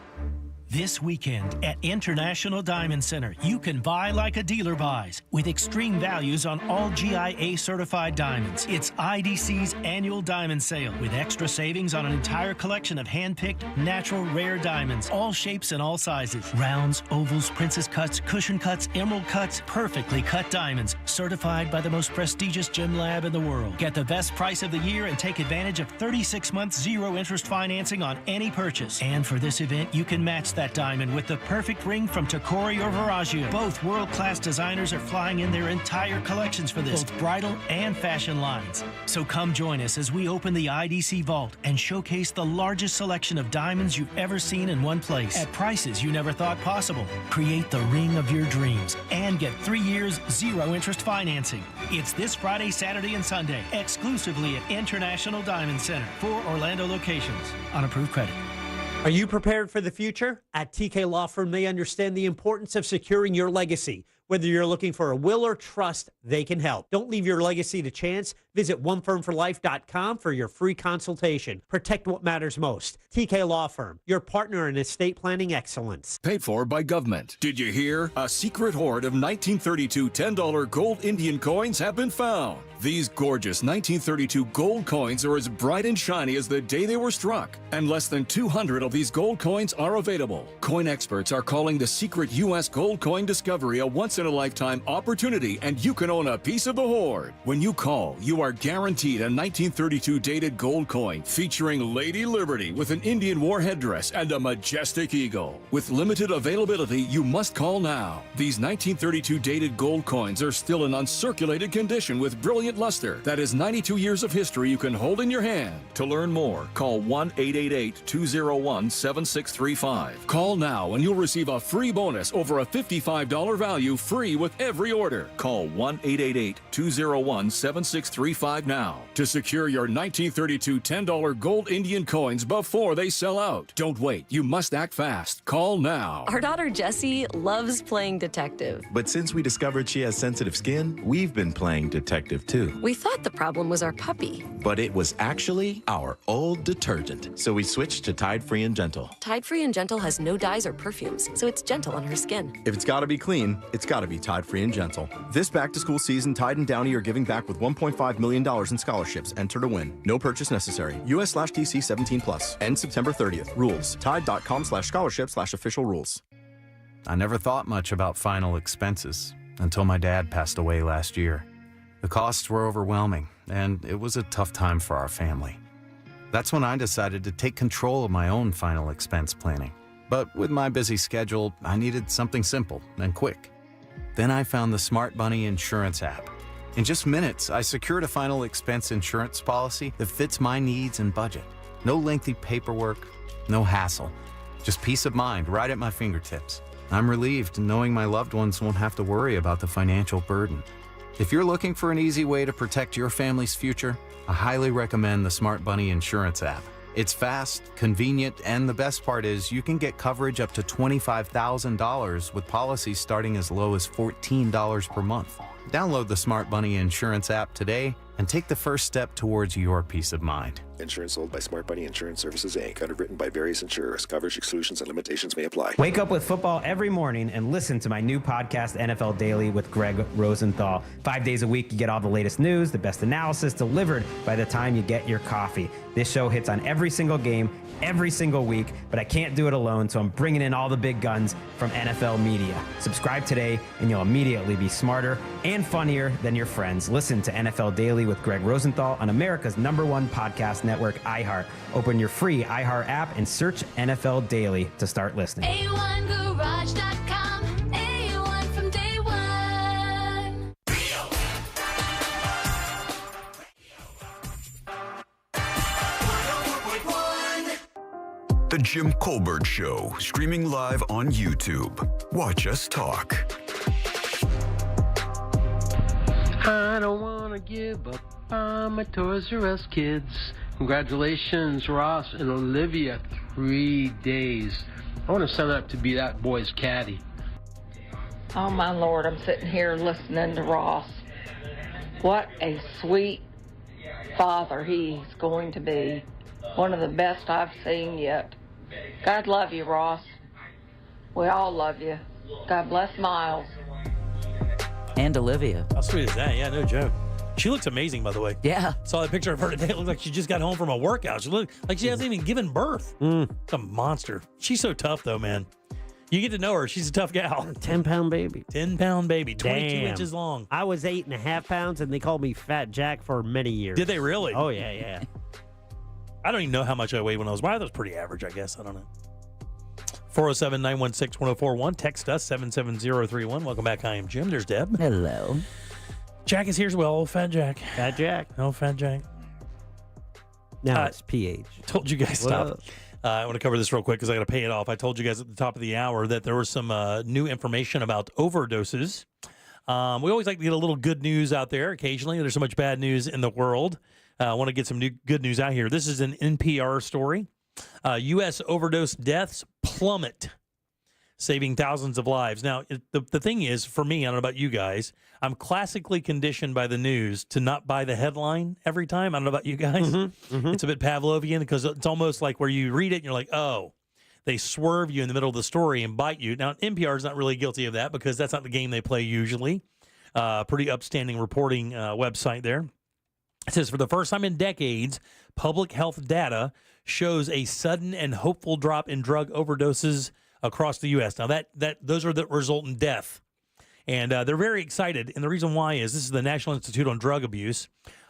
This weekend at International Diamond Center, you can buy like a dealer buys with extreme values on all GIA certified diamonds. It's IDC's annual diamond sale with extra savings on an entire collection of hand-picked, natural, rare diamonds, all shapes and all sizes. Rounds, ovals, princess cuts, cushion cuts, emerald cuts, perfectly cut diamonds, certified by the most prestigious gem lab in the world. Get the best price of the year and take advantage of 36 months zero interest financing on any purchase. And for this event, you can match that diamond with the perfect ring from Tacori or Veragio. Both world-class designers are flying in their entire collections for this, both bridal and fashion lines. So come join us as we open the IDC Vault and showcase the largest selection of diamonds you've ever seen in one place at prices you never thought possible. Create the ring of your dreams and get 3 years zero interest financing. It's this Friday, Saturday, and Sunday, exclusively at International Diamond Center. 4 Orlando locations on approved credit. Are you prepared for the future? At TK Law Firm, they understand the importance of securing your legacy. Whether you're looking for a will or trust, they can help. Don't leave your legacy to chance. Visit onefirmforlife.com for your free consultation. Protect what matters most. TK Law Firm, your partner in estate planning excellence. Paid for by government. Did you hear? A secret hoard of 1932 $10 gold Indian coins have been found. These gorgeous 1932 gold coins are as bright and shiny as the day they were struck, and less than 200 of these gold coins are available. Coin experts are calling the secret U.S. gold coin discovery a once-in-a-lifetime opportunity, and you can own a piece of the hoard. When you call, you are guaranteed a 1932 dated gold coin featuring Lady Liberty with an Indian war headdress and a majestic eagle. With limited availability, you must call now. These 1932 dated gold coins are still in uncirculated condition with brilliant luster. That is 92 years of history you can hold in your hand. To learn more, call 1-888-201-7635. Call now and you'll receive a free bonus over a $55 value free with every order. Call 1-888-201-7635 now to secure your 1932 $10 gold Indian coins before they sell out. Don't wait. You must act fast. Call now. Our daughter Jessie loves playing detective. But since we discovered she has sensitive skin, we've been playing detective too. We thought the problem was our puppy. But it was actually our old detergent. So we switched to Tide Free and Gentle. Tide Free and Gentle has no dyes or perfumes, so it's gentle on her skin. If it's got to be clean, it's got to be Tide Free and Gentle. This back-to-school season, Tide and Downy are giving back with $1.5 million in scholarships. Enter to win. No purchase necessary. US/TC 17+. End September 30th. Rules. Tide.com/scholarship/official rules. I never thought much about final expenses until my dad passed away last year. The costs were overwhelming, and it was a tough time for our family. That's when I decided to take control of my own final expense planning. But with my busy schedule, I needed something simple and quick. Then I found the Smart Bunny Insurance app. In just minutes, I secured a final expense insurance policy that fits my needs and budget. No lengthy paperwork, no hassle, just peace of mind right at my fingertips. I'm relieved knowing my loved ones won't have to worry about the financial burden. If you're looking for an easy way to protect your family's future, I highly recommend the Smart Bunny Insurance app. It's fast, convenient, and the best part is you can get coverage up to $25,000 with policies starting as low as $14 per month. Download the Smart Bunny Insurance app today and take the first step towards your peace of mind. Insurance sold by Smart Bunny Insurance Services, Inc. Underwritten by various insurers. Coverage exclusions and limitations may apply. Wake up with football every morning and listen to my new podcast, NFL Daily with Greg Rosenthal. 5 days a week, you get all the latest news, the best analysis delivered by the time you get your coffee. This show hits on every single game, every single week, but I can't do it alone, so I'm bringing in all the big guns from NFL Media. Subscribe today, and you'll immediately be smarter and funnier than your friends. Listen to NFL Daily with Greg Rosenthal on America's #1 podcast network, iHeart. Open your free iHeart app and search NFL Daily to start listening. A1Garage.com. A1 from day one. The Jim Colbert Show, streaming live on YouTube. Watch us talk. I don't want to give up on my Toys R Us kids. Congratulations, Ross and Olivia. 3 days. I want to sign up to be that boy's caddy. Oh, my Lord, I'm sitting here listening to Ross. What a sweet father he's going to be. One of the best I've seen yet. God love you, Ross. We all love you. God bless Miles. And Olivia. How sweet is that? Yeah, no joke. She looks amazing, by the way. Yeah. Saw that picture of her today. It looked like she just got home from a workout. She looked like she hasn't even given birth. It's a monster. She's so tough, though, man. You get to know her. She's a tough gal. 10-pound baby. 10-pound baby. 22 Damn. inches long. I was 8.5 pounds, and they called me Fat Jack for many years. Did they really? Oh, yeah. I don't even know how much I weighed when I was. Well, that was pretty average, I guess. I don't know. 407-916-1041. Text us, 77031. Welcome back. I am Jim. There's Deb. Hello. Jack is here as well. Fat Jack. Fat Jack. Oh, Fat Jack. Now it's PH. Told you guys stop. I want to cover this real quick because I got to pay it off. I told you guys at the top of the hour that there was some new information about overdoses. We always like to get a little good news out there occasionally. There's so much bad news in the world. I want to get some new good news out here. This is an NPR story. U.S. overdose deaths plummet, saving thousands of lives. Now, the thing is, for me, I don't know about you guys, I'm classically conditioned by the news to not buy the headline every time. I don't know about you guys. It's a bit Pavlovian because it's almost like where you read it and you're like, oh, they swerve you in the middle of the story and bite you. Now, NPR is not really guilty of that because that's not the game they play usually. Pretty upstanding reporting website there. It says, for the first time in decades, public health data shows a sudden and hopeful drop in drug overdoses across the U.S. Now, those are that result in death. And they're very excited. And the reason why is this is the National Institute on Drug Abuse.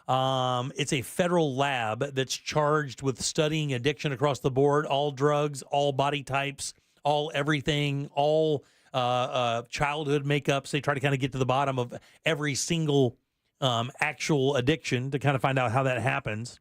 It's a federal lab that's charged with studying addiction across the board, all drugs, all body types, all everything, all childhood makeups. They try to kind of get to the bottom of every single actual addiction to kind of find out how that happens.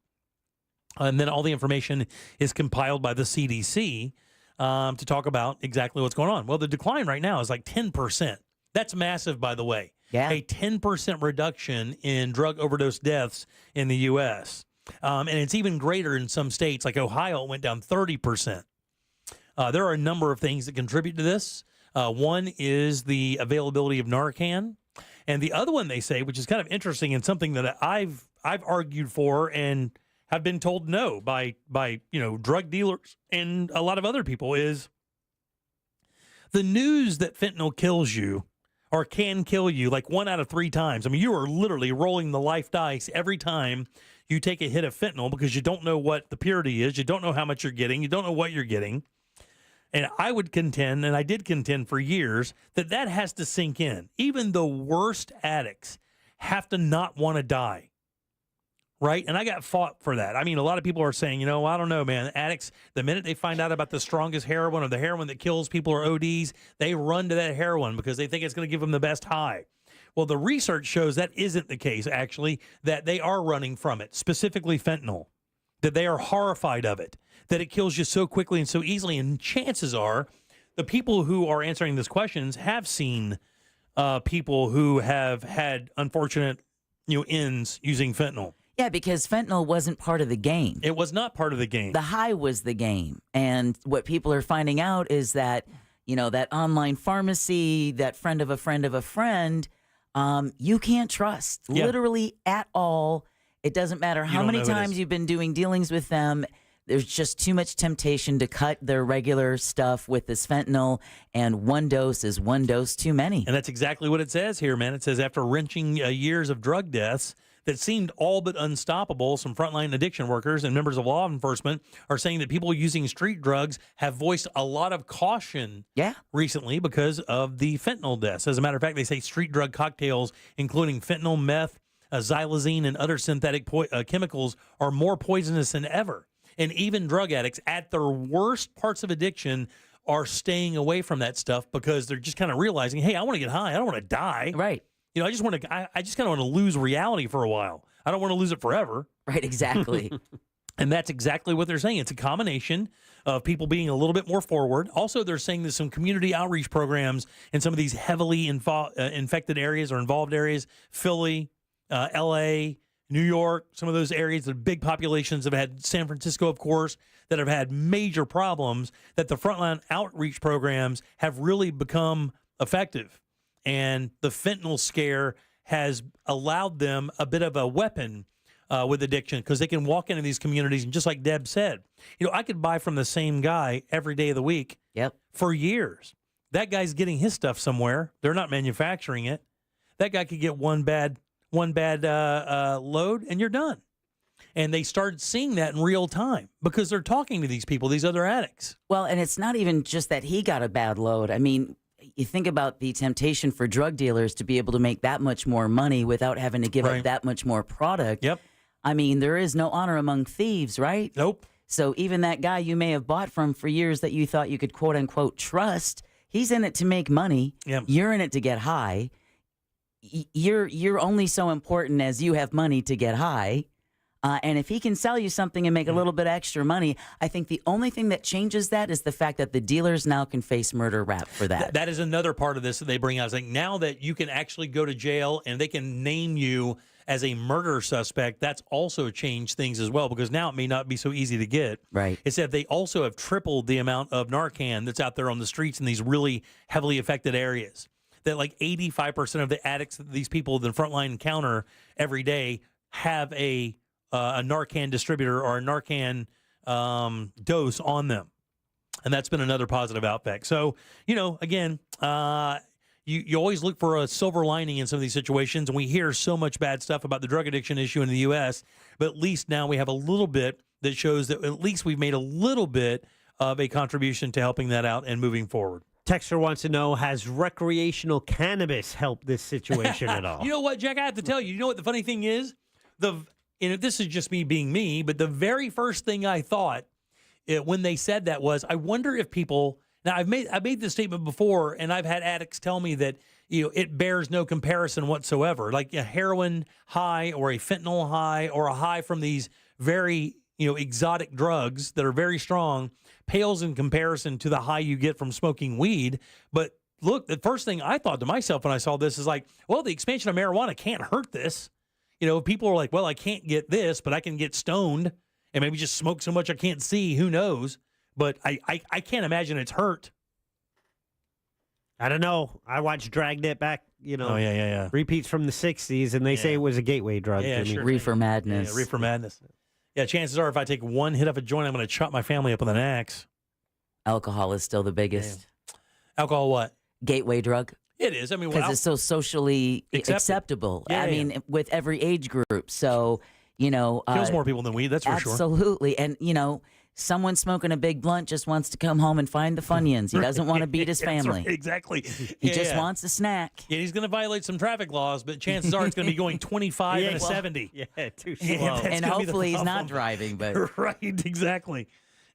And then all the information is compiled by the CDC to talk about exactly what's going on. Well, the decline right now is like 10%. That's massive, by the way. Yeah. A 10% reduction in drug overdose deaths in the U.S. And it's even greater in some states, like Ohio, it went down 30%. There are a number of things that contribute to this. One is the availability of Narcan. And the other one they say, which is kind of interesting and something that I've argued for and have been told no by drug dealers and a lot of other people, is the news that fentanyl kills you or can kill you like 1 out of 3 times. I mean, you are literally rolling the life dice every time you take a hit of fentanyl because you don't know what the purity is. You don't know how much you're getting. You don't know what you're getting. And I would contend, and I did contend for years, that has to sink in. Even the worst addicts have to not want to die, right? And I got fought for that. I mean, a lot of people are saying, I don't know, man. Addicts, the minute they find out about the strongest heroin or the heroin that kills people or ODs, they run to that heroin because they think it's going to give them the best high. Well, the research shows that isn't the case, actually, that they are running from it, specifically fentanyl, that they are horrified of it, that it kills you so quickly and so easily. And chances are the people who are answering these questions have seen people who have had unfortunate ends using fentanyl. Yeah, because fentanyl wasn't part of the game. It was not part of the game. The high was the game. And what people are finding out is that, that online pharmacy, that friend of a friend of a friend, you can't trust literally at all. It doesn't matter how many times you've been doing dealings with them. There's just too much temptation to cut their regular stuff with this fentanyl, and one dose is one dose too many. And that's exactly what it says here, man. It says after wrenching years of drug deaths that seemed all but unstoppable, some frontline addiction workers and members of law enforcement are saying that people using street drugs have voiced a lot of caution recently because of the fentanyl deaths. As a matter of fact, they say street drug cocktails, including fentanyl, meth, xylazine, and other synthetic chemicals are more poisonous than ever. And even drug addicts at their worst parts of addiction are staying away from that stuff because they're just kind of realizing, hey, I want to get high. I don't want to die. Right. I just want to. I just kind of want to lose reality for a while. I don't want to lose it forever. Right. Exactly. And that's exactly what they're saying. It's a combination of people being a little bit more forward. Also, they're saying there's some community outreach programs in some of these heavily infected areas or involved areas, Philly, L.A., New York, some of those areas, the big populations have had, San Francisco, of course, that have had major problems, that the frontline outreach programs have really become effective. And the fentanyl scare has allowed them a bit of a weapon with addiction, because they can walk into these communities and, just like Deb said, I could buy from the same guy every day of the week for years. That guy's getting his stuff somewhere. They're not manufacturing it. That guy could get one bad load and you're done. And they started seeing that in real time because they're talking to these people, these other addicts. Well, and it's not even just that he got a bad load. I mean, you think about the temptation for drug dealers to be able to make that much more money without having to give up that much more product. Yep. I mean, there is no honor among thieves, right? Nope. So even that guy you may have bought from for years that you thought you could quote unquote trust, he's in it to make money. Yep. You're in it to get high. You're only so important as you have money to get high. And if he can sell you something and make a little bit extra money, I think the only thing that changes that is the fact that the dealers now can face murder rap for that. That is another part of this that they bring out. It's like, now that you can actually go to jail and they can name you as a murder suspect, that's also changed things as well, because now it may not be so easy to get. Right. It's that they also have tripled the amount of Narcan that's out there on the streets in these really heavily affected areas. That like 85% of the addicts that these people in the front line encounter every day have a Narcan distributor or a Narcan dose on them. And that's been another positive outback. So, again, you always look for a silver lining in some of these situations, and we hear so much bad stuff about the drug addiction issue in the U.S., but at least now we have a little bit that shows that at least we've made a little bit of a contribution to helping that out and moving forward. Texter wants to know, has recreational cannabis helped this situation at all? You know what, Jack? I have to tell you, you know what the funny thing is? This is just me being me, but the very first thing I thought when they said that was, I wonder if people... Now, I've made this statement before, and I've had addicts tell me that it bears no comparison whatsoever. Like a heroin high or a fentanyl high or a high from these very exotic drugs that are very strong pales in comparison to the high you get from smoking weed. But look, the first thing I thought to myself when I saw this is like, well, the expansion of marijuana can't hurt this. People are like, well, I can't get this, but I can get stoned and maybe just smoke so much I can't see. Who knows? But I can't imagine it's hurt. I don't know. I watched Dragnet back, yeah. repeats from the 60s, and they say it was a gateway drug. Yeah, to me. sure. Reefer madness. Yeah, reefer madness. Yeah, chances are if I take one hit of a joint, I'm going to chop my family up with an axe. Alcohol is still the biggest. Yeah. Alcohol what? Gateway drug. It is. I mean, because it's so socially acceptable. Yeah, I mean, with every age group. So, kills more people than weed, that's for sure. Absolutely. And, someone smoking a big blunt just wants to come home and find the Funyuns. He doesn't want to beat his family. Right, exactly. He just wants a snack. Yeah, he's going to violate some traffic laws, but chances are it's going to be going 25 and a 70. Yeah, too slow. And hopefully he's not driving. But right, exactly.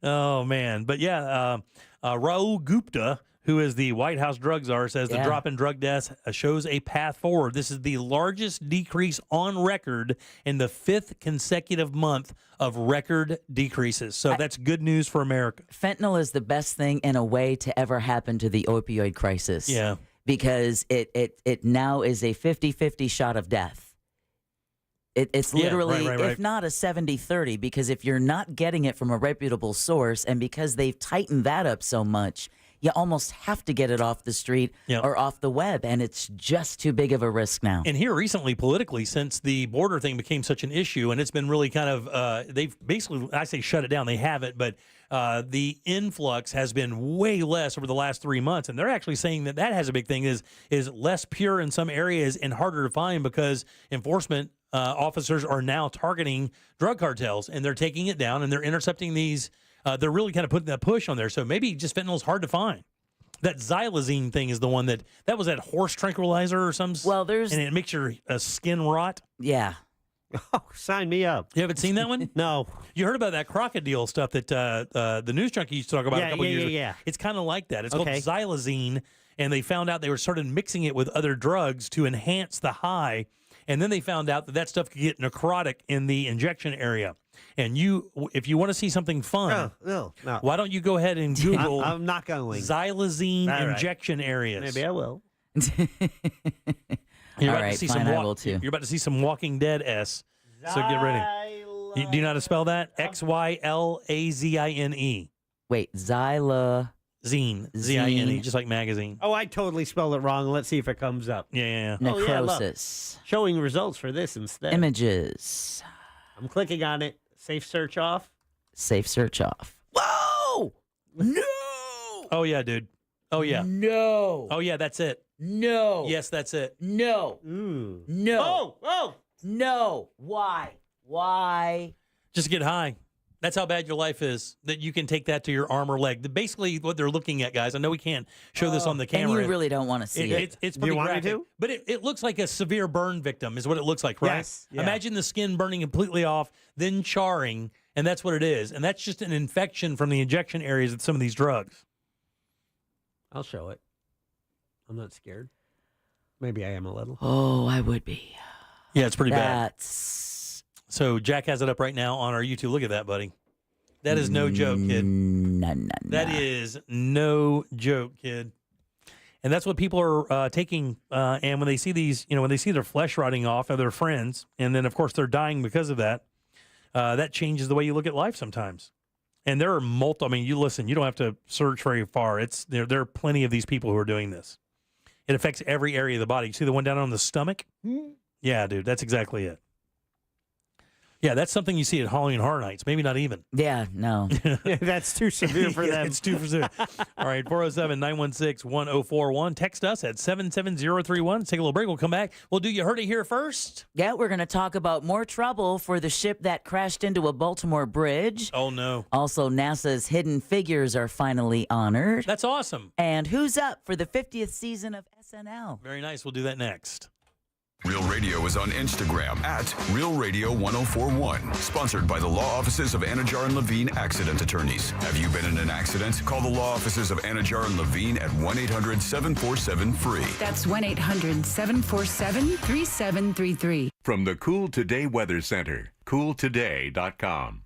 Oh, man. But yeah, Raul Gupta, who is the White House drug czar, says the drop in drug deaths shows a path forward. This is the largest decrease on record in the 5th consecutive month of record decreases. So that's good news for America. Fentanyl is the best thing in a way to ever happen to the opioid crisis. Yeah. Because it now is a 50-50 shot of death. It's literally, right. if not a 70-30, because if you're not getting it from a reputable source, and because they've tightened that up so much, you almost have to get it off the street or off the web, and it's just too big of a risk now. And here recently, politically, since the border thing became such an issue, and it's been really kind of, they've basically, I say shut it down, they haven't, but the influx has been way less over the last 3 months, and they're actually saying that has a big thing, is less pure in some areas and harder to find because enforcement officers are now targeting drug cartels, and they're taking it down, and they're intercepting these. They're really kind of putting that push on there. So maybe just fentanyl is hard to find. That xylazine thing is the one that was that horse tranquilizer or some. Well, and it makes your skin rot. Yeah. Oh, sign me up. You haven't seen that one? No. You heard about that crocodile stuff that the news junkie used to talk about a couple years ago? Yeah. It's kind of like that. It's called xylazine, and they found out they started mixing it with other drugs to enhance the high. And then they found out that stuff could get necrotic in the injection area. And if you want to see something fun, no. Why don't you go ahead and Google I'm not going. xylazine All right. injection areas? Maybe I will. You're All about right, to see fine, I will too. You're about to see some Walking Dead S. So get ready. Do you know how to spell that? XYLAZINE. Wait, Xyla. Zine. Z-I-N-E, just like magazine. Oh, I totally spelled it wrong. Let's see if it comes up. Yeah. Necrosis. Showing results for this instead. Images. I'm clicking on it. Safe search off. Safe search off. Whoa! No! Oh, yeah, dude. Oh, yeah. No. Oh, yeah, that's it. No. Yes, that's it. No. Ooh. No. Oh! No. Why? Just get high. That's how bad your life is, that you can take that to your arm or leg. Basically, what they're looking at, guys, I know we can't show this on the camera. And you really don't want to see it. It's pretty graphic. But it looks like a severe burn victim is what it looks like, right? Yes. Yeah. Imagine the skin burning completely off, then charring, and that's what it is. And that's just an infection from the injection areas of some of these drugs. I'll show it. I'm not scared. Maybe I am a little. Oh, I would be. Yeah, it's pretty bad. That's... So Jack has it up right now on our YouTube. Look at that, buddy. That is no joke, kid. That is no joke, kid. And that's what people are taking. And when they see these, when they see their flesh rotting off of their friends, and then, of course, they're dying because of that, that changes the way you look at life sometimes. And there are multiple, you listen, you don't have to search very far. There are plenty of these people who are doing this. It affects every area of the body. You see the one down on the stomach? Yeah, dude, that's exactly it. Yeah, that's something you see at Halloween Horror Nights. Maybe not even. Yeah, no. That's too severe for them. It's too severe. All right, 407-916-1041. Text us at 77031. Let's take a little break. We'll come back. We'll do You Heard It Here first. Yeah, we're going to talk about more trouble for the ship that crashed into a Baltimore bridge. Oh, no. Also, NASA's Hidden Figures are finally honored. That's awesome. And who's up for the 50th season of SNL? Very nice. We'll do that next. Real Radio is on Instagram at Real Radio 1041. Sponsored by the law offices of Anajar and Levine Accident Attorneys. Have you been in an accident? Call the law offices of Anajar and Levine at 1-800-747-FREE. That's 1-800-747-3733. From the Cool Today Weather Center, cooltoday.com.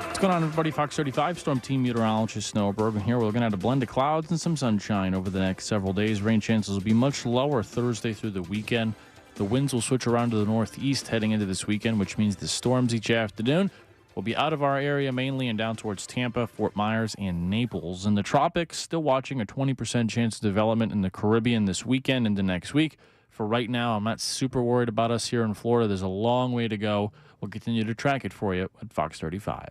What's going on, everybody? Fox 35 Storm Team Meteorologist Noah Bergen here. We're looking at a blend of clouds and some sunshine over the next several days. Rain chances will be much lower Thursday through the weekend. The winds will switch around to the northeast heading into this weekend, which means the storms each afternoon will be out of our area mainly and down towards Tampa, Fort Myers, and Naples. In the tropics, still watching a 20% chance of development in the Caribbean this weekend into next week. For right now, I'm not super worried about us here in Florida. There's a long way to go. We'll continue to track it for you at Fox 35.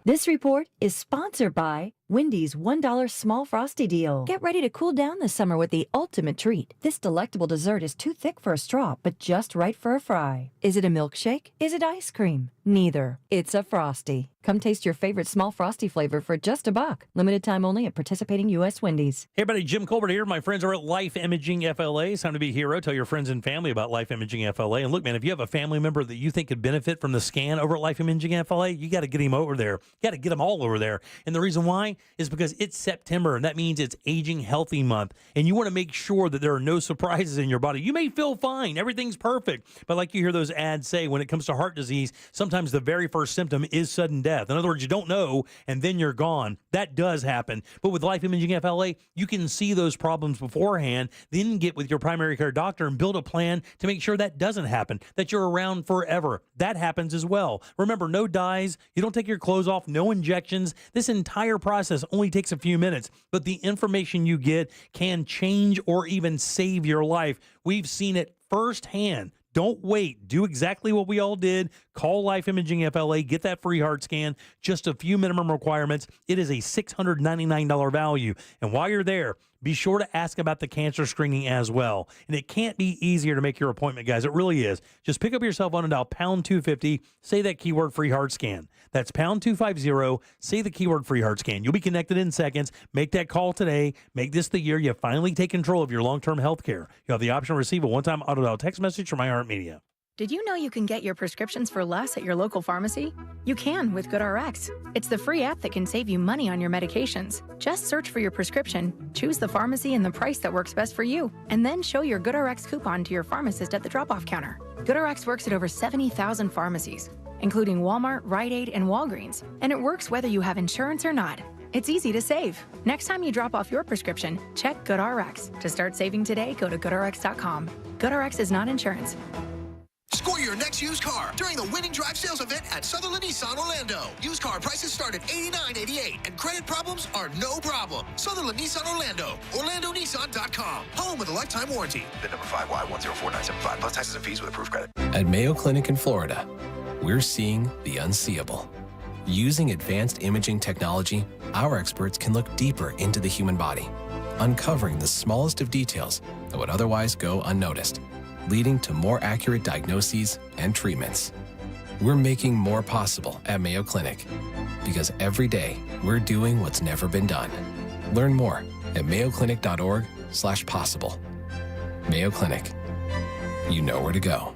This report is sponsored by Wendy's $1 Small Frosty Deal. Get ready to cool down this summer with the ultimate treat. This delectable dessert is too thick for a straw, but just right for a fry. Is it a milkshake? Is it ice cream? Neither. It's a Frosty. Come taste your favorite small Frosty flavor for just $1. Limited time only at participating U.S. Wendy's. Hey, everybody. Jim Colbert here. My friends are at Life Imaging FLA. It's time to be a hero. Tell your friends and family about Life Imaging FLA. And look, man, if you have a family member that you think could benefit from the scan over at Life Imaging FLA, you got to get him over there. You got to get them all over there. And the reason why is because it's September, and that means it's Aging Healthy Month. And you want to make sure that there are no surprises in your body. You may feel fine. Everything's perfect. But like you hear those ads say, when it comes to heart disease, sometimes the very first symptom is sudden death. In other words, you don't know, and then you're gone. That does happen. But with Life Imaging FLA, you can see those problems beforehand, then get with your primary care doctor and build a plan to make sure that doesn't happen, that you're around forever. That happens as well. Remember, no dyes. You don't take your clothes off, no injections. This entire process only takes a few minutes, but the information you get can change or even save your life. We've seen it firsthand. Don't wait. Do exactly what we all did. Call Life Imaging FLA. Get that free heart scan. Just a few minimum requirements. It is a $699 value. And while you're there, be sure to ask about the cancer screening as well. And it can't be easier to make your appointment, guys. It really is. Just pick up your cell phone and dial pound 250. Say that keyword free heart scan. That's pound 250. Say the keyword free heart scan. You'll be connected in seconds. Make that call today. Make this the year you finally take control of your long-term health care. You'll have the option to receive a one-time auto-dial text message from iHeartMedia. Did you know you can get your prescriptions for less at your local pharmacy? You can with GoodRx. It's the free app that can save you money on your medications. Just search for your prescription, choose the pharmacy and the price that works best for you, and then show your GoodRx coupon to your pharmacist at the drop-off counter. GoodRx works at over 70,000 pharmacies. including Walmart, Rite Aid, and Walgreens. And it works whether you have insurance or not. It's easy to save. Next time you drop off your prescription, check GoodRx. To start saving today, go to GoodRx.com. GoodRx is not insurance. Score your next used car during the Winning Drive sales event at Sutherland Nissan Orlando. Used car prices start at $89.88, and credit problems are no problem. Sutherland Nissan Orlando, OrlandoNissan.com. Home with a lifetime warranty. VIN number 5Y104975 plus taxes and fees with approved credit. At Mayo Clinic in Florida, we're seeing the unseeable. Using advanced imaging technology, our experts can look deeper into the human body, uncovering the smallest of details that would otherwise go unnoticed, leading to more accurate diagnoses and treatments. We're making more possible at Mayo Clinic because every day we're doing what's never been done. Learn more at mayoclinic.org/possible. Mayo Clinic. You know where to go.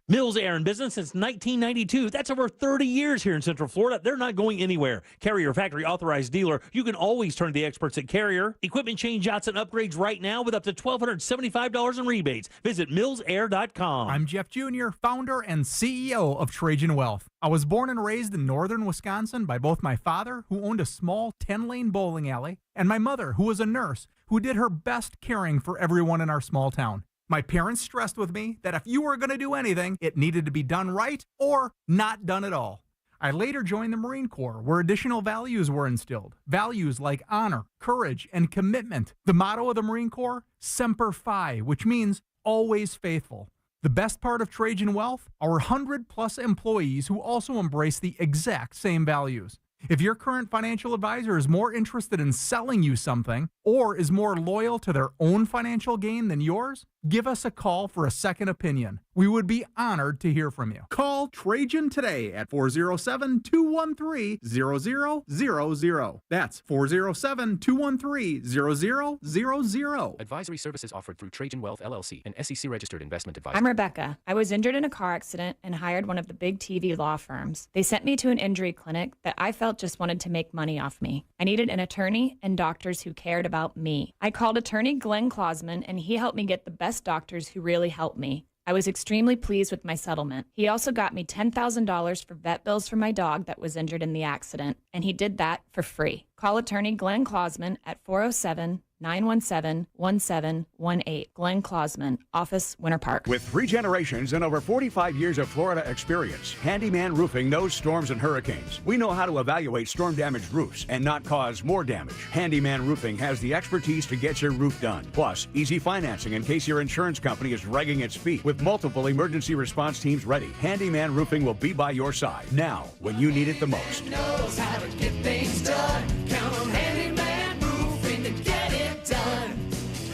Mills Air in business since 1992. That's over 30 years here in Central Florida. They're not going anywhere. Carrier factory authorized dealer. You can always turn to the experts at Carrier. Equipment change-outs and upgrades right now with up to $1,275 in rebates. Visit millsair.com. I'm Jeff Jr., founder and CEO of Trajan Wealth. I was born and raised in northern Wisconsin by both my father, who owned a small 10-lane bowling alley, and my mother, who was a nurse, who did her best caring for everyone in our small town. My parents stressed with me that if you were going to do anything, it needed to be done right or not done at all. I later joined the Marine Corps, where additional values were instilled. Values like honor, courage, and commitment. The motto of the Marine Corps, Semper Fi, which means always faithful. The best part of Trajan Wealth, our 100-plus employees who also embrace the exact same values. If your current financial advisor is more interested in selling you something or is more loyal to their own financial gain than yours, give us a call for a second opinion. We would be honored to hear from you. Call Trajan today at 407-213-0000. That's 407-213-0000. Advisory services offered through Trajan Wealth LLC, an SEC-registered investment advisor. I'm Rebecca. I was injured in a car accident and hired one of the big TV law firms. They sent me to an injury clinic that I felt just wanted to make money off me. I needed an attorney and doctors who cared about me. I called attorney Glenn Klausman, and he helped me get the best doctors who really helped me. I was extremely pleased with my settlement. He also got me $10,000 for vet bills for my dog that was injured in the accident, and he did that for free. Call attorney Glenn Klausman at 407-917-1718. Glenn Klausman, Office, Winter Park. With 3 generations and over 45 years of Florida experience, Handyman Roofing knows storms and hurricanes. We know how to evaluate storm-damaged roofs and not cause more damage. Handyman Roofing has the expertise to get your roof done. Plus, easy financing in case your insurance company is dragging its feet. With multiple emergency response teams ready, Handyman Roofing will be by your side now when you need it the most. Knows how to get things done. Count on Handyman Roofing to get it done.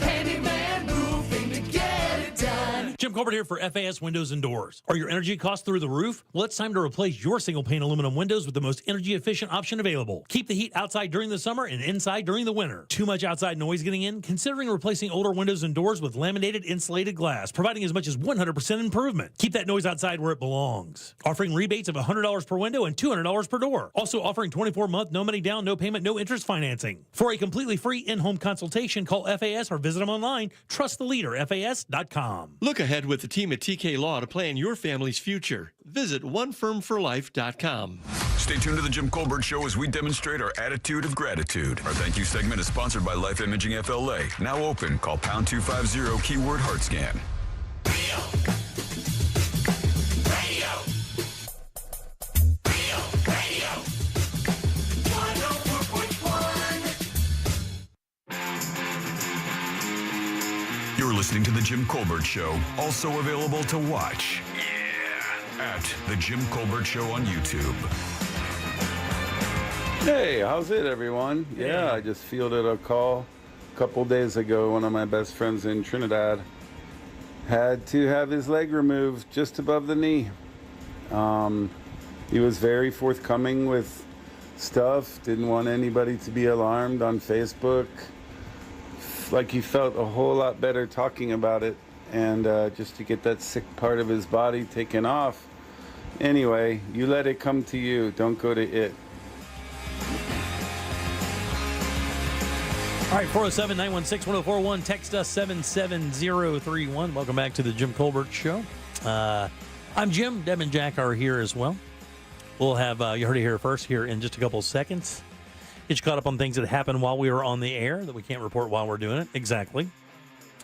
Handyman Roofing to get it done. Jim Colbert here for FAS Windows and Doors. Are your energy costs through the roof? Well, it's time to replace your single-pane aluminum windows with the most energy-efficient option available. Keep the heat outside during the summer and inside during the winter. Too much outside noise getting in? Considering replacing older windows and doors with laminated insulated glass, providing as much as 100% improvement. Keep that noise outside where it belongs. Offering rebates of $100 per window and $200 per door. Also offering 24-month, no money down, no payment, no interest financing. For a completely free in-home consultation, call FAS or visit them online. Trust the leader, FAS.com. Look ahead with the team at TK Law to plan your family's future. Visit onefirmforlife.com. Stay tuned to the Jim Colbert Show as we demonstrate our attitude of gratitude. Our thank you segment is sponsored by Life Imaging FLA. Now open. Call pound 250 keyword heart scan. You're listening to The Jim Colbert Show, also available to watch. Yeah. At The Jim Colbert Show on YouTube. Hey, how's it, everyone? Yeah, I just fielded a call a couple days ago. One of my best friends in Trinidad had to have his leg removed just above the knee. He was very forthcoming with stuff, didn't want anybody to be alarmed on Facebook. Like he felt a whole lot better talking about it, and just to get that sick part of his body taken off. Anyway, you let it come to you, don't go to it. All right, 407-916-1041. Text us 77031. Welcome back to the Jim Colbert Show. I'm Jim. Deb and Jack are here as well. We'll have, you heard it here first, here in just a couple of seconds. Get you caught up on things that happened while we were on the air that we can't report while we're doing it. Exactly.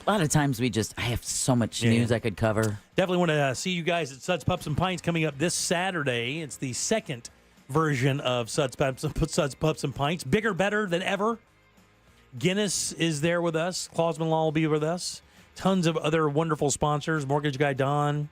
A lot of times I have so much news I could cover. Definitely want to see you guys at Suds, Pups, and Pints coming up this Saturday. It's the second version of Suds, Pups, and Pints. Bigger, better than ever. Guinness is there with us. Clausman Law will be with us. Tons of other wonderful sponsors. Mortgage Guy Don.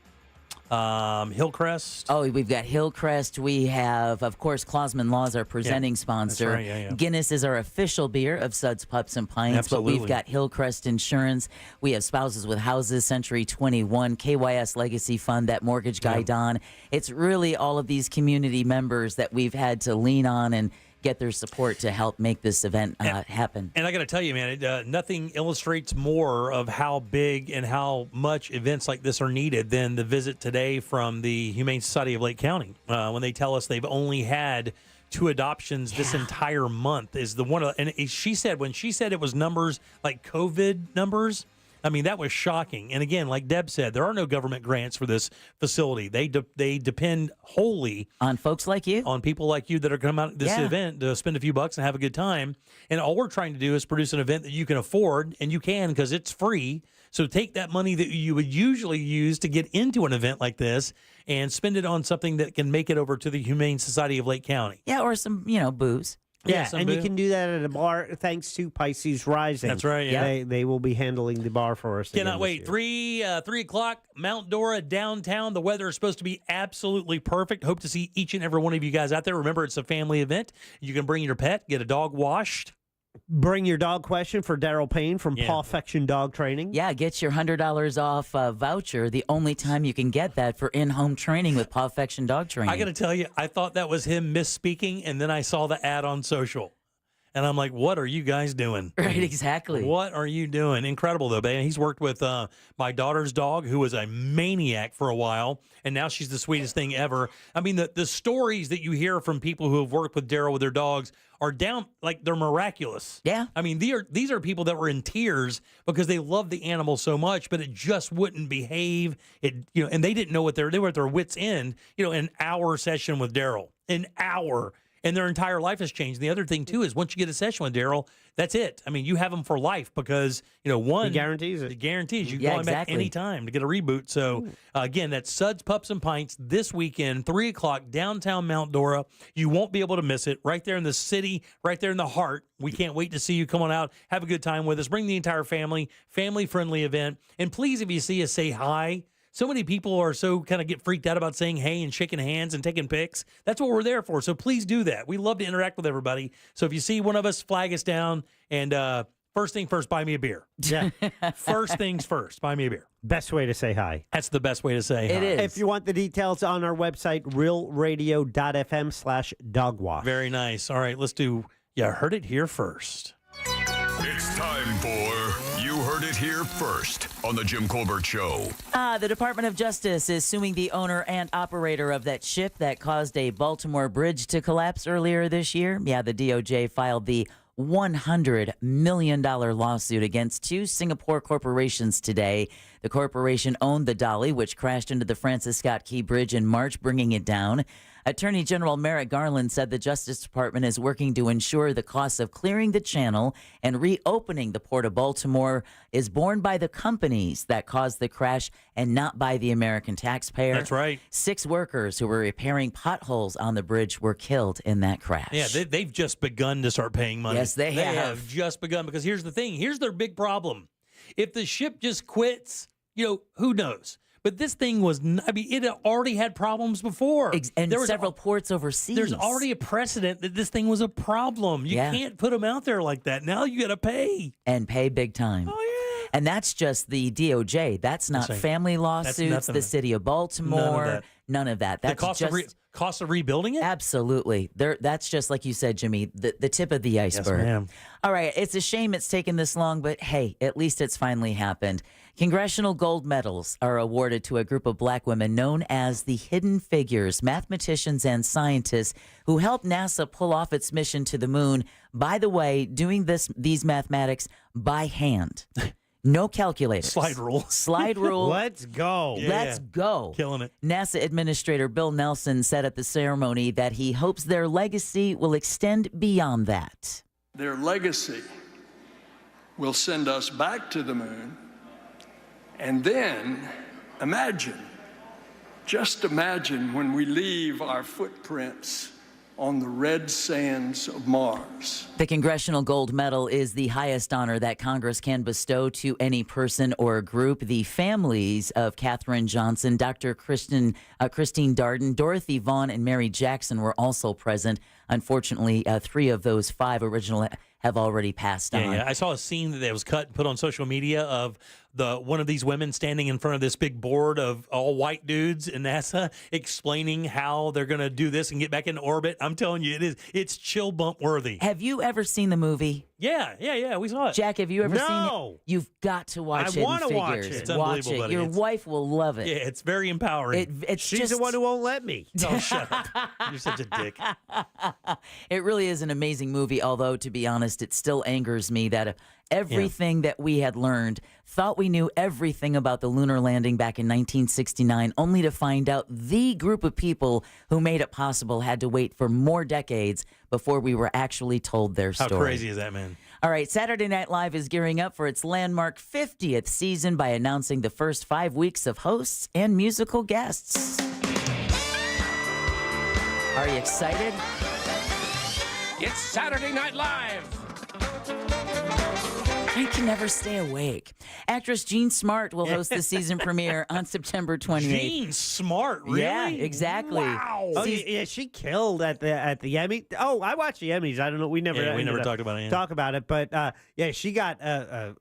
Hillcrest. Oh, we've got Hillcrest. We have, of course, Clausman Law is our presenting sponsor. That's right, Guinness is our official beer of Suds, Pups, and Pints. Absolutely. But we've got Hillcrest Insurance. We have Spouses with Houses, Century 21, KYS Legacy Fund, that Mortgage Guy Don. It's really all of these community members that we've had to lean on and get their support to help make this event happen. And I got to tell you, man, nothing illustrates more of how big and how much events like this are needed than the visit today from the Humane Society of Lake County. When they tell us they've only had 2 adoptions this entire month is the one. And she said, when she said it was numbers like COVID numbers, I mean, that was shocking. And again, like Deb said, there are no government grants for this facility. They depend wholly on folks like you, on people like you that are coming out to this event to spend a few bucks and have a good time. And all we're trying to do is produce an event that you can afford, and you can because it's free. So take that money that you would usually use to get into an event like this and spend it on something that can make it over to the Humane Society of Lake County. Yeah, or some, booze. Yeah, and you can do that at a bar thanks to Pisces Rising. That's right, yeah. They will be handling the bar for us. Cannot wait. 3 o'clock, Mount Dora downtown. The weather is supposed to be absolutely perfect. Hope to see each and every one of you guys out there. Remember, it's a family event. You can bring your pet, get a dog washed. Bring your dog question for Daryl Payne from Paw Fection Dog Training. Yeah, get your $100 off voucher. The only time you can get that for in-home training with Paw Fection Dog Training. I got to tell you, I thought that was him misspeaking, and then I saw the ad on social. And I'm like, what are you guys doing? Right, exactly. What are you doing? Incredible, though, man. He's worked with my daughter's dog, who was a maniac for a while, and now she's the sweetest thing ever. I mean, the stories that you hear from people who have worked with Daryl with their dogs are down, like they're miraculous. Yeah. I mean, these are people that were in tears because they love the animal so much, but it just wouldn't behave. And they didn't know what they were at their wits' end, an hour session with Daryl, an hour. And their entire life has changed. The other thing, too, is once you get a session with Daryl, that's it. I mean, you have them for life because, one... He guarantees it. He guarantees. You can call him back anytime to get a reboot. So, again, that's Suds, Pups, and Pints this weekend, 3 o'clock, downtown Mount Dora. You won't be able to miss it. Right there in the city, right there in the heart. We can't wait to see you. Come on out. Have a good time with us. Bring the entire family. Family-friendly event. And please, if you see us, say hi. So many people are so kind of get freaked out about saying hey and shaking hands and taking pics. That's what we're there for. So please do that. We love to interact with everybody. So if you see one of us, flag us down. And first thing first, buy me a beer. Yeah. First things first, buy me a beer. Best way to say hi. That's the best way to say hi. It is. If you want the details on our website, realradio.fm/dogwash. Very nice. All right, let's do, heard it here first. It's time for You Heard It Here First on the Jim Colbert Show. The Department of Justice is suing the owner and operator of that ship that caused a Baltimore bridge to collapse earlier this year. Yeah, the DOJ filed the $100 million lawsuit against 2 Singapore corporations today. The corporation owned the Dolly, which crashed into the Francis Scott Key Bridge in March, bringing it down. Attorney General Merrick Garland said the Justice Department is working to ensure the cost of clearing the channel and reopening the Port of Baltimore is borne by the companies that caused the crash and not by the American taxpayer. That's right. 6 workers who were repairing potholes on the bridge were killed in that crash. Yeah, they've just begun to start paying money. Yes, they have. They have just begun because here's the thing. Here's their big problem. If the ship just quits, who knows? But this thing was, it had already had problems before. And there were several ports overseas. There's already a precedent that this thing was a problem. You can't put them out there like that. Now you got to pay. And pay big time. Oh, yeah. And that's just the DOJ. That's not family lawsuits, the city of Baltimore. None of that. That's the cost of rebuilding it? Absolutely. That's just like you said, Jimmy, the tip of the iceberg. Yes, ma'am. All right. It's a shame it's taken this long, but hey, at least it's finally happened. Congressional gold medals are awarded to a group of black women known as the Hidden Figures, mathematicians and scientists who helped NASA pull off its mission to the moon. By the way, doing these mathematics by hand. No calculators. Slide rule. Slide rule. Let's go. Let's go. Killing it. NASA Administrator Bill Nelson said at the ceremony that he hopes their legacy will extend beyond that. Their legacy will send us back to the moon. And then just imagine when we leave our footprints on the red sands of Mars. The Congressional Gold Medal is the highest honor that Congress can bestow to any person or group. The families of Katherine Johnson, Dr. Christine Darden, Dorothy Vaughan, and Mary Jackson were also present. Unfortunately, 3 of those 5 original have already passed on. Yeah, I saw a scene that was cut and put on social media of one of these women standing in front of this big board of all white dudes in NASA explaining how they're going to do this and get back into orbit. I'm telling you, it's chill bump worthy. Have you ever seen the movie? Yeah, we saw it. Jack, have you ever seen it? You've got to watch it. I want to watch it. It's unbelievable, buddy. Your wife will love it. Yeah, it's very empowering. She's the one who won't let me. No, shut up. You're such a dick. It really is an amazing movie, although, to be honest, it still angers me that everything that we had learned, thought we knew everything about the lunar landing back in 1969, only to find out the group of people who made it possible had to wait for more decades before we were actually told their story. How crazy is that, man? All right, Saturday Night Live is gearing up for its landmark 50th season by announcing the first 5 weeks of hosts and musical guests. Are you excited? It's Saturday Night Live. I can never stay awake. Actress Jean Smart will host the season premiere on September 28th. Jean Smart, really? Yeah, exactly. Wow. Oh, yeah, she killed at the Emmy. Oh, I watched the Emmys. I don't know. We never talked about it. Yeah. Talk about it, but she got a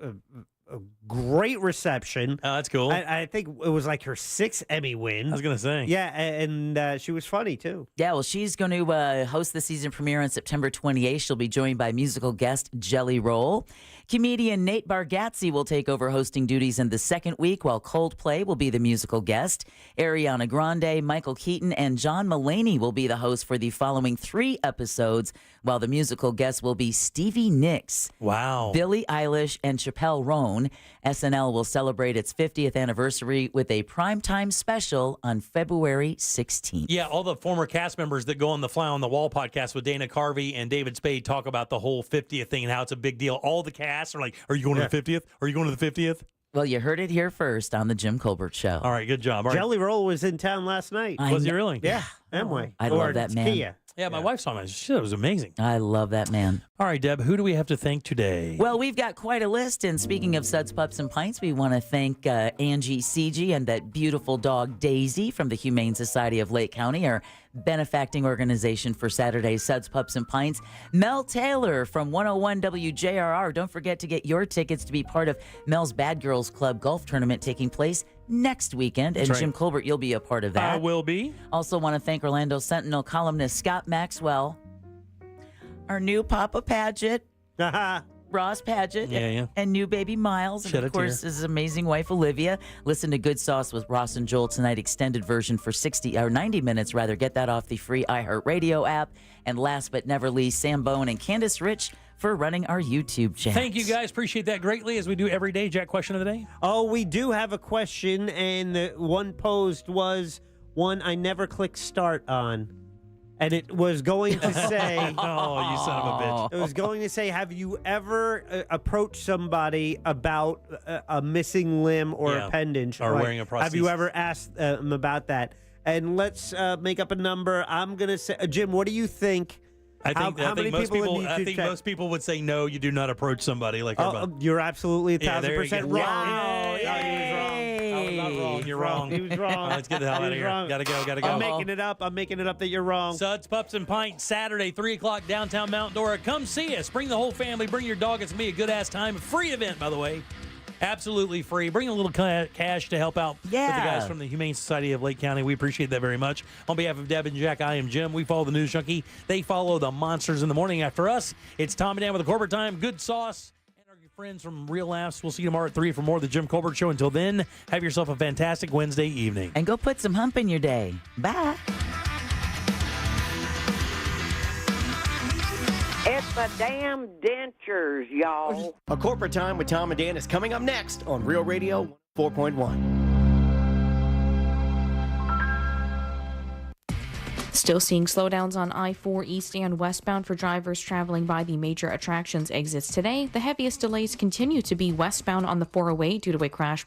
great reception. Oh, that's cool. I think it was like her 6th Emmy win. I was gonna say. Yeah, and she was funny too. Yeah, well, she's going to host the season premiere on September 28th. She'll be joined by musical guest Jelly Roll. Comedian Nate Bargatze will take over hosting duties in the second week, while Coldplay will be the musical guest. Ariana Grande, Michael Keaton, and John Mulaney will be the host for the following 3 episodes, while the musical guest will be Stevie Nicks. Wow. Billie Eilish and Chappelle Roan. SNL will celebrate its 50th anniversary with a primetime special on February 16th. Yeah, all the former cast members that go on the Fly on the Wall podcast with Dana Carvey and David Spade talk about the whole 50th thing and how it's a big deal. All the cast are like, are you going to the 50th? Are you going to the 50th? Well, you heard it here first on the Jim Colbert Show. All right, good job. All right. Jelly Roll was in town last night. Was he really? Yeah, Amway. I love that man. Kia. Yeah, my wife saw him. She said it was amazing. I love that man. All right, Deb, who do we have to thank today? Well, we've got quite a list. And speaking of Suds, Pups, and Pints, we want to thank Angie CG and that beautiful dog Daisy from the Humane Society of Lake County, our benefacting organization for Saturday's Suds, Pups, and Pints. Mel Taylor from 101 WJRR. Don't forget to get your tickets to be part of Mel's Bad Girls Club golf tournament taking place next weekend. And That's right. Jim Colbert, you'll be a part of that. I will be. Also want to thank Orlando Sentinel columnist Scott Maxwell, our new Papa Paget, Ross Paget, and new baby Miles, and of course his amazing wife Olivia. Listen to Good Sauce with Ross and Joel tonight, extended version for 90 minutes rather. Get that off the free iHeartRadio app. And last but never least, Sam Bone and Candace Rich for running our YouTube channel. Thank you, guys. Appreciate that greatly, as we do every day. Jack, question of the day? Oh, we do have a question, and the one posed was one I never clicked start on. And it was going to say... Oh, you son of a bitch. It was going to say, have you ever approached somebody about a missing limb or appendage? Or wearing a prosthesis. Have you ever asked them about that? And let's make up a number. I'm going to say... Jim, what do you think? I think most people would say no. You do not approach somebody like her. You're absolutely 1,000% wrong. Wow. He was wrong. I was not wrong. You're wrong. He was wrong. Let's get the hell out of here. Gotta go. I'm making it up. I'm making it up that you're wrong. Suds, Pups, and Pints, Saturday, 3 o'clock, downtown Mount Dora. Come see us. Bring the whole family. Bring your dog. It's going to be a good-ass time. Free event, by the way. Absolutely free. Bring a little cash to help out with the guys from the Humane Society of Lake County. We appreciate that very much. On behalf of Deb and Jack, I am Jim. We follow the News Junkie. They follow the monsters in the morning. After us, it's Tom and Dan with the Colbert Time. Good sauce. And our friends from Real Laughs. We'll see you tomorrow at 3 for more of the Jim Colbert Show. Until then, have yourself a fantastic Wednesday evening. And go put some hump in your day. Bye. It's the damn dentures, y'all. A Corporate Time with Tom and Dan is coming up next on Real Radio 4.1. Still seeing slowdowns on I-4 east and westbound for drivers traveling by the major attractions exits today. The heaviest delays continue to be westbound on the 408 due to a crash.